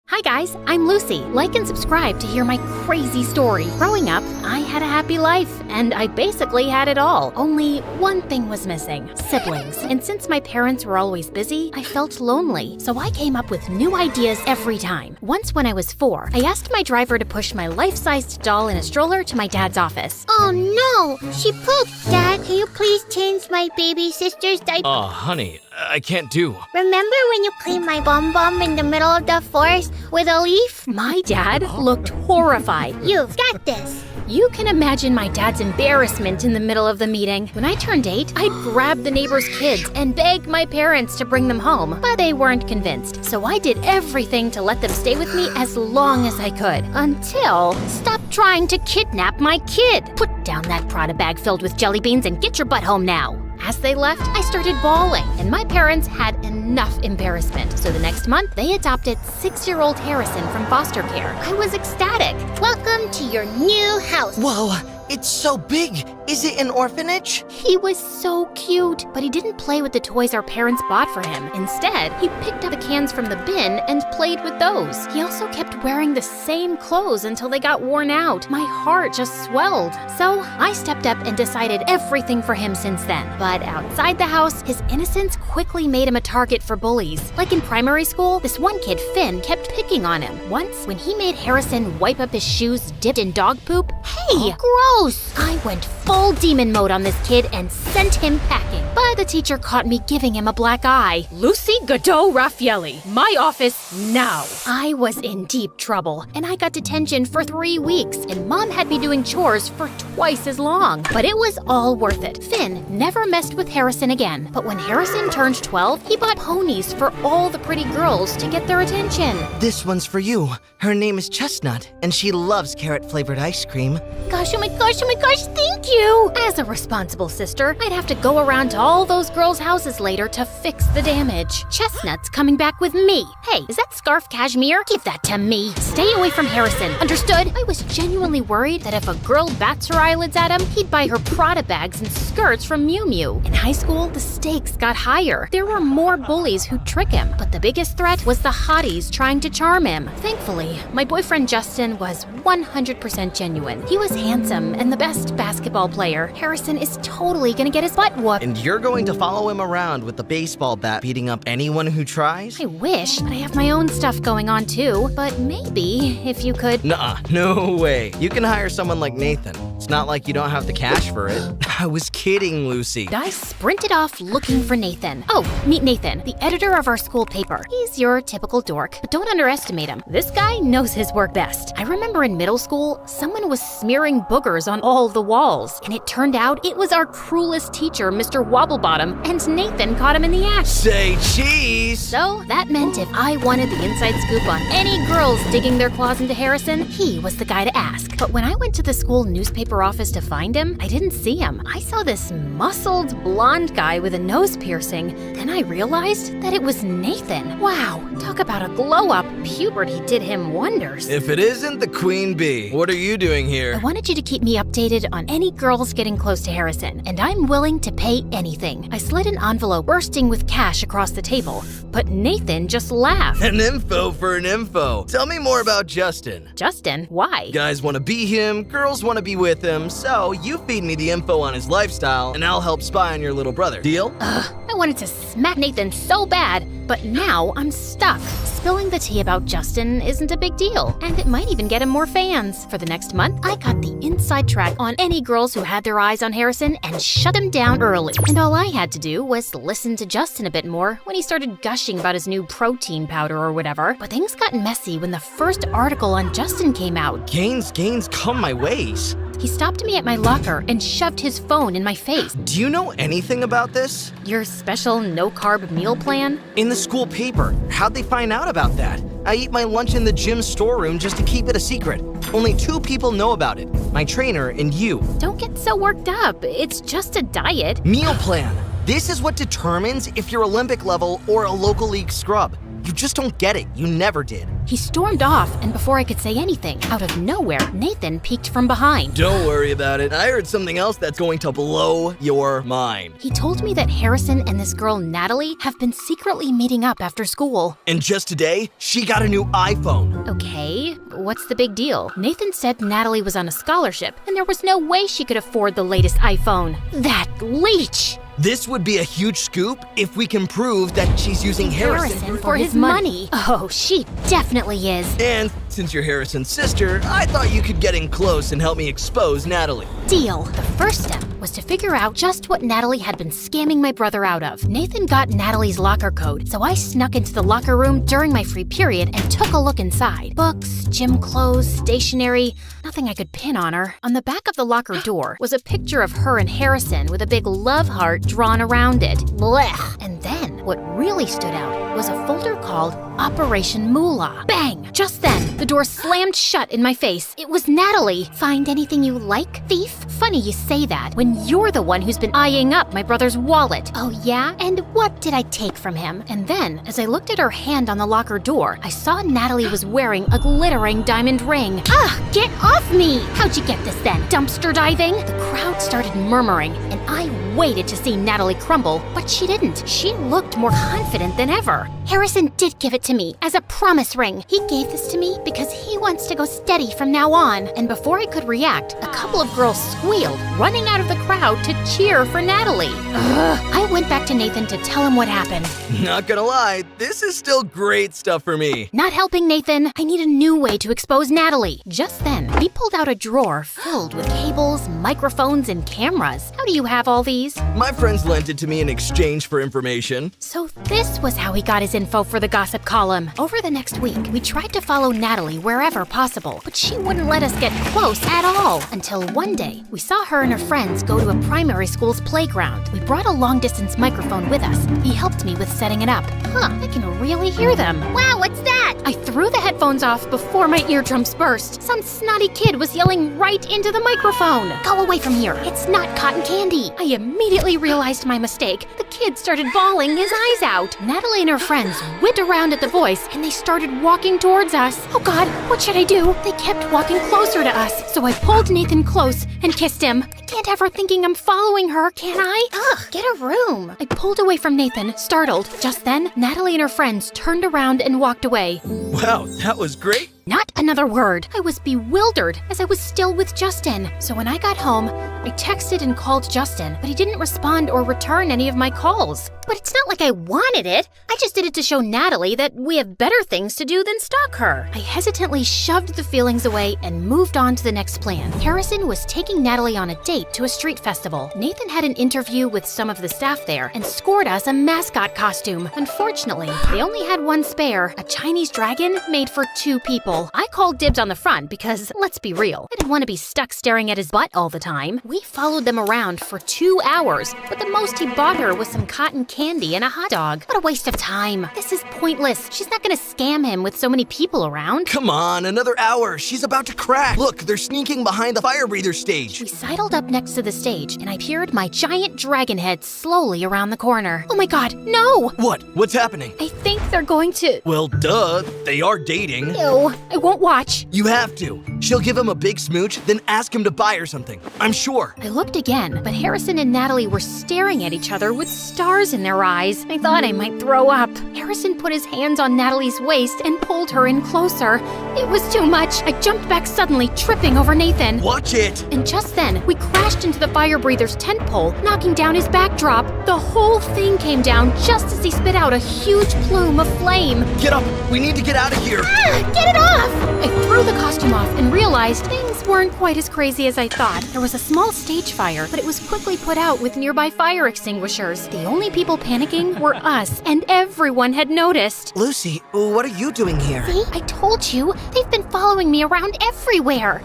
Hi guys, I'm Lucy. Like and subscribe to hear my crazy story. Growing up, I had a happy life, and I basically had it all. Only one thing was missing: siblings. And since my parents were always busy, I felt lonely. So I came up with new ideas every time. Once when I was 4, I asked my driver to push my life-sized doll in a stroller to my dad's office. Oh no, she pooped. Dad, can you please change my baby sister's diaper? Oh, honey, I can't do. Remember when you cleaned my bum in the middle of the forest with a leaf? My dad looked horrified. You've got this. You can imagine my dad's embarrassment in the middle of the meeting. When I turned 8, I'd grab the neighbor's kids and beg my parents to bring them home, but they weren't convinced. So I did everything to let them stay with me as long as I could. Until, stop trying to kidnap my kid. Put down that Prada bag filled with jelly beans and get your butt home now. As they left, I started bawling, and my parents had enough enough embarrassment. So the next month, they adopted 6-year-old Harrison from foster care. I was ecstatic. Welcome to your new house. Whoa, it's so big. Is it an orphanage? He was so cute, but he didn't play with the toys our parents bought for him. Instead, he picked up the cans from the bin and played with those. He also kept wearing the same clothes until they got worn out. My heart just swelled. So I stepped up and decided everything for him since then. But outside the house, his innocence quickly made him a target for bullies. Like in primary school, this one kid, Finn, kept picking on him. Once, when he made Harrison wipe up his shoes dipped in dog poop, hey, gross! I went full demon mode on this kid and sent him packing. But the teacher caught me giving him a black eye. Lucy Godot Raffaelli, my office now. I was in deep trouble, and I got detention for 3 weeks, and Mom had me doing chores for twice as long. But it was all worth it. Finn never messed with Harrison again. But when Harrison turned 12, he bought ponies for all the pretty girls to get their attention. This one's for you. Her name is Chestnut, and she loves carrot-flavored ice cream. Gosh, oh my gosh, thank you! As a responsible sister, I'd have to go around to all those girls' houses later to fix the damage. Chestnut's coming back with me. Hey, is that scarf cashmere? Give that to me. Stay away from Harrison, understood? I was genuinely worried that if a girl bats her eyelids at him, he'd buy her Prada bags and skirts from Miu Miu. In high school, the stakes got higher. There were more bullies who'd trick him, but the biggest threat was the hotties trying to charm him. Thankfully, my boyfriend Justin was 100% genuine. He was handsome and the best basketball player. Harrison is totally gonna get his butt whooped. And you're going to follow him around with the baseball bat beating up anyone who tries? I wish, but I have my own stuff going on too. But maybe if you could... Nuh-uh, no way. You can hire someone like Nathan. It's not like you don't have the cash for it. I was kidding, Lucy. I sprinted off looking for Nathan. Oh, meet Nathan, the editor of our school paper. He's your typical dork, but don't underestimate him. This guy knows his work best. I remember in middle school, someone was smearing boogers on all the walls, and it turned out it was our cruelest teacher, Mr. Wobblebottom, and Nathan caught him in the act. Say cheese! So that meant if I wanted the inside scoop on any girls digging their claws into Harrison, he was the guy to ask. But when I went to the school newspaper office to find him, I didn't see him. I saw this muscled blonde guy with a nose piercing. Then I realized that it was Nathan. Wow, talk about a glow up. Puberty did him wonders. If it isn't the Queen Bee, what are you doing here? I wanted you to keep me updated on any girls getting close to Harrison, and I'm willing to pay anything. I slid an envelope bursting with cash across the table, but Nathan just laughed. An info for an info. Tell me more about Justin. Justin? Why? Guys want to be him, girls want to be with him, so you feed me the info on his lifestyle, and I'll help spy on your little brother. Deal? I wanted to smack Nathan so bad, but now I'm stuck. Spilling the tea about Justin isn't a big deal, and it might even get him more fans. For the next month, I got the inside track on any girls who had their eyes on Harrison and shut him down early. And all I had to do was listen to Justin a bit more when he started gushing about his new protein powder or whatever. But things got messy when the first article on Justin came out. Gains, come my ways. He stopped me at my locker and shoved his phone in my face. Do you know anything about this? Your special no-carb meal plan? In the school paper. How'd they find out about that? I eat my lunch in the gym storeroom just to keep it a secret. Only 2 people know about it. My trainer and you. Don't get so worked up. It's just a diet. Meal plan. This is what determines if you're Olympic level or a local league scrub. You just don't get it. You never did. He stormed off, and before I could say anything, out of nowhere, Nathan peeked from behind. Don't worry about it. I heard something else that's going to blow your mind. He told me that Harrison and this girl, Natalie, have been secretly meeting up after school. And just today, she got a new iPhone. Okay, what's the big deal? Nathan said Natalie was on a scholarship, and there was no way she could afford the latest iPhone. That leech! This would be a huge scoop if we can prove that she's using Harrison for his money. Oh, she definitely is. And since you're Harrison's sister, I thought you could get in close and help me expose Natalie. Deal. The first step was to figure out just what Natalie had been scamming my brother out of. Nathan got Natalie's locker code, so I snuck into the locker room during my free period and took a look inside. Books, gym clothes, stationery, nothing I could pin on her. On the back of the locker door was a picture of her and Harrison with a big love heart drawn around it. Blech. And then what really stood out was a folder called Operation Moolah. Bang! Just then, the door slammed shut in my face. It was Natalie. Find anything you like, thief? Funny you say that when you're the one who's been eyeing up my brother's wallet. Oh yeah? And what did I take from him? And then, as I looked at her hand on the locker door, I saw Natalie was wearing a glittering diamond ring. Ah, get off me! How'd you get this then? Dumpster diving? The crowd started murmuring, and I waited to see Natalie crumble, but she didn't. She looked more confident than ever. Harrison did give it to me as a promise ring. He gave this to me because he wants to go steady from now on. And before I could react, a couple of girls squealed, running out of the crowd to cheer for Natalie. I went back to Nathan to tell him what happened. Not gonna lie, this is still great stuff for me. Not helping, Nathan. I need a new way to expose Natalie. Just then, he pulled out a drawer filled with cables, microphones, and cameras. How do you have all these? My friends lent it to me in exchange for information. So this was how he got his info for the gossip column. Over the next week, we tried to follow Natalie wherever possible, but she wouldn't let us get close at all. Until one day, we saw her and her friends go to a primary school's playground. We brought a long-distance microphone with us. He helped me with setting it up. I can really hear them. Wow, what's that? I threw the headphones off before my eardrums burst. Some snotty kid was yelling right into the microphone. Go away from here. It's not cotton candy. I immediately realized my mistake. The kid started bawling his eyes out. Natalie and her friends went around at the voice and they started walking towards us. Oh God, what should I do? They kept walking closer to us. So I pulled Nathan close and kissed him. I can't have her thinking I'm following her, can I? Ugh, get a room. I pulled away from Nathan, startled. Just then, Natalie and her friends turned around and walked away. Wow, that was great. Not another word. I was bewildered as I was still with Justin. So when I got home, I texted and called Justin, but he didn't respond or return any of my calls. But it's not like I wanted it. I just did it to show Natalie that we have better things to do than stalk her. I hesitantly shoved the feelings away and moved on to the next plan. Harrison was taking Natalie on a date to a street festival. Nathan had an interview with some of the staff there and scored us a mascot costume. Unfortunately, they only had one spare, a Chinese dragon made for 2 people. I called dibs on the front because, let's be real, I didn't want to be stuck staring at his butt all the time. We followed them around for 2 hours, but the most he bought her was some cotton candy and a hot dog. What a waste of time. This is pointless. She's not gonna scam him with so many people around. Come on, another hour. She's about to crack. Look, they're sneaking behind the fire breather stage. We sidled up next to the stage, and I peered my giant dragon head slowly around the corner. Oh my God, no! What? What's happening? I think they're going to... Well, duh. They are dating. Ew, I won't watch. You have to. She'll give him a big smooch, then ask him to buy her something. I'm sure. I looked again, but Harrison and Natalie were staring at each other with stars in their eyes. I thought I might throw up. Harrison put his hands on Natalie's waist and pulled her in closer. It was too much. I jumped back suddenly, tripping over Nathan. Watch it! And just then, we crashed into the fire breather's tent pole, knocking down his backdrop. The whole thing came down just as he spit out a huge plume of flame. Get up! We need to get out of here! Ah, get it off! I threw the costume off and realized things weren't quite as crazy as I thought. There was a small stage fire, but it was quickly put out with nearby fire extinguishers. The only people panicking were us, and everyone had noticed. Lucy, what are you doing here? See, I told you. They've been following me around everywhere.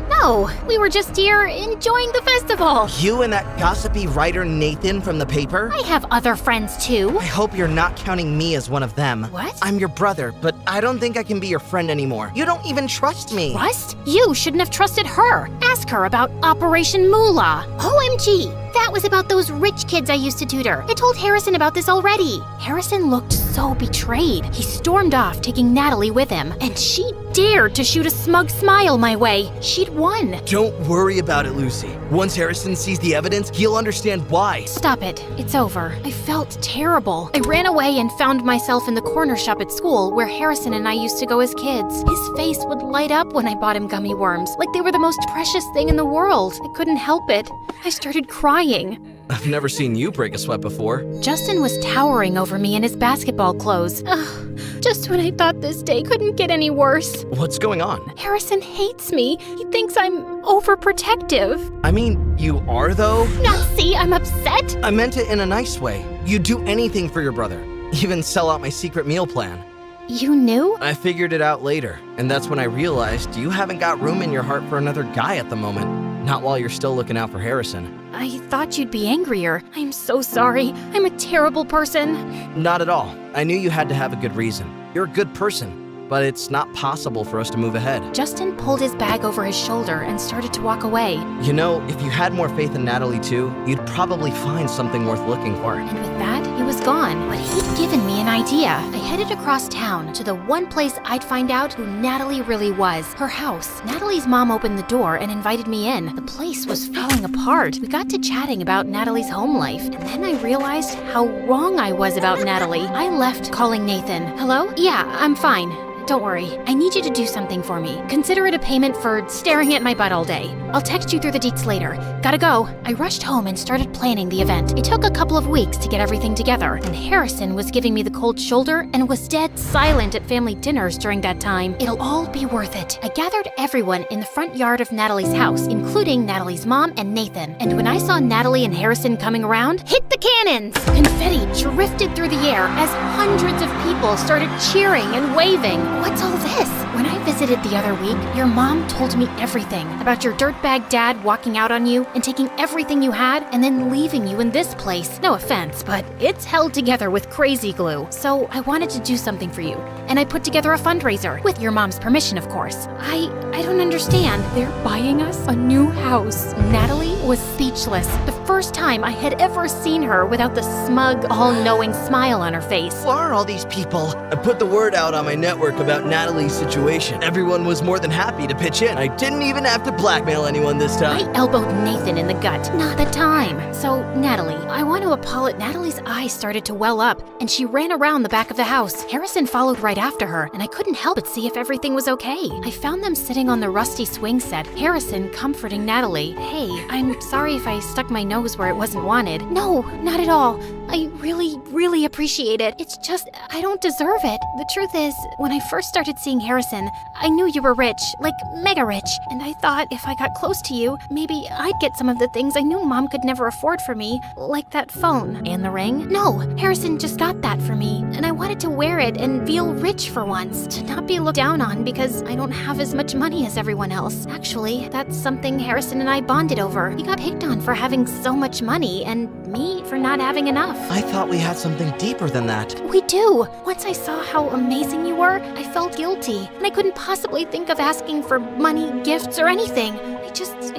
No, we were just here enjoying the festival. You and that gossipy writer Nathan from the paper? I have other friends too. I hope you're not counting me as one of them. What? I'm your brother, but I don't think I can be your friend anymore. You don't even trust me. Trust? You shouldn't have trusted her. Ask her about Operation Moolah. OMG! That was about those rich kids I used to tutor. I told Harrison about this already. Harrison looked so betrayed. He stormed off, taking Natalie with him, and she dared to shoot a smug smile my way. She'd won. Don't worry about it, Lucy. Once Harrison sees the evidence, he'll understand why. Stop it. It's over. I felt terrible. I ran away and found myself in the corner shop at school where Harrison and I used to go as kids. His face would light up when I bought him gummy worms, like they were the most precious thing in the world. I couldn't help it. I started crying. I've never seen you break a sweat before. Justin was towering over me in his basketball clothes. Just when I thought this day couldn't get any worse. What's going on? Harrison hates me. He thinks I'm overprotective. I mean, you are though? Now see, I'm upset. I meant it in a nice way. You'd do anything for your brother. Even sell out my secret meal plan. You knew? I figured it out later, and that's when I realized you haven't got room in your heart for another guy at the moment. Not while you're still looking out for Harrison. I thought you'd be angrier. I'm so sorry. I'm a terrible person. Not at all. I knew you had to have a good reason. You're a good person, but it's not possible for us to move ahead. Justin pulled his bag over his shoulder and started to walk away. You know, if you had more faith in Natalie too, you'd probably find something worth looking for. And with that, he was gone. But he'd given me an idea. I headed across town to the one place I'd find out who Natalie really was, her house. Natalie's mom opened the door and invited me in. The place was falling apart. We got to chatting about Natalie's home life, and then I realized how wrong I was about Natalie. I left calling Nathan. Hello? Yeah, I'm fine. Don't worry, I need you to do something for me. Consider it a payment for staring at my butt all day. I'll text you through the deets later. Gotta go. I rushed home and started planning the event. It took a couple of weeks to get everything together, and Harrison was giving me the cold shoulder and was dead silent at family dinners during that time. It'll all be worth it. I gathered everyone in the front yard of Natalie's house, including Natalie's mom and Nathan. And when I saw Natalie and Harrison coming around, hit the cannons! Confetti drifted through the air as hundreds of people started cheering and waving. What's all this? When I visited the other week, your mom told me everything about your dirtbag dad walking out on you and taking everything you had and then leaving you in this place. No offense, but it's held together with crazy glue. So I wanted to do something for you, and I put together a fundraiser, with your mom's permission, of course. I don't understand. They're buying us a new house. Natalie was speechless. The first time I had ever seen her without the smug, all-knowing smile on her face. Who are all these people? I put the word out on my network about Natalie's situation. Everyone was more than happy to pitch in. I didn't even have to blackmail anyone this time. I elbowed Nathan in the gut. Not the time. So, Natalie, I want to apologize. Natalie's eyes started to well up, and she ran around the back of the house. Harrison followed right after her, and I couldn't help but see if everything was okay. I found them sitting on the rusty swing set, Harrison comforting Natalie. Hey, I'm sorry if I stuck my nose where it wasn't wanted. No, not at all. I really appreciate it. It's just, I don't deserve it. The truth is, when I first started seeing Harrison, I knew you were rich, like mega rich, and I thought if I got close to you, maybe I'd get some of the things I knew Mom could never afford for me, like that phone. And the ring? No, Harrison just got that for me, and I wanted to wear it and feel rich for once, to not be looked down on because I don't have as much money as everyone else. Actually, that's something Harrison and I bonded over. He got picked on for having so much money, and me for not having enough. I thought we had something deeper than that. We do. Once I saw how amazing you were, I felt guilty, and I couldn't possibly think of asking for money, gifts, or anything. I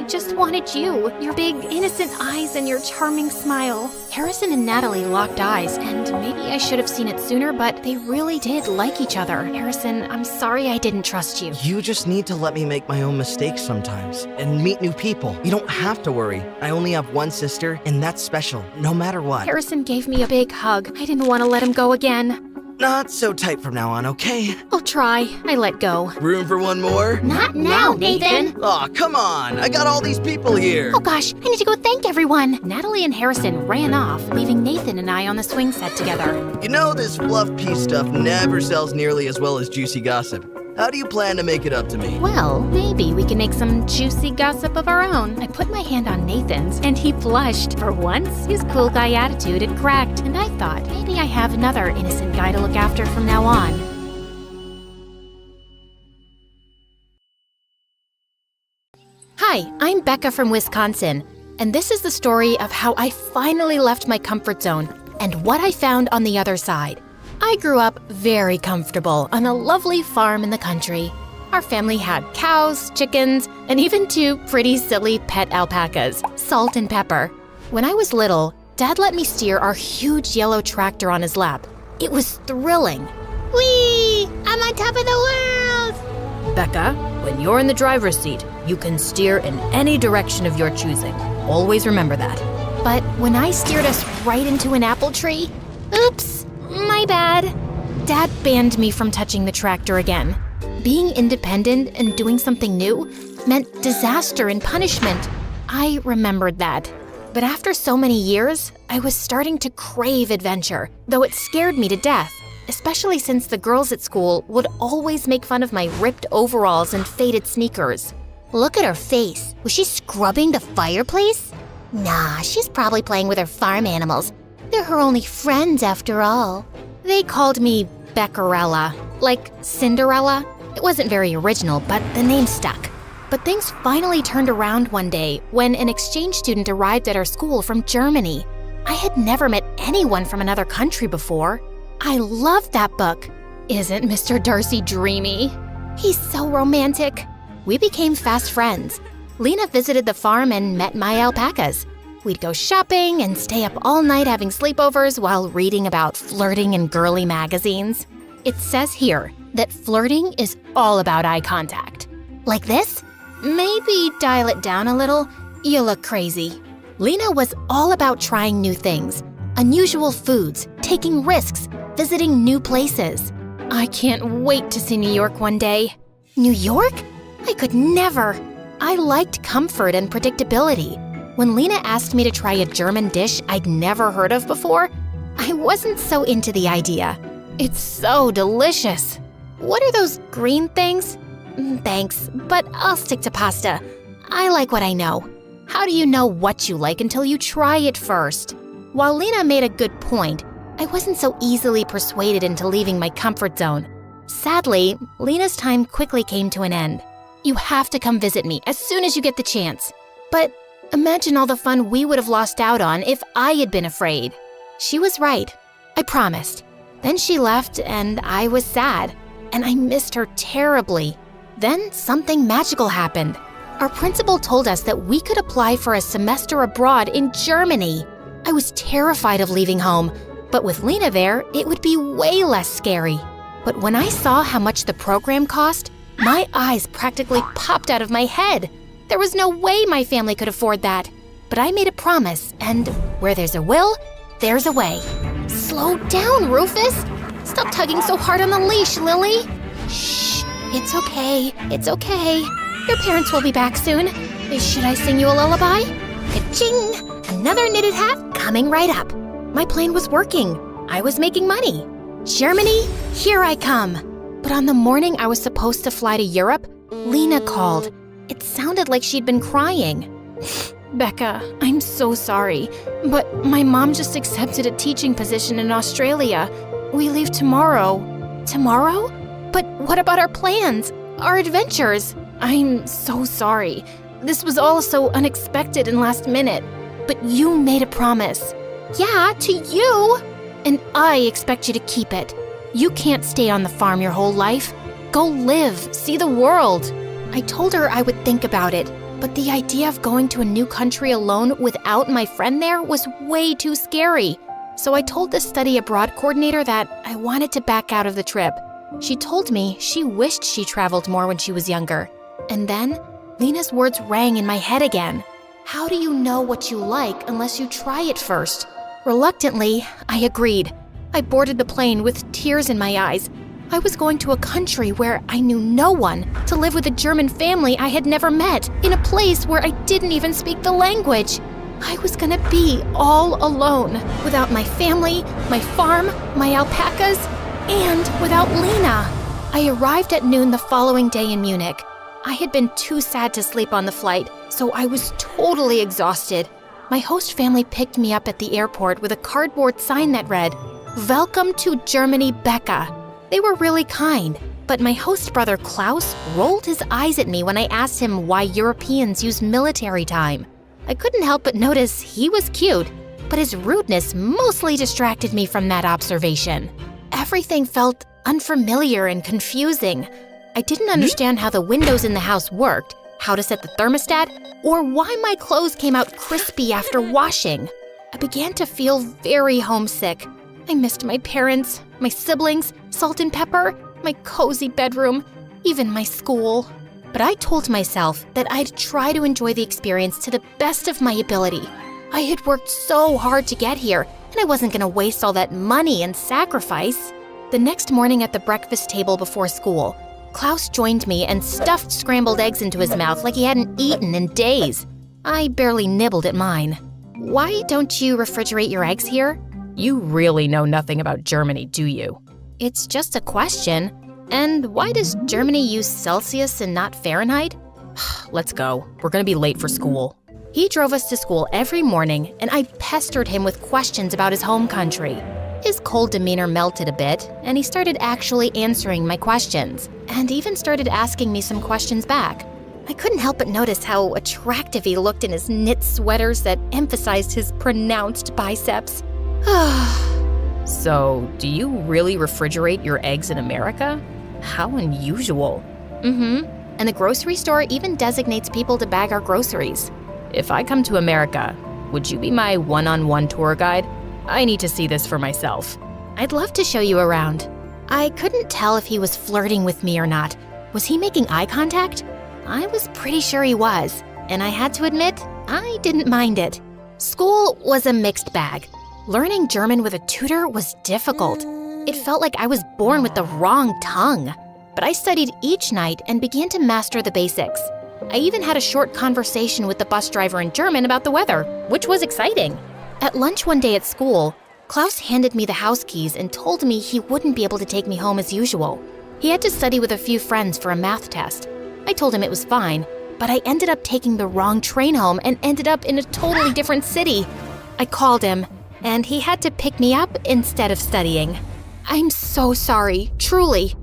just wanted you, your big, innocent eyes and your charming smile. Harrison and Natalie locked eyes, and maybe I should have seen it sooner, but they really did like each other. Harrison, I'm sorry I didn't trust you. You just need to let me make my own mistakes sometimes and meet new people. You don't have to worry. I only have one sister, and that's special, no matter what. Harrison gave me a big hug. I didn't want to let him go again. Not so tight from now on, okay? I'll try. I let go. Room for one more? Not now, Nathan. Aw, come on. I got all these people here. Oh gosh, I need to go thank everyone. Natalie and Harrison ran off, leaving Nathan and I on the swing set together. You know, this fluff piece stuff never sells nearly as well as juicy gossip. How do you plan to make it up to me? Well, maybe we can make some juicy gossip of our own. I put my hand on Nathan's, and he blushed. For once, his cool guy attitude had cracked, and I thought maybe I have another innocent guy to look after from now on. Hi, I'm Becca from Wisconsin, and this is the story of how I finally left my comfort zone and what I found on the other side. I grew up very comfortable on a lovely farm in the country. Our family had cows, chickens, and even two pretty silly pet alpacas, Salt and Pepper. When I was little, Dad let me steer our huge yellow tractor on his lap. It was thrilling. Whee! I'm on top of the world! Becca, when you're in the driver's seat, you can steer in any direction of your choosing. Always remember that. But when I steered us right into an apple tree, oops, my bad. Dad banned me from touching the tractor again. Being independent and doing something new meant disaster and punishment. I remembered that. But after so many years, I was starting to crave adventure, though it scared me to death, especially since the girls at school would always make fun of my ripped overalls and faded sneakers. Look at her face. Was she scrubbing the fireplace? Nah, she's probably playing with her farm animals. They're her only friends after all. They called me Beccarella, like Cinderella. It wasn't very original, but the name stuck. But things finally turned around one day when an exchange student arrived at our school from Germany. I had never met anyone from another country before. I loved that book. Isn't Mr. Darcy dreamy? He's so romantic. We became fast friends. Lena visited the farm and met my alpacas. We'd go shopping and stay up all night having sleepovers while reading about flirting in girly magazines. It says here that flirting is all about eye contact. Like this? Maybe dial it down a little. You look crazy. Lena was all about trying new things, unusual foods, taking risks, visiting new places. I can't wait to see New York one day. New York? I could never. I liked comfort and predictability. When Lena asked me to try a German dish I'd never heard of before, I wasn't so into the idea. It's so delicious. What are those green things? Thanks, but I'll stick to pasta. I like what I know. How do you know what you like until you try it first? While Lena made a good point, I wasn't so easily persuaded into leaving my comfort zone. Sadly, Lena's time quickly came to an end. You have to come visit me as soon as you get the chance. But imagine all the fun we would have lost out on if I had been afraid. She was right. I promised. Then she left and I was sad, and I missed her terribly. Then something magical happened. Our principal told us that we could apply for a semester abroad in Germany. I was terrified of leaving home, but with Lena there, it would be way less scary. But when I saw how much the program cost, my eyes practically popped out of my head. There was no way my family could afford that. But I made a promise, and where there's a will, there's a way. Slow down, Rufus. Stop tugging so hard on the leash, Lily. Shh, it's okay, it's okay. Your parents will be back soon. Should I sing you a lullaby? Ka-ching! Another knitted hat coming right up. My plan was working. I was making money. Germany, here I come. But on the morning I was supposed to fly to Europe, Lena called. It sounded like she'd been crying. Becca, I'm so sorry, but my mom just accepted a teaching position in Australia. We leave tomorrow. Tomorrow? But what about our plans? Our adventures? I'm so sorry. This was all so unexpected and last minute. But you made a promise. Yeah, to you. And I expect you to keep it. You can't stay on the farm your whole life. Go live, see the world. I told her I would think about it, but the idea of going to a new country alone without my friend there was way too scary. So I told the study abroad coordinator that I wanted to back out of the trip. She told me she wished she traveled more when she was younger. And then Lena's words rang in my head again. How do you know what you like unless you try it first? Reluctantly, I agreed. I boarded the plane with tears in my eyes. I was going to a country where I knew no one, to live with a German family I had never met, in a place where I didn't even speak the language. I was gonna be all alone, without my family, my farm, my alpacas, and without Lena. I arrived at noon the following day in Munich. I had been too sad to sleep on the flight, so I was totally exhausted. My host family picked me up at the airport with a cardboard sign that read, "Welcome to Germany, Becca." They were really kind, but my host brother Klaus rolled his eyes at me when I asked him why Europeans use military time. I couldn't help but notice he was cute, but his rudeness mostly distracted me from that observation. Everything felt unfamiliar and confusing. I didn't understand how the windows in the house worked, how to set the thermostat, or why my clothes came out crispy after washing. I began to feel very homesick. I missed my parents, my siblings, salt and pepper, my cozy bedroom, even my school. But I told myself that I'd try to enjoy the experience to the best of my ability. I had worked so hard to get here, and I wasn't going to waste all that money and sacrifice. The next morning at the breakfast table before school, Klaus joined me and stuffed scrambled eggs into his mouth like he hadn't eaten in days. I barely nibbled at mine. Why don't you refrigerate your eggs here? You really know nothing about Germany, do you? It's just a question. And why does Germany use Celsius and not Fahrenheit? Let's go. We're gonna be late for school. He drove us to school every morning, and I pestered him with questions about his home country. His cold demeanor melted a bit, and he started actually answering my questions, and even started asking me some questions back. I couldn't help but notice how attractive he looked in his knit sweaters that emphasized his pronounced biceps. So, do you really refrigerate your eggs in America? How unusual. Mm-hmm. And the grocery store even designates people to bag our groceries. If I come to America, would you be my one-on-one tour guide? I need to see this for myself. I'd love to show you around. I couldn't tell if he was flirting with me or not. Was he making eye contact? I was pretty sure he was, and I had to admit, I didn't mind it. School was a mixed bag. Learning German with a tutor was difficult. It felt like I was born with the wrong tongue. But I studied each night and began to master the basics. I even had a short conversation with the bus driver in German about the weather, which was exciting. At lunch one day at school, Klaus handed me the house keys and told me he wouldn't be able to take me home as usual. He had to study with a few friends for a math test. I told him it was fine, but I ended up taking the wrong train home and ended up in a totally different city. I called him, and he had to pick me up instead of studying. I'm so sorry, truly.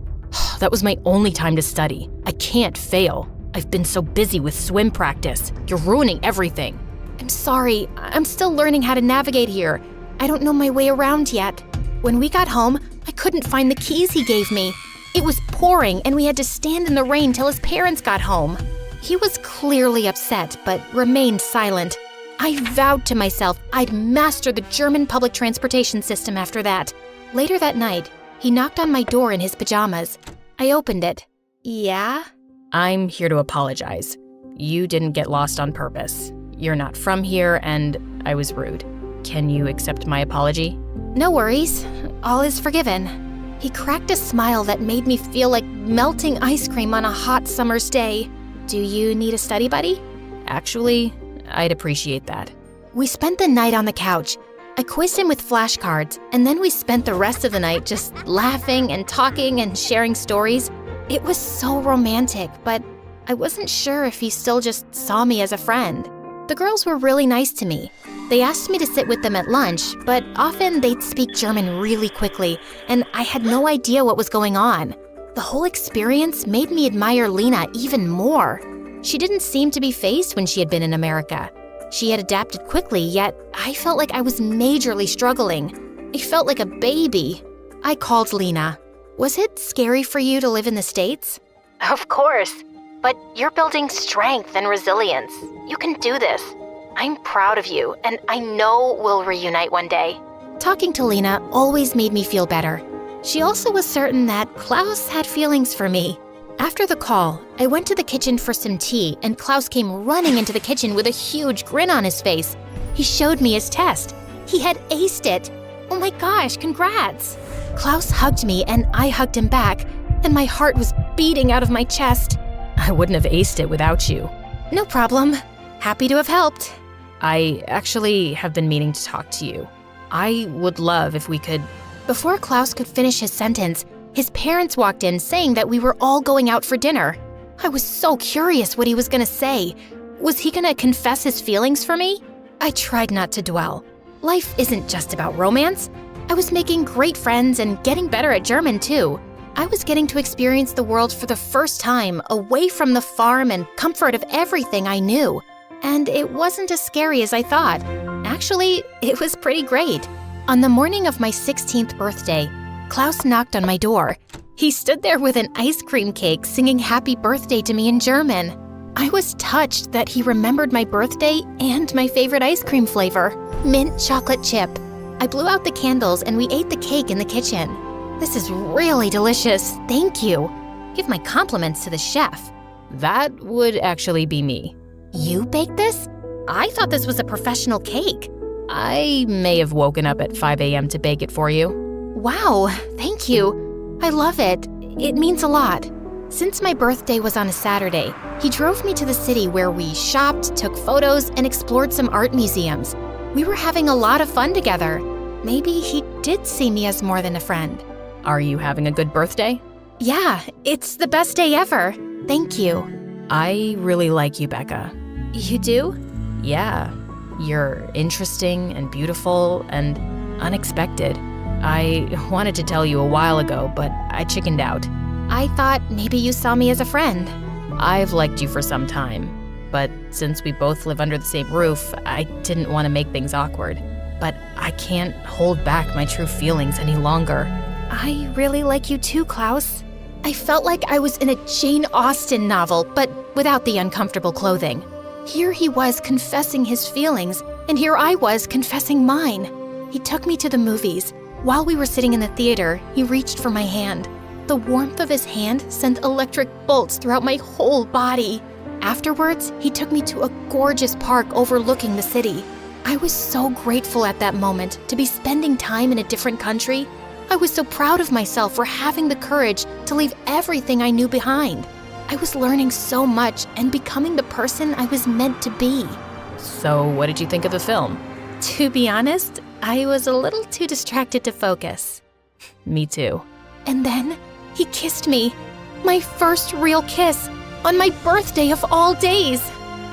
That was my only time to study. I can't fail. I've been so busy with swim practice. You're ruining everything. I'm sorry. I'm still learning how to navigate here. I don't know my way around yet. When we got home, I couldn't find the keys he gave me. It was pouring, and we had to stand in the rain till his parents got home. He was clearly upset, but remained silent. I vowed to myself I'd master the German public transportation system after that. Later that night, he knocked on my door in his pajamas. I opened it. Yeah? I'm here to apologize. You didn't get lost on purpose. You're not from here, and I was rude. Can you accept my apology? No worries. All is forgiven. He cracked a smile that made me feel like melting ice cream on a hot summer's day. Do you need a study buddy? Actually, I'd appreciate that. We spent the night on the couch. I quizzed him with flashcards, and then we spent the rest of the night just laughing and talking and sharing stories. It was so romantic, but I wasn't sure if he still just saw me as a friend. The girls were really nice to me. They asked me to sit with them at lunch, but often they'd speak German really quickly, and I had no idea what was going on. The whole experience made me admire Lena even more. She didn't seem to be fazed when she had been in America. She had adapted quickly, yet I felt like I was majorly struggling. I felt like a baby. I called Lena. Was it scary for you to live in the States? Of course, but you're building strength and resilience. You can do this. I'm proud of you, and I know we'll reunite one day. Talking to Lena always made me feel better. She also was certain that Klaus had feelings for me. After the call, I went to the kitchen for some tea, and Klaus came running into the kitchen with a huge grin on his face. He showed me his test. He had aced it. Oh my gosh, congrats! Klaus hugged me, and I hugged him back, and my heart was beating out of my chest. I wouldn't have aced it without you. No problem. Happy to have helped. I actually have been meaning to talk to you. I would love if we could... Before Klaus could finish his sentence, his parents walked in saying that we were all going out for dinner. I was so curious what he was going to say. Was he going to confess his feelings for me? I tried not to dwell. Life isn't just about romance. I was making great friends and getting better at German too. I was getting to experience the world for the first time, away from the farm and comfort of everything I knew. And it wasn't as scary as I thought. Actually, it was pretty great. On the morning of my 16th birthday, Klaus knocked on my door. He stood there with an ice cream cake singing happy birthday to me in German. I was touched that he remembered my birthday and my favorite ice cream flavor, mint chocolate chip. I blew out the candles and we ate the cake in the kitchen. This is really delicious, thank you. Give my compliments to the chef. That would actually be me. You baked this? I thought this was a professional cake. I may have woken up at 5 a.m. to bake it for you. Wow, thank you. I love it. It means a lot. Since my birthday was on a Saturday, he drove me to the city where we shopped, took photos, and explored some art museums. We were having a lot of fun together. Maybe he did see me as more than a friend. Are you having a good birthday? Yeah, it's the best day ever. Thank you. I really like you, Becca. You do? Yeah. You're interesting and beautiful and unexpected. I wanted to tell you a while ago, but I chickened out. I thought maybe you saw me as a friend. I've liked you for some time, but since we both live under the same roof, I didn't want to make things awkward. but I can't hold back my true feelings any longer. I really like you too, Klaus. I felt like I was in a Jane Austen novel, but without the uncomfortable clothing. Here he was confessing his feelings, and here I was confessing mine. He took me to the movies. While we were sitting in the theater, he reached for my hand. The warmth of his hand sent electric bolts throughout my whole body. Afterwards, he took me to a gorgeous park overlooking the city. I was so grateful at that moment to be spending time in a different country. I was so proud of myself for having the courage to leave everything I knew behind. I was learning so much and becoming the person I was meant to be. So, what did you think of the film? To be honest, I was a little too distracted to focus. Me too. And then he kissed me. My first real kiss on my birthday of all days.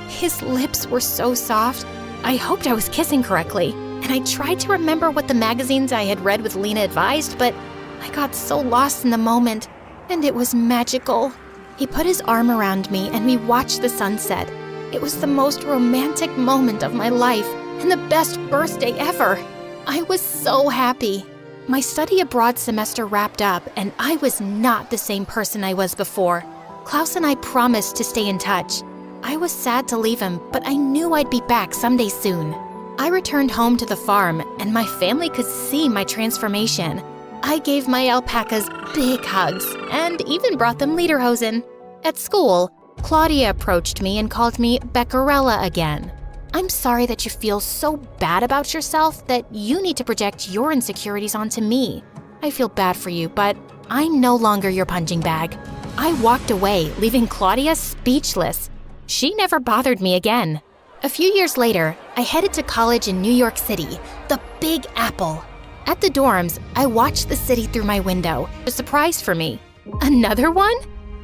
His lips were so soft. I hoped I was kissing correctly, and I tried to remember what the magazines I had read with Lena advised, but I got so lost in the moment, and it was magical. He put his arm around me and we watched the sunset. It was the most romantic moment of my life and the best birthday ever. I was so happy. My study abroad semester wrapped up and I was not the same person I was before. Klaus and I promised to stay in touch. I was sad to leave him, but I knew I'd be back someday soon. I returned home to the farm and my family could see my transformation. I gave my alpacas big hugs and even brought them lederhosen. At school, Claudia approached me and called me Beccarella again. I'm sorry that you feel so bad about yourself that you need to project your insecurities onto me. I feel bad for you, but I'm no longer your punching bag. I walked away, leaving Claudia speechless. She never bothered me again. A few years later, I headed to college in New York City, the Big Apple. At the dorms, I watched the city through my window. A surprise for me. Another one?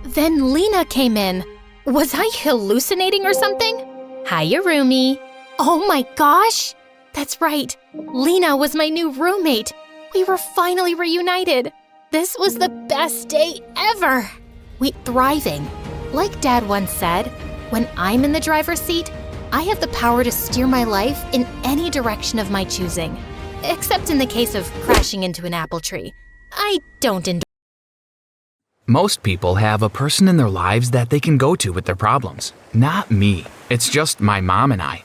Then Lena came in. Was I hallucinating or something? Hiya, roomie. Oh my gosh! That's right. Lena was my new roommate. We were finally reunited. This was the best day ever. We thriving. Like Dad once said, when I'm in the driver's seat, I have the power to steer my life in any direction of my choosing. Except in the case of crashing into an apple tree. I don't endorse. Most people have a person in their lives that they can go to with their problems. Not me. It's just my mom and I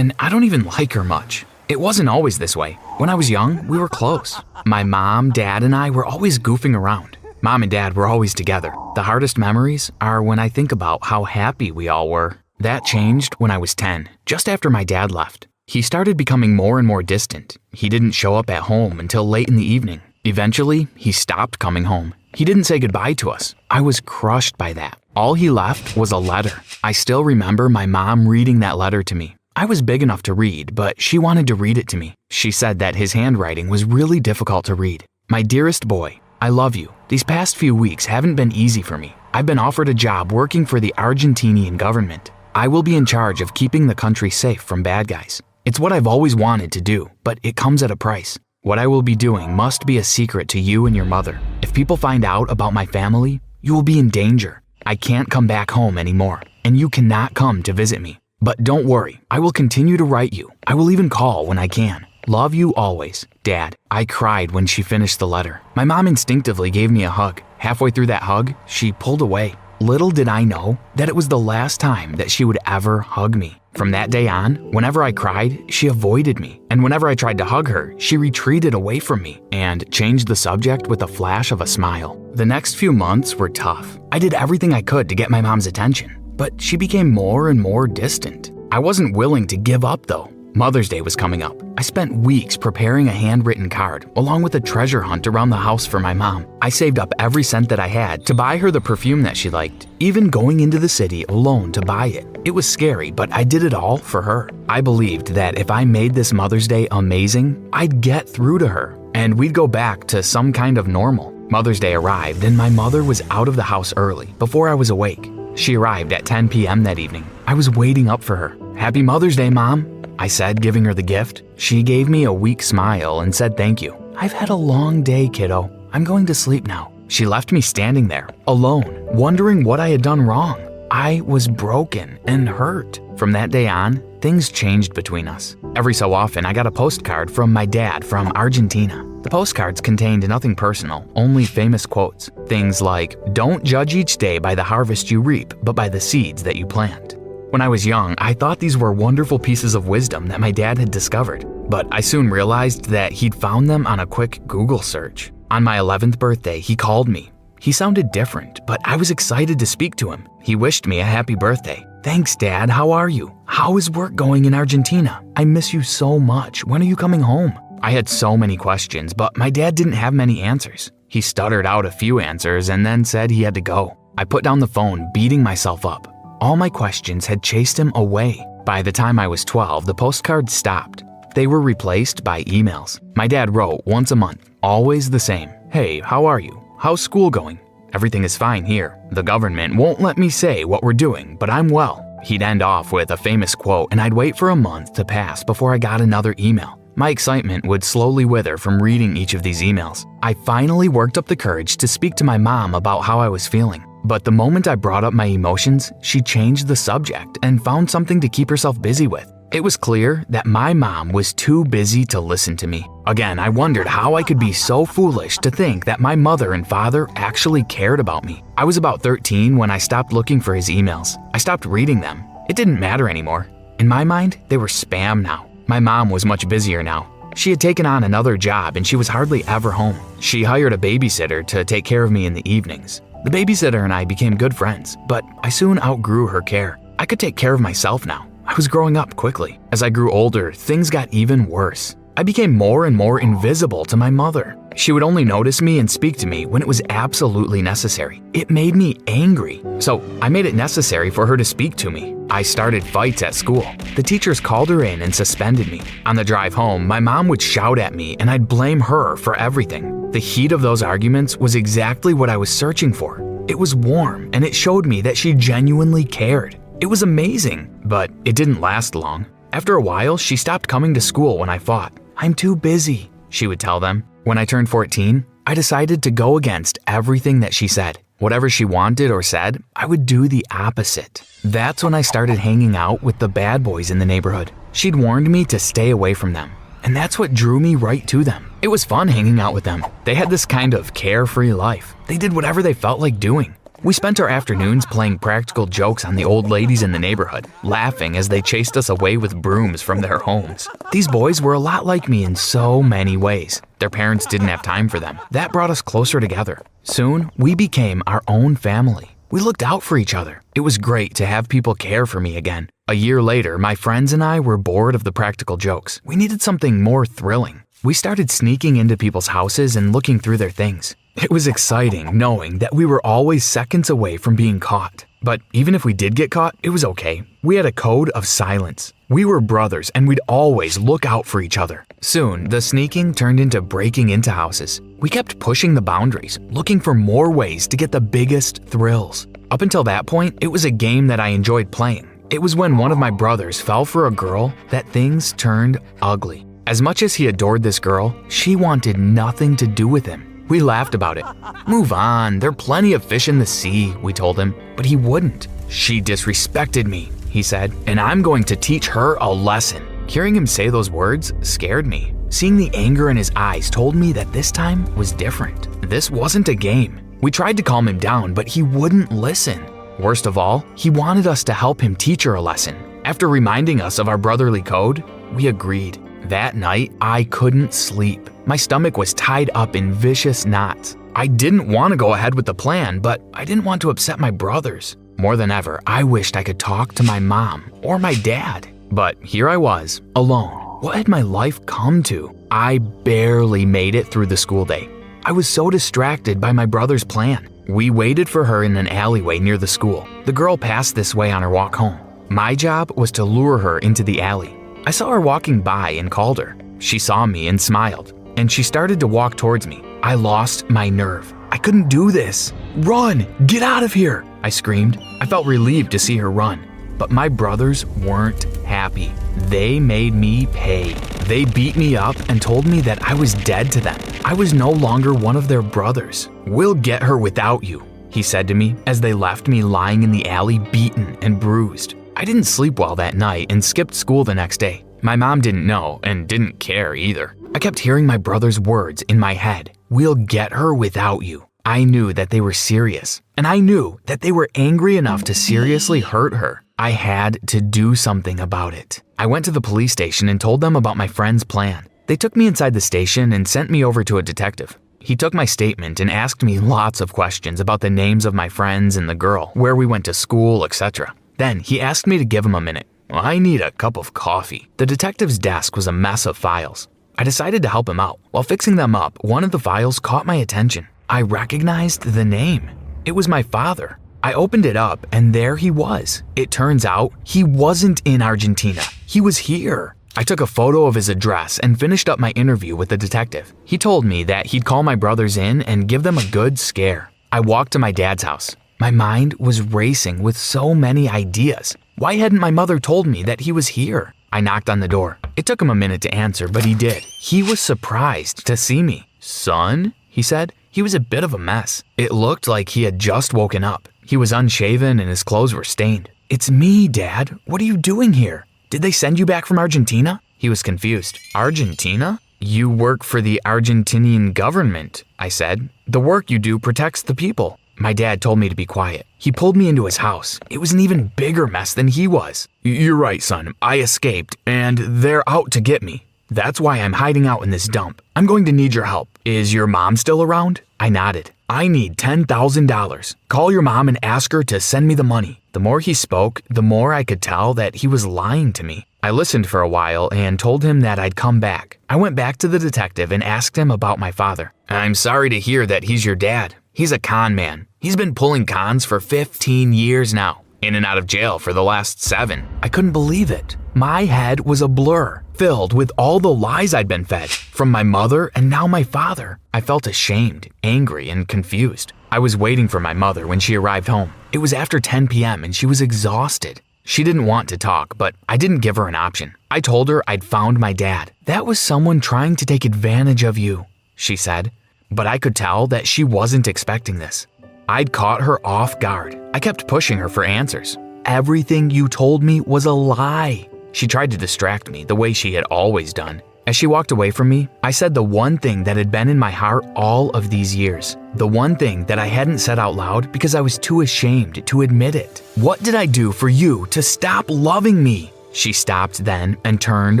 don't even like her much. It wasn't always this way. When I was young, we were close. My mom, dad, and I were always goofing around. Mom and dad were always together. The hardest memories are when I think about how happy we all were. That changed when I was 10, just after my dad left. He started becoming more and more distant. He didn't show up at home until late in the evening. Eventually, he stopped coming home. He didn't say goodbye to us. I was crushed by that. All he left was a letter. I still remember my mom reading that letter to me. I was big enough to read, but she wanted to read it to me. She said that his handwriting was really difficult to read. My dearest boy, I love you. These past few weeks haven't been easy for me. I've been offered a job working for the Argentinian government. I will be in charge of keeping the country safe from bad guys. It's what I've always wanted to do, but it comes at a price. What I will be doing must be a secret to you and your mother. If people find out about my family, you will be in danger. I can't come back home anymore, and you cannot come to visit me. But don't worry, I will continue to write you. I will even call when I can. Love you always, Dad. I cried when she finished the letter. My mom instinctively gave me a hug. Halfway through that hug, she pulled away. Little did I know that it was the last time that she would ever hug me. From that day on, whenever I cried, she avoided me. And whenever I tried to hug her, she retreated away from me and changed the subject with a flash of a smile. The next few months were tough. I did everything I could to get my mom's attention, but she became more and more distant. I wasn't willing to give up though. Mother's Day was coming up. I spent weeks preparing a handwritten card, along with a treasure hunt around the house for my mom. I saved up every cent that I had to buy her the perfume that she liked, even going into the city alone to buy it. It was scary, but I did it all for her. I believed that if I made this Mother's Day amazing, I'd get through to her, and we'd go back to some kind of normal. Mother's Day arrived, and my mother was out of the house early, before I was awake. She arrived at 10 p.m. that evening. I was waiting up for her. "Happy Mother's Day, Mom," I said, giving her the gift. She gave me a weak smile and said thank you. "I've had a long day, kiddo. I'm going to sleep now." She left me standing there, alone, wondering what I had done wrong. I was broken and hurt. From that day on, things changed between us. Every so often, I got a postcard from my dad from Argentina. The postcards contained nothing personal, only famous quotes. Things like, "Don't judge each day by the harvest you reap, but by the seeds that you plant." When I was young, I thought these were wonderful pieces of wisdom that my dad had discovered, but I soon realized that he'd found them on a quick Google search. On my 11th birthday, he called me. He sounded different, but I was excited to speak to him. He wished me a happy birthday. "Thanks, Dad. How are you? How is work going in Argentina? I miss you so much. When are you coming home?" I had so many questions, but my dad didn't have many answers. He stuttered out a few answers and then said he had to go. I put down the phone, beating myself up. All my questions had chased him away. By the time I was 12, the postcards stopped. They were replaced by emails. My dad wrote once a month, always the same. "Hey, how are you? How's school going? Everything is fine here. The government won't let me say what we're doing, but I'm well." He'd end off with a famous quote, and I'd wait for a month to pass before I got another email. My excitement would slowly wither from reading each of these emails. I finally worked up the courage to speak to my mom about how I was feeling. But the moment I brought up my emotions, she changed the subject and found something to keep herself busy with. It was clear that my mom was too busy to listen to me. Again, I wondered how I could be so foolish to think that my mother and father actually cared about me. I was about 13 when I stopped looking for his emails. I stopped reading them. It didn't matter anymore. In my mind, they were spam now. My mom was much busier now. She had taken on another job and she was hardly ever home. She hired a babysitter to take care of me in the evenings. The babysitter and I became good friends, but I soon outgrew her care. I could take care of myself now. I was growing up quickly. As I grew older, things got even worse. I became more and more invisible to my mother. She would only notice me and speak to me when it was absolutely necessary. It made me angry, so I made it necessary for her to speak to me. I started fights at school. The teachers called her in and suspended me. On the drive home, my mom would shout at me and I'd blame her for everything. The heat of those arguments was exactly what I was searching for. It was warm and it showed me that she genuinely cared. It was amazing, but it didn't last long. After a while, she stopped coming to school when I fought. "I'm too busy," she would tell them. When I turned 14, I decided to go against everything that she said. Whatever she wanted or said, I would do the opposite. That's when I started hanging out with the bad boys in the neighborhood. She'd warned me to stay away from them, and that's what drew me right to them. It was fun hanging out with them. They had this kind of carefree life. They did whatever they felt like doing. We spent our afternoons playing practical jokes on the old ladies in the neighborhood, laughing as they chased us away with brooms from their homes. These boys were a lot like me in so many ways. Their parents didn't have time for them. That brought us closer together. Soon, we became our own family. We looked out for each other. It was great to have people care for me again. A year later, my friends and I were bored of the practical jokes. We needed something more thrilling. We started sneaking into people's houses and looking through their things. It was exciting knowing that we were always seconds away from being caught. But even if we did get caught, it was okay. We had a code of silence. We were brothers and we'd always look out for each other. Soon, the sneaking turned into breaking into houses. We kept pushing the boundaries, looking for more ways to get the biggest thrills. Up until that point, it was a game that I enjoyed playing. It was when one of my brothers fell for a girl that things turned ugly. As much as he adored this girl, she wanted nothing to do with him. We laughed about it. "Move on, there are plenty of fish in the sea," we told him, but he wouldn't. "She disrespected me," he said, "and I'm going to teach her a lesson." Hearing him say those words scared me. Seeing the anger in his eyes told me that this time was different. This wasn't a game. We tried to calm him down, but he wouldn't listen. Worst of all, he wanted us to help him teach her a lesson. After reminding us of our brotherly code, we agreed. That night, I couldn't sleep. My stomach was tied up in vicious knots. I didn't want to go ahead with the plan, but I didn't want to upset my brothers. More than ever, I wished I could talk to my mom or my dad. But here I was, alone. What had my life come to? I barely made it through the school day. I was so distracted by my brother's plan. We waited for her in an alleyway near the school. The girl passed this way on her walk home. My job was to lure her into the alley. I saw her walking by and called her. She saw me and smiled, and she started to walk towards me. I lost my nerve. I couldn't do this. "Run! Get out of here!" I screamed. I felt relieved to see her run. But my brothers weren't happy. They made me pay. They beat me up and told me that I was dead to them. I was no longer one of their brothers. "We'll get her without you," he said to me as they left me lying in the alley beaten and bruised. I didn't sleep well that night and skipped school the next day. My mom didn't know and didn't care either. I kept hearing my brother's words in my head. We'll get her without you. I knew that they were serious, and I knew that they were angry enough to seriously hurt her. I had to do something about it. I went to the police station and told them about my friend's plan. They took me inside the station and sent me over to a detective. He took my statement and asked me lots of questions about the names of my friends and the girl, where we went to school, etc. Then he asked me to give him a minute. I need a cup of coffee. The detective's desk was a mess of files. I decided to help him out. While fixing them up, one of the files caught my attention. I recognized the name. It was my father. I opened it up and there he was. It turns out he wasn't in Argentina. He was here. I took a photo of his address and finished up my interview with the detective. He told me that he'd call my brothers in and give them a good scare. I walked to my dad's house. My mind was racing with so many ideas. Why hadn't my mother told me that he was here? I knocked on the door. It took him a minute to answer, but he did. He was surprised to see me. "Son?" he said. He was a bit of a mess. It looked like he had just woken up. He was unshaven and his clothes were stained. "It's me, Dad. What are you doing here? Did they send you back from Argentina?" He was confused. "Argentina? You work for the Argentinian government," I said. "The work you do protects the people." My dad told me to be quiet. He pulled me into his house. It was an even bigger mess than he was. "You're right, son. I escaped, and they're out to get me. That's why I'm hiding out in this dump. I'm going to need your help. Is your mom still around?" I nodded. "I need $10,000. Call your mom and ask her to send me the money." The more he spoke, the more I could tell that he was lying to me. I listened for a while and told him that I'd come back. I went back to the detective and asked him about my father. "I'm sorry to hear that he's your dad. He's a con man. He's been pulling cons for 15 years now. In and out of jail for the last 7. I couldn't believe it. My head was a blur, filled with all the lies I'd been fed, from my mother and now my father. I felt ashamed, angry, and confused. I was waiting for my mother when she arrived home. It was after 10 p.m. and she was exhausted. She didn't want to talk, but I didn't give her an option. I told her I'd found my dad. "That was someone trying to take advantage of you," she said. But I could tell that she wasn't expecting this. I'd caught her off guard. I kept pushing her for answers. "Everything you told me was a lie." She tried to distract me the way she had always done. As she walked away from me, I said the one thing that had been in my heart all of these years. The one thing that I hadn't said out loud because I was too ashamed to admit it. "What did I do for you to stop loving me?" She stopped then and turned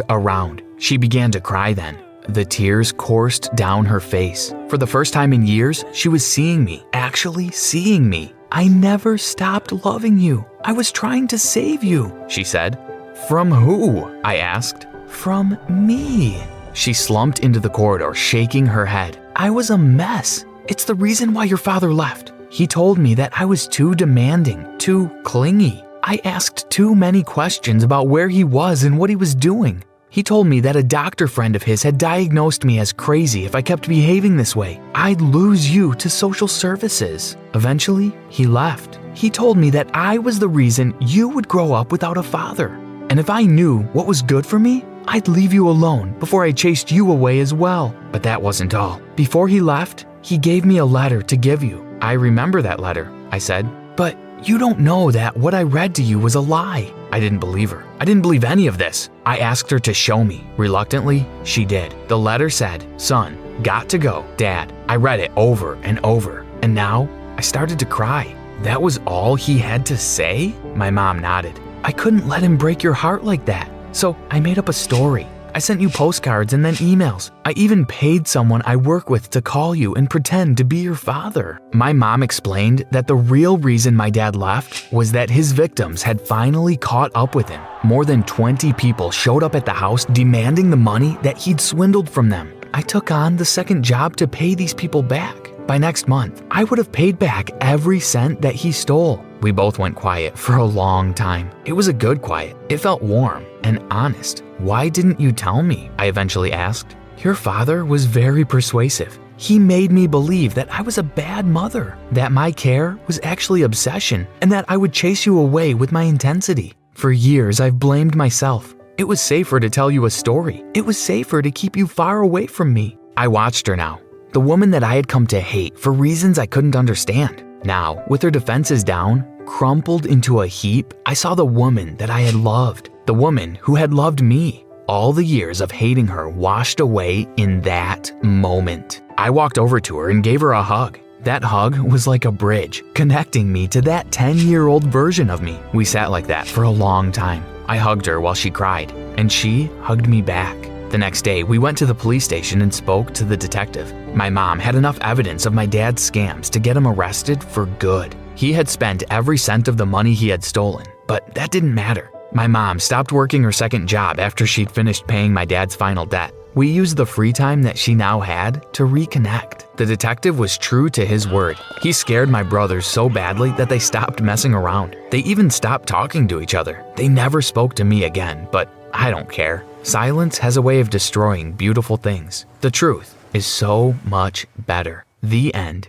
around. She began to cry then. The tears coursed down her face. For the first time in years, she was seeing me, actually seeing me. "I never stopped loving you. I was trying to save you," she said. "From who?" I asked. "From me." She slumped into the corridor, shaking her head. "I was a mess. It's the reason why your father left. He told me that I was too demanding, too clingy. I asked too many questions about where he was and what he was doing. He told me that a doctor friend of his had diagnosed me as crazy if I kept behaving this way. I'd lose you to social services. Eventually, he left. He told me that I was the reason you would grow up without a father. And if I knew what was good for me, I'd leave you alone before I chased you away as well." But that wasn't all. Before he left, he gave me a letter to give you. "I remember that letter," I said. "But you don't know that what I read to you was a lie." I didn't believe her. I didn't believe any of this. I asked her to show me. Reluctantly, she did. The letter said, "Son, got to go, Dad." I read it over and over, and now I started to cry. That was all he had to say? My mom nodded. "I couldn't let him break your heart like that. So I made up a story. I sent you postcards and then emails. I even paid someone I work with to call you and pretend to be your father." My mom explained that the real reason my dad left was that his victims had finally caught up with him. More than 20 people showed up at the house demanding the money that he'd swindled from them. I took on the second job to pay these people back. By next month, I would have paid back every cent that he stole. We both went quiet for a long time. It was a good quiet. It felt warm and honest. "Why didn't you tell me?" I eventually asked. "Your father was very persuasive. He made me believe that I was a bad mother, that my care was actually obsession, and that I would chase you away with my intensity. For years, I've blamed myself. It was safer to tell you a story. It was safer to keep you far away from me." I watched her now. The woman that I had come to hate for reasons I couldn't understand. Now, with her defenses down, crumpled into a heap, I saw the woman that I had loved, the woman who had loved me. All the years of hating her washed away in that moment. I walked over to her and gave her a hug. That hug was like a bridge, connecting me to that 10-year-old version of me. We sat like that for a long time. I hugged her while she cried, and she hugged me back. The next day, we went to the police station and spoke to the detective. My mom had enough evidence of my dad's scams to get him arrested for good. He had spent every cent of the money he had stolen, but that didn't matter. My mom stopped working her second job after she'd finished paying my dad's final debt. We used the free time that she now had to reconnect. The detective was true to his word. He scared my brothers so badly that they stopped messing around. They even stopped talking to each other. They never spoke to me again, but I don't care. Silence has a way of destroying beautiful things. The truth is so much better. The end.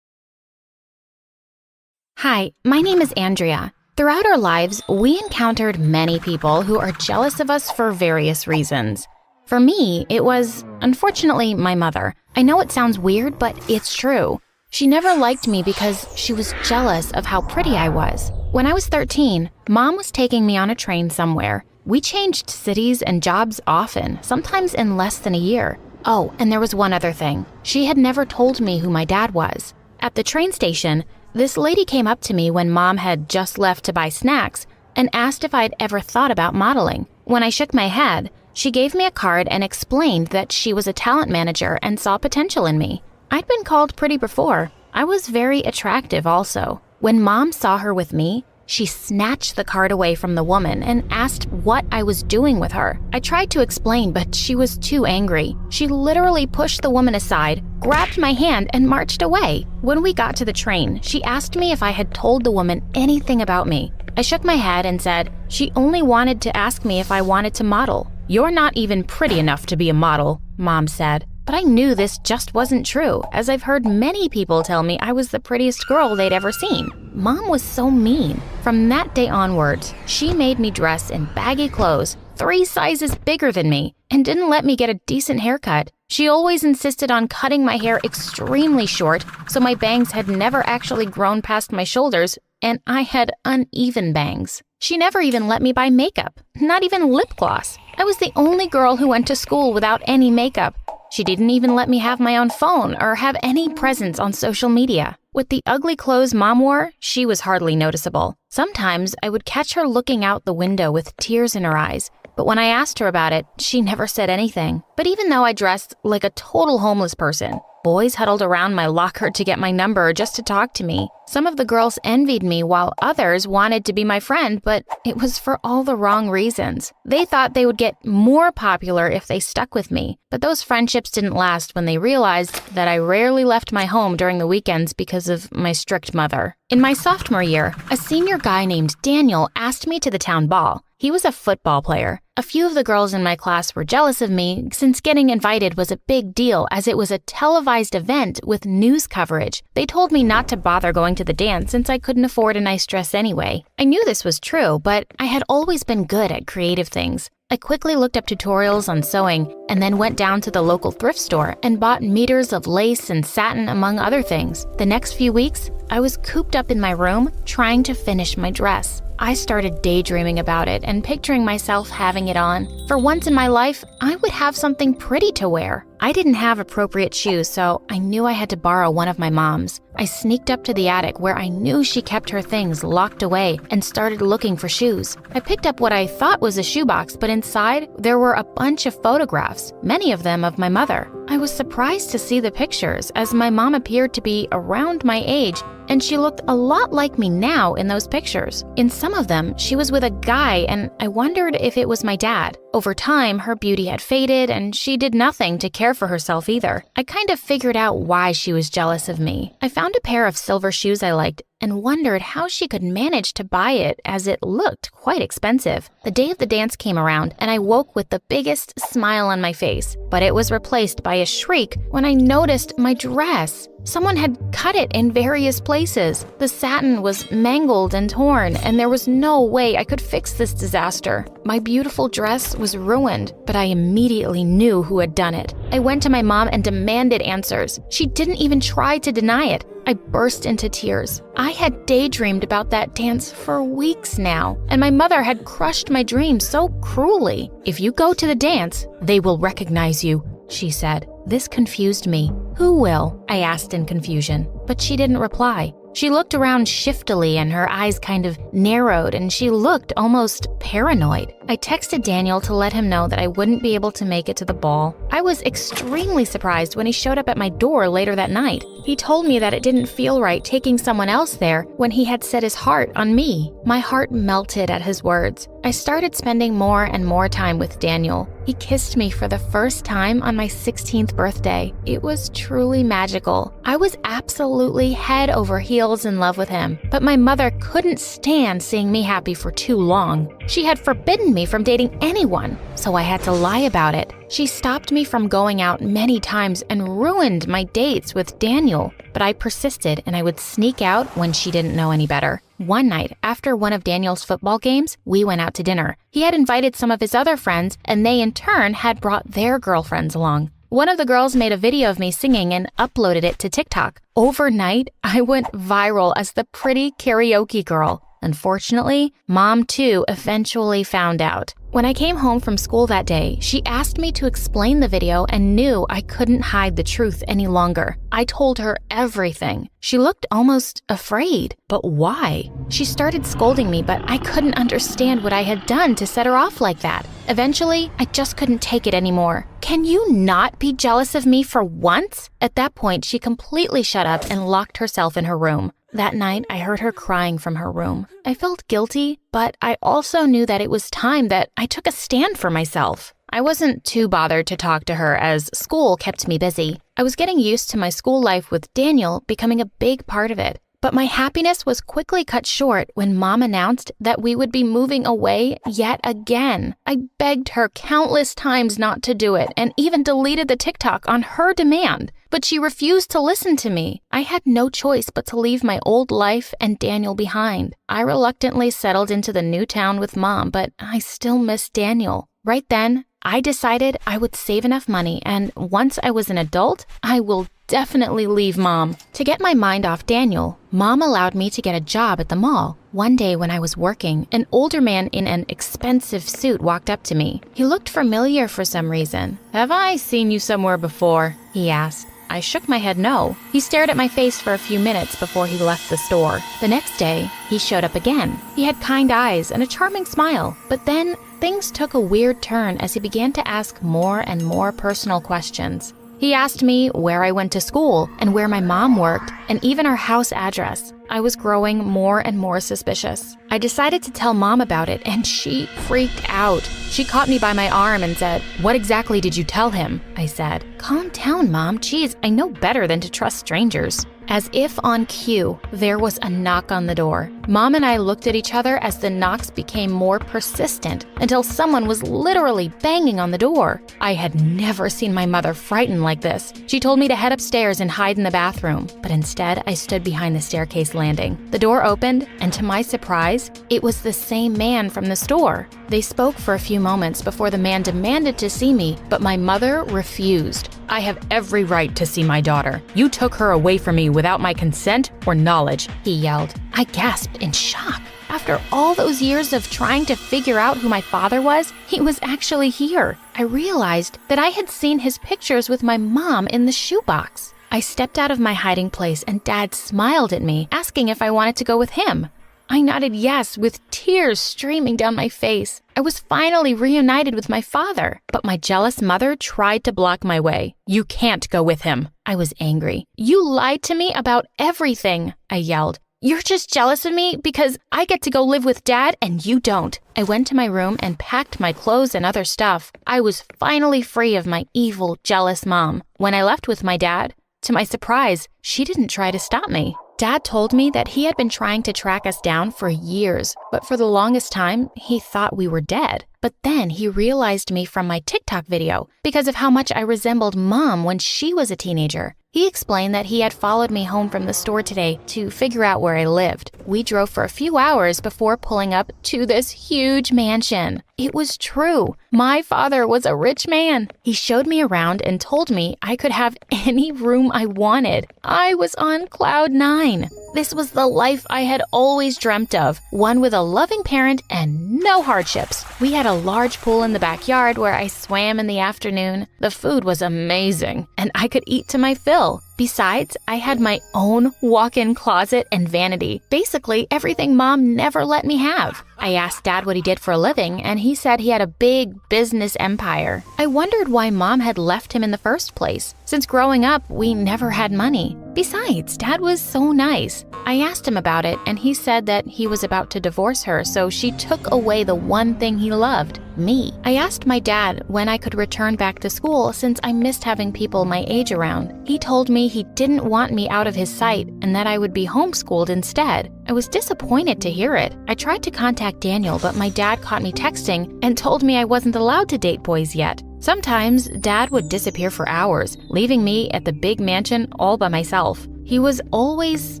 Hi, my name is Andrea. Throughout our lives, we encountered many people who are jealous of us for various reasons. For me, it was, unfortunately, my mother. I know it sounds weird, but it's true. She never liked me because she was jealous of how pretty I was. When I was 13, Mom was taking me on a train somewhere. We changed cities and jobs often, sometimes in less than a year. Oh, and there was one other thing. She had never told me who my dad was. At the train station, this lady came up to me when Mom had just left to buy snacks and asked if I'd ever thought about modeling. When I shook my head, she gave me a card and explained that she was a talent manager and saw potential in me. I'd been called pretty before. I was very attractive also. When Mom saw her with me, she snatched the card away from the woman and asked what I was doing with her. I tried to explain, but she was too angry. She literally pushed the woman aside, grabbed my hand, and marched away. When we got to the train, she asked me if I had told the woman anything about me. I shook my head and said she only wanted to ask me if I wanted to model. "You're not even pretty enough to be a model," Mom said. But I knew this just wasn't true, as I've heard many people tell me I was the prettiest girl they'd ever seen. Mom was so mean. From that day onwards, she made me dress in baggy clothes, 3 sizes bigger than me, and didn't let me get a decent haircut. She always insisted on cutting my hair extremely short, so my bangs had never actually grown past my shoulders, and I had uneven bangs. She never even let me buy makeup, not even lip gloss. I was the only girl who went to school without any makeup. She didn't even let me have my own phone or have any presence on social media. With the ugly clothes Mom wore, she was hardly noticeable. Sometimes I would catch her looking out the window with tears in her eyes, but when I asked her about it, she never said anything. But even though I dressed like a total homeless person, boys huddled around my locker to get my number just to talk to me. Some of the girls envied me while others wanted to be my friend, but it was for all the wrong reasons. They thought they would get more popular if they stuck with me, but those friendships didn't last when they realized that I rarely left my home during the weekends because of my strict mother. In my sophomore year, a senior guy named Daniel asked me to the town ball. He was a football player. A few of the girls in my class were jealous of me since getting invited was a big deal as it was a televised event with news coverage. They told me not to bother going to the dance since I couldn't afford a nice dress anyway. I knew this was true, but I had always been good at creative things. I quickly looked up tutorials on sewing and then went down to the local thrift store and bought meters of lace and satin among other things. The next few weeks, I was cooped up in my room trying to finish my dress. I started daydreaming about it and picturing myself having it on. For once in my life, I would have something pretty to wear. I didn't have appropriate shoes, so I knew I had to borrow one of my mom's. I sneaked up to the attic where I knew she kept her things locked away and started looking for shoes. I picked up what I thought was a shoebox, but inside there were a bunch of photographs, many of them of my mother. I was surprised to see the pictures, as my mom appeared to be around my age, and she looked a lot like me now in those pictures. In some of them, she was with a guy, and I wondered if it was my dad. Over time, her beauty had faded, and she did nothing to care for herself either. I kind of figured out why she was jealous of me. I found a pair of silver shoes I liked and wondered how she could manage to buy it, as it looked quite expensive. The day of the dance came around, and I woke with the biggest smile on my face, but it was replaced by a shriek when I noticed my dress. Someone had cut it in various places. The satin was mangled and torn, and there was no way I could fix this disaster. My beautiful dress was ruined, but I immediately knew who had done it. I went to my mom and demanded answers. She didn't even try to deny it. I burst into tears. I had daydreamed about that dance for weeks now, and my mother had crushed my dreams so cruelly. "If you go to the dance, they will recognize you," she said. This confused me. "Who will?" I asked in confusion, but she didn't reply. She looked around shiftily and her eyes kind of narrowed and she looked almost paranoid. I texted Daniel to let him know that I wouldn't be able to make it to the ball. I was extremely surprised when he showed up at my door later that night. He told me that it didn't feel right taking someone else there when he had set his heart on me. My heart melted at his words. I started spending more and more time with Daniel. He kissed me for the first time on my 16th birthday. It was truly magical. I was absolutely head over heels in love with him, but my mother couldn't stand seeing me happy for too long. She had forbidden me from dating anyone, so I had to lie about it. She stopped me from going out many times and ruined my dates with Daniel, but I persisted and I would sneak out when she didn't know any better. One night, after one of Daniel's football games, we went out to dinner. He had invited some of his other friends, and they in turn had brought their girlfriends along. One of the girls made a video of me singing and uploaded it to TikTok. Overnight, I went viral as the pretty karaoke girl. Unfortunately, Mom too eventually found out. When I came home from school that day, she asked me to explain the video and knew I couldn't hide the truth any longer. I told her everything. She looked almost afraid. But why? She started scolding me, but I couldn't understand what I had done to set her off like that. Eventually, I just couldn't take it anymore. "Can you not be jealous of me for once?" At that point, she completely shut up and locked herself in her room. That night, I heard her crying from her room. I felt guilty, but I also knew that it was time that I took a stand for myself. I wasn't too bothered to talk to her as school kept me busy. I was getting used to my school life with Daniel becoming a big part of it. But my happiness was quickly cut short when Mom announced that we would be moving away yet again. I begged her countless times not to do it and even deleted the TikTok on her demand. But she refused to listen to me. I had no choice but to leave my old life and Daniel behind. I reluctantly settled into the new town with Mom, but I still missed Daniel. Right then, I decided I would save enough money, and once I was an adult, I will definitely leave Mom. To get my mind off Daniel, Mom allowed me to get a job at the mall. One day when I was working, an older man in an expensive suit walked up to me. He looked familiar for some reason. "Have I seen you somewhere before?" he asked. I shook my head no. He stared at my face for a few minutes before he left the store. The next day, he showed up again. He had kind eyes and a charming smile, but then things took a weird turn as he began to ask more and more personal questions. He asked me where I went to school and where my mom worked and even our house address. I was growing more and more suspicious. I decided to tell Mom about it and she freaked out. She caught me by my arm and said, "What exactly did you tell him?" I said, "Calm down, Mom. Geez, I know better than to trust strangers." As if on cue, there was a knock on the door. Mom and I looked at each other as the knocks became more persistent until someone was literally banging on the door. I had never seen my mother frightened like this. She told me to head upstairs and hide in the bathroom, but instead I stood behind the staircase landing. The door opened, and to my surprise, it was the same man from the store. They spoke for a few moments before the man demanded to see me, but my mother refused. "I have every right to see my daughter. You took her away from me without my consent or knowledge," he yelled. I gasped in shock. After all those years of trying to figure out who my father was, he was actually here. I realized that I had seen his pictures with my mom in the shoebox. I stepped out of my hiding place and Dad smiled at me, asking if I wanted to go with him. I nodded yes, with tears streaming down my face. I was finally reunited with my father, but my jealous mother tried to block my way. "You can't go with him." I was angry. "You lied to me about everything," I yelled. "You're just jealous of me because I get to go live with Dad and you don't." I went to my room and packed my clothes and other stuff. I was finally free of my evil, jealous mom. When I left with my dad, to my surprise, she didn't try to stop me. Dad told me that he had been trying to track us down for years, but for the longest time, he thought we were dead. But then he realized me from my TikTok video because of how much I resembled Mom when she was a teenager. He explained that he had followed me home from the store today to figure out where I lived. We drove for a few hours before pulling up to this huge mansion. It was true. My father was a rich man. He showed me around and told me I could have any room I wanted. I was on cloud 9. This was the life I had always dreamt of, one with a loving parent and no hardships. We had a large pool in the backyard where I swam in the afternoon. The food was amazing, and I could eat to my fill. Besides, I had my own walk-in closet and vanity. Basically, everything Mom never let me have. I asked Dad what he did for a living, and he said he had a big business empire. I wondered why Mom had left him in the first place. Since growing up, we never had money. Besides, Dad was so nice. I asked him about it, and he said that he was about to divorce her, so she took away the one thing he loved, me. I asked my dad when I could return back to school since I missed having people my age around. He told me he didn't want me out of his sight and that I would be homeschooled instead. I was disappointed to hear it. I tried to contact Daniel, but my dad caught me texting and told me I wasn't allowed to date boys yet. Sometimes, Dad would disappear for hours, leaving me at the big mansion all by myself. He was always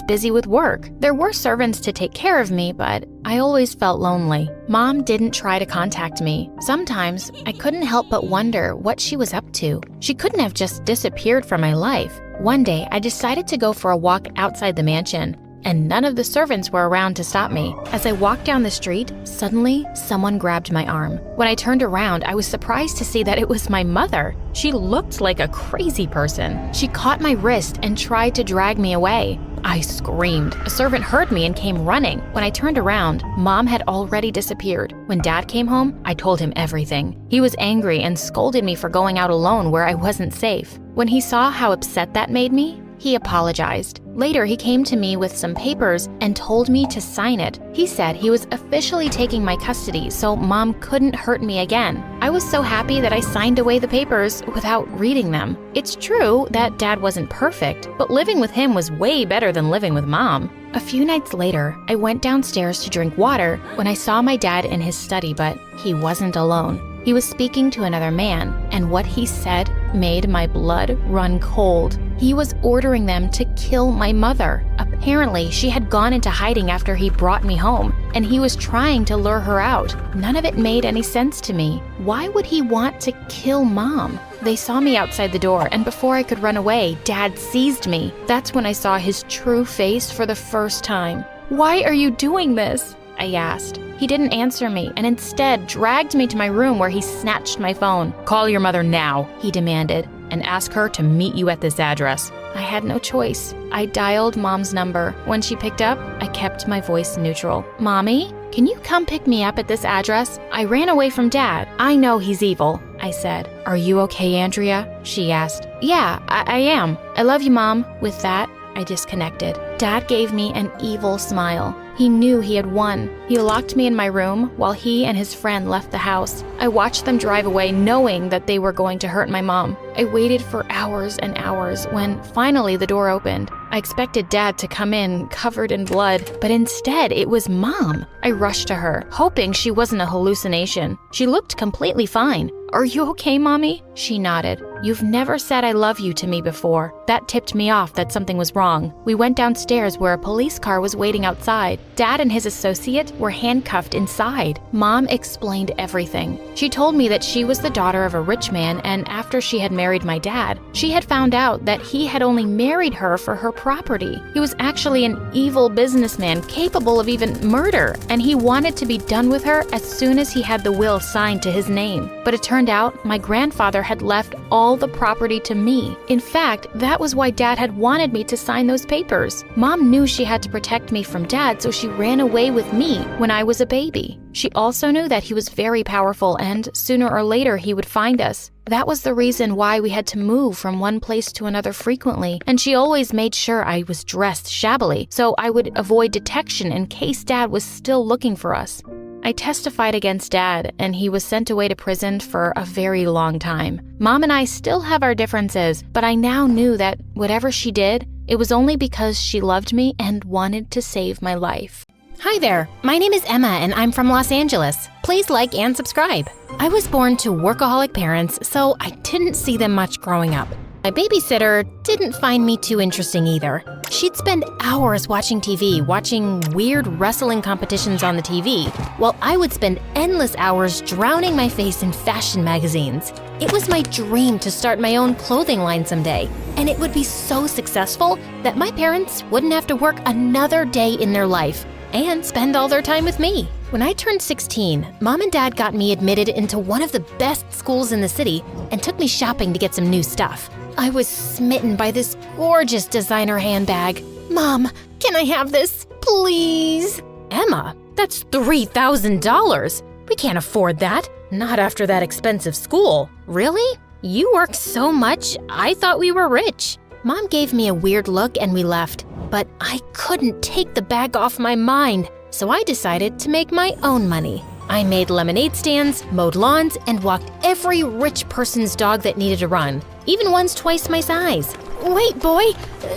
busy with work. There were servants to take care of me, but I always felt lonely. Mom didn't try to contact me. Sometimes, I couldn't help but wonder what she was up to. She couldn't have just disappeared from my life. One day, I decided to go for a walk outside the mansion, and none of the servants were around to stop me. As I walked down the street, suddenly someone grabbed my arm. When I turned around, I was surprised to see that it was my mother. She looked like a crazy person. She caught my wrist and tried to drag me away. I screamed. A servant heard me and came running. When I turned around, Mom had already disappeared. When Dad came home, I told him everything. He was angry and scolded me for going out alone where I wasn't safe. When he saw how upset that made me, he apologized. Later, he came to me with some papers and told me to sign it. He said he was officially taking my custody, so Mom couldn't hurt me again. I was so happy that I signed away the papers without reading them. It's true that Dad wasn't perfect, but living with him was way better than living with Mom. A few nights later, I went downstairs to drink water when I saw my dad in his study, but he wasn't alone. He was speaking to another man, and what he said made my blood run cold. He was ordering them to kill my mother. Apparently, she had gone into hiding after he brought me home, and he was trying to lure her out. None of it made any sense to me. Why would he want to kill Mom? They saw me outside the door, and before I could run away, Dad seized me. That's when I saw his true face for the first time. "Why are you doing this?" I asked. He didn't answer me and instead dragged me to my room where he snatched my phone. "Call your mother now," he demanded, "and ask her to meet you at this address." I had no choice. I dialed Mom's number. When she picked up, I kept my voice neutral. "Mommy, can you come pick me up at this address? I ran away from Dad. I know he's evil," I said. "Are you okay, Andrea?" she asked. "Yeah, I am. I love you, Mom." With that, I disconnected. Dad gave me an evil smile. He knew he had won. He locked me in my room while he and his friend left the house. I watched them drive away knowing that they were going to hurt my mom. I waited for hours and hours when finally the door opened. I expected Dad to come in covered in blood, but instead it was Mom. I rushed to her, hoping she wasn't a hallucination. She looked completely fine. "Are you okay, Mommy?" She nodded. "You've never said I love you to me before." That tipped me off that something was wrong. We went downstairs where a police car was waiting outside. Dad and his associate were handcuffed inside. Mom explained everything. She told me that she was the daughter of a rich man, and after she had married my dad, she had found out that he had only married her for her property. He was actually an evil businessman capable of even murder, and he wanted to be done with her as soon as he had the will signed to his name. But it turned out my grandfather had left all the property to me. In fact, that was why Dad had wanted me to sign those papers. Mom knew she had to protect me from Dad, so she ran away with me when I was a baby. She also knew that he was very powerful and sooner or later he would find us. That was the reason why we had to move from one place to another frequently, and she always made sure I was dressed shabbily so I would avoid detection in case Dad was still looking for us. I testified against Dad, and he was sent away to prison for a very long time. Mom and I still have our differences, but I now knew that whatever she did, it was only because she loved me and wanted to save my life. Hi there, my name is Emma and I'm from Los Angeles. Please like and subscribe. I was born to workaholic parents, so I didn't see them much growing up. My babysitter didn't find me too interesting either. She'd spend hours watching TV, watching weird wrestling competitions on the TV, while I would spend endless hours drowning my face in fashion magazines. It was my dream to start my own clothing line someday, and it would be so successful that my parents wouldn't have to work another day in their life and spend all their time with me. When I turned 16, Mom and Dad got me admitted into one of the best schools in the city and took me shopping to get some new stuff. I was smitten by this gorgeous designer handbag. Mom, can I have this, please? Emma, that's $3,000. We can't afford that. Not after that expensive school. Really? You work so much, I thought we were rich. Mom gave me a weird look and we left, but I couldn't take the bag off my mind, so I decided to make my own money. I made lemonade stands, mowed lawns, and walked every rich person's dog that needed a run, even ones twice my size. Wait, boy,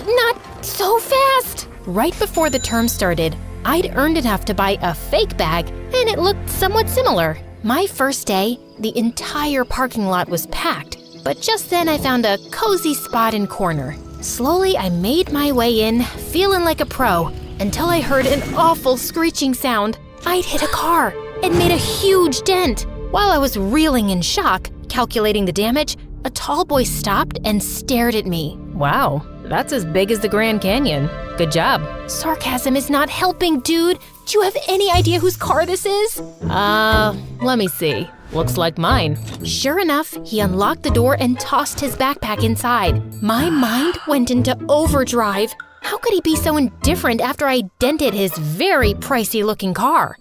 not so fast! Right before the term started, I'd earned enough to buy a fake bag, and it looked somewhat similar. My first day, the entire parking lot was packed, but just then I found a cozy spot in corner. Slowly, I made my way in, feeling like a pro, until I heard an awful screeching sound. I'd hit a car and made a huge dent. While I was reeling in shock, calculating the damage, a tall boy stopped and stared at me. Wow, that's as big as the Grand Canyon. Good job. Sarcasm is not helping, dude. Do you have any idea whose car this is? Let me see. Looks like mine. Sure enough, he unlocked the door and tossed his backpack inside. My mind went into overdrive. How could he be so indifferent after I dented his very pricey-looking car?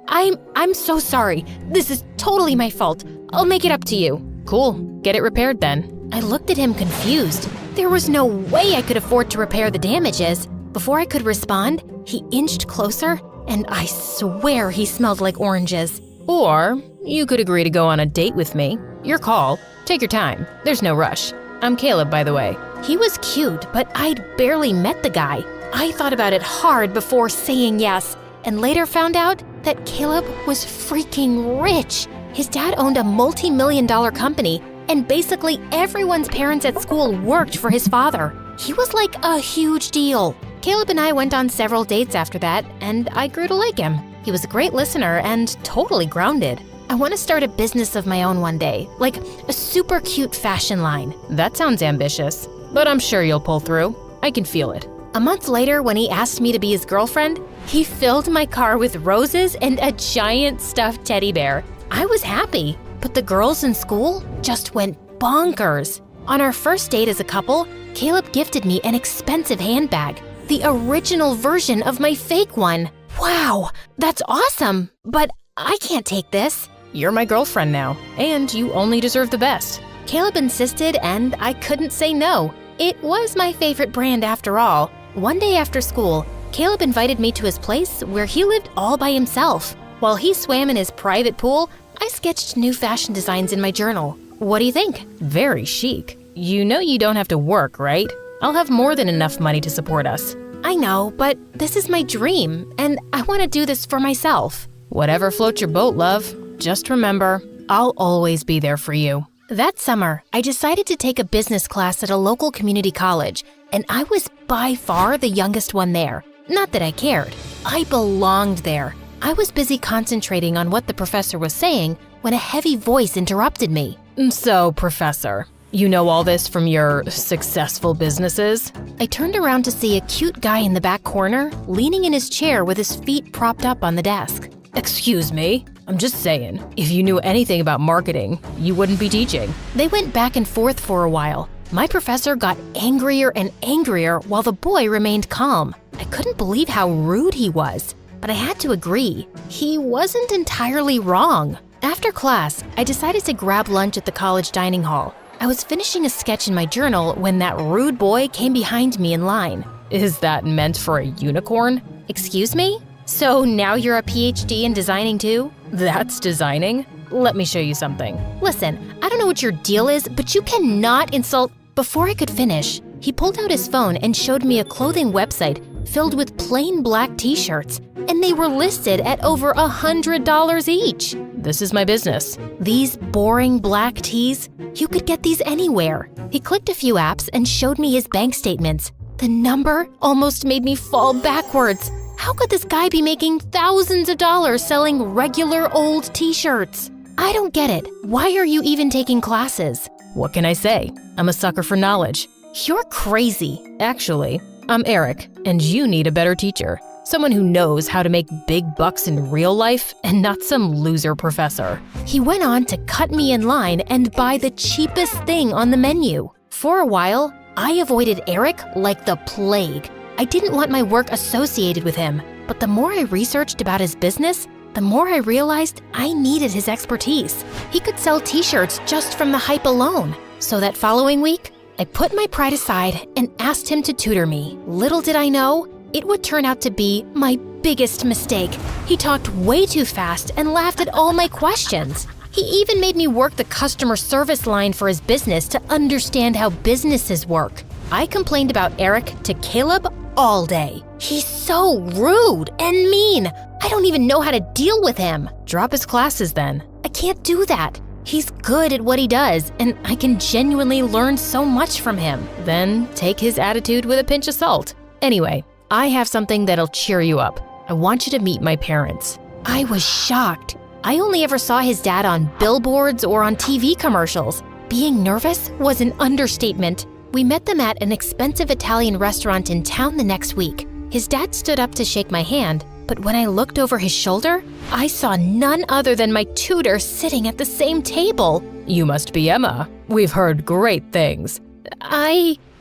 I'm so sorry. This is totally my fault. I'll make it up to you. Cool. Get it repaired then. I looked at him confused. There was no way I could afford to repair the damages. Before I could respond, he inched closer, and I swear he smelled like oranges. Or you could agree to go on a date with me. Your call. Take your time. There's no rush. I'm Caleb, by the way. He was cute, but I'd barely met the guy. I thought about it hard before saying yes, and later found out that Caleb was freaking rich. His dad owned a multi-million-dollar company, and basically everyone's parents at school worked for his father. He was like a huge deal. Caleb and I went on several dates after that, and I grew to like him. He was a great listener and totally grounded. I want to start a business of my own one day, like a super cute fashion line. That sounds ambitious, but I'm sure you'll pull through. I can feel it. A month later, when he asked me to be his girlfriend, he filled my car with roses and a giant stuffed teddy bear. I was happy, but the girls in school just went bonkers. On our first date as a couple, Caleb gifted me an expensive handbag, the original version of my fake one. Wow, that's awesome, but I can't take this. You're my girlfriend now, and you only deserve the best. Caleb insisted, and I couldn't say no. It was my favorite brand after all. One day after school, Caleb invited me to his place where he lived all by himself. While he swam in his private pool, I sketched new fashion designs in my journal. What do you think? Very chic. You know you don't have to work, right? I'll have more than enough money to support us. I know, but this is my dream, and I want to do this for myself. Whatever floats your boat, love. Just remember, I'll always be there for you. That summer, I decided to take a business class at a local community college, and I was by far the youngest one there. Not that I cared. I belonged there. I was busy concentrating on what the professor was saying when a heavy voice interrupted me. So, Professor, you know all this from your successful businesses? I turned around to see a cute guy in the back corner, leaning in his chair with his feet propped up on the desk. Excuse me? I'm just saying, if you knew anything about marketing, you wouldn't be teaching. They went back and forth for a while. My professor got angrier and angrier while the boy remained calm. I couldn't believe how rude he was, but I had to agree. He wasn't entirely wrong. After class, I decided to grab lunch at the college dining hall. I was finishing a sketch in my journal when that rude boy came behind me in line. Is that meant for a unicorn? Excuse me? So now you're a PhD in designing too? That's designing? Let me show you something. Listen, I don't know what your deal is, but you cannot insult. Before I could finish, he pulled out his phone and showed me a clothing website filled with plain black t-shirts, and they were listed at over $100 each. This is my business. These boring black tees? You could get these anywhere. He clicked a few apps and showed me his bank statements. The number almost made me fall backwards. How could this guy be making thousands of dollars selling regular old t-shirts? I don't get it. Why are you even taking classes? What can I say? I'm a sucker for knowledge. You're crazy. Actually, I'm Eric, and you need a better teacher. Someone who knows how to make big bucks in real life and not some loser professor. He went on to cut me in line and buy the cheapest thing on the menu. For a while, I avoided Eric like the plague. I didn't want my work associated with him, but the more I researched about his business, the more I realized I needed his expertise. He could sell t-shirts just from the hype alone. So that following week, I put my pride aside and asked him to tutor me. Little did I know, it would turn out to be my biggest mistake. He talked way too fast and laughed at all my questions. He even made me work the customer service line for his business to understand how businesses work. I complained about Eric to Caleb all day. He's so rude and mean. I don't even know how to deal with him. Drop his classes then. I can't do that. He's good at what he does, and I can genuinely learn so much from him. Then take his attitude with a pinch of salt. Anyway, I have something that'll cheer you up. I want you to meet my parents. I was shocked. I only ever saw his dad on billboards or on TV commercials. Being nervous was an understatement. We met them at an expensive Italian restaurant in town the next week. His dad stood up to shake my hand, but when I looked over his shoulder, I saw none other than my tutor sitting at the same table. You must be Emma. We've heard great things.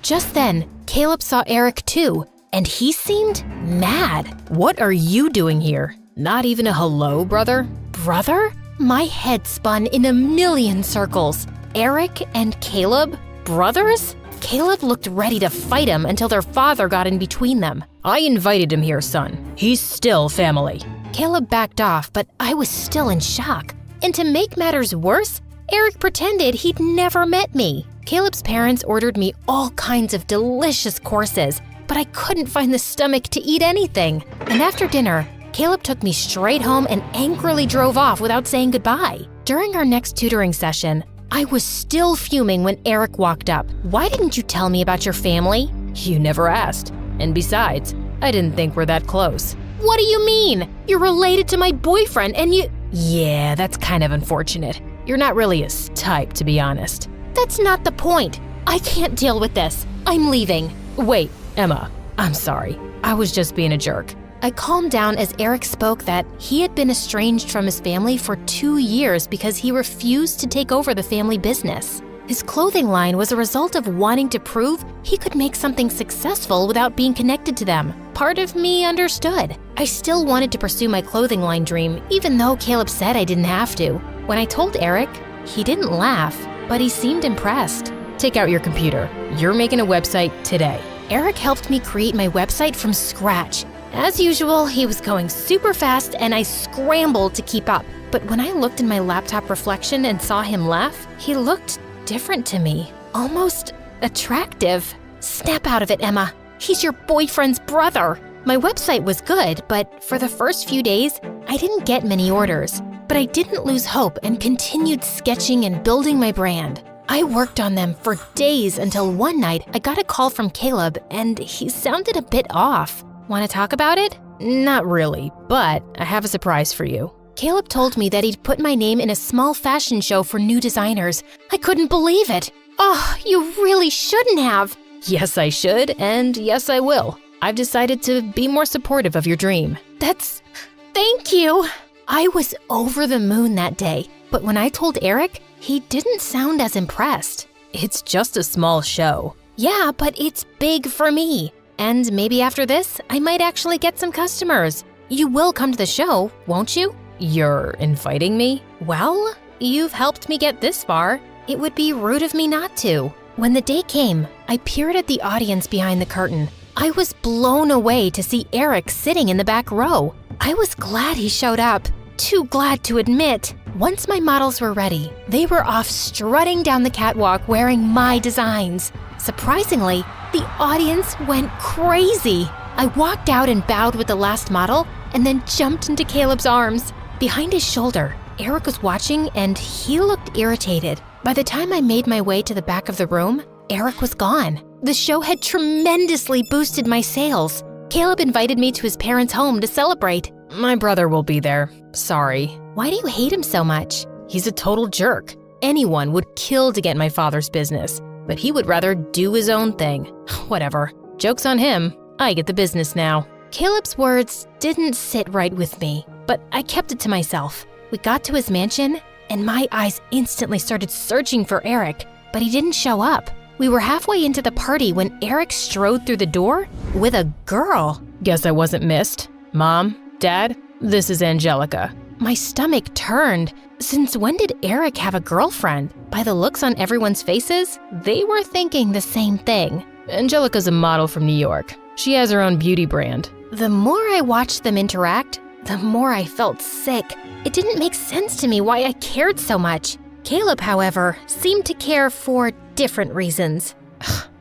Just then, Caleb saw Eric too, and he seemed mad. What are you doing here? Not even a hello, brother? Brother? My head spun in a million circles. Eric and Caleb? Brothers? Caleb looked ready to fight him until their father got in between them. I invited him here, son. He's still family. Caleb backed off, but I was still in shock. And to make matters worse, Eric pretended he'd never met me. Caleb's parents ordered me all kinds of delicious courses, but I couldn't find the stomach to eat anything. And after dinner, Caleb took me straight home and angrily drove off without saying goodbye. During our next tutoring session, I was still fuming when Eric walked up. Why didn't you tell me about your family? You never asked. And besides, I didn't think we're that close. What do you mean? You're related to my boyfriend and you… Yeah, that's kind of unfortunate. You're not really his type, to be honest. That's not the point. I can't deal with this. I'm leaving. Wait, Emma, I'm sorry. I was just being a jerk. I calmed down as Eric spoke that he had been estranged from his family for 2 years because he refused to take over the family business. His clothing line was a result of wanting to prove he could make something successful without being connected to them. Part of me understood. I still wanted to pursue my clothing line dream, even though Caleb said I didn't have to. When I told Eric, he didn't laugh, but he seemed impressed. Take out your computer. You're making a website today. Eric helped me create my website from scratch. As usual, he was going super fast and I scrambled to keep up. But when I looked in my laptop reflection and saw him laugh, he looked different to me, almost attractive. Snap out of it, Emma. He's your boyfriend's brother. My website was good, but for the first few days, I didn't get many orders. But I didn't lose hope and continued sketching and building my brand. I worked on them for days until one night I got a call from Caleb and he sounded a bit off. Want to talk about it? Not really, but I have a surprise for you. Caleb told me that he'd put my name in a small fashion show for new designers. I couldn't believe it. Oh, you really shouldn't have. Yes, I should, and yes, I will. I've decided to be more supportive of your dream. Thank you. I was over the moon that day, but when I told Eric, he didn't sound as impressed. It's just a small show. Yeah, but it's big for me. And maybe after this, I might actually get some customers. You will come to the show, won't you? You're inviting me? Well, you've helped me get this far. It would be rude of me not to. When the day came, I peered at the audience behind the curtain. I was blown away to see Eric sitting in the back row. I was glad he showed up. Too glad to admit. Once my models were ready, they were off strutting down the catwalk wearing my designs. Surprisingly, the audience went crazy. I walked out and bowed with the last model and then jumped into Caleb's arms. Behind his shoulder, Eric was watching and he looked irritated. By the time I made my way to the back of the room, Eric was gone. The show had tremendously boosted my sales. Caleb invited me to his parents' home to celebrate. My brother will be there. Sorry. Why do you hate him so much? He's a total jerk. Anyone would kill to get my father's business, but he would rather do his own thing. Whatever. Joke's on him. I get the business now. Caleb's words didn't sit right with me, but I kept it to myself. We got to his mansion, and my eyes instantly started searching for Eric, but he didn't show up. We were halfway into the party when Eric strode through the door with a girl. Guess I wasn't missed. Mom, Dad, this is Angelica. My stomach turned. Since when did Eric have a girlfriend? By the looks on everyone's faces, they were thinking the same thing. Angelica's a model from New York. She has her own beauty brand. The more I watched them interact, the more I felt sick. It didn't make sense to me why I cared so much. Caleb, however, seemed to care for different reasons.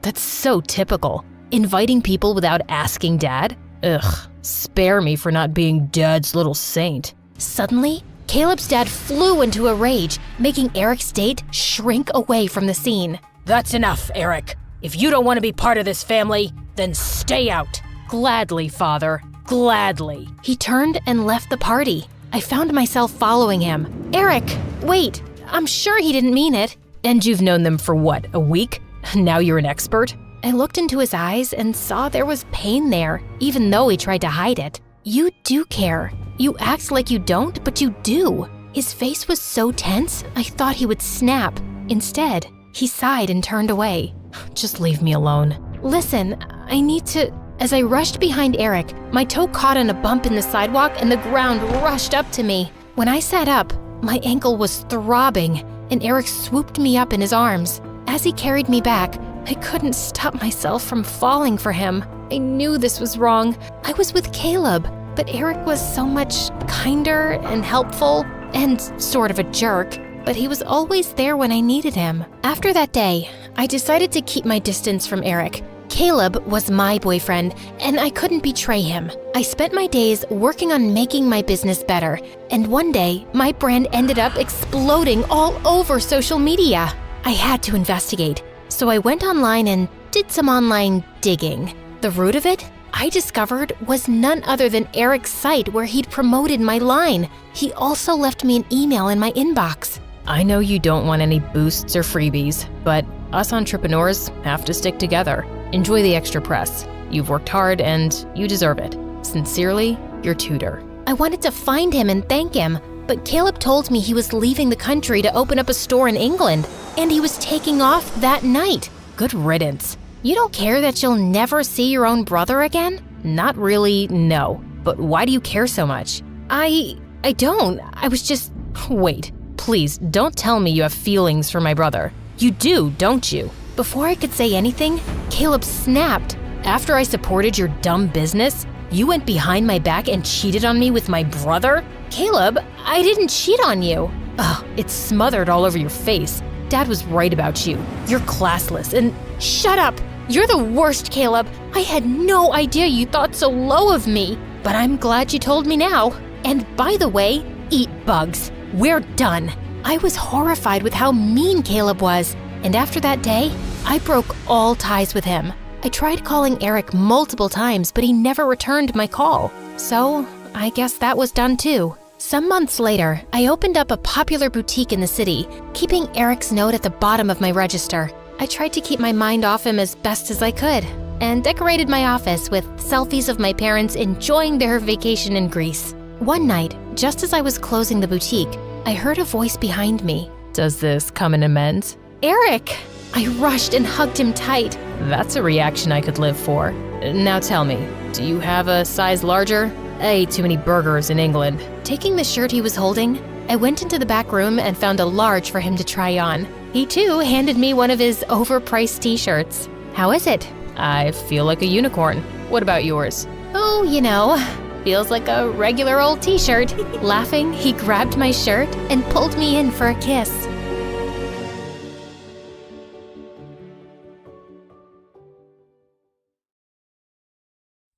That's so typical. Inviting people without asking Dad? Ugh, spare me for not being Dad's little saint. Suddenly, Caleb's dad flew into a rage, making Eric's date shrink away from the scene. That's enough, Eric. If you don't want to be part of this family, then stay out. Gladly, Father, gladly. He turned and left the party. I found myself following him. Eric, wait, I'm sure he didn't mean it. And you've known them for what, a week? Now you're an expert? I looked into his eyes and saw there was pain there, even though he tried to hide it. You do care. You act like you don't, but you do. His face was so tense, I thought he would snap. Instead, he sighed and turned away. Just leave me alone. Listen, I need to... As I rushed behind Eric, my toe caught on a bump in the sidewalk and the ground rushed up to me. When I sat up, my ankle was throbbing, and Eric swooped me up in his arms. As he carried me back, I couldn't stop myself from falling for him. I knew this was wrong. I was with Caleb, but Eric was so much kinder and helpful and sort of a jerk, but he was always there when I needed him. After that day, I decided to keep my distance from Eric. Caleb was my boyfriend, and I couldn't betray him. I spent my days working on making my business better, and one day, my brand ended up exploding all over social media. I had to investigate, so I went online and did some online digging. The root of it, I discovered, was none other than Eric's site where he'd promoted my line. He also left me an email in my inbox. I know you don't want any boosts or freebies, but us entrepreneurs have to stick together. Enjoy the extra press. You've worked hard and you deserve it. Sincerely, your tutor. I wanted to find him and thank him, but Caleb told me he was leaving the country to open up a store in England, and he was taking off that night. Good riddance. You don't care that you'll never see your own brother again? Not really, no. But why do you care so much? I don't. I was just... Wait, please, don't tell me you have feelings for my brother. You do, don't you? Before I could say anything, Caleb snapped. After I supported your dumb business, you went behind my back and cheated on me with my brother? Caleb, I didn't cheat on you. Ugh, it's smothered all over your face. Dad was right about you. You're classless and... Shut up! You're the worst, Caleb. I had no idea you thought so low of me. But I'm glad you told me now. And by the way, eat bugs. We're done. I was horrified with how mean Caleb was. And after that day, I broke all ties with him. I tried calling Eric multiple times, but he never returned my call. So, I guess that was done too. Some months later, I opened up a popular boutique in the city, keeping Eric's note at the bottom of my register. I tried to keep my mind off him as best as I could, and decorated my office with selfies of my parents enjoying their vacation in Greece. One night, just as I was closing the boutique, I heard a voice behind me. Does this come in amends? Eric! I rushed and hugged him tight. That's a reaction I could live for. Now tell me, do you have a size larger? I ate too many burgers in England. Taking the shirt he was holding, I went into the back room and found a large for him to try on. He too handed me one of his overpriced t-shirts. How is it? I feel like a unicorn. What about yours? Oh, you know, feels like a regular old t-shirt. Laughing, he grabbed my shirt and pulled me in for a kiss.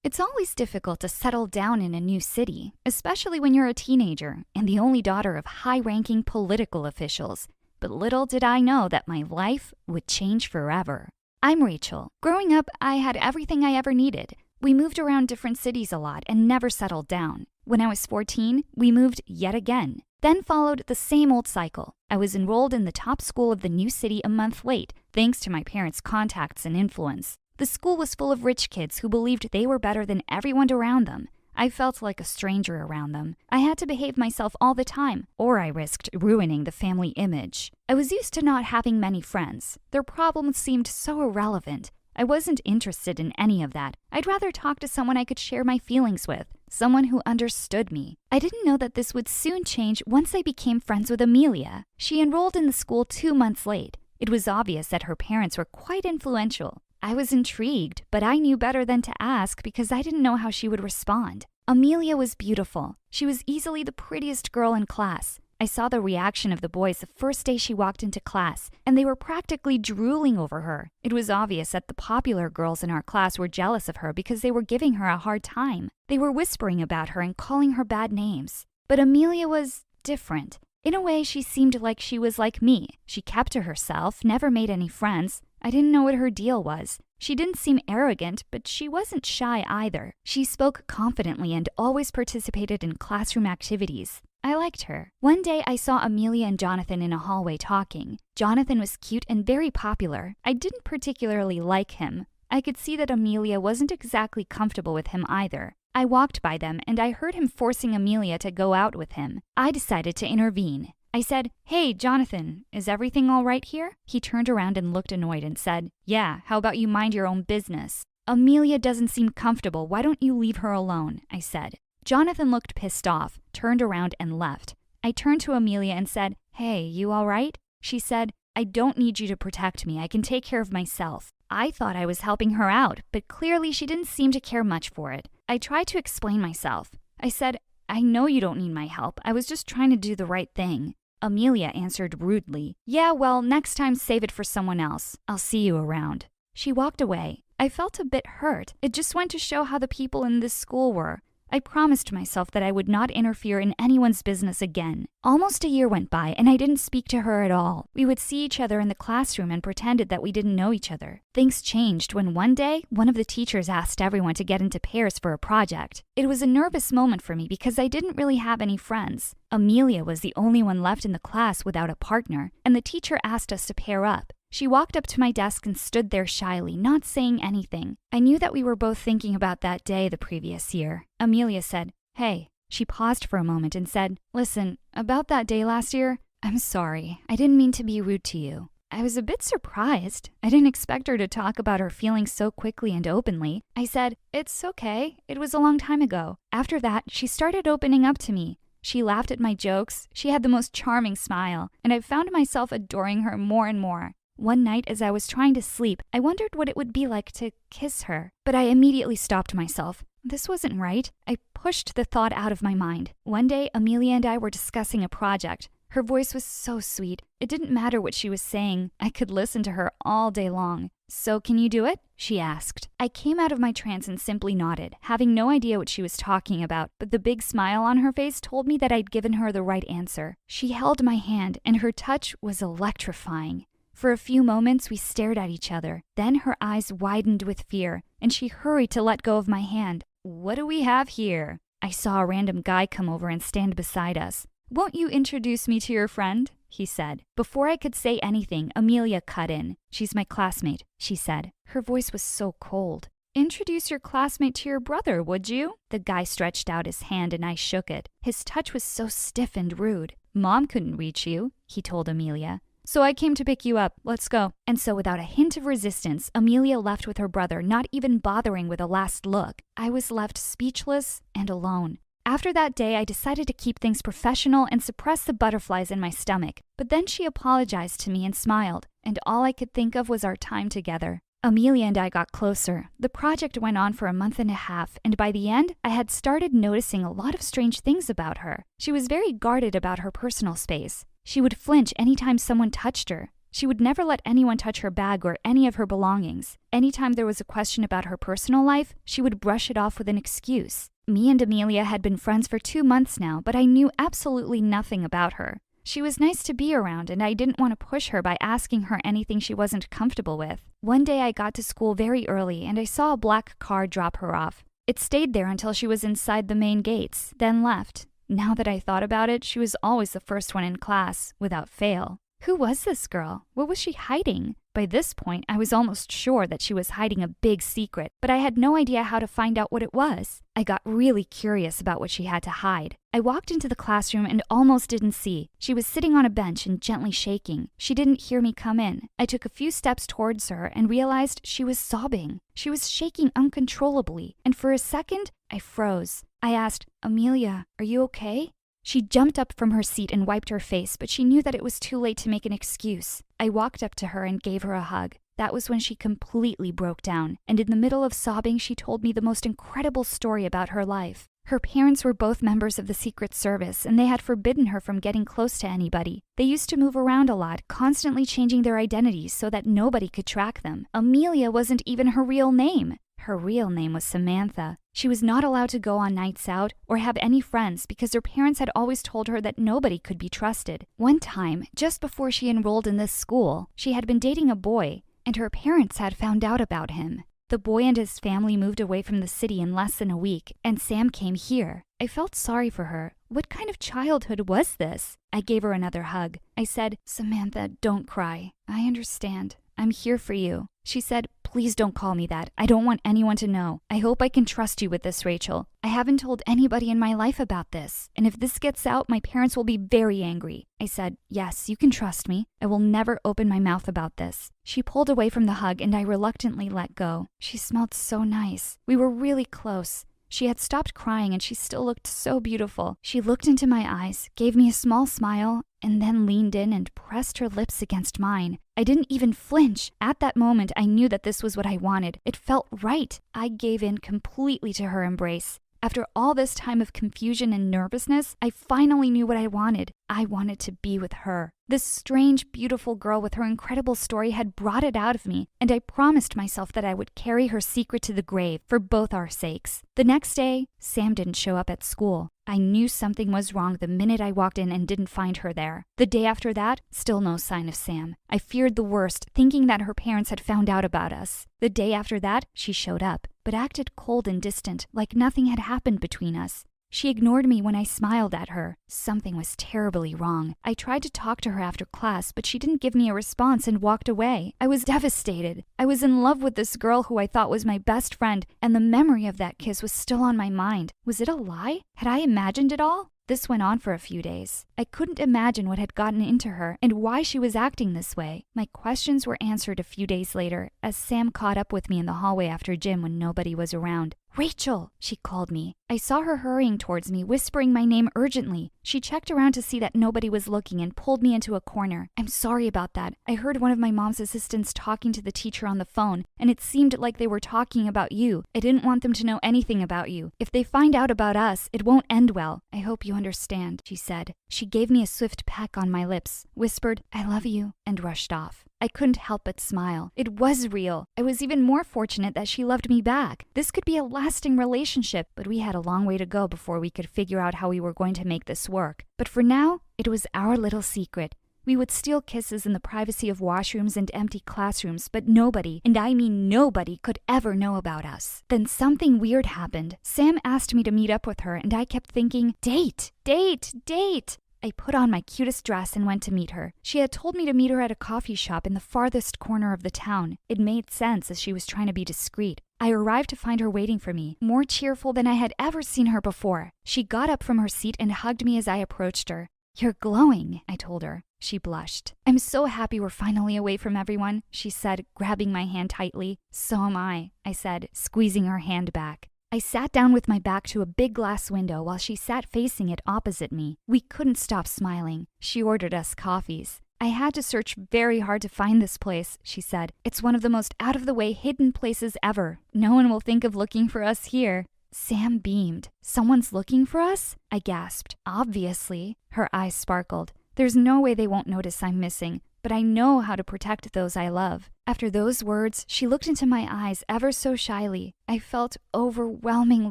It's always difficult to settle down in a new city, especially when you're a teenager and the only daughter of high-ranking political officials. But little did I know that my life would change forever. I'm Rachel. Growing up, I had everything I ever needed. We moved around different cities a lot and never settled down. When I was 14, we moved yet again. Then followed the same old cycle. I was enrolled in the top school of the new city a month late, thanks to my parents' contacts and influence. The school was full of rich kids who believed they were better than everyone around them. I felt like a stranger around them. I had to behave myself all the time, or I risked ruining the family image. I was used to not having many friends. Their problems seemed so irrelevant. I wasn't interested in any of that. I'd rather talk to someone I could share my feelings with, someone who understood me. I didn't know that this would soon change once I became friends with Amelia. She enrolled in the school 2 months late. It was obvious that her parents were quite influential. I was intrigued, but I knew better than to ask because I didn't know how she would respond. Amelia was beautiful. She was easily the prettiest girl in class. I saw the reaction of the boys the first day she walked into class, and they were practically drooling over her. It was obvious that the popular girls in our class were jealous of her because they were giving her a hard time. They were whispering about her and calling her bad names. But Amelia was different. In a way, she seemed like she was like me. She kept to herself, never made any friends. I didn't know what her deal was. She didn't seem arrogant, but she wasn't shy either. She spoke confidently and always participated in classroom activities. I liked her. One day I saw Amelia and Jonathan in a hallway talking. Jonathan was cute and very popular. I didn't particularly like him. I could see that Amelia wasn't exactly comfortable with him either. I walked by them and I heard him forcing Amelia to go out with him. I decided to intervene. I said, "Hey, Jonathan, is everything all right here?" He turned around and looked annoyed and said, "Yeah, how about you mind your own business?" "Amelia doesn't seem comfortable. Why don't you leave her alone?" I said. Jonathan looked pissed off, turned around and left. I turned to Amelia and said, "Hey, you all right?" She said, "I don't need you to protect me. I can take care of myself." I thought I was helping her out, but clearly she didn't seem to care much for it. I tried to explain myself. I said, "I know you don't need my help. I was just trying to do the right thing." Amelia answered rudely, "Yeah, well, next time save it for someone else. I'll see you around." She walked away. I felt a bit hurt. It just went to show how the people in this school were. I promised myself that I would not interfere in anyone's business again. Almost a year went by and I didn't speak to her at all. We would see each other in the classroom and pretended that we didn't know each other. Things changed when one day, one of the teachers asked everyone to get into pairs for a project. It was a nervous moment for me because I didn't really have any friends. Amelia was the only one left in the class without a partner, and the teacher asked us to pair up. She walked up to my desk and stood there shyly, not saying anything. I knew that we were both thinking about that day the previous year. Amelia said, "Hey." She paused for a moment and said, "Listen, about that day last year, I'm sorry. I didn't mean to be rude to you." I was a bit surprised. I didn't expect her to talk about her feelings so quickly and openly. I said, "It's okay. It was a long time ago." After that, she started opening up to me. She laughed at my jokes. She had the most charming smile, and I found myself adoring her more and more. One night, as I was trying to sleep, I wondered what it would be like to kiss her, but I immediately stopped myself. This wasn't right. I pushed the thought out of my mind. One day, Amelia and I were discussing a project. Her voice was so sweet. It didn't matter what she was saying. I could listen to her all day long. "So can you do it?" she asked. I came out of my trance and simply nodded, having no idea what she was talking about, but the big smile on her face told me that I'd given her the right answer. She held my hand, and her touch was electrifying. For a few moments, we stared at each other. Then her eyes widened with fear, and she hurried to let go of my hand. "What do we have here?" I saw a random guy come over and stand beside us. "Won't you introduce me to your friend?" he said. Before I could say anything, Amelia cut in. "She's my classmate," she said. Her voice was so cold. "Introduce your classmate to your brother, would you?" The guy stretched out his hand and I shook it. His touch was so stiff and rude. "Mom couldn't reach you," he told Amelia. "So I came to pick you up. Let's go." And so without a hint of resistance, Amelia left with her brother, not even bothering with a last look. I was left speechless and alone. After that day, I decided to keep things professional and suppress the butterflies in my stomach. But then she apologized to me and smiled, and all I could think of was our time together. Amelia and I got closer. The project went on for a month and a half, and by the end, I had started noticing a lot of strange things about her. She was very guarded about her personal space. She would flinch anytime someone touched her. She would never let anyone touch her bag or any of her belongings. Anytime there was a question about her personal life, she would brush it off with an excuse. Me and Amelia had been friends for 2 months now, but I knew absolutely nothing about her. She was nice to be around, and I didn't want to push her by asking her anything she wasn't comfortable with. One day I got to school very early, and I saw a black car drop her off. It stayed there until she was inside the main gates, then left. Now that I thought about it, she was always the first one in class, without fail. Who was this girl? What was she hiding? By this point, I was almost sure that she was hiding a big secret, but I had no idea how to find out what it was. I got really curious about what she had to hide. I walked into the classroom and almost didn't see. She was sitting on a bench and gently shaking. She didn't hear me come in. I took a few steps towards her and realized she was sobbing. She was shaking uncontrollably, and for a second, I froze. I asked, "Amelia, are you okay?" She jumped up from her seat and wiped her face, but she knew that it was too late to make an excuse. I walked up to her and gave her a hug. That was when she completely broke down, and in the middle of sobbing, she told me the most incredible story about her life. Her parents were both members of the Secret Service, and they had forbidden her from getting close to anybody. They used to move around a lot, constantly changing their identities so that nobody could track them. Amelia wasn't even her real name. Her real name was Samantha. She was not allowed to go on nights out or have any friends because her parents had always told her that nobody could be trusted. One time, just before she enrolled in this school, she had been dating a boy, and her parents had found out about him. The boy and his family moved away from the city in less than a week, and Sam came here. I felt sorry for her. What kind of childhood was this? I gave her another hug. I said, "Samantha, don't cry. I understand. I'm here for you." She said, "Please don't call me that. I don't want anyone to know. I hope I can trust you with this, Rachel. I haven't told anybody in my life about this, and if this gets out, my parents will be very angry." I said, "Yes, you can trust me. I will never open my mouth about this." She pulled away from the hug, and I reluctantly let go. She smelled so nice. We were really close. She had stopped crying, and she still looked so beautiful. She looked into my eyes, gave me a small smile, and then leaned in and pressed her lips against mine. I didn't even flinch. At that moment, I knew that this was what I wanted. It felt right. I gave in completely to her embrace. After all this time of confusion and nervousness, I finally knew what I wanted. I wanted to be with her. This strange, beautiful girl with her incredible story had brought it out of me, and I promised myself that I would carry her secret to the grave for both our sakes. The next day, Sam didn't show up at school. I knew something was wrong the minute I walked in and didn't find her there. The day after that, still no sign of Sam. I feared the worst, thinking that her parents had found out about us. The day after that, she showed up, but acted cold and distant, like nothing had happened between us. She ignored me when I smiled at her. Something was terribly wrong. I tried to talk to her after class, but she didn't give me a response and walked away. I was devastated. I was in love with this girl who I thought was my best friend, and the memory of that kiss was still on my mind. Was it a lie? Had I imagined it all? This went on for a few days. I couldn't imagine what had gotten into her and why she was acting this way. My questions were answered a few days later as Sam caught up with me in the hallway after gym when nobody was around. "Rachel!" she called me. I saw her hurrying towards me, whispering my name urgently. She checked around to see that nobody was looking and pulled me into a corner. "I'm sorry about that. I heard one of my mom's assistants talking to the teacher on the phone, and it seemed like they were talking about you. I didn't want them to know anything about you. If they find out about us, it won't end well. I hope you understand," she said. She gave me a swift peck on my lips, whispered, "I love you," and rushed off. I couldn't help but smile. It was real. I was even more fortunate that she loved me back. This could be a lasting relationship, but we had a long way to go before we could figure out how we were going to make this work. But for now, it was our little secret. We would steal kisses in the privacy of washrooms and empty classrooms, but nobody, and I mean nobody, could ever know about us. Then something weird happened. Sam asked me to meet up with her, and I kept thinking, date, date, date. I put on my cutest dress and went to meet her. She had told me to meet her at a coffee shop in the farthest corner of the town. It made sense as she was trying to be discreet. I arrived to find her waiting for me, more cheerful than I had ever seen her before. She got up from her seat and hugged me as I approached her. "You're glowing," I told her. She blushed. "I'm so happy we're finally away from everyone," she said, grabbing my hand tightly. "So am I," said, squeezing her hand back. I sat down with my back to a big glass window while she sat facing it opposite me. We couldn't stop smiling. She ordered us coffees. "I had to search very hard to find this place," she said. "It's one of the most out-of-the-way hidden places ever. No one will think of looking for us here." Sam beamed. "Someone's looking for us?" I gasped. "Obviously." Her eyes sparkled. "There's no way they won't notice I'm missing. but I know how to protect those I love. After those words, she looked into my eyes ever so shyly. I felt overwhelming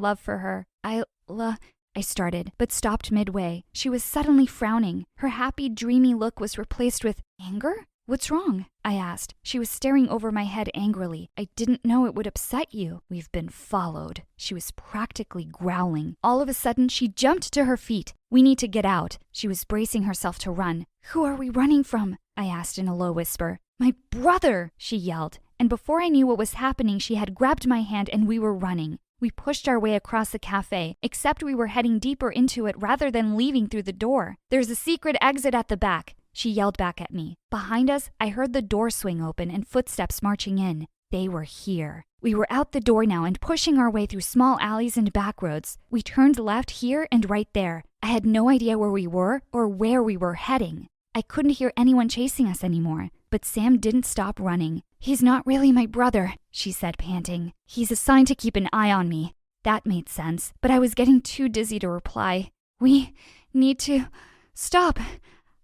love for her. I started, but stopped midway. She was suddenly frowning. Her happy, dreamy look was replaced with anger? What's wrong? I asked. She was staring over my head angrily. I didn't know it would upset you. We've been followed. She was practically growling. All of a sudden, she jumped to her feet. We need to get out. She was bracing herself to run. Who are we running from? I asked in a low whisper. My brother, she yelled. And before I knew what was happening, she had grabbed my hand and we were running. We pushed our way across the cafe, except we were heading deeper into it rather than leaving through the door. There's a secret exit at the back. She yelled back at me. Behind us, I heard the door swing open and footsteps marching in. They were here. We were out the door now and pushing our way through small alleys and back roads. We turned left here and right there. I had no idea where we were or where we were heading. I couldn't hear anyone chasing us anymore, but Sam didn't stop running. He's not really my brother, she said, panting. He's assigned to keep an eye on me. That made sense, but I was getting too dizzy to reply. We need to stop,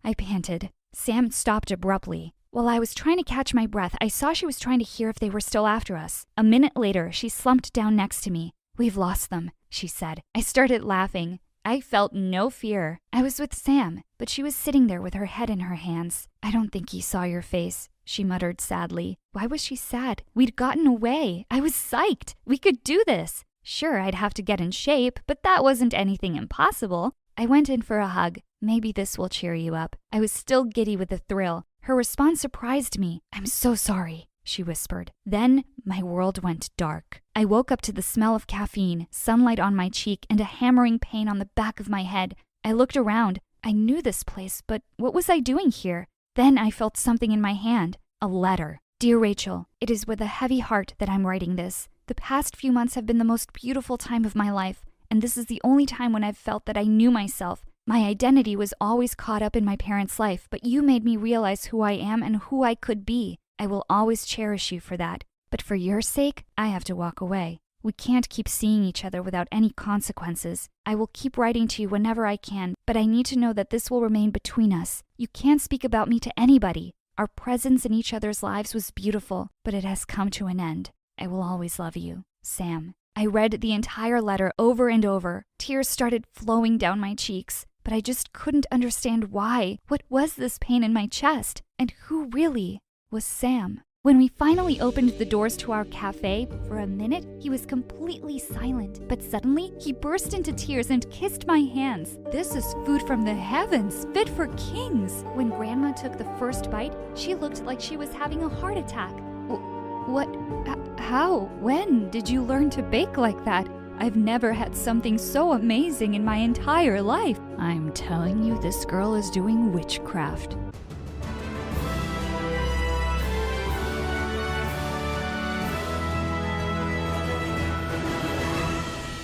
I panted. Sam stopped abruptly. While I was trying to catch my breath, I saw she was trying to hear if they were still after us. A minute later, she slumped down next to me. We've lost them, she said. I started laughing. I felt no fear. I was with Sam, but she was sitting there with her head in her hands. I don't think he saw your face, she muttered sadly. Why was she sad? We'd gotten away. I was psyched. We could do this. Sure, I'd have to get in shape, but that wasn't anything impossible. I went in for a hug. Maybe this will cheer you up. I was still giddy with the thrill. Her response surprised me. I'm so sorry, she whispered. Then my world went dark. I woke up to the smell of caffeine, sunlight on my cheek, and a hammering pain on the back of my head. I looked around. I knew this place, but what was I doing here? Then I felt something in my hand. A letter. Dear Rachel, it is with a heavy heart that I'm writing this. The past few months have been the most beautiful time of my life, and this is the only time when I've felt that I knew myself. My identity was always caught up in my parents' life, but you made me realize who I am and who I could be. I will always cherish you for that. But for your sake, I have to walk away. We can't keep seeing each other without any consequences. I will keep writing to you whenever I can, but I need to know that this will remain between us. You can't speak about me to anybody. Our presence in each other's lives was beautiful, but it has come to an end. I will always love you, Sam. I read the entire letter over and over. Tears started flowing down my cheeks, but I just couldn't understand why. What was this pain in my chest? And who really was Sam? When we finally opened the doors to our cafe, for a minute, he was completely silent. But suddenly, he burst into tears and kissed my hands. This is food from the heavens, fit for kings. When Grandma took the first bite, she looked like she was having a heart attack. What? How? When did you learn to bake like that? I've never had something so amazing in my entire life. I'm telling you, this girl is doing witchcraft.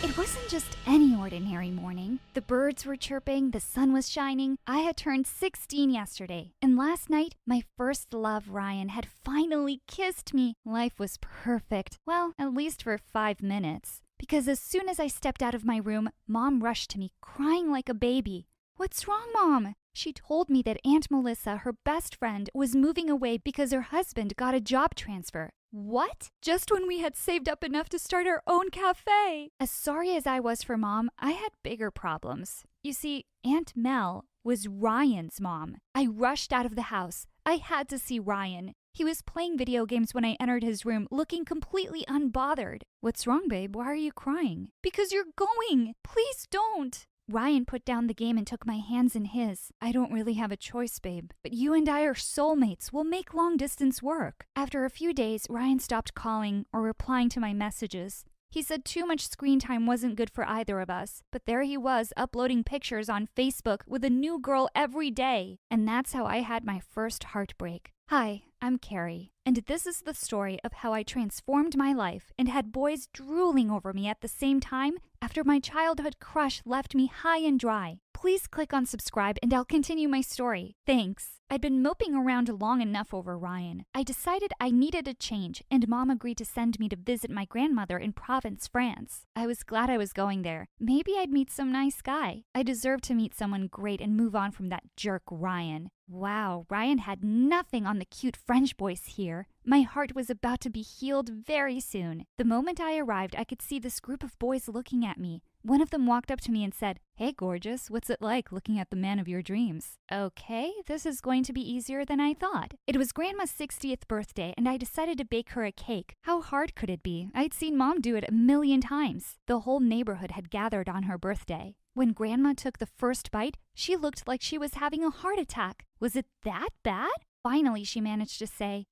It wasn't just any ordinary morning. The birds were chirping, the sun was shining. I had turned 16 yesterday, and last night, my first love, Ryan, had finally kissed me. Life was perfect. Well, at least for 5 minutes. Because as soon as I stepped out of my room, Mom rushed to me, crying like a baby. What's wrong, Mom? She told me that Aunt Melissa, her best friend, was moving away because her husband got a job transfer. What? Just when we had saved up enough to start our own cafe. As sorry as I was for Mom, I had bigger problems. You see, Aunt Mel was Ryan's mom. I rushed out of the house. I had to see Ryan. He was playing video games when I entered his room, looking completely unbothered. What's wrong, babe? Why are you crying? Because you're going. Please don't. Ryan put down the game and took my hands in his. I don't really have a choice, babe. But you and I are soulmates. We'll make long distance work. After a few days, Ryan stopped calling or replying to my messages. He said too much screen time wasn't good for either of us. But there he was, uploading pictures on Facebook with a new girl every day. And that's how I had my first heartbreak. Hi, I'm Carrie, and this is the story of how I transformed my life and had boys drooling over me at the same time after my childhood crush left me high and dry. please click on subscribe and I'll continue my story. Thanks. I'd been moping around long enough over Ryan. I decided I needed a change, and Mom agreed to send me to visit my grandmother in Provence, France. I was glad I was going there. Maybe I'd meet some nice guy. I deserved to meet someone great and move on from that jerk Ryan. Wow, Ryan had nothing on the cute French boys here. My heart was about to be healed very soon. The moment I arrived, I could see this group of boys looking at me. One of them walked up to me and said, "Hey, gorgeous, what's it like looking at the man of your dreams?" Okay, this is going to be easier than I thought. It was Grandma's 60th birthday, and I decided to bake her a cake. How hard could it be? I'd seen Mom do it a million times. The whole neighborhood had gathered on her birthday. When Grandma took the first bite, she looked like she was having a heart attack. Was it that bad? Finally, she managed to say,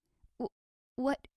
"What?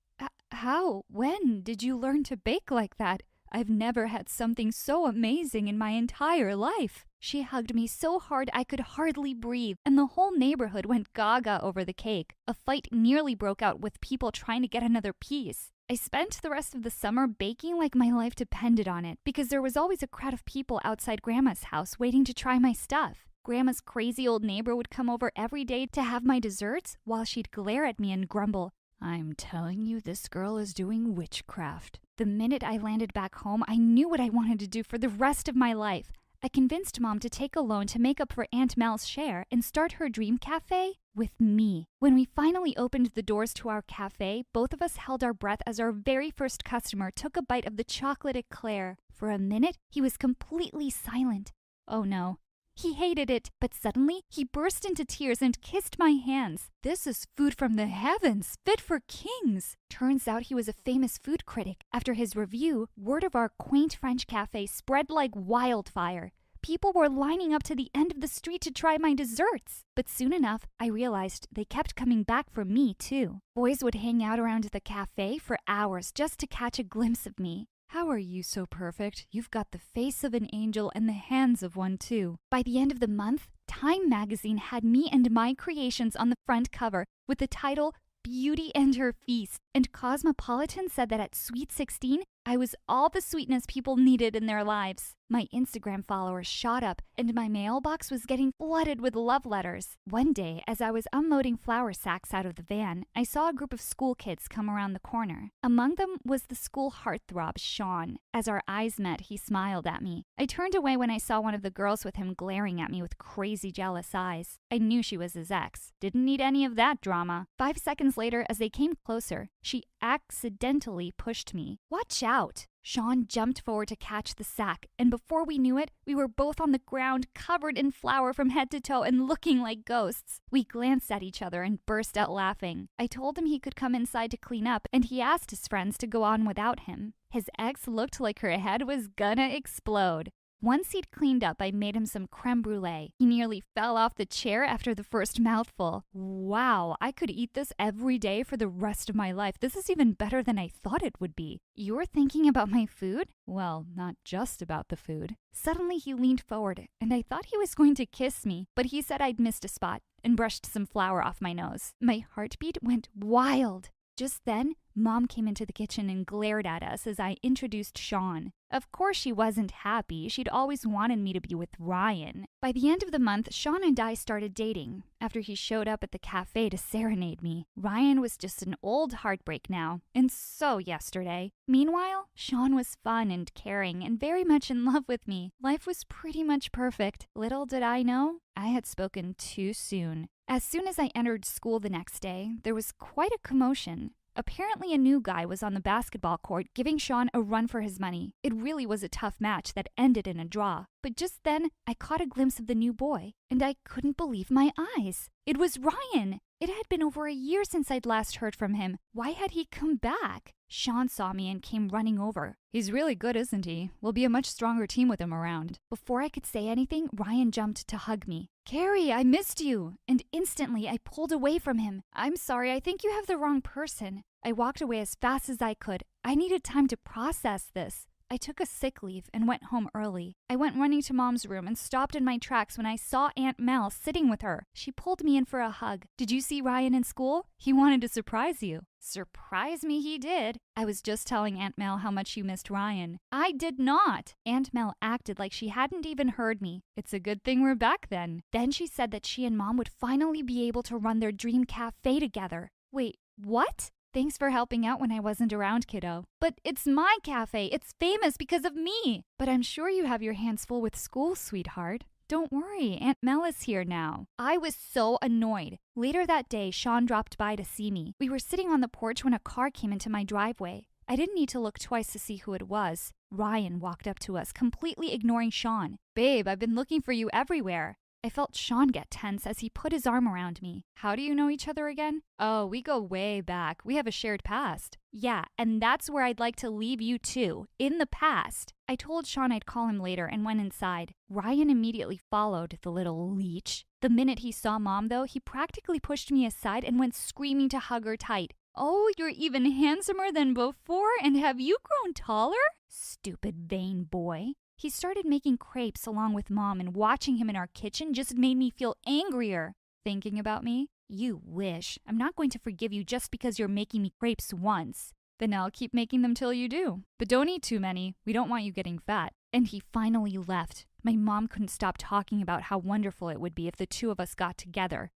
How? When did you learn to bake like that? I've never had something so amazing in my entire life." She hugged me so hard I could hardly breathe, and the whole neighborhood went gaga over the cake. A fight nearly broke out with people trying to get another piece. I spent the rest of the summer baking like my life depended on it, because there was always a crowd of people outside Grandma's house waiting to try my stuff. Grandma's crazy old neighbor would come over every day to have my desserts, while she'd glare at me and grumble, "I'm telling you, this girl is doing witchcraft." The minute I landed back home, I knew what I wanted to do for the rest of my life. I convinced Mom to take a loan to make up for Aunt Mel's share and start her dream cafe with me. When we finally opened the doors to our cafe, both of us held our breath as our very first customer took a bite of the chocolate eclair. For a minute, he was completely silent. Oh no. He hated it, but suddenly he burst into tears and kissed my hands. "This is food from the heavens, fit for kings." Turns out he was a famous food critic. After his review, word of our quaint French cafe spread like wildfire. People were lining up to the end of the street to try my desserts. But soon enough, I realized they kept coming back for me too. Boys would hang out around the cafe for hours just to catch a glimpse of me. "How are you so perfect? You've got the face of an angel and the hands of one too." By the end of the month, Time magazine had me and my creations on the front cover with the title Beauty and Her Feast. And Cosmopolitan said that at Sweet 16, I was all the sweetness people needed in their lives. My Instagram followers shot up, and my mailbox was getting flooded with love letters. One day, as I was unloading flour sacks out of the van, I saw a group of school kids come around the corner. Among them was the school heartthrob, Sean. As our eyes met, he smiled at me. I turned away when I saw one of the girls with him glaring at me with crazy jealous eyes. I knew she was his ex. Didn't need any of that drama. 5 seconds later, as they came closer, she accidentally pushed me. "Watch out!" Sean jumped forward to catch the sack, and before we knew it, we were both on the ground, covered in flour from head to toe and looking like ghosts. We glanced at each other and burst out laughing. I told him he could come inside to clean up, and he asked his friends to go on without him. His ex looked like her head was gonna explode. Once he'd cleaned up, I made him some creme brulee. He nearly fell off the chair after the first mouthful. Wow, I could eat this every day for the rest of my life. This is even better than I thought it would be. You're thinking about my food? Well, not just about the food. Suddenly he leaned forward, and I thought he was going to kiss me, but he said I'd missed a spot and brushed some flour off my nose. My heartbeat went wild. Just then, Mom came into the kitchen and glared at us as I introduced Sean. Of course she wasn't happy. She'd always wanted me to be with Ryan. By the end of the month, Sean and I started dating, after he showed up at the cafe to serenade me. Ryan was just an old heartbreak now, and so yesterday. Meanwhile, Sean was fun and caring and very much in love with me. Life was pretty much perfect. Little did I know, I had spoken too soon. As soon as I entered school the next day, there was quite a commotion. Apparently a new guy was on the basketball court giving Sean a run for his money. It really was a tough match that ended in a draw. But just then, I caught a glimpse of the new boy, and I couldn't believe my eyes. It was Ryan! It had been over a year since I'd last heard from him. Why had he come back? Sean saw me and came running over. "He's really good, isn't he? We'll be a much stronger team with him around." Before I could say anything, Ryan jumped to hug me. "Carrie, I missed you!" And instantly I pulled away from him. "I'm sorry, I think you have the wrong person." I walked away as fast as I could. I needed time to process this. I took a sick leave and went home early. I went running to Mom's room and stopped in my tracks when I saw Aunt Mel sitting with her. She pulled me in for a hug. Did you see Ryan in school? He wanted to surprise you. Surprise me he did. I was just telling Aunt Mel how much you missed Ryan. I did not. Aunt Mel acted like she hadn't even heard me. It's a good thing we're back then. Then she said that she and Mom would finally be able to run their dream cafe together. Wait, what? Thanks for helping out when I wasn't around, kiddo. But it's my cafe. It's famous because of me. But I'm sure you have your hands full with school, sweetheart. Don't worry, Aunt Mel is here now. I was so annoyed. Later that day, Sean dropped by to see me. We were sitting on the porch when a car came into my driveway. I didn't need to look twice to see who it was. Ryan walked up to us, completely ignoring Sean. Babe, I've been looking for you everywhere. I felt Sean get tense as he put his arm around me. How do you know each other again? Oh, we go way back. We have a shared past. Yeah, and that's where I'd like to leave you too, in the past. I told Sean I'd call him later and went inside. Ryan immediately followed, the little leech. The minute he saw Mom, though, he practically pushed me aside and went screaming to hug her tight. Oh, you're even handsomer than before, and have you grown taller? Stupid vain boy. He started making crepes along with Mom, and watching him in our kitchen just made me feel angrier. Thinking about me? You wish. I'm not going to forgive you just because you're making me crepes once. Then I'll keep making them till you do. But don't eat too many. We don't want you getting fat. And he finally left. My mom couldn't stop talking about how wonderful it would be if the two of us got together.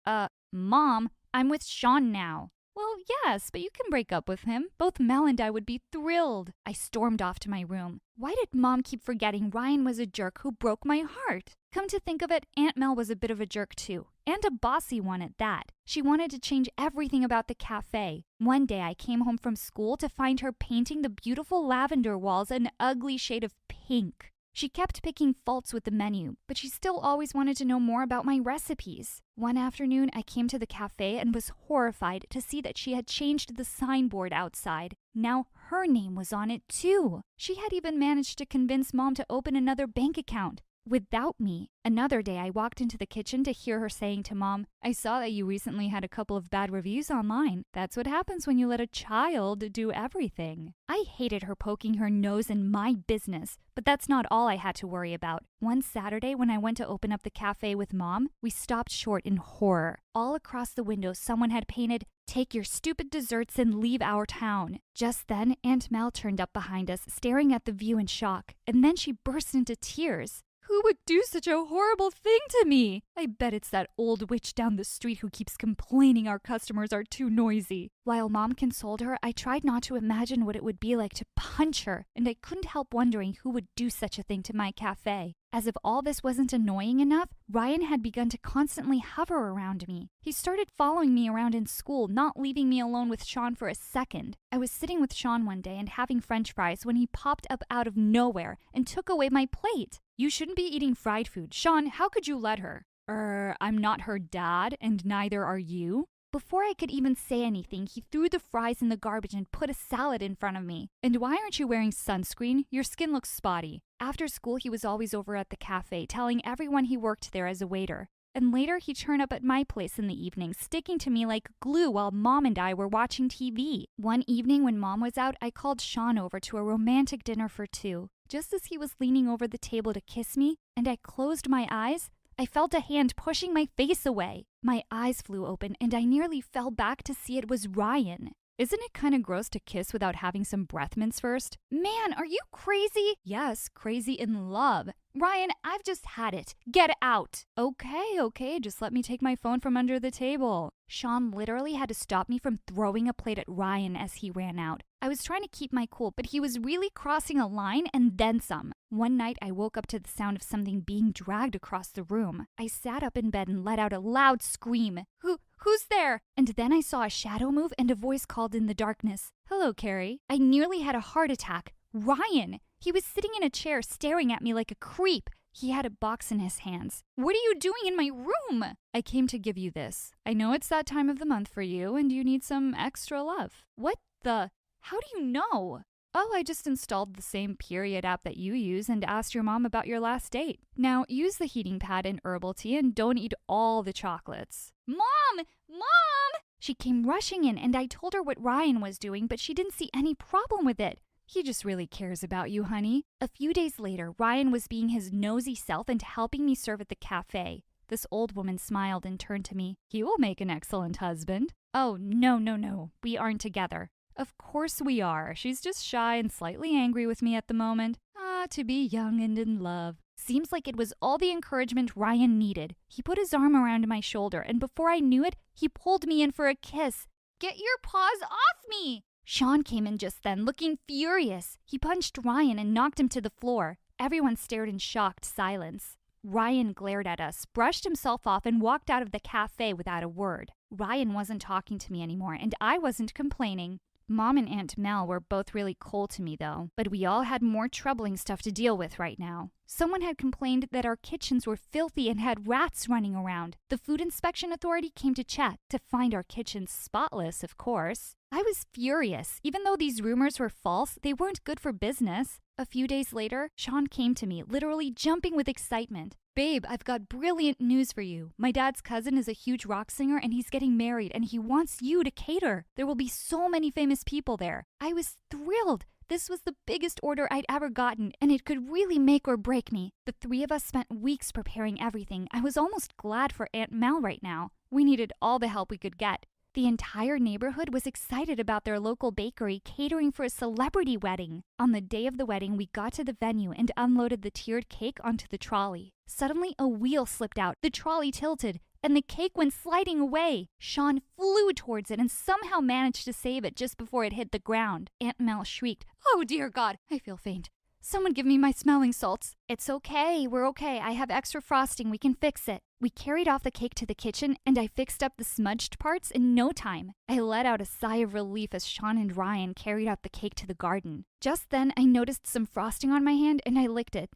Mom, I'm with Sean now. Well, yes, but you can break up with him. Both Mel and I would be thrilled. I stormed off to my room. Why did Mom keep forgetting Ryan was a jerk who broke my heart? Come to think of it, Aunt Mel was a bit of a jerk too. And a bossy one at that. She wanted to change everything about the cafe. One day I came home from school to find her painting the beautiful lavender walls an ugly shade of pink. She kept picking faults with the menu, but she still always wanted to know more about my recipes. One afternoon, I came to the cafe and was horrified to see that she had changed the signboard outside. Now her name was on it too. She had even managed to convince Mom to open another bank account. Without me. Another day, I walked into the kitchen to hear her saying to Mom, I saw that you recently had a couple of bad reviews online. That's what happens when you let a child do everything. I hated her poking her nose in my business, but that's not all I had to worry about. One Saturday, when I went to open up the cafe with Mom, we stopped short in horror. All across the window, someone had painted, "Take your stupid desserts and leave our town." Just then, Aunt Mel turned up behind us, staring at the view in shock, and then she burst into tears. Who would do such a horrible thing to me? I bet it's that old witch down the street who keeps complaining our customers are too noisy. While Mom consoled her, I tried not to imagine what it would be like to punch her, and I couldn't help wondering who would do such a thing to my cafe. As if all this wasn't annoying enough, Ryan had begun to constantly hover around me. He started following me around in school, not leaving me alone with Sean for a second. I was sitting with Sean one day and having French fries when he popped up out of nowhere and took away my plate. You shouldn't be eating fried food. Sean, how could you let her? I'm not her dad, and neither are you. Before I could even say anything, he threw the fries in the garbage and put a salad in front of me. And why aren't you wearing sunscreen? Your skin looks spotty. After school, he was always over at the cafe, telling everyone he worked there as a waiter. And later, he'd turn up at my place in the evening, sticking to me like glue while Mom and I were watching TV. One evening when Mom was out, I called Sean over to a romantic dinner for two. Just as he was leaning over the table to kiss me, and I closed my eyes, I felt a hand pushing my face away. My eyes flew open, and I nearly fell back to see it was Ryan. Isn't it kind of gross to kiss without having some breath mints first? Man, are you crazy? Yes, crazy in love. Ryan, I've just had it. Get out. Okay, just let me take my phone from under the table. Sean literally had to stop me from throwing a plate at Ryan as he ran out. I was trying to keep my cool, but he was really crossing a line and then some. One night, I woke up to the sound of something being dragged across the room. I sat up in bed and let out a loud scream. Who's there? And then I saw a shadow move and a voice called in the darkness. Hello, Carrie. I nearly had a heart attack. Ryan! He was sitting in a chair staring at me like a creep. He had a box in his hands. What are you doing in my room? I came to give you this. I know it's that time of the month for you and you need some extra love. What the? How do you know? Oh, I just installed the same period app that you use and asked your mom about your last date. Now, use the heating pad and herbal tea and don't eat all the chocolates. Mom! Mom! She came rushing in and I told her what Ryan was doing, but she didn't see any problem with it. He just really cares about you, honey. A few days later, Ryan was being his nosy self and helping me serve at the cafe. This old woman smiled and turned to me. "You will make an excellent husband." "Oh, no. We aren't together." "Of course we are. She's just shy and slightly angry with me at the moment." "Ah, to be young and in love." Seems like it was all the encouragement Ryan needed. He put his arm around my shoulder, and before I knew it, he pulled me in for a kiss. "Get your paws off me!" Sean came in just then, looking furious. He punched Ryan and knocked him to the floor. Everyone stared in shocked silence. Ryan glared at us, brushed himself off, and walked out of the cafe without a word. Ryan wasn't talking to me anymore, and I wasn't complaining. Mom and Aunt Mel were both really cold to me, though, but we all had more troubling stuff to deal with right now. Someone had complained that our kitchens were filthy and had rats running around. The Food Inspection Authority came to check, to find our kitchens spotless, of course. I was furious. Even though these rumors were false, they weren't good for business. A few days later, Sean came to me, literally jumping with excitement. "Babe, I've got brilliant news for you. My dad's cousin is a huge rock singer and he's getting married and he wants you to cater. There will be so many famous people there." I was thrilled. This was the biggest order I'd ever gotten, and it could really make or break me. The three of us spent weeks preparing everything. I was almost glad for Aunt Mel right now. We needed all the help we could get. The entire neighborhood was excited about their local bakery catering for a celebrity wedding. On the day of the wedding, we got to the venue and unloaded the tiered cake onto the trolley. Suddenly, a wheel slipped out, the trolley tilted, and the cake went sliding away. Sean flew towards it and somehow managed to save it just before it hit the ground. Aunt Mel shrieked, "Oh dear God, I feel faint. Someone give me my smelling salts." "It's okay, we're okay. I have extra frosting, we can fix it." We carried off the cake to the kitchen, and I fixed up the smudged parts in no time. I let out a sigh of relief as Sean and Ryan carried out the cake to the garden. Just then, I noticed some frosting on my hand, and I licked it.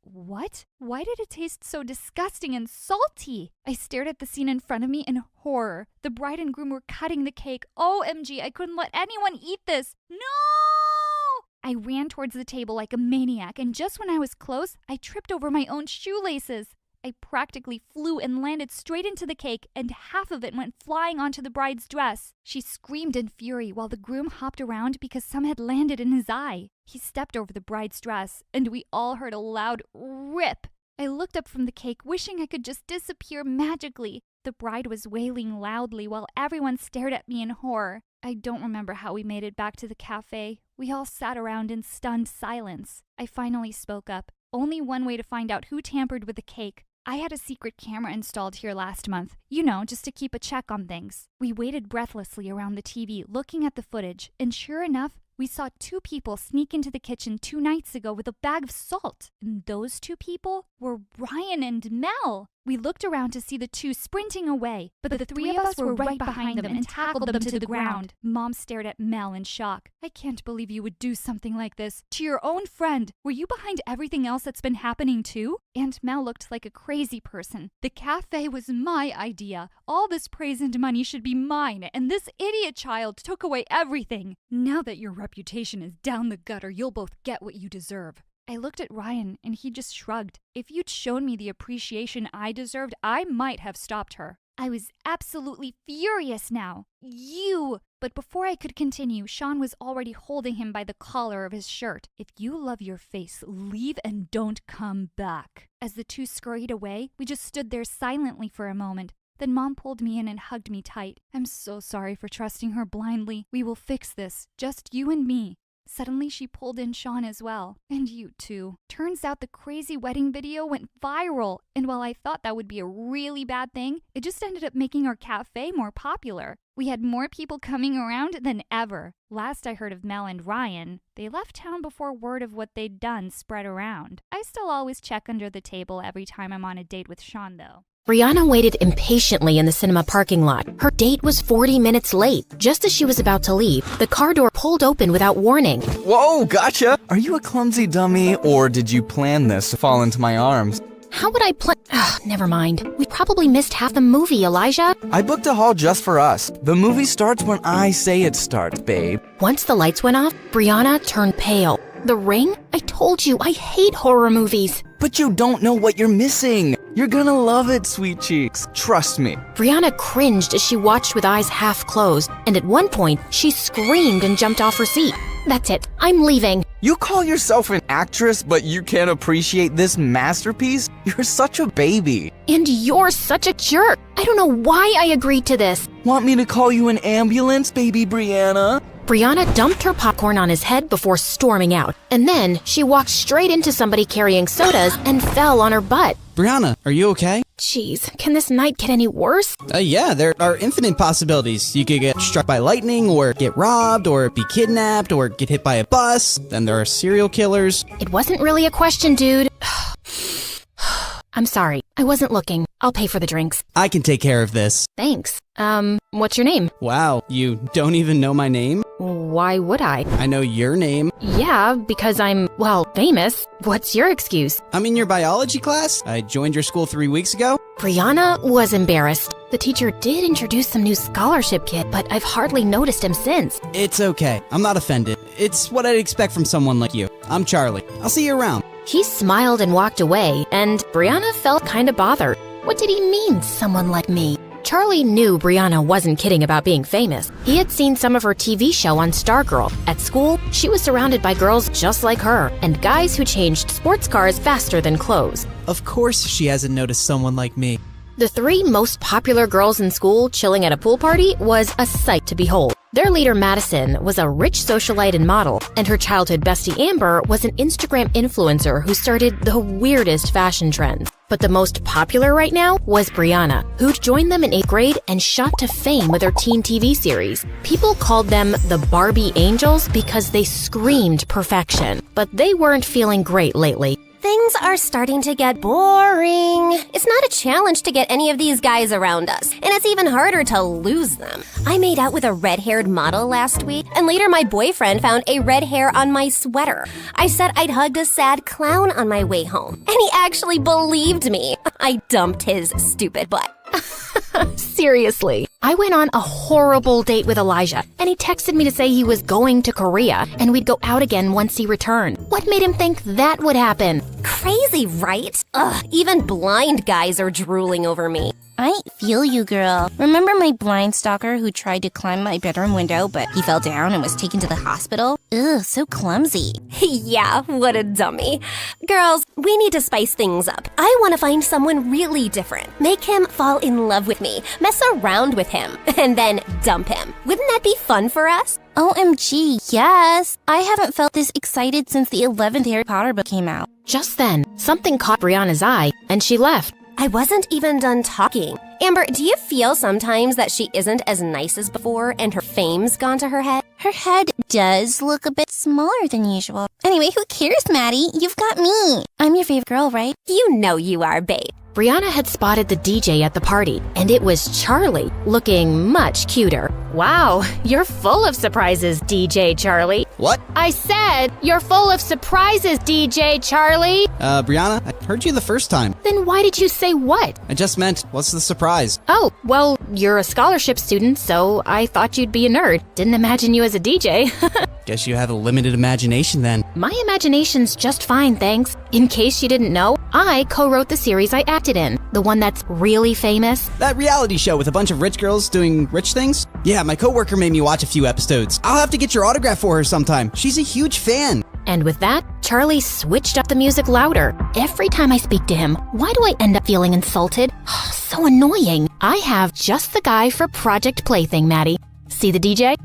What? Why did it taste so disgusting and salty? I stared at the scene in front of me in horror. The bride and groom were cutting the cake. OMG, I couldn't let anyone eat this. No! I ran towards the table like a maniac, and just when I was close, I tripped over my own shoelaces. I practically flew and landed straight into the cake, and half of it went flying onto the bride's dress. She screamed in fury while the groom hopped around because some had landed in his eye. He stepped over the bride's dress, and we all heard a loud rip. I looked up from the cake, wishing I could just disappear magically. The bride was wailing loudly while everyone stared at me in horror. I don't remember how we made it back to the cafe. We all sat around in stunned silence. I finally spoke up. Only one way to find out who tampered with the cake. I had a secret camera installed here last month, just to keep a check on things. We waited breathlessly around the TV, looking at the footage, and sure enough, we saw two people sneak into the kitchen 2 nights ago with a bag of salt. And those two people were Ryan and Mel. We looked around to see the two sprinting away, but the three of us were right behind them and tackled them to the ground. Mom stared at Mel in shock. "I can't believe you would do something like this to your own friend. Were you behind everything else that's been happening too?" Aunt Mel looked like a crazy person. "The cafe was my idea. All this praise and money should be mine, and this idiot child took away everything. Now that your reputation is down the gutter, you'll both get what you deserve." I looked at Ryan, and he just shrugged. If you'd shown me the appreciation I deserved, I might have stopped her. I was absolutely furious now. "You!" But before I could continue, Sean was already holding him by the collar of his shirt. "If you love your face, leave and don't come back." As the two scurried away, we just stood there silently for a moment. Then Mom pulled me in and hugged me tight. "I'm so sorry for trusting her blindly. We will fix this, just you and me." Suddenly, she pulled in Sean as well. "And you too." Turns out the crazy wedding video went viral, and while I thought that would be a really bad thing, it just ended up making our cafe more popular. We had more people coming around than ever. Last I heard of Mel and Ryan, they left town before word of what they'd done spread around. I still always check under the table every time I'm on a date with Sean, though. Brianna waited impatiently in the cinema parking lot. Her date was 40 minutes late. Just as she was about to leave, the car door pulled open without warning. Whoa, gotcha! Are you a clumsy dummy, or did you plan this to fall into my arms? How would I plan? Never mind. We probably missed half the movie, Elijah. I booked a hall just for us. The movie starts when I say it starts, babe. Once the lights went off, Brianna turned pale. The ring? I told you, I hate horror movies. But you don't know what you're missing. You're gonna love it, sweet cheeks. Trust me. Brianna cringed as she watched with eyes half closed, and at one point, she screamed and jumped off her seat. That's it. I'm leaving. You call yourself an actress, but you can't appreciate this masterpiece? You're such a baby. And you're such a jerk. I don't know why I agreed to this. Want me to call you an ambulance, baby Brianna? Brianna dumped her popcorn on his head before storming out. And then she walked straight into somebody carrying sodas and fell on her butt. Brianna, are you okay? Jeez, can this night get any worse? Yeah, there are infinite possibilities. You could get struck by lightning, or get robbed, or be kidnapped, or get hit by a bus. Then there are serial killers. It wasn't really a question, dude. I'm sorry. I wasn't looking. I'll pay for the drinks. I can take care of this. Thanks. What's your name? Wow, you don't even know my name? Why would I? I know your name. Yeah, because I'm, well, famous. What's your excuse? I'm in your biology class. I joined your school 3 weeks ago. Brianna was embarrassed. The teacher did introduce some new scholarship kid, but I've hardly noticed him since. It's okay. I'm not offended. It's what I'd expect from someone like you. I'm Charlie. I'll see you around. He smiled and walked away, and Brianna felt kinda bothered. What did he mean, someone like me? Charlie knew Brianna wasn't kidding about being famous. He had seen some of her TV show on Stargirl. At school, she was surrounded by girls just like her, and guys who changed sports cars faster than clothes. Of course she hasn't noticed someone like me. The 3 most popular girls in school chilling at a pool party was a sight to behold. Their leader, Madison, was a rich socialite and model, and her childhood bestie, Amber, was an Instagram influencer who started the weirdest fashion trends. But the most popular right now was Brianna, who'd joined them in 8th grade and shot to fame with her teen TV series. People called them the Barbie Angels because they screamed perfection, but they weren't feeling great lately. Things are starting to get boring. It's not a challenge to get any of these guys around us, and it's even harder to lose them. I made out with a red-haired model last week, and later my boyfriend found a red hair on my sweater. I said I'd hugged a sad clown on my way home, and he actually believed me. I dumped his stupid butt. Seriously. I went on a horrible date with Elijah, and he texted me to say he was going to Korea, and we'd go out again once he returned. What made him think that would happen? Crazy, right? Ugh, even blind guys are drooling over me. I feel you, girl. Remember my blind stalker who tried to climb my bedroom window, but he fell down and was taken to the hospital? Ugh, so clumsy. Yeah, what a dummy. Girls, we need to spice things up. I want to find someone really different. Make him fall in love with me, mess around with him, and then dump him. Wouldn't that be fun for us? OMG, yes. I haven't felt this excited since the 11th Harry Potter book came out. Just then, something caught Brianna's eye, and she left. I wasn't even done talking. Amber, do you feel sometimes that she isn't as nice as before and her fame's gone to her head? Her head does look a bit smaller than usual. Anyway, who cares, Maddie? You've got me. I'm your favorite girl, right? You know you are, babe. Brianna had spotted the DJ at the party, and it was Charlie, looking much cuter. Wow, you're full of surprises, DJ Charlie. What? I said, you're full of surprises, DJ Charlie. Brianna, I heard you the first time. Then why did you say what? I just meant, what's the surprise? Oh, well, you're a scholarship student, so I thought you'd be a nerd. Didn't imagine you as a DJ. Guess you have a limited imagination then. My imagination's just fine, thanks. In case you didn't know, I co-wrote the series I acted in, the one that's really famous. That reality show with a bunch of rich girls doing rich things? Yeah, my coworker made me watch a few episodes. I'll have to get your autograph for her sometime. She's a huge fan. And with that, Charlie switched up the music louder. Every time I speak to him, why do I end up feeling insulted? So annoying. I have just the guy for Project Plaything, Maddie. See the DJ?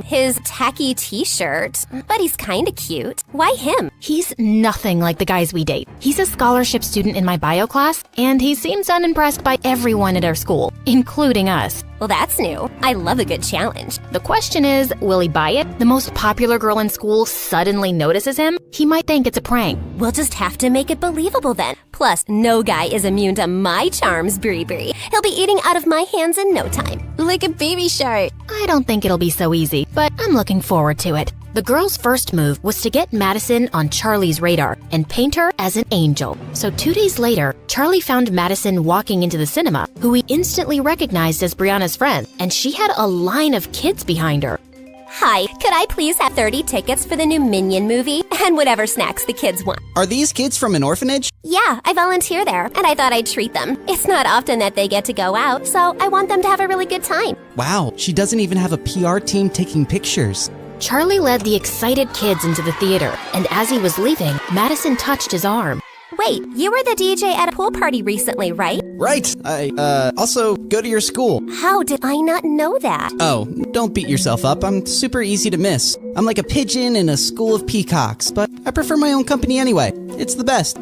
His tacky t-shirt. But he's kinda cute. Why him? He's nothing like the guys we date. He's a scholarship student in my bio class, and he seems unimpressed by everyone at our school, including us. Well, that's new. I love a good challenge. The question is, will he buy it? The most popular girl in school suddenly notices him? He might think it's a prank. We'll just have to make it believable then. Plus, no guy is immune to my charms, Brie Brie. He'll be eating out of my hands in no time. Like a baby shark. I don't think it'll be so easy, but I'm looking forward to it. The girl's first move was to get Madison on Charlie's radar and paint her as an angel. So 2 days later, Charlie found Madison walking into the cinema, who he instantly recognized as Brianna's friend, and she had a line of kids behind her. Hi, could I please have 30 tickets for the new Minion movie? And whatever snacks the kids want. Are these kids from an orphanage? Yeah, I volunteer there, and I thought I'd treat them. It's not often that they get to go out, so I want them to have a really good time. Wow, she doesn't even have a PR team taking pictures. Charlie led the excited kids into the theater, and as he was leaving, Madison touched his arm. Wait, you were the DJ at a pool party recently, right? Right. I also go to your school. How did I not know that? Oh, don't beat yourself up. I'm super easy to miss. I'm like a pigeon in a school of peacocks, but I prefer my own company anyway. It's the best.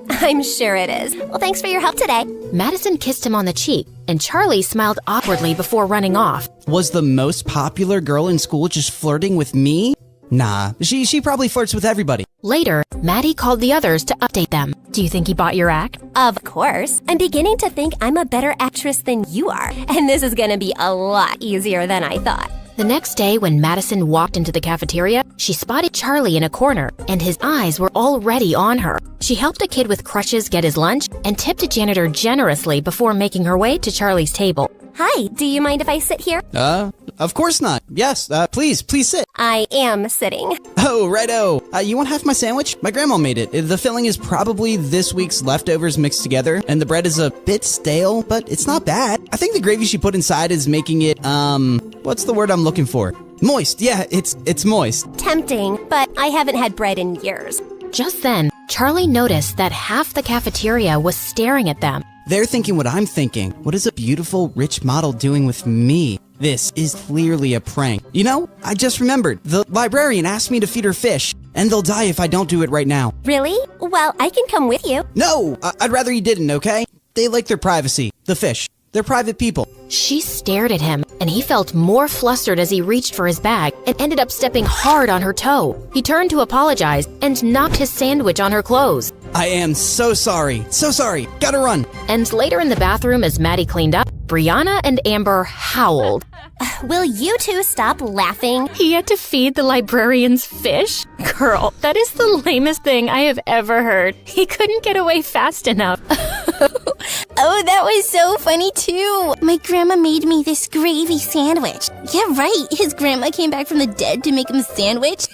I'm sure it is. Well, thanks for your help today. Madison kissed him on the cheek, and Charlie smiled awkwardly before running off. Was the most popular girl in school just flirting with me? Nah, she probably flirts with everybody. Later, Maddie called the others to update them. Do you think he bought your act? Of course. I'm beginning to think I'm a better actress than you are, and this is gonna be a lot easier than I thought. The next day, when Madison walked into the cafeteria, she spotted Charlie in a corner, and his eyes were already on her. She helped a kid with crutches get his lunch and tipped a janitor generously before making her way to Charlie's table. Hi, do you mind if I sit here? Of course not. Yes, please sit. I am sitting. Oh, righto. You want half my sandwich? My grandma made it. The filling is probably this week's leftovers mixed together, and the bread is a bit stale, but it's not bad. I think the gravy she put inside is making it, what's the word I'm looking for? Moist. Yeah, it's moist. Tempting, but I haven't had bread in years. Just then, Charlie noticed that half the cafeteria was staring at them. They're thinking what I'm thinking. What is a beautiful, rich model doing with me? This is clearly a prank. You know, I just remembered. The librarian asked me to feed her fish, and they'll die if I don't do it right now. Really? Well, I can come with you. No! I'd rather you didn't, okay? They like their privacy. The fish. They're private people. She stared at him, and he felt more flustered as he reached for his bag and ended up stepping hard on her toe. He turned to apologize and knocked his sandwich on her clothes. I am so sorry. So sorry. Gotta run. And later in the bathroom, as Maddie cleaned up, Brianna and Amber howled. Will you two stop laughing? He had to feed the librarian's fish? Girl, that is the lamest thing I have ever heard. He couldn't get away fast enough. Oh, that was so funny too. My grandma made me this gravy sandwich. Yeah, right. His grandma came back from the dead to make him a sandwich.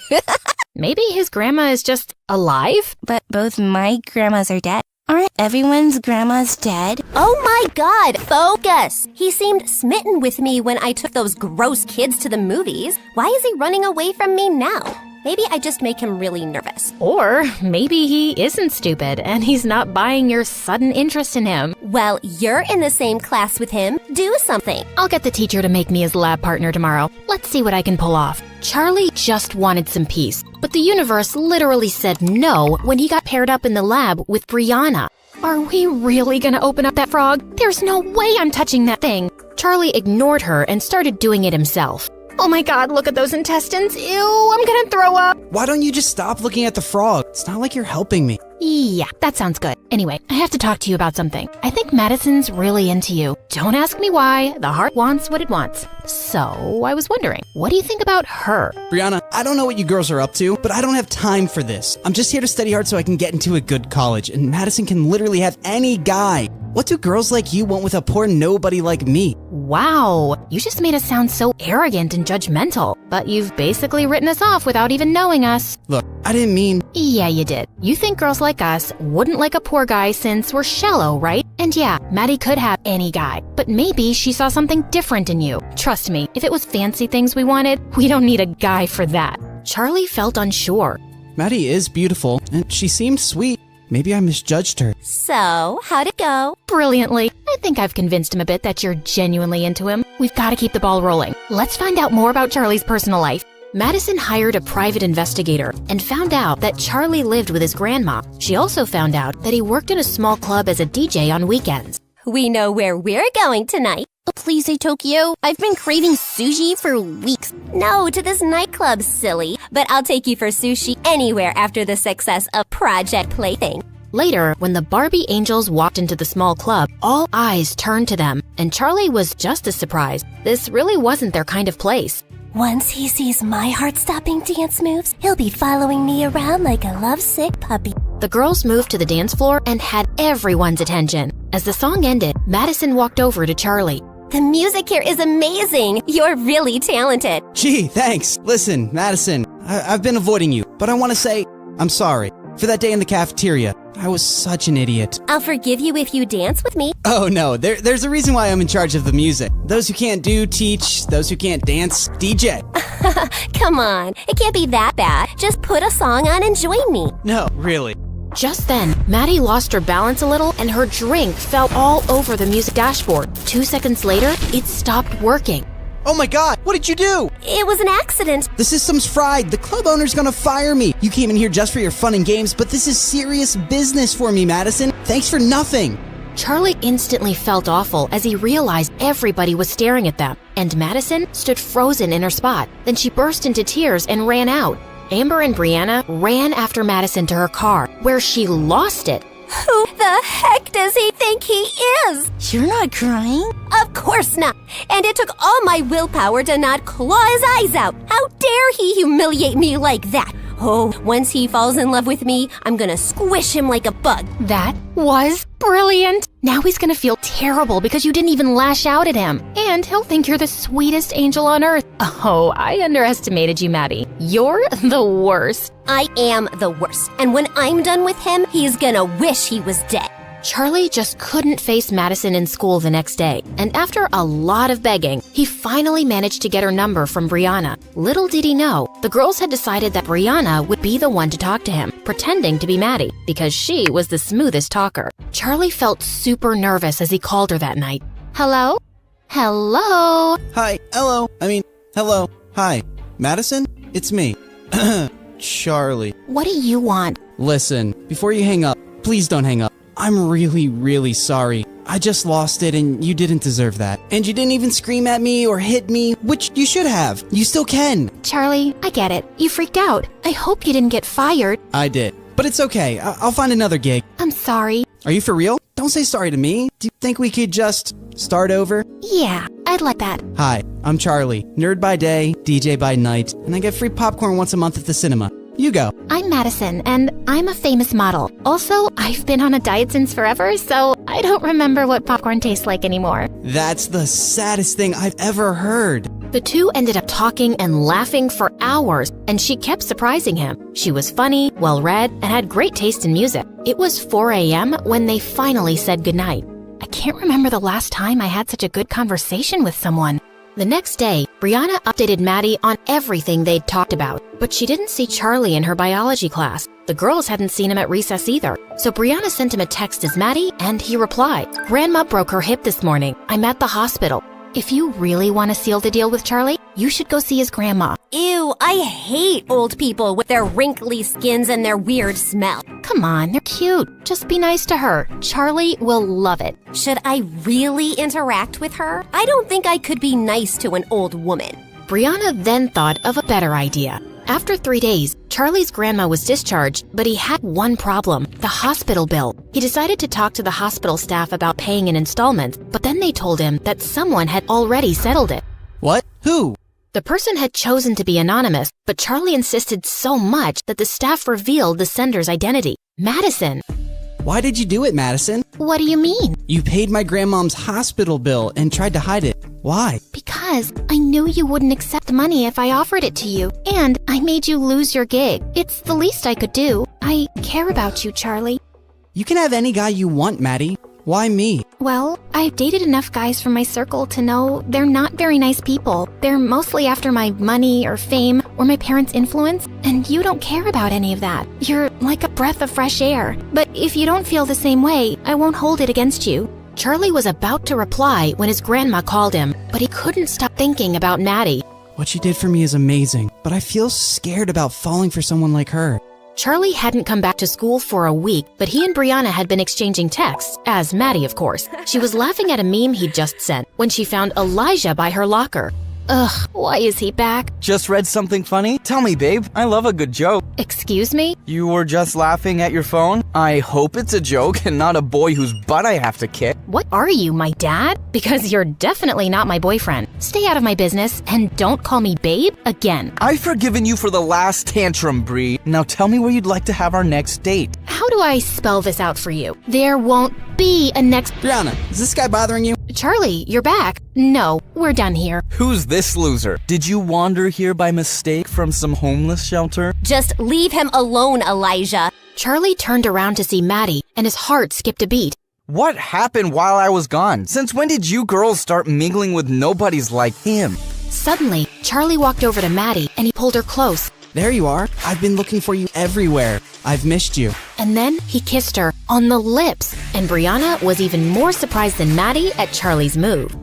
Maybe his grandma is just alive? But both my grandmas are dead. Aren't everyone's grandmas dead? Oh my god, focus! He seemed smitten with me when I took those gross kids to the movies. Why is he running away from me now? Maybe I just make him really nervous. Or maybe he isn't stupid and he's not buying your sudden interest in him. Well, you're in the same class with him. Do something. I'll get the teacher to make me his lab partner tomorrow. Let's see what I can pull off. Charlie just wanted some peace, but the universe literally said no when he got paired up in the lab with Brianna. Are we really gonna open up that frog? There's no way I'm touching that thing. Charlie ignored her and started doing it himself. Oh my god, look at those intestines. Ew, I'm gonna throw up. Why don't you just stop looking at the frog? It's not like you're helping me. Yeah, that sounds good. Anyway, I have to talk to you about something. I think Madison's really into you. Don't ask me why. The heart wants what it wants. So, I was wondering, what do you think about her? Brianna, I don't know what you girls are up to, but I don't have time for this. I'm just here to study hard so I can get into a good college, and Madison can literally have any guy. What do girls like you want with a poor nobody like me? Wow, you just made us sound so arrogant and judgmental. But you've basically written us off without even knowing us. Look, I didn't mean... Yeah, you did. You think girls like us wouldn't like a poor guy since we're shallow, right? And yeah, Maddie could have any guy, but maybe she saw something different in you. Trust me, if it was fancy things we wanted, we don't need a guy for that. Charlie felt unsure. Maddie is beautiful, and she seemed sweet. Maybe I misjudged her. So, how'd it go? Brilliantly. I think I've convinced him a bit that you're genuinely into him. We've got to keep the ball rolling. Let's find out more about Charlie's personal life. Madison hired a private investigator and found out that Charlie lived with his grandma. She also found out that he worked in a small club as a DJ on weekends. We know where we're going tonight. Oh, please say Tokyo. I've been craving sushi for weeks. No, to this nightclub, silly. But I'll take you for sushi anywhere after the success of Project Plaything. Later, when the Barbie Angels walked into the small club, all eyes turned to them, and Charlie was just as surprised. This really wasn't their kind of place. Once he sees my heart-stopping dance moves, he'll be following me around like a lovesick puppy. The girls moved to the dance floor and had everyone's attention. As the song ended, Madison walked over to Charlie. The music here is amazing. You're really talented. Gee, thanks. Listen, Madison, I've been avoiding you, but I want to say I'm sorry. For that day in the cafeteria. I was such an idiot. I'll forgive you if you dance with me. Oh no, there's a reason why I'm in charge of the music. Those who can't do, teach. Those who can't dance, DJ. Come on, it can't be that bad. Just put a song on and join me. No, really. Just then, Maddie lost her balance a little and her drink fell all over the music dashboard. 2 seconds later, it stopped working. Oh my god, what did you do? It was an accident. The system's fried. The club owner's gonna fire me. You came in here just for your fun and games, but this is serious business for me, Madison. Thanks for nothing. Charlie instantly felt awful as he realized everybody was staring at them, and Madison stood frozen in her spot. Then she burst into tears and ran out. Amber and Brianna ran after Madison to her car, where she lost it. Who the heck does he think he is? You're not crying? Of course not. And it took all my willpower to not claw his eyes out. How dare he humiliate me like that? Oh, once he falls in love with me, I'm gonna squish him like a bug. That was brilliant. Now he's gonna feel terrible because you didn't even lash out at him. And he'll think you're the sweetest angel on earth. Oh, I underestimated you, Maddie. You're the worst. I am the worst. And when I'm done with him, he's gonna wish he was dead. Charlie just couldn't face Madison in school the next day, and after a lot of begging, he finally managed to get her number from Brianna. Little did he know, the girls had decided that Brianna would be the one to talk to him, pretending to be Maddie, because she was the smoothest talker. Charlie felt super nervous as he called her that night. Hello? Hello? Hi, hello, hi. Madison? It's me. Charlie. What do you want? Listen, before you hang up, please don't hang up. I'm really, really sorry. I just lost it and you didn't deserve that. And you didn't even scream at me or hit me, which you should have. You still can. Charlie, I get it. You freaked out. I hope you didn't get fired. I did. But it's okay. I'll find another gig. I'm sorry. Are you for real? Don't say sorry to me. Do you think we could just start over? Yeah, I'd like that. Hi, I'm Charlie. Nerd by day, DJ by night, and I get free popcorn once a month at the cinema. You go. I'm Madison, and I'm a famous model. Also, I've been on a diet since forever, so I don't remember what popcorn tastes like anymore. That's the saddest thing I've ever heard. The two ended up talking and laughing for hours, and she kept surprising him. She was funny, well-read, and had great taste in music. It was 4 a.m. when they finally said goodnight. I can't remember the last time I had such a good conversation with someone. The next day, Brianna updated Maddie on everything they'd talked about, but she didn't see Charlie in her biology class. The girls hadn't seen him at recess either, so Brianna sent him a text as Maddie, and he replied, "Grandma broke her hip this morning. I'm at the hospital. If you really want to seal the deal with Charlie, you should go see his grandma." Ew, I hate old people with their wrinkly skins and their weird smell. Come on, they're cute. Just be nice to her. Charlie will love it. Should I really interact with her? I don't think I could be nice to an old woman. Brianna then thought of a better idea. After 3 days, Charlie's grandma was discharged, but he had one problem, the hospital bill. He decided to talk to the hospital staff about paying in installments, but then they told him that someone had already settled it. What? Who? The person had chosen to be anonymous, but Charlie insisted so much that the staff revealed the sender's identity, Madison. Why did you do it, Madison? What do you mean? You paid my grandmom's hospital bill and tried to hide it. Why? Because I knew you wouldn't accept money if I offered it to you, and I made you lose your gig. It's the least I could do. I care about you, Charlie. You can have any guy you want, Maddie. Why me? Well, I've dated enough guys from my circle to know they're not very nice people. They're mostly after my money or fame or my parents' influence, and you don't care about any of that. You're like a breath of fresh air. But if you don't feel the same way, I won't hold it against you. Charlie was about to reply when his grandma called him, but he couldn't stop thinking about Maddie. What you did for me is amazing, but I feel scared about falling for someone like her. Charlie hadn't come back to school for a week, but he and Brianna had been exchanging texts, as Maddie, of course. She was laughing at a meme he'd just sent when she found Elijah by her locker. Ugh, why is he back? Just read something funny? Tell me, babe. I love a good joke. Excuse me? You were just laughing at your phone? I hope it's a joke and not a boy whose butt I have to kick. What are you, my dad? Because you're definitely not my boyfriend. Stay out of my business and don't call me babe again. I've forgiven you for the last tantrum, Bree. Now tell me where you'd like to have our next date. How do I spell this out for you? There won't be a next... Brianna, is this guy bothering you? Charlie, you're back. No, we're done here. Who's this loser? Did you wander here by mistake from some homeless shelter? Just leave him alone, Elijah. Charlie turned around to see Maddie, and his heart skipped a beat. What happened while I was gone? Since when did you girls start mingling with nobodies like him? Suddenly, Charlie walked over to Maddie, and he pulled her close. There you are. I've been looking for you everywhere. I've missed you. And then he kissed her on the lips, and Brianna was even more surprised than Maddie at Charlie's move.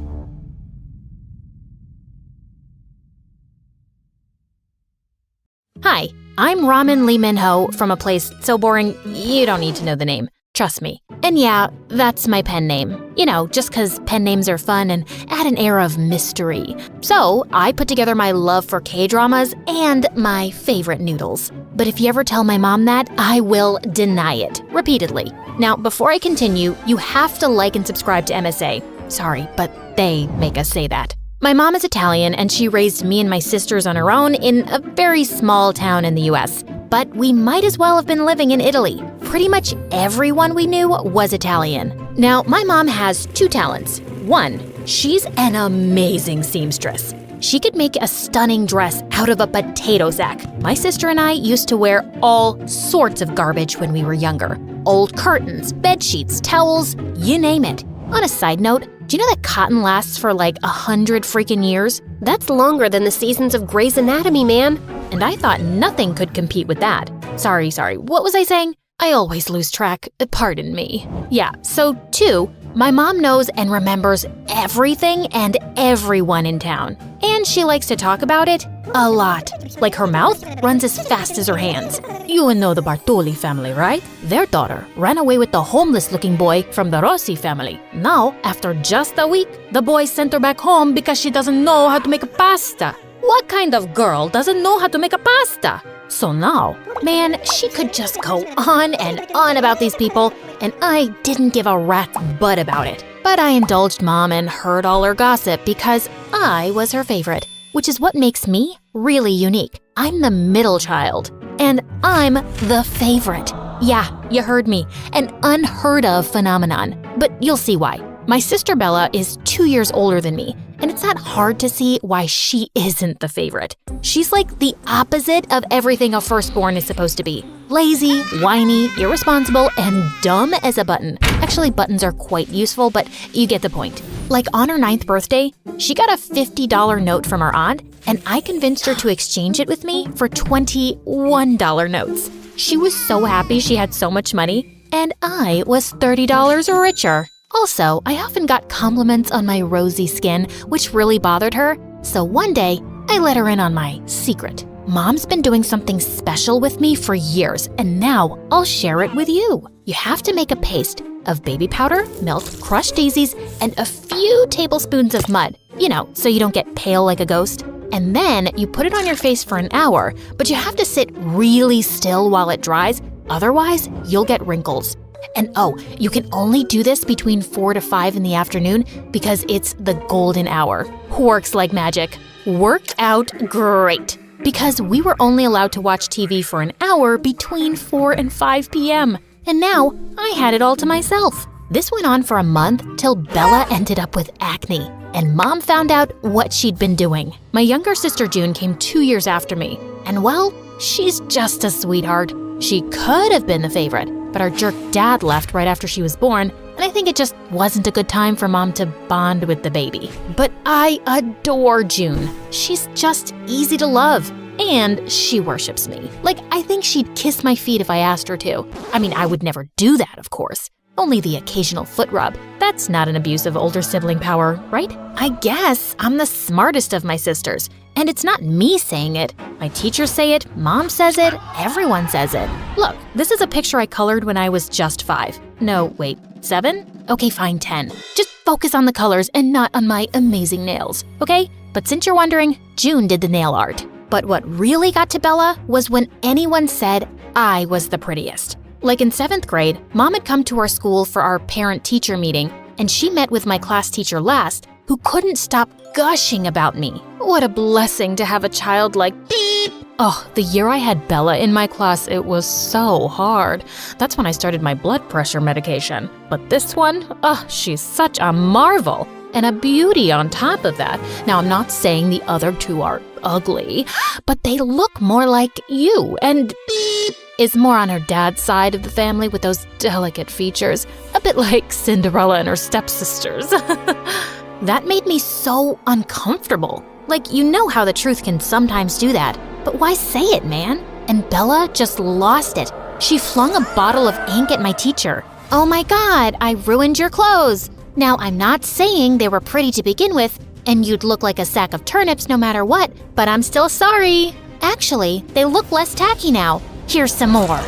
Hi, I'm Ramen Lee Min-ho from a place so boring you don't need to know the name. Trust me. And yeah, that's my pen name. You know, just 'cause pen names are fun and add an air of mystery. So I put together my love for K-dramas and my favorite noodles. But if you ever tell my mom that, I will deny it repeatedly. Now, before I continue, you have to like and subscribe to MSA. Sorry, but they make us say that. My mom is Italian, and she raised me and my sisters on her own in a very small town in the US. But we might as well have been living in Italy. Pretty much everyone we knew was Italian. Now, my mom has two talents. One, she's an amazing seamstress. She could make a stunning dress out of a potato sack. My sister and I used to wear all sorts of garbage when we were younger. Old curtains, bed sheets, towels, you name it. On a side note, do you know that cotton lasts for like 100 freaking years? That's longer than the seasons of Grey's Anatomy, man. And I thought nothing could compete with that. Sorry, what was I saying? I always lose track, pardon me. Yeah, so two, my mom knows and remembers everything and everyone in town. And she likes to talk about it a lot. Like her mouth runs as fast as her hands. You know the Bartoli family, right? Their daughter ran away with the homeless-looking boy from the Rossi family. Now, after just a week, the boy sent her back home because she doesn't know how to make a pasta. What kind of girl doesn't know how to make a pasta? So now, man, she could just go on and on about these people, and I didn't give a rat's butt about it. But I indulged Mom and heard all her gossip because I was her favorite, which is what makes me really unique. I'm the middle child, and I'm the favorite. Yeah, you heard me, an unheard of phenomenon, but you'll see why. My sister Bella is 2 years older than me, and it's not hard to see why she isn't the favorite. She's like the opposite of everything a firstborn is supposed to be. Lazy, whiny, irresponsible, and dumb as a button. Actually, buttons are quite useful, but you get the point. Like on her 9th birthday, she got a $50 note from her aunt, and I convinced her to exchange it with me for $21 notes. She was so happy she had so much money, and I was $30 richer. Also, I often got compliments on my rosy skin, which really bothered her, so one day, I let her in on my secret. Mom's been doing something special with me for years, and now I'll share it with you. You have to make a paste of baby powder, milk, crushed daisies, and a few tablespoons of mud, you know, so you don't get pale like a ghost. And then you put it on your face for an hour, but you have to sit really still while it dries, otherwise you'll get wrinkles. And oh, you can only do this between 4 to 5 in the afternoon because it's the golden hour. Works like magic. Worked out great. Because we were only allowed to watch TV for an hour between 4 and 5 p.m. And now I had it all to myself. This went on for a month till Bella ended up with acne. And Mom found out what she'd been doing. My younger sister June came 2 years after me. And well, she's just a sweetheart. She could have been the favorite, but our jerk dad left right after she was born, and I think it just wasn't a good time for Mom to bond with the baby. But I adore June. She's just easy to love, and she worships me. Like, I think she'd kiss my feet if I asked her to. I mean, I would never do that, of course. Only the occasional foot rub. That's not an abuse of older sibling power, right? I guess I'm the smartest of my sisters. And it's not me saying it. My teachers say it, Mom says it, everyone says it. Look, this is a picture I colored when I was just 5. No, wait, 7? Okay, fine, 10. Just focus on the colors and not on my amazing nails, okay? But since you're wondering, June did the nail art. But what really got to Bella was when anyone said I was the prettiest. Like in 7th grade, Mom had come to our school for our parent-teacher meeting, and she met with my class teacher last, who couldn't stop gushing about me. What a blessing to have a child like beep. Oh, the year I had Bella in my class, it was so hard. That's when I started my blood pressure medication. But this one, she's such a marvel. And a beauty on top of that. Now, I'm not saying the other two are ugly, but they look more like you and beep is more on her dad's side of the family with those delicate features, a bit like Cinderella and her stepsisters. That made me so uncomfortable. Like, you know how the truth can sometimes do that, but why say it, man? And Bella just lost it. She flung a bottle of ink at my teacher. Oh my God, I ruined your clothes. Now, I'm not saying they were pretty to begin with, and you'd look like a sack of turnips no matter what, but I'm still sorry. Actually, they look less tacky now. Here's some more.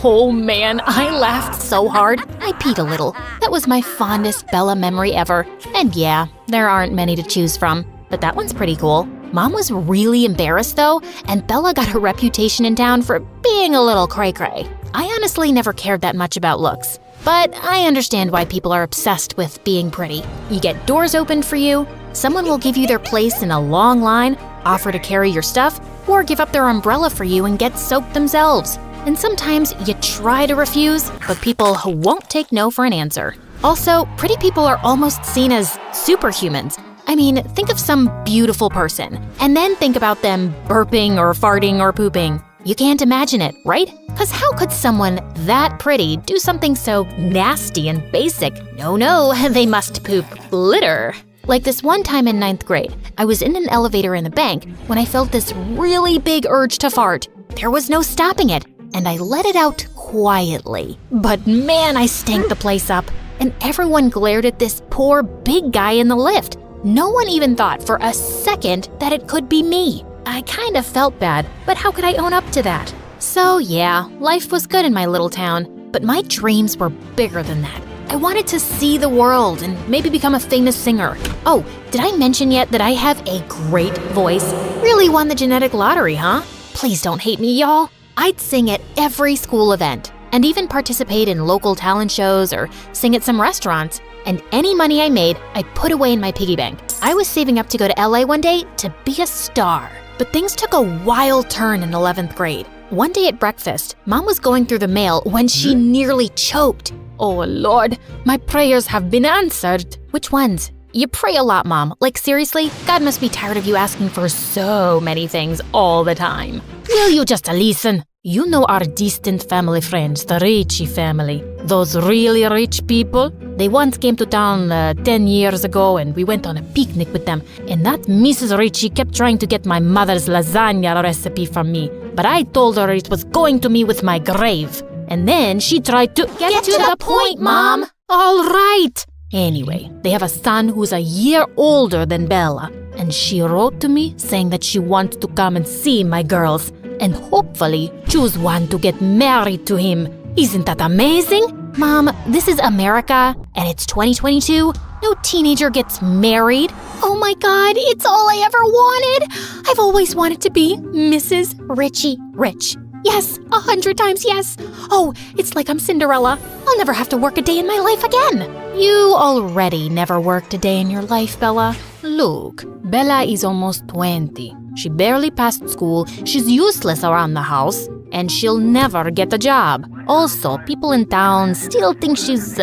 Oh man, I laughed so hard, I peed a little. That was my fondest Bella memory ever. And yeah, there aren't many to choose from, but that one's pretty cool. Mom was really embarrassed though, and Bella got her reputation in town for being a little cray-cray. I honestly never cared that much about looks, but I understand why people are obsessed with being pretty. You get doors opened for you, someone will give you their place in a long line, offer to carry your stuff, or give up their umbrella for you and get soaked themselves. And sometimes you try to refuse, but people won't take no for an answer. Also, pretty people are almost seen as superhumans. I mean, think of some beautiful person, and then think about them burping or farting or pooping. You can't imagine it, right? Because how could someone that pretty do something so nasty and basic? No, they must poop litter. Like this one time in 9th grade, I was in an elevator in the bank when I felt this really big urge to fart. There was no stopping it, and I let it out quietly. But man, I stank the place up, and everyone glared at this poor big guy in the lift. No one even thought for a second that it could be me. I kind of felt bad, but how could I own up to that? So yeah, life was good in my little town, but my dreams were bigger than that. I wanted to see the world and maybe become a famous singer. Oh, did I mention yet that I have a great voice? Really won the genetic lottery, huh? Please don't hate me, y'all. I'd sing at every school event and even participate in local talent shows or sing at some restaurants. And any money I made, I put away in my piggy bank. I was saving up to go to LA one day to be a star. But things took a wild turn in 11th grade. One day at breakfast, Mom was going through the mail when she nearly choked. Oh Lord, my prayers have been answered. Which ones? You pray a lot, Mom. Like seriously, God must be tired of you asking for so many things all the time. Will you just listen? You know our distant family friends, the Ricci family. Those really rich people? They once came to town 10 years ago and we went on a picnic with them. And that Mrs. Ricci kept trying to get my mother's lasagna recipe from me. But I told her it was going to me with my grave. And then she tried to— Get to the point, Mom! All right! Anyway, they have a son who's a year older than Bella. And she wrote to me saying that she wants to come and see my girls. And hopefully choose one to get married to him. Isn't that amazing? Mom, this is America, and it's 2022. No teenager gets married. Oh my God, it's all I ever wanted. I've always wanted to be Mrs. Richie Rich. Yes, 100 times yes. Oh, it's like I'm Cinderella. I'll never have to work a day in my life again. You already never worked a day in your life, Bella. Look, Bella is almost 20. She barely passed school, she's useless around the house, and she'll never get a job. Also, people in town still think she's,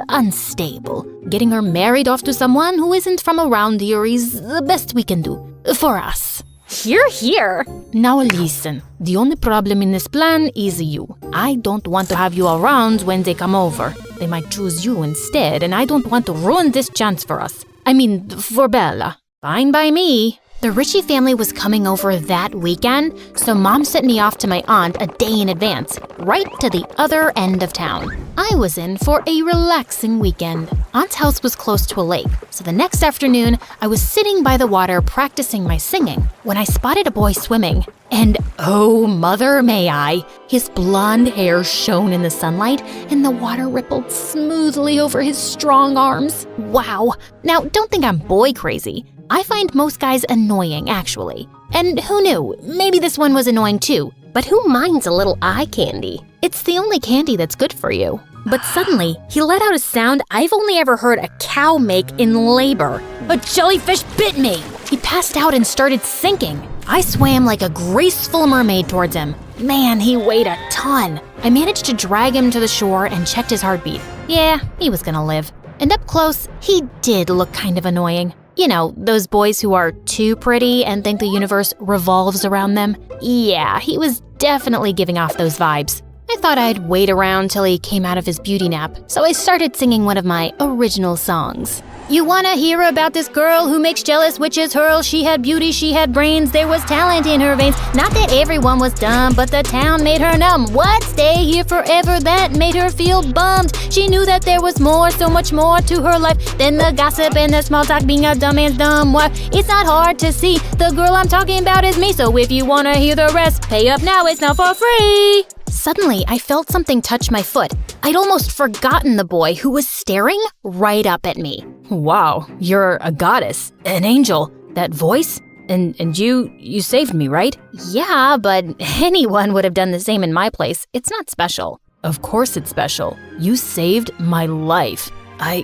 unstable. Getting her married off to someone who isn't from around here is the best we can do. For us. Hear. Now listen, the only problem in this plan is you. I don't want to have you around when they come over. They might choose you instead, and I don't want to ruin this chance for us. I mean, for Bella. Fine by me. The Ritchie family was coming over that weekend, so Mom sent me off to my aunt a day in advance, right to the other end of town. I was in for a relaxing weekend. Aunt's house was close to a lake, so the next afternoon, I was sitting by the water practicing my singing when I spotted a boy swimming. And oh, mother may I, his blonde hair shone in the sunlight and the water rippled smoothly over his strong arms. Wow. Now, don't think I'm boy crazy. I find most guys annoying, actually. And who knew? Maybe this one was annoying too. But who minds a little eye candy? It's the only candy that's good for you. But suddenly, he let out a sound I've only ever heard a cow make in labor. A jellyfish bit me! He passed out and started sinking. I swam like a graceful mermaid towards him. Man, he weighed a ton. I managed to drag him to the shore and checked his heartbeat. Yeah, he was gonna live. And up close, he did look kind of annoying. You know, those boys who are too pretty and think the universe revolves around them? Yeah, he was definitely giving off those vibes. thought I'd wait around till he came out of his beauty nap, so I started singing one of my original songs. You wanna hear about this girl who makes jealous witches hurl? She had beauty, she had brains, there was talent in her veins. Not that everyone was dumb, but the town made her numb. What? Stay here forever, that made her feel bummed. She knew that there was more, so much more to her life than the gossip and the small talk, being a dumb man's dumb wife. It's not hard to see, the girl I'm talking about is me. So if you wanna hear the rest, pay up now, it's not for free. Suddenly, I felt something touch my foot. I'd almost forgotten the boy who was staring right up at me. Wow, you're a goddess, an angel. That voice? And you saved me, right? Yeah, but anyone would have done the same in my place. It's not special. Of course it's special. You saved my life. I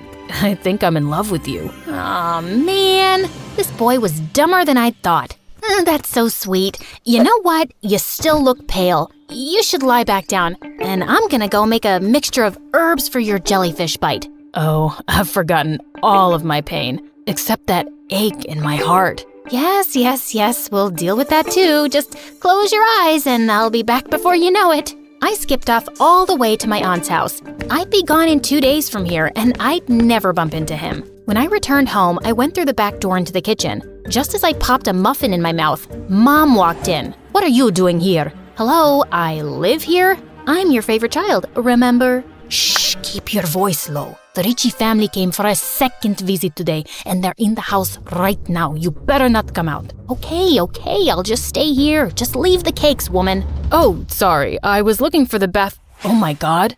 think I'm in love with you. Aw, man. This boy was dumber than I'd thought. That's so sweet. You know what? You still look pale. You should lie back down, and I'm gonna go make a mixture of herbs for your jellyfish bite. Oh, I've forgotten all of my pain, except that ache in my heart. Yes, we'll deal with that too. Just close your eyes and I'll be back before you know it. I skipped off all the way to my aunt's house. I'd be gone in 2 days from here, and I'd never bump into him. When I returned home, I went through the back door into the kitchen. Just as I popped a muffin in my mouth, Mom walked in. What are you doing here? Hello, I live here? I'm your favorite child, remember? Shh, keep your voice low. The Ritchie family came for a second visit today, and they're in the house right now. You better not come out. Okay, I'll just stay here. Just leave the cakes, woman. Oh, sorry, I was looking for the bath. Oh my god,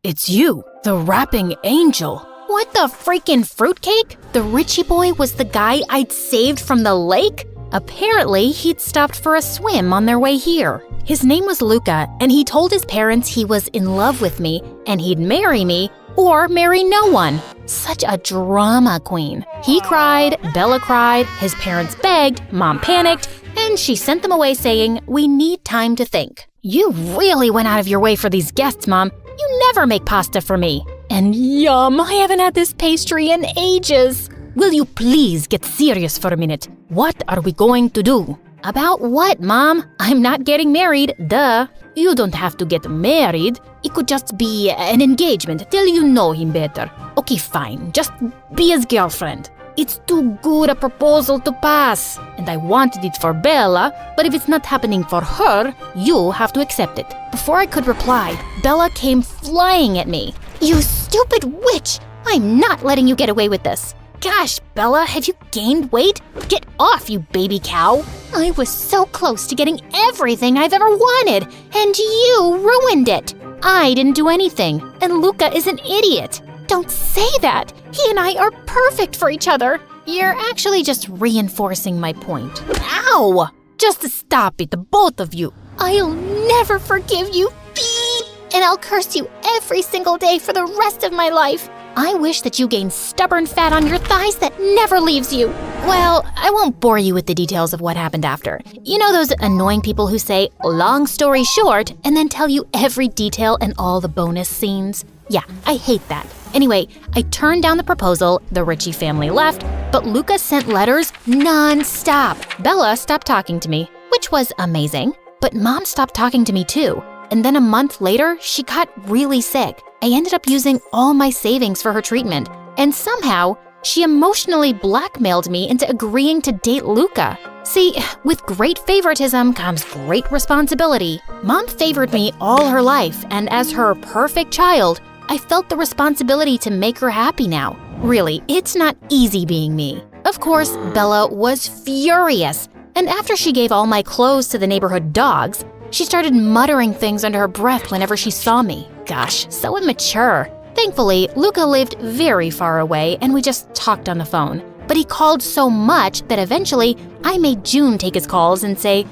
it's you, the rapping angel. What the freaking fruitcake? The Ritchie boy was the guy I'd saved from the lake? Apparently, he'd stopped for a swim on their way here. His name was Luca, and he told his parents he was in love with me, and he'd marry me, or marry no one. Such a drama queen. He cried, Bella cried, his parents begged, Mom panicked, and she sent them away saying, we need time to think. You really went out of your way for these guests, Mom. You never make pasta for me. And yum, I haven't had this pastry in ages. Will you please get serious for a minute? What are we going to do? About what, Mom? I'm not getting married, duh. You don't have to get married. It could just be an engagement till you know him better. Okay, fine. Just be his girlfriend. It's too good a proposal to pass. And I wanted it for Bella, but if it's not happening for her, you have to accept it. Before I could reply, Bella came flying at me. You stupid witch! I'm not letting you get away with this. Gosh, Bella, have you gained weight? Get off, you baby cow. I was so close to getting everything I've ever wanted, and you ruined it. I didn't do anything, and Luca is an idiot. Don't say that. He and I are perfect for each other. You're actually just reinforcing my point. Ow! Just stop it, the both of you. I'll never forgive you, beep, and I'll curse you every single day for the rest of my life. I wish that you gain stubborn fat on your thighs that never leaves you. Well, I won't bore you with the details of what happened after. You know those annoying people who say, long story short, and then tell you every detail and all the bonus scenes? Yeah, I hate that. Anyway, I turned down the proposal, the Ritchie family left, but Luca sent letters non-stop. Bella stopped talking to me, which was amazing, but Mom stopped talking to me too. And then a month later, she got really sick. I ended up using all my savings for her treatment, and somehow, she emotionally blackmailed me into agreeing to date Luca. See, with great favoritism comes great responsibility. Mom favored me all her life, and as her perfect child, I felt the responsibility to make her happy now. Really, it's not easy being me. Of course, Bella was furious, and after she gave all my clothes to the neighborhood dogs, she started muttering things under her breath whenever she saw me. Gosh, so immature. Thankfully, Luca lived very far away and we just talked on the phone. But he called so much that eventually I made June take his calls and say,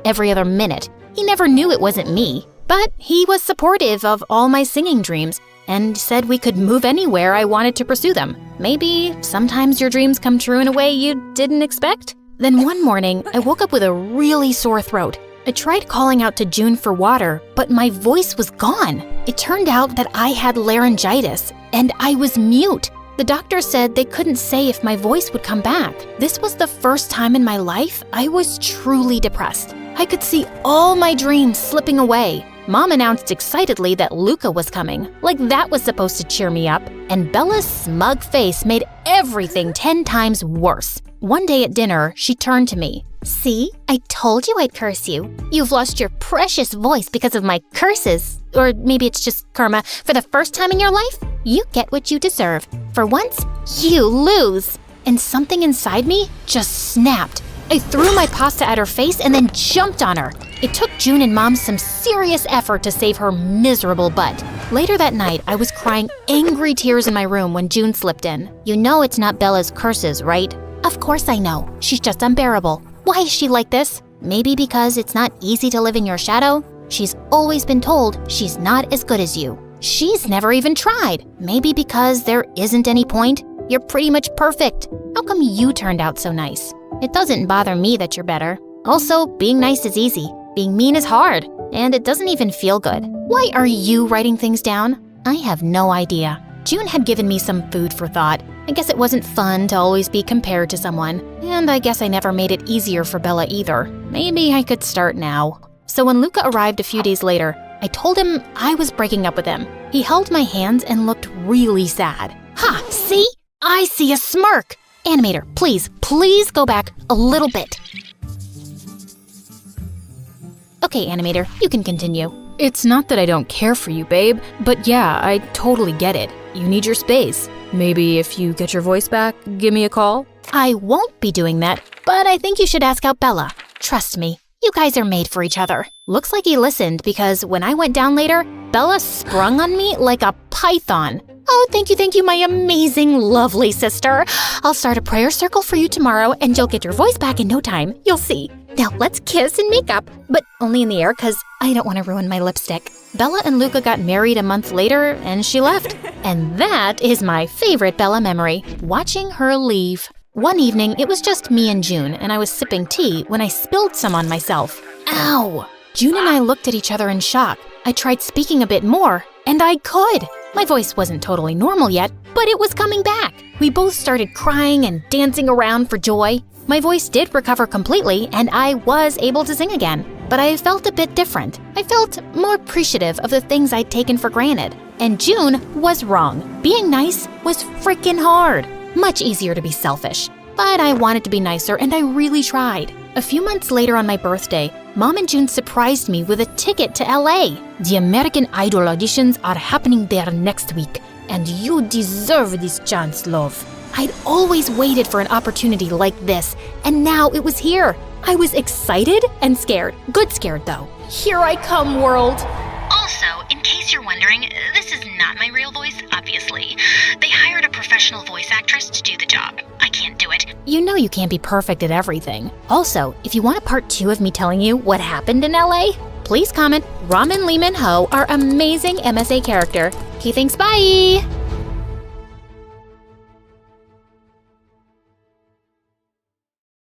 every other minute. He never knew it wasn't me. But he was supportive of all my singing dreams and said we could move anywhere I wanted to pursue them. Maybe sometimes your dreams come true in a way you didn't expect? Then one morning, I woke up with a really sore throat. I tried calling out to June for water, but my voice was gone. It turned out that I had laryngitis, and I was mute. The doctor said they couldn't say if my voice would come back. This was the first time in my life I was truly depressed. I could see all my dreams slipping away. Mom announced excitedly that Luca was coming, like that was supposed to cheer me up, and Bella's smug face made everything 10 times worse. One day at dinner, she turned to me. See, I told you I'd curse you. You've lost your precious voice because of my curses. Or maybe it's just karma. For the first time in your life, you get what you deserve. For once, you lose. And something inside me just snapped. I threw my pasta at her face and then jumped on her. It took June and Mom some serious effort to save her miserable butt. Later that night, I was crying angry tears in my room when June slipped in. You know it's not Bella's curses, right? Of course I know. She's just unbearable. Why is she like this? Maybe because it's not easy to live in your shadow. She's always been told she's not as good as you. She's never even tried. Maybe because there isn't any point. You're pretty much perfect. How come you turned out so nice? It doesn't bother me that you're better. Also, being nice is easy. Being mean is hard. And it doesn't even feel good. Why are you writing things down? I have no idea. June had given me some food for thought. I guess it wasn't fun to always be compared to someone. And I guess I never made it easier for Bella either. Maybe I could start now. So when Luca arrived a few days later, I told him I was breaking up with him. He held my hands and looked really sad. Ha! See? I see a smirk! Animator, please go back a little bit. Okay, Animator, you can continue. It's not that I don't care for you, babe, but yeah, I totally get it. You need your space. Maybe if you get your voice back, give me a call? I won't be doing that, but I think you should ask out Bella. Trust me, you guys are made for each other. Looks like he listened because when I went down later, Bella sprung on me like a python. Oh, thank you, my amazing, lovely sister. I'll start a prayer circle for you tomorrow and you'll get your voice back in no time. You'll see. Now let's kiss and make up, but only in the air because I don't want to ruin my lipstick. Bella and Luca got married a month later and she left. And that is my favorite Bella memory, watching her leave. One evening, it was just me and June, and I was sipping tea when I spilled some on myself. Ow! June and I looked at each other in shock. I tried speaking a bit more, and I could. My voice wasn't totally normal yet, but it was coming back. We both started crying and dancing around for joy. My voice did recover completely, and I was able to sing again. But I felt a bit different. I felt more appreciative of the things I'd taken for granted. And June was wrong. Being nice was freaking hard. Much easier to be selfish. But I wanted to be nicer, and I really tried. A few months later on my birthday, Mom and June surprised me with a ticket to LA. The American Idol auditions are happening there next week, and you deserve this chance, love. I'd always waited for an opportunity like this, and now it was here. I was excited and scared. Good scared, though. Here I come, world. Also, in case you're wondering, this is not my real voice, obviously. They hired a professional voice actress to do the job. I can't do it. You know you can't be perfect at everything. Also, if you want a part 2 of me telling you what happened in LA, please comment Ramen Lehman Ho, our amazing MSA character. Okay, thanks, bye!